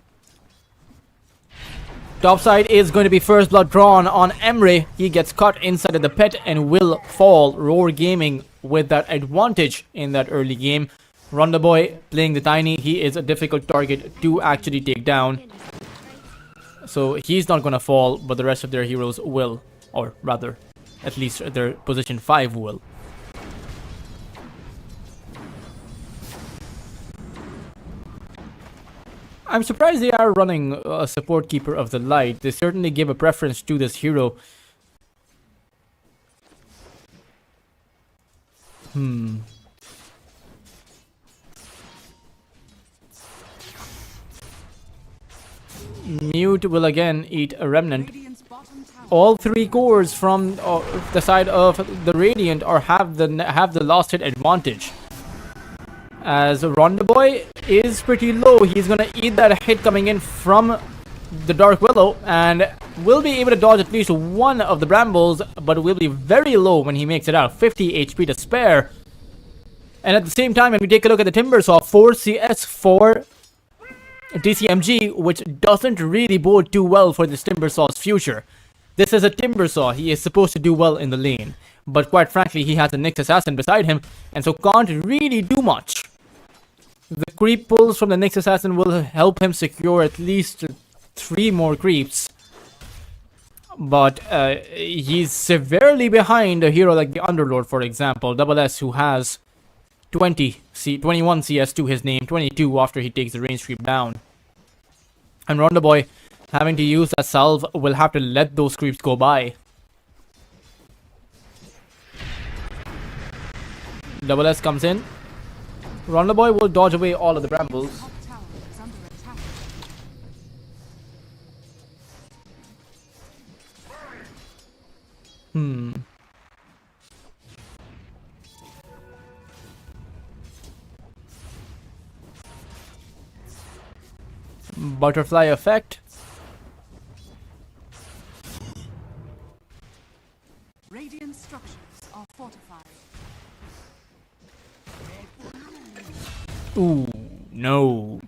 Topside is going to be first blood drawn on Emre. He gets caught inside of the pit and will fall. Roar Gaming with that advantage in that early game. Ronda Boy playing the Tiny. He is a difficult target to actually take down. So he's not going to fall, but the rest of their heroes will. Or rather, at least their position 5 will. I'm surprised they are running a support keeper of the light. They certainly give a preference to this hero. Mute will again eat a Remnant. All 3 cores from the side of the Radiant have the last hit advantage. As Ronda Boy is pretty low, he's gonna eat that hit coming in from the Dark Willow and will be able to dodge at least one of the Brambles, but will be very low when he makes it out. 50 HP to spare. And at the same time, when we take a look at the Timbersaw, 4 CS for DCMG, which doesn't really bode too well for this Timbersaw's future. This is a Timbersaw. He is supposed to do well in the lane, but quite frankly, he has a Nyx Assassin beside him, and so can't really do much. The creep pulls from the Nyx Assassin will help him secure at least 3 more creeps. But he's severely behind a hero like the Underlord, for example. Double S, who has 21 CS to his name, 22 after he takes the range creep down. And Ronda Boy, having to use that salve, will have to let those creeps go by. Double S comes in. Ronda Boy will dodge away all of the Brambles. Butterfly effect.
Radiant structures are fortified.
Ooh, no.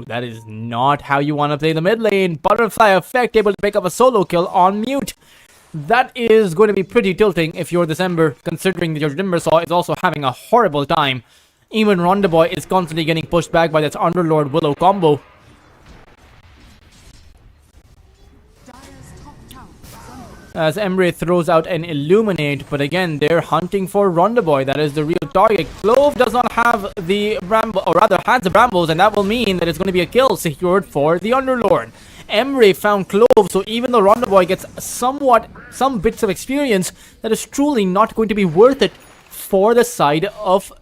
That is not how you want to play the mid lane. Butterfly effect able to pick up a solo kill on Mute. That is going to be pretty tilting if you're this Ember, considering that your Timbersaw is also having a horrible time. Even Ronda Boy is constantly getting pushed back by this Underlord Willow combo. As Emre throws out an Illuminate, but again, they're hunting for Ronda Boy. That is the real target. Clove does not have the Bramble, or rather has the Brambles, and that will mean that it's going to be a kill secured for the Underlord. Emre found Clove, so even though Ronda Boy gets some bits of experience, that is truly not going to be worth it for the side of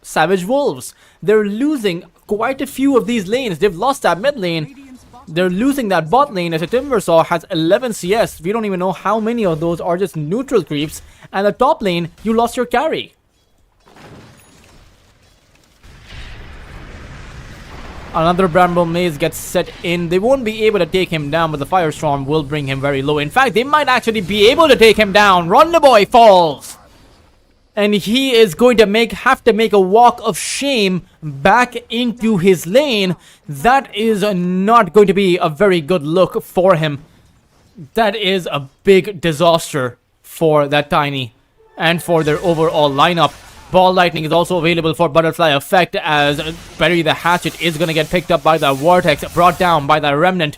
Savage Wolves. They're losing quite a few of these lanes. They've lost that mid lane. They're losing that bot lane as a Timbersaw has 11 CS. We don't even know how many of those are just neutral creeps. And the top lane, you lost your carry. Another Bramble Maze gets set in. They won't be able to take him down, but the Firestorm will bring him very low. In fact, they might actually be able to take him down. Rondaboy falls. And he is going to have to make a walk of shame back into his lane. That is not going to be a very good look for him. That is a big disaster for that Tiny and for their overall lineup. Ball Lightning is also available for Butterfly Effect as Bury the Hatchet is going to get picked up by the Vortex, brought down by the Remnant.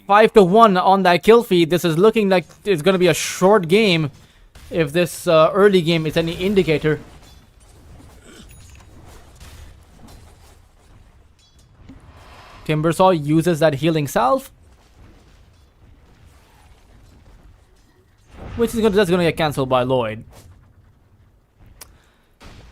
5-1 on that kill feed. This is looking like it's going to be a short game. If this early game is any indicator. Timbersaw uses that healing salve, which is just going to get cancelled by Lloyd.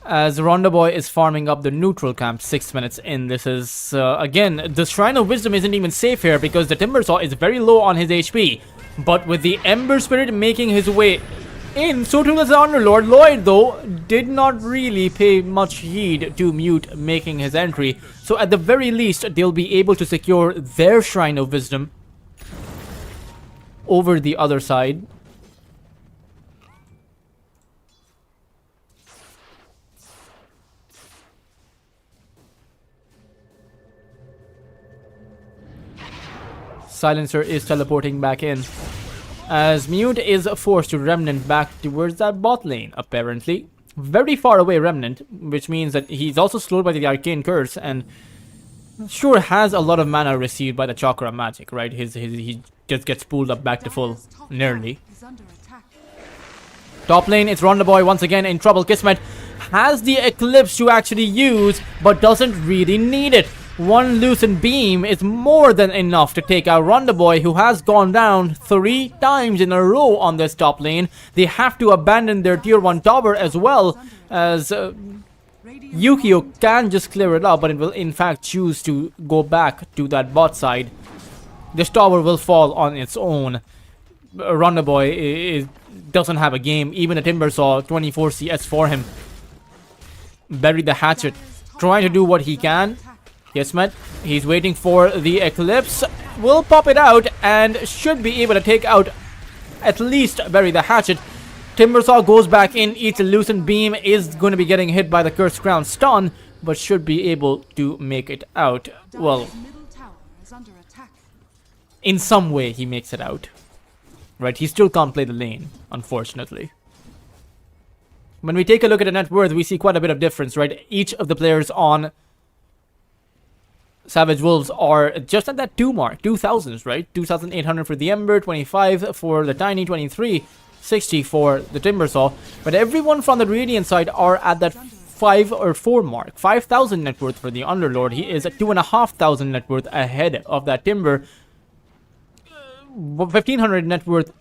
As Rondaboy is farming up the neutral camp 6 minutes in. This is, again, the Shrine of Wisdom isn't even safe here because the Timbersaw is very low on his HP. But with the Ember Spirit making his way in, so too does the Underlord. Lloyd, though, did not really pay much heed to Mute making his entry. So at the very least, they'll be able to secure their Shrine of Wisdom over the other side. Silencer is teleporting back in. As Mute is forced to Remnant back towards that bot lane, apparently. Very far away Remnant, which means that he's also slowed by the Arcane Curse and sure has a lot of mana received by the Chakra magic, right? He just gets pulled up back to full, nearly. Top lane, it's Rondaboy once again in trouble. Kismet has the Eclipse to actually use, but doesn't really need it. One Lucent Beam is more than enough to take out Rondaboy, who has gone down 3 times in a row on this top lane. They have to abandon their tier 1 tower as well, as Yukio can just clear it up, but it will in fact choose to go back to that bot side. This tower will fall on its own. Rondaboy doesn't have a game. Even a Timbersaw 24 CS for him. Bury the Hatchet, trying to do what he can. Kismet, he's waiting for the Eclipse, will pop it out and should be able to take out at least Bury the Hatchet. Timbersaw goes back in, eats a Lucent Beam, is going to be getting hit by the Cursed Crown stun, but should be able to make it out. Well, in some way he makes it out. Right, he still can't play the lane, unfortunately. When we take a look at the net worth, we see quite a bit of difference, right? Each of the players on Savage Wolves are just at that 2 mark, 2,000s, right? 2,800 for the Ember, 25 for the Tiny, 23, 60 for the Timbersaw. But everyone from the Radiant side are at that 5 or 4 mark. 5,000 net worth for the Underlord. He is at 2,500 net worth ahead of that Timber. 1,500 net worth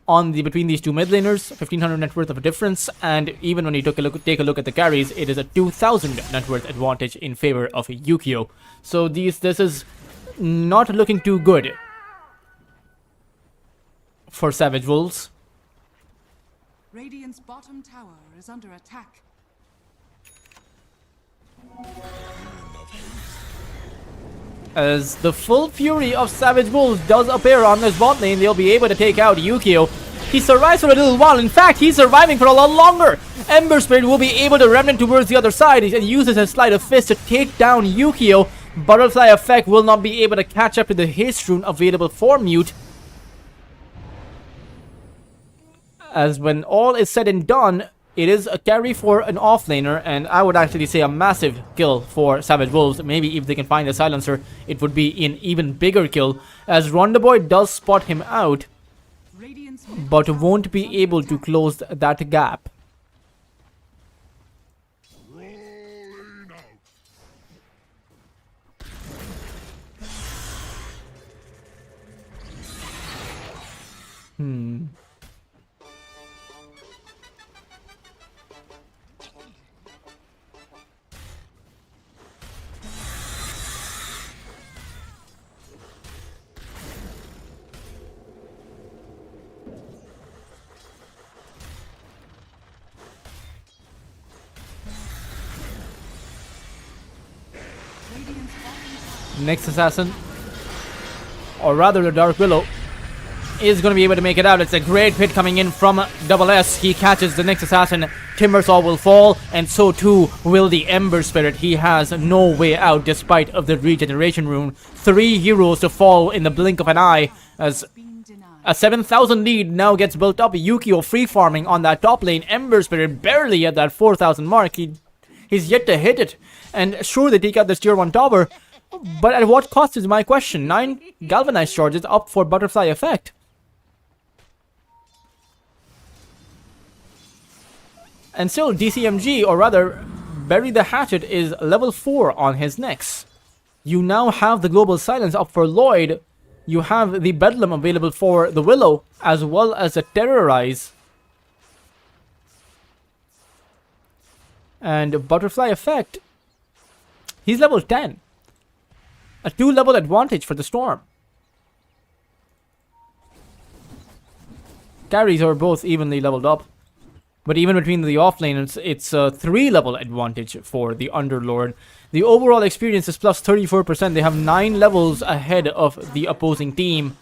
on between these two mid laners, 1,500 net worth of a difference, and even when you take a look at the carries, it is a 2,000 net worth advantage in favor of Yukio. So this is not looking too good for Savage Wolves.
Radiant's bottom tower is under attack.
As the full fury of Savage Wolves does appear on this bot lane, they'll be able to take out Yukio. He survives for a little while. In fact, he's surviving for a lot longer. Ember Spirit will be able to remnant towards the other side and uses his Sleight of Fist to take down Yukio. Butterfly Effect will not be able to catch up to the haste rune available for Mute. As when all is said and done, it is a carry for an offlaner, and I would actually say a massive kill for Savage Wolves. Maybe if they can find a silencer, it would be an even bigger kill, as Rondaboy does spot him out, but won't be able to close that gap. Next assassin, or rather the Dark Willow, is going to be able to make it out. It's a great hit coming in from Double S. He catches the next assassin. Timbersaw will fall, and so too will the Ember Spirit. He has no way out despite of the regeneration rune. 3 heroes to fall in the blink of an eye as
Been denied.
a 7,000 lead now gets built up. Yukio free farming on that top lane. Ember Spirit barely at that 4,000 mark. He's yet to hit it. And sure, they take out this tier 1 tower, but at what cost is my question? 9 galvanized charges up for butterfly effect. And still, DCMG, or rather, Bury the Hatchet, is level 4 on his next. You now have the Global Silence up for Lloyd. You have the Bedlam available for the Willow, as well as the Terrorize. And Butterfly Effect, he's level 10. A 2-level advantage for the Storm. Carries are both evenly leveled up. But even between the offlane, it's a 3-level advantage for the Underlord. The overall experience is plus 34%. They have 9 levels ahead of the opposing team.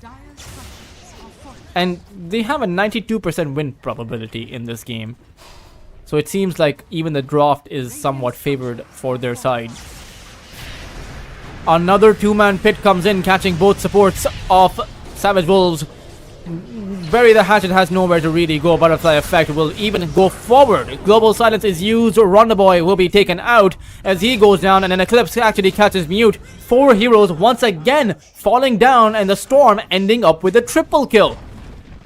Dire structures are fortified.
And they have a 92% win probability in this game. So it seems like even the draft is somewhat favored for their side. Another 2-man pit comes in, catching both supports of Savage Wolves. Bury the Hatchet has nowhere to really go. Butterfly Effect will even go forward. Global Silence is used. Rondaboy will be taken out as he goes down, and an Eclipse actually catches Mute. 4 heroes once again falling down, and the Storm ending up with a triple kill.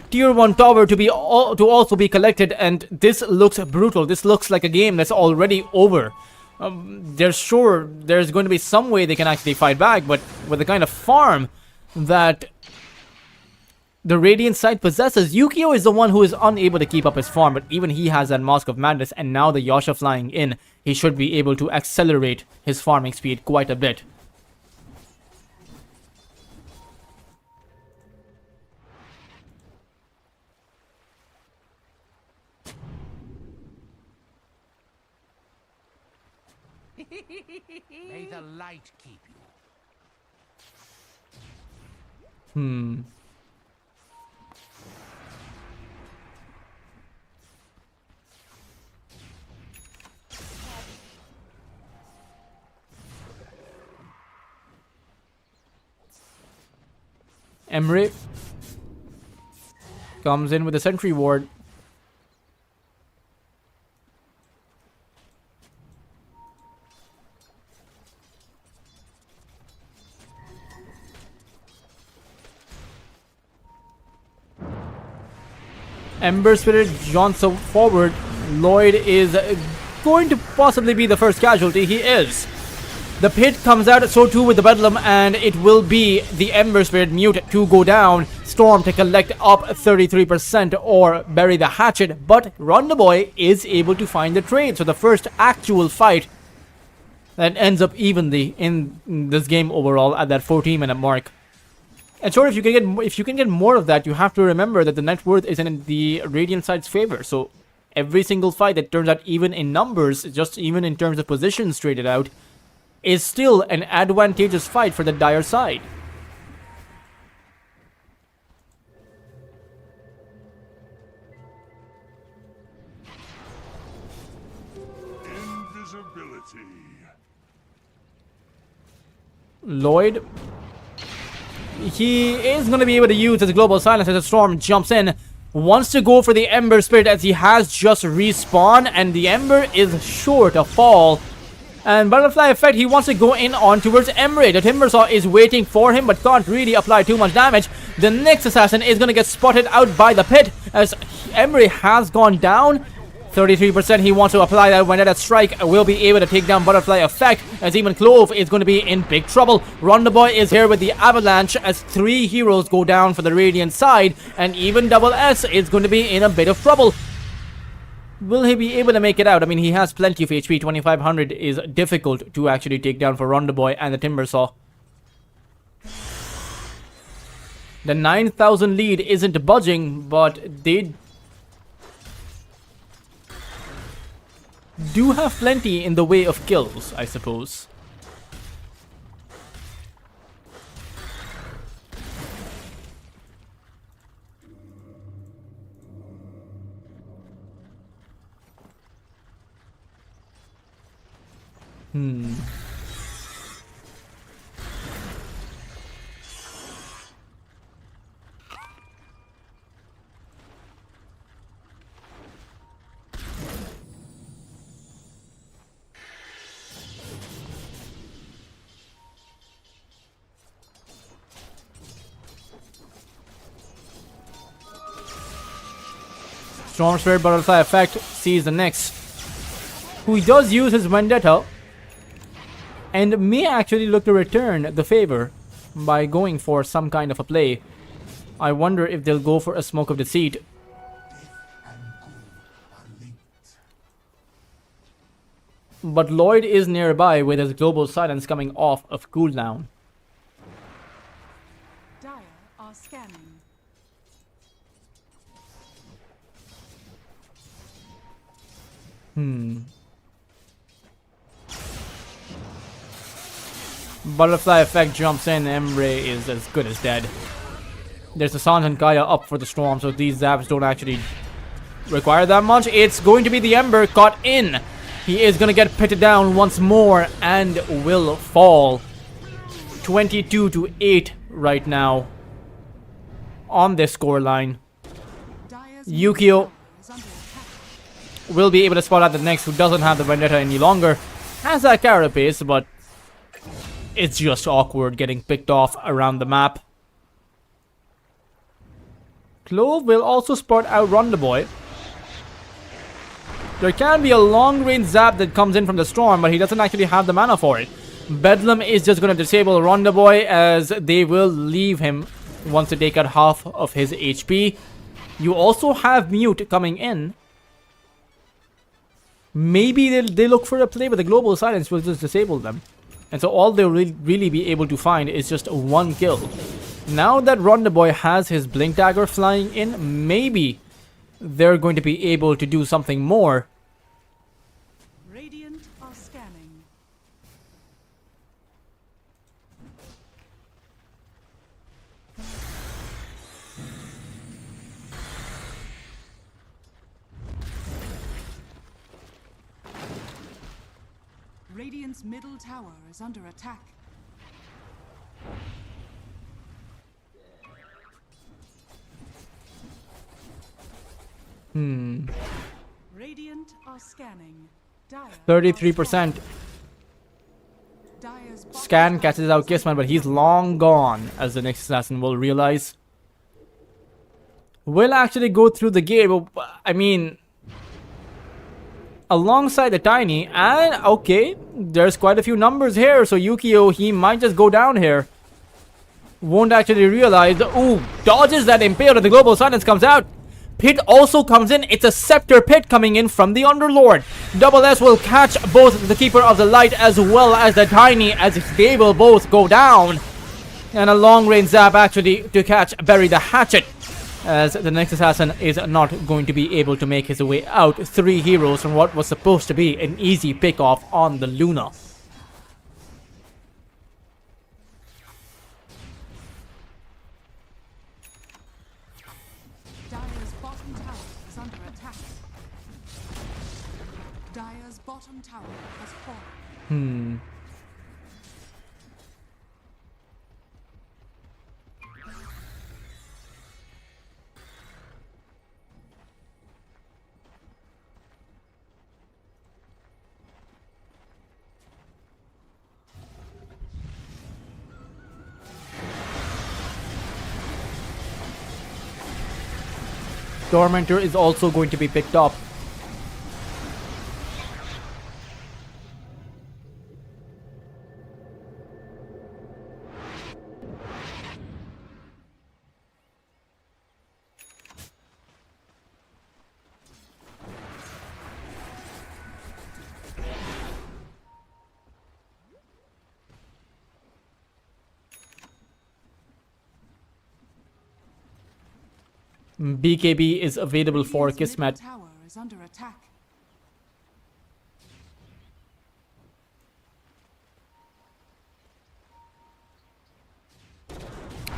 Tier 1 tower to also be collected, and this looks brutal. This looks like a game that's already over. There's going to be some way they can actually fight back, but with the kind of farm that the Radiant side possesses, Yukio is the one who is unable to keep up his farm, but even he has that Mask of Madness, and now the Yasha flying in, he should be able to accelerate his farming speed quite a bit.
May the light keep you.
Emre comes in with a sentry ward. Ember Spirit jaunts forward. Lloyd is going to possibly be the first casualty. He is. The pit comes out, so too with the Bedlam, and it will be the Ember Spirit Mute to go down. Storm to collect up 33% or Bury the Hatchet, but Rondaboy is able to find the trade. So the first actual fight that ends up evenly in this game overall at that 14-minute mark. And sure, if you can get more of that, you have to remember that the net worth is in the Radiant side's favor. So every single fight that turns out even in numbers, just even in terms of positions traded out, is still an advantageous fight for the Dire side.
Invisibility.
Lloyd, he is going to be able to use his Global Silence as the Storm jumps in. Wants to go for the Ember Spirit as he has just respawned, and the Ember is sure to fall. And Butterfly Effect, he wants to go in on towards Emre. The Timbersaw is waiting for him, but can't really apply too much damage. The next assassin is going to get spotted out by the pit as Emre has gone down. 33%, he wants to apply that Vendetta Strike, will be able to take down Butterfly Effect, as even Clove is going to be in big trouble. Rondaboy is here with the Avalanche as 3 heroes go down for the Radiant side, and even Double S is going to be in a bit of trouble. Will he be able to make it out? I mean, he has plenty of HP. 2500 is difficult to actually take down for Rondaboy and the Timbersaw. The 9,000 lead isn't budging, but they do have plenty in the way of kills, I suppose. Storm Spirit Butterfly effect sees the Nyx, who does use his Vendetta and may actually look to return the favor by going for some kind of a play. I wonder if they'll go for a Smoke of Deceit. But Lloyd is nearby with his Global Silence coming off of cooldown.
Dire are scanning.
Butterfly effect jumps in. Emre is as good as dead. There's a Sans and Kaya up for the Storm, so these zaps don't actually require that much. It's going to be the Ember caught in. He is going to get pitted down once more and will fall. 22-8 right now on this scoreline.
Dire's
Yukio
is under attack.
will be able to spot out the next, who doesn't have the Vendetta any longer. Has that carapace, but it's just awkward getting picked off around the map. Clove will also spot out Rondaboy. There can be a long-range zap that comes in from the Storm, but he doesn't actually have the mana for it. Bedlam is just going to disable Rondaboy, as they will leave him once they take out half of his HP. You also have Mute coming in. Maybe they look for a play, but the Global Silence will just disable them. And so all they'll really be able to find is just one kill. Now that Rondaboy has his Blink Dagger flying in, maybe they're going to be able to do something more.
Radiant are scanning. Radiant's middle tower is under attack. Radiant are scanning. Dire
33%.
Dire's bottom
Scan
tower
catches out
is
Kissman, but he's long gone, as the next assassin will realize. Will actually go through the gate, but I mean, alongside the Tiny, and okay, there's quite a few numbers here, so Yukio, he might just go down here. Won't actually realize, ooh, dodges that Impale, and the Global Silence comes out. Pit also comes in. It's a Scepter Pit coming in from the Underlord. Double S will catch both the Keeper of the Light as well as the Tiny, as they will both go down. And a long range zap actually to catch Bury the Hatchet, as the next assassin is not going to be able to make his way out. 3 heroes from what was supposed to be an easy pick-off on the Lunar.
Dire's bottom tower is under attack. Dire's bottom tower has fallen.
Tormentor is also going to be picked up. BKB is available for
Radiant's middle
Kismet.
tower is under attack.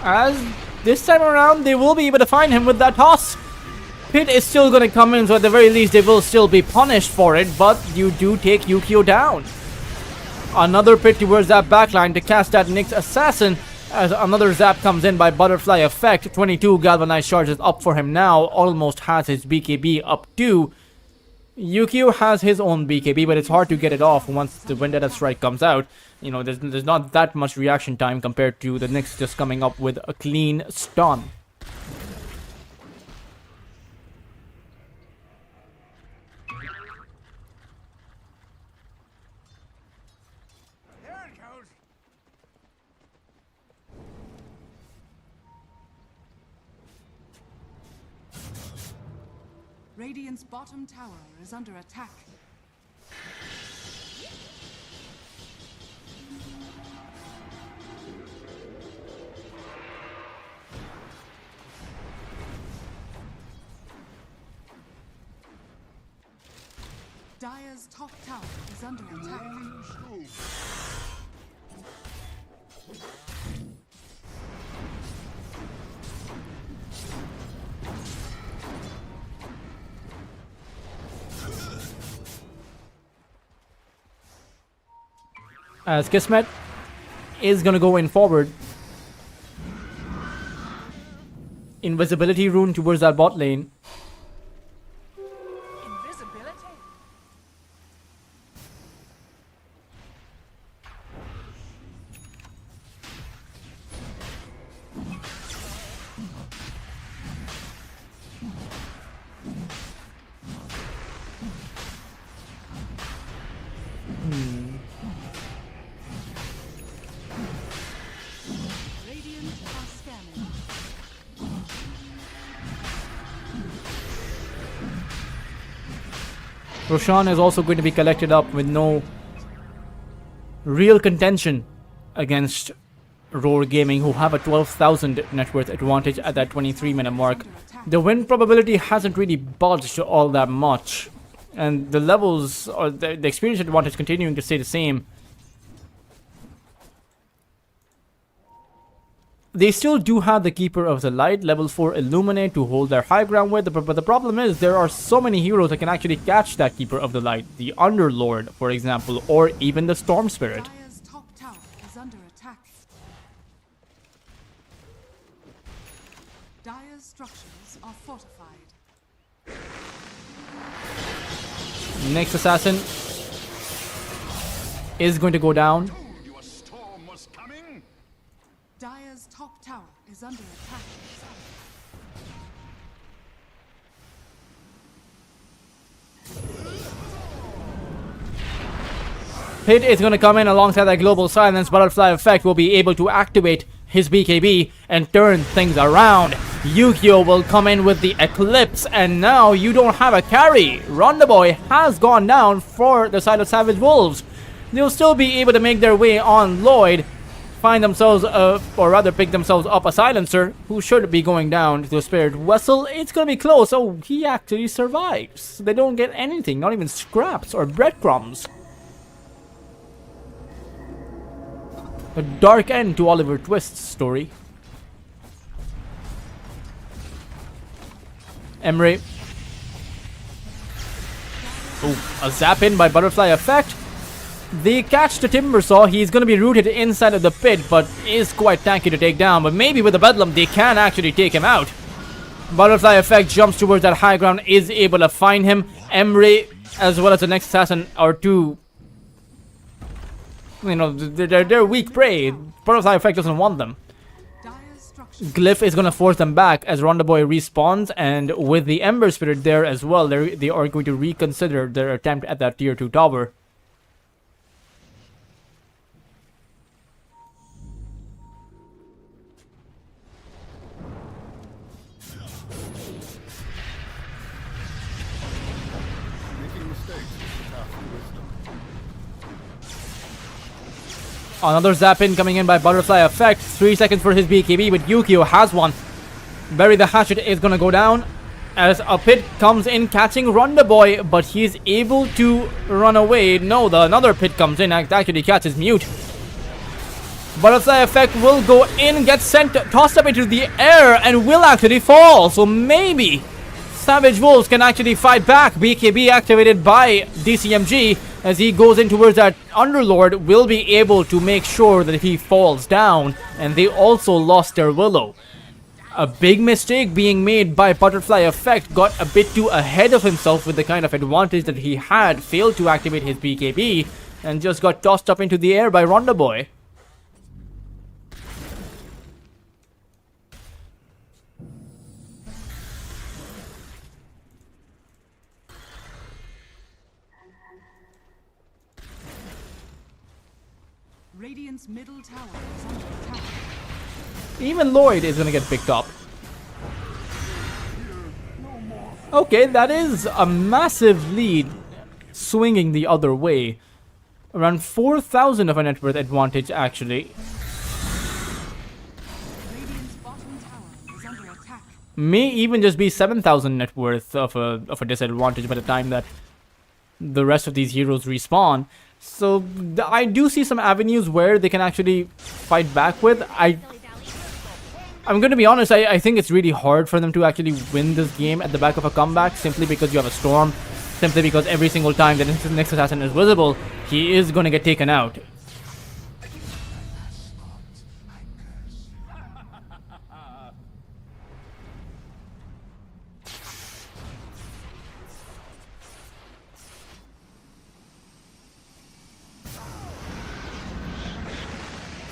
As this time around, they will be able to find him with that toss. Pit is still going to come in, so at the very least, they will still be punished for it, but you do take Yukio down. Another pit towards that backline to cast that Nyx Assassin as another zap comes in by Butterfly Effect. 22 Galvanized Charges up for him now. Almost has his BKB up too. Yukio has his own BKB, but it's hard to get it off once the Vendetta Strike comes out. You know, there's not that much reaction time compared to the Nyx just coming up with a clean stun.
There it goes.
Radiant's bottom tower is under attack. Dire's top tower is under attack.
As Kismet is gonna go in forward. Invisibility rune towards that bot lane.
Invisibility?
Radiant are scanning.
Roshan is also going to be collected up with no real contention against Roar Gaming, who have a 12,000 net worth advantage at that 23-minute mark. The win probability hasn't really budged all that much, and the levels or the experience advantage continuing to stay the same. They still do have the Keeper of the Light, level 4 Illuminate to hold their high ground with, but the problem is there are so many heroes that can actually catch that Keeper of the Light. The Underlord, for example, or even the Storm Spirit.
Dire's top tower is under attack. Dire's structures are fortified.
Next Assassin is going to go down.
Told you a storm was coming.
Dire's top tower is under attack.
Pit is going to come in alongside that Global Silence. Butterfly Effect will be able to activate his BKB and turn things around. Yukio will come in with the Eclipse, and now you don't have a carry. Rondaboy has gone down for the side of Savage Wolves. They'll still be able to make their way on Lloyd, find themselves, or rather pick themselves up a Silencer, who should be going down to the Spirit Vessel. It's going to be close. Oh, he actually survives. They don't get anything, not even scraps or breadcrumbs. A dark end to Oliver Twist's story. Emre. Oh, a zap in by Butterfly Effect. They catch the Timbersaw. He's going to be rooted inside of the pit, but is quite tanky to take down. But maybe with the Bedlam, they can actually take him out. Butterfly Effect jumps towards that high ground, is able to find him. Emre, as well as the next assassin, are two. You know, they're weak prey. Butterfly Effect doesn't want them.
Dire's structures
Glyph is going to force them back as Rondaboy respawns, and with the Ember Spirit there as well, they are going to reconsider their attempt at that tier 2 tower.
Making mistakes is the path to wisdom.
Another zap in coming in by Butterfly Effect. 3 seconds for his BKB, but Yukio has one. Bury the Hatchet is going to go down as a pit comes in catching Rondaboy, but he's able to run away. No, another pit comes in and actually catches Mute. Butterfly Effect will go in, get sent, tossed up into the air, and will actually fall. So maybe Savage Wolves can actually fight back. BKB activated by DCMG, as he goes in towards that Underlord, will be able to make sure that he falls down, and they also lost their Willow. A big mistake being made by Butterfly Effect, got a bit too ahead of himself with the kind of advantage that he had, failed to activate his BKB, and just got tossed up into the air by Ronda Boy.
Radiant's middle tower is under attack.
Even Lloyd is gonna get picked up. Okay, that is a massive lead swinging the other way. Around 4,000 of a net worth advantage, actually.
Radiant's bottom tower is under attack.
May even just be 7,000 net worth of a disadvantage by the time that the rest of these heroes respawn. So I do see some avenues where they can actually fight back with. I'm going to be honest, I think it's really hard for them to actually win this game at the back of a comeback, simply because you have a Storm, simply because every single time that the next assassin is visible, he is going to get taken out.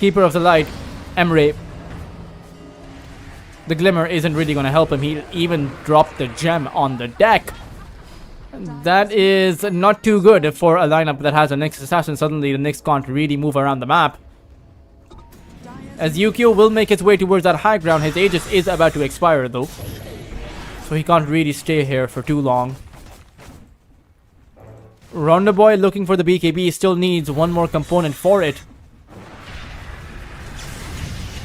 Keeper of the Light, Emre. The Glimmer isn't really going to help him. He even dropped the gem on the deck. That is not too good for a lineup that has a Nyx Assassin. Suddenly the Nyx can't really move around the map. As Yukio will make its way towards that high ground, his Aegis is about to expire though, so he can't really stay here for too long. Ronda Boy looking for the BKB, still needs one more component for it.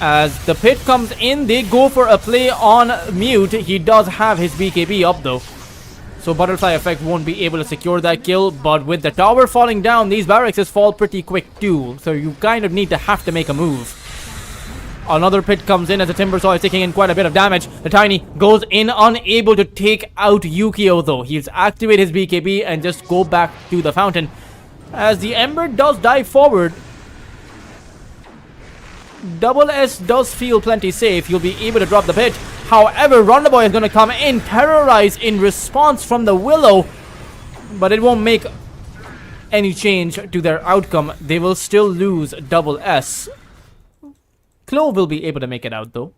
As the pit comes in, they go for a play on mute. He does have his BKB up though, so Butterfly Effect won't be able to secure that kill. But with the tower falling down, these barracks fall pretty quick too, so you kind of need to make a move. Another pit comes in as the Timbersaw is taking in quite a bit of damage. The Tiny goes in, unable to take out Yukio though. He's activate his BKB and just go back to the fountain. As the Ember does dive forward, Double S does feel plenty safe. You'll be able to drop the pit. However, Ronda Boy is going to come in, terrorize in response from the Willow, but it won't make any change to their outcome. They will still lose Double S. Clove will be able to make it out though.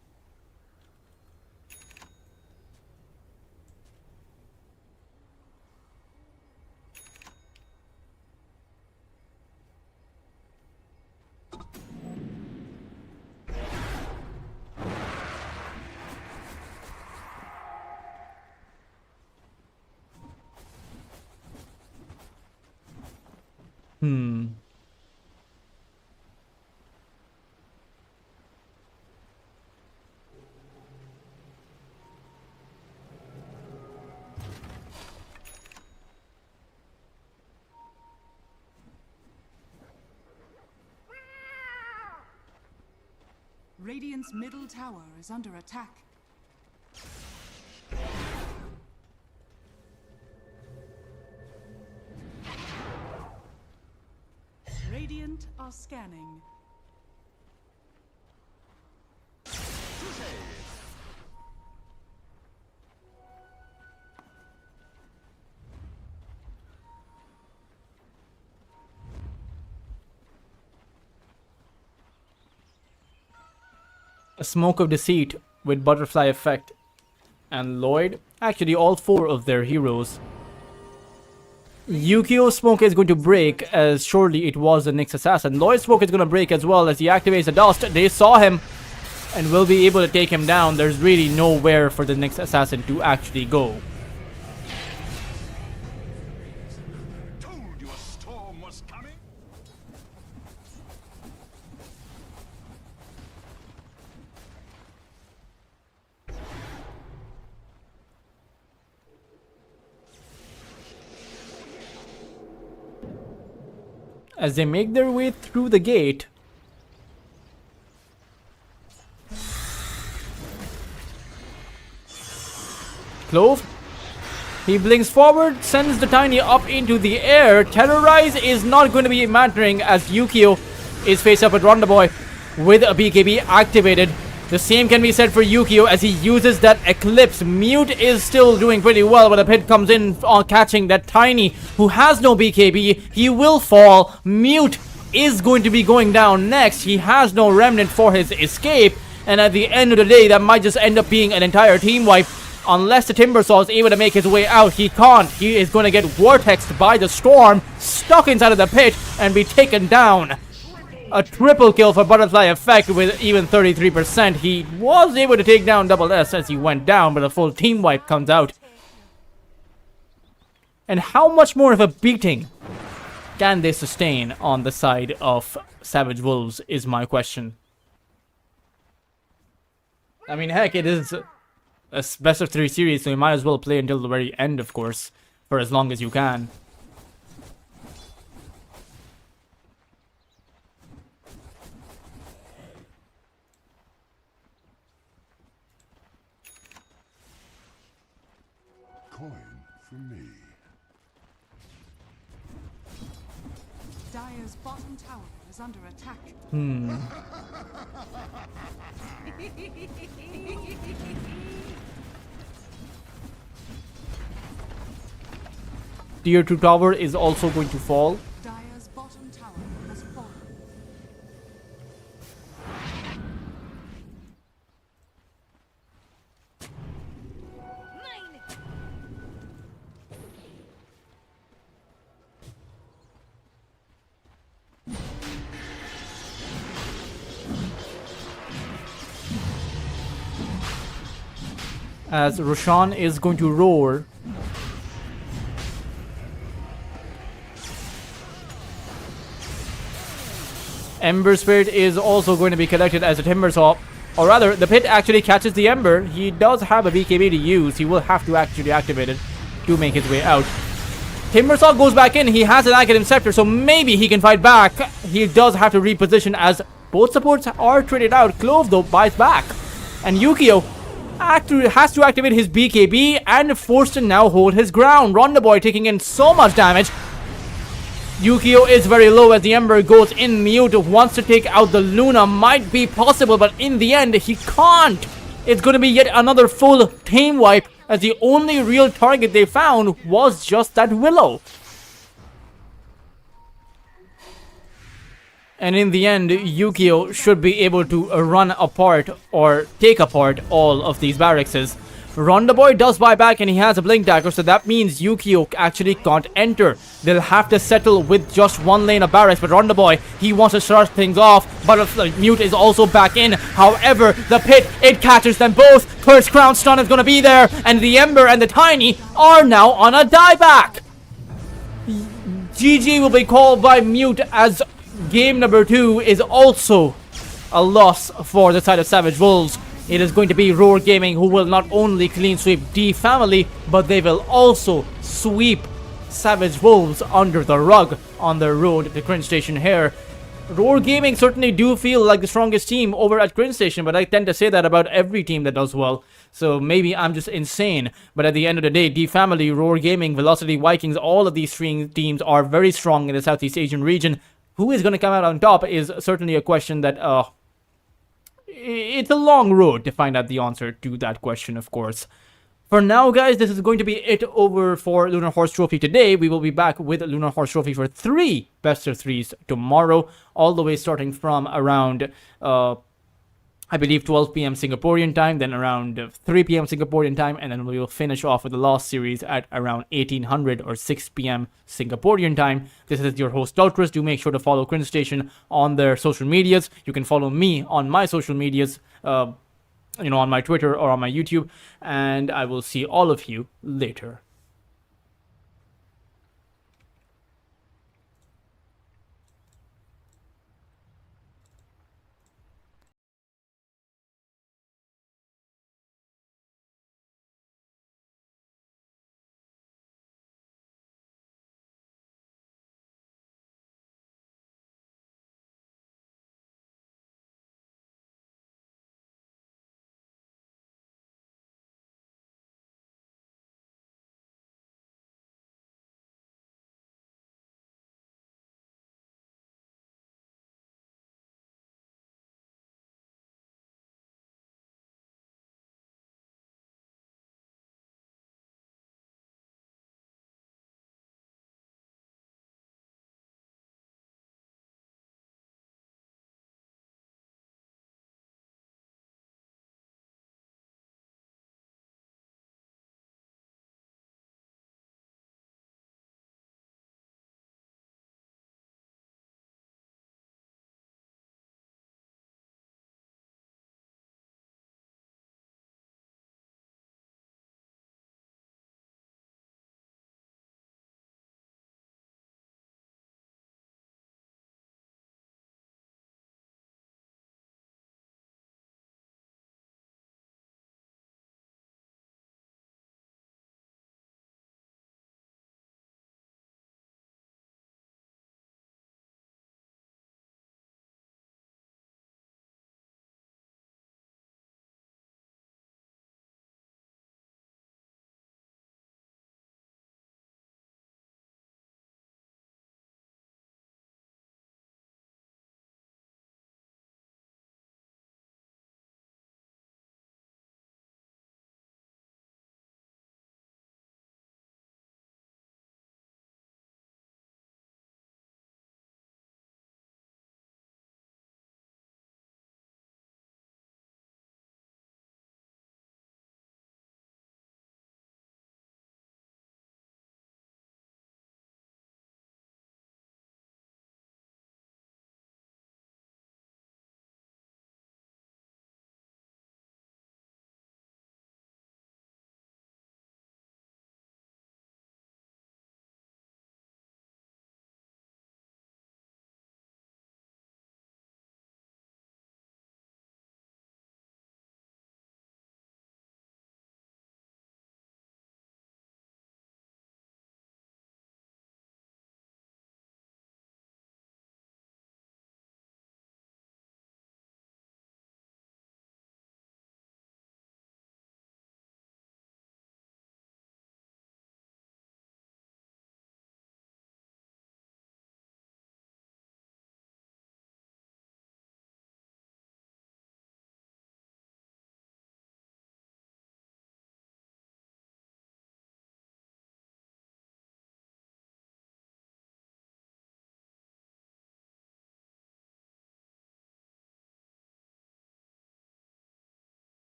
Radiant's middle tower is under attack. Radiant are scanning.
A Smoke of Deceit with Butterfly Effect and Lloyd, actually all four of their heroes. Yukio's smoke is going to break, as surely it was the Nyx Assassin. Lloyd's smoke is going to break as well as he activates the dust. They saw him and will be able to take him down. There's really nowhere for the Nyx Assassin to actually go.
Told you a storm was coming.
As they make their way through the gate, Clove He blinks forward, sends the Tiny up into the air. Terrorize is not going to be mattering as Yukio is faced up with Ronda Boy with a BKB activated. The same can be said for Yukio as he uses that Eclipse. Mute is still doing pretty well, but a pit comes in on catching that Tiny, who has no BKB. He will fall. Mute is going to be going down next. He has no remnant for his escape, and at the end of the day, that might just end up being an entire team wipe. Unless the Timbersaw is able to make his way out, he can't. He is going to get vortexed by the storm, stuck inside of the pit, and be taken down. A triple kill for Butterfly Effect with even 33%. He was able to take down Double S as he went down, but a full team wipe comes out. And how much more of a beating can they sustain on the side of Savage Wolves is my question. I mean, heck, it is a best of 3 series, so you might as well play until the very end, of course, for as long as you can.
Coin for me.
Dire's bottom tower is under attack.
Tier 2 tower is also going to fall.
Dire's bottom tower has fallen.
As Roshan is going to roar. Ember Spirit is also going to be collected as a Timbersaw. Or rather, the pit actually catches the Ember. He does have a BKB to use. He will have to actually activate it to make his way out. Timbersaw goes back in. He has an Academ Scepter, so maybe he can fight back. He does have to reposition as both supports are traded out. Clove, though, buys back. And Yukio has to activate his BKB and forced to now hold his ground. Ronda Boy taking in so much damage. Yukio is very low as the Ember goes in. Mute wants to take out the Luna. Might be possible, but in the end, he can't. It's going to be yet another full team wipe as the only real target they found was just that Willow. And in the end, Yukio should be able to run apart or take apart all of these barracks. Ronda Boy does buy back and he has a blink dagger, so that means Yukio actually can't enter. They'll have to settle with just one lane of barracks, but Ronda Boy, he wants to start things off. But Mute is also back in. However, the pit, it catches them both. First Crown Stun is going to be there, and the Ember and the Tiny are now on a dieback. GG will be called by Mute as game number 2 is also a loss for the side of Savage Wolves. It is going to be Roar Gaming who will not only clean sweep D family, but they will also sweep Savage Wolves under the rug on their road to Cringe Station here. Roar Gaming certainly do feel like the strongest team over at Cringe Station, but I tend to say that about every team that does well. So maybe I'm just insane. But at the end of the day, D Family, Roar Gaming, Velocity Vikings, all of these three teams are very strong in the Southeast Asian region. Who is going to come out on top is certainly a question that it's a long road to find out the answer to that question, of course. For now, guys, this is going to be it over for Lunar Horse Trophy today. We will be back with Lunar Horse Trophy for 3 best of 3s tomorrow, all the way starting from around, I believe, 12 p.m. Singaporean time, then around 3 p.m. Singaporean time, and then we will finish off with the last series at around 1800 or 6 p.m. Singaporean time. This is your host, Ultras. Do make sure to follow Cringe Station on their social medias. You can follow me on my social medias, on my Twitter or on my YouTube, and I will see all of you later.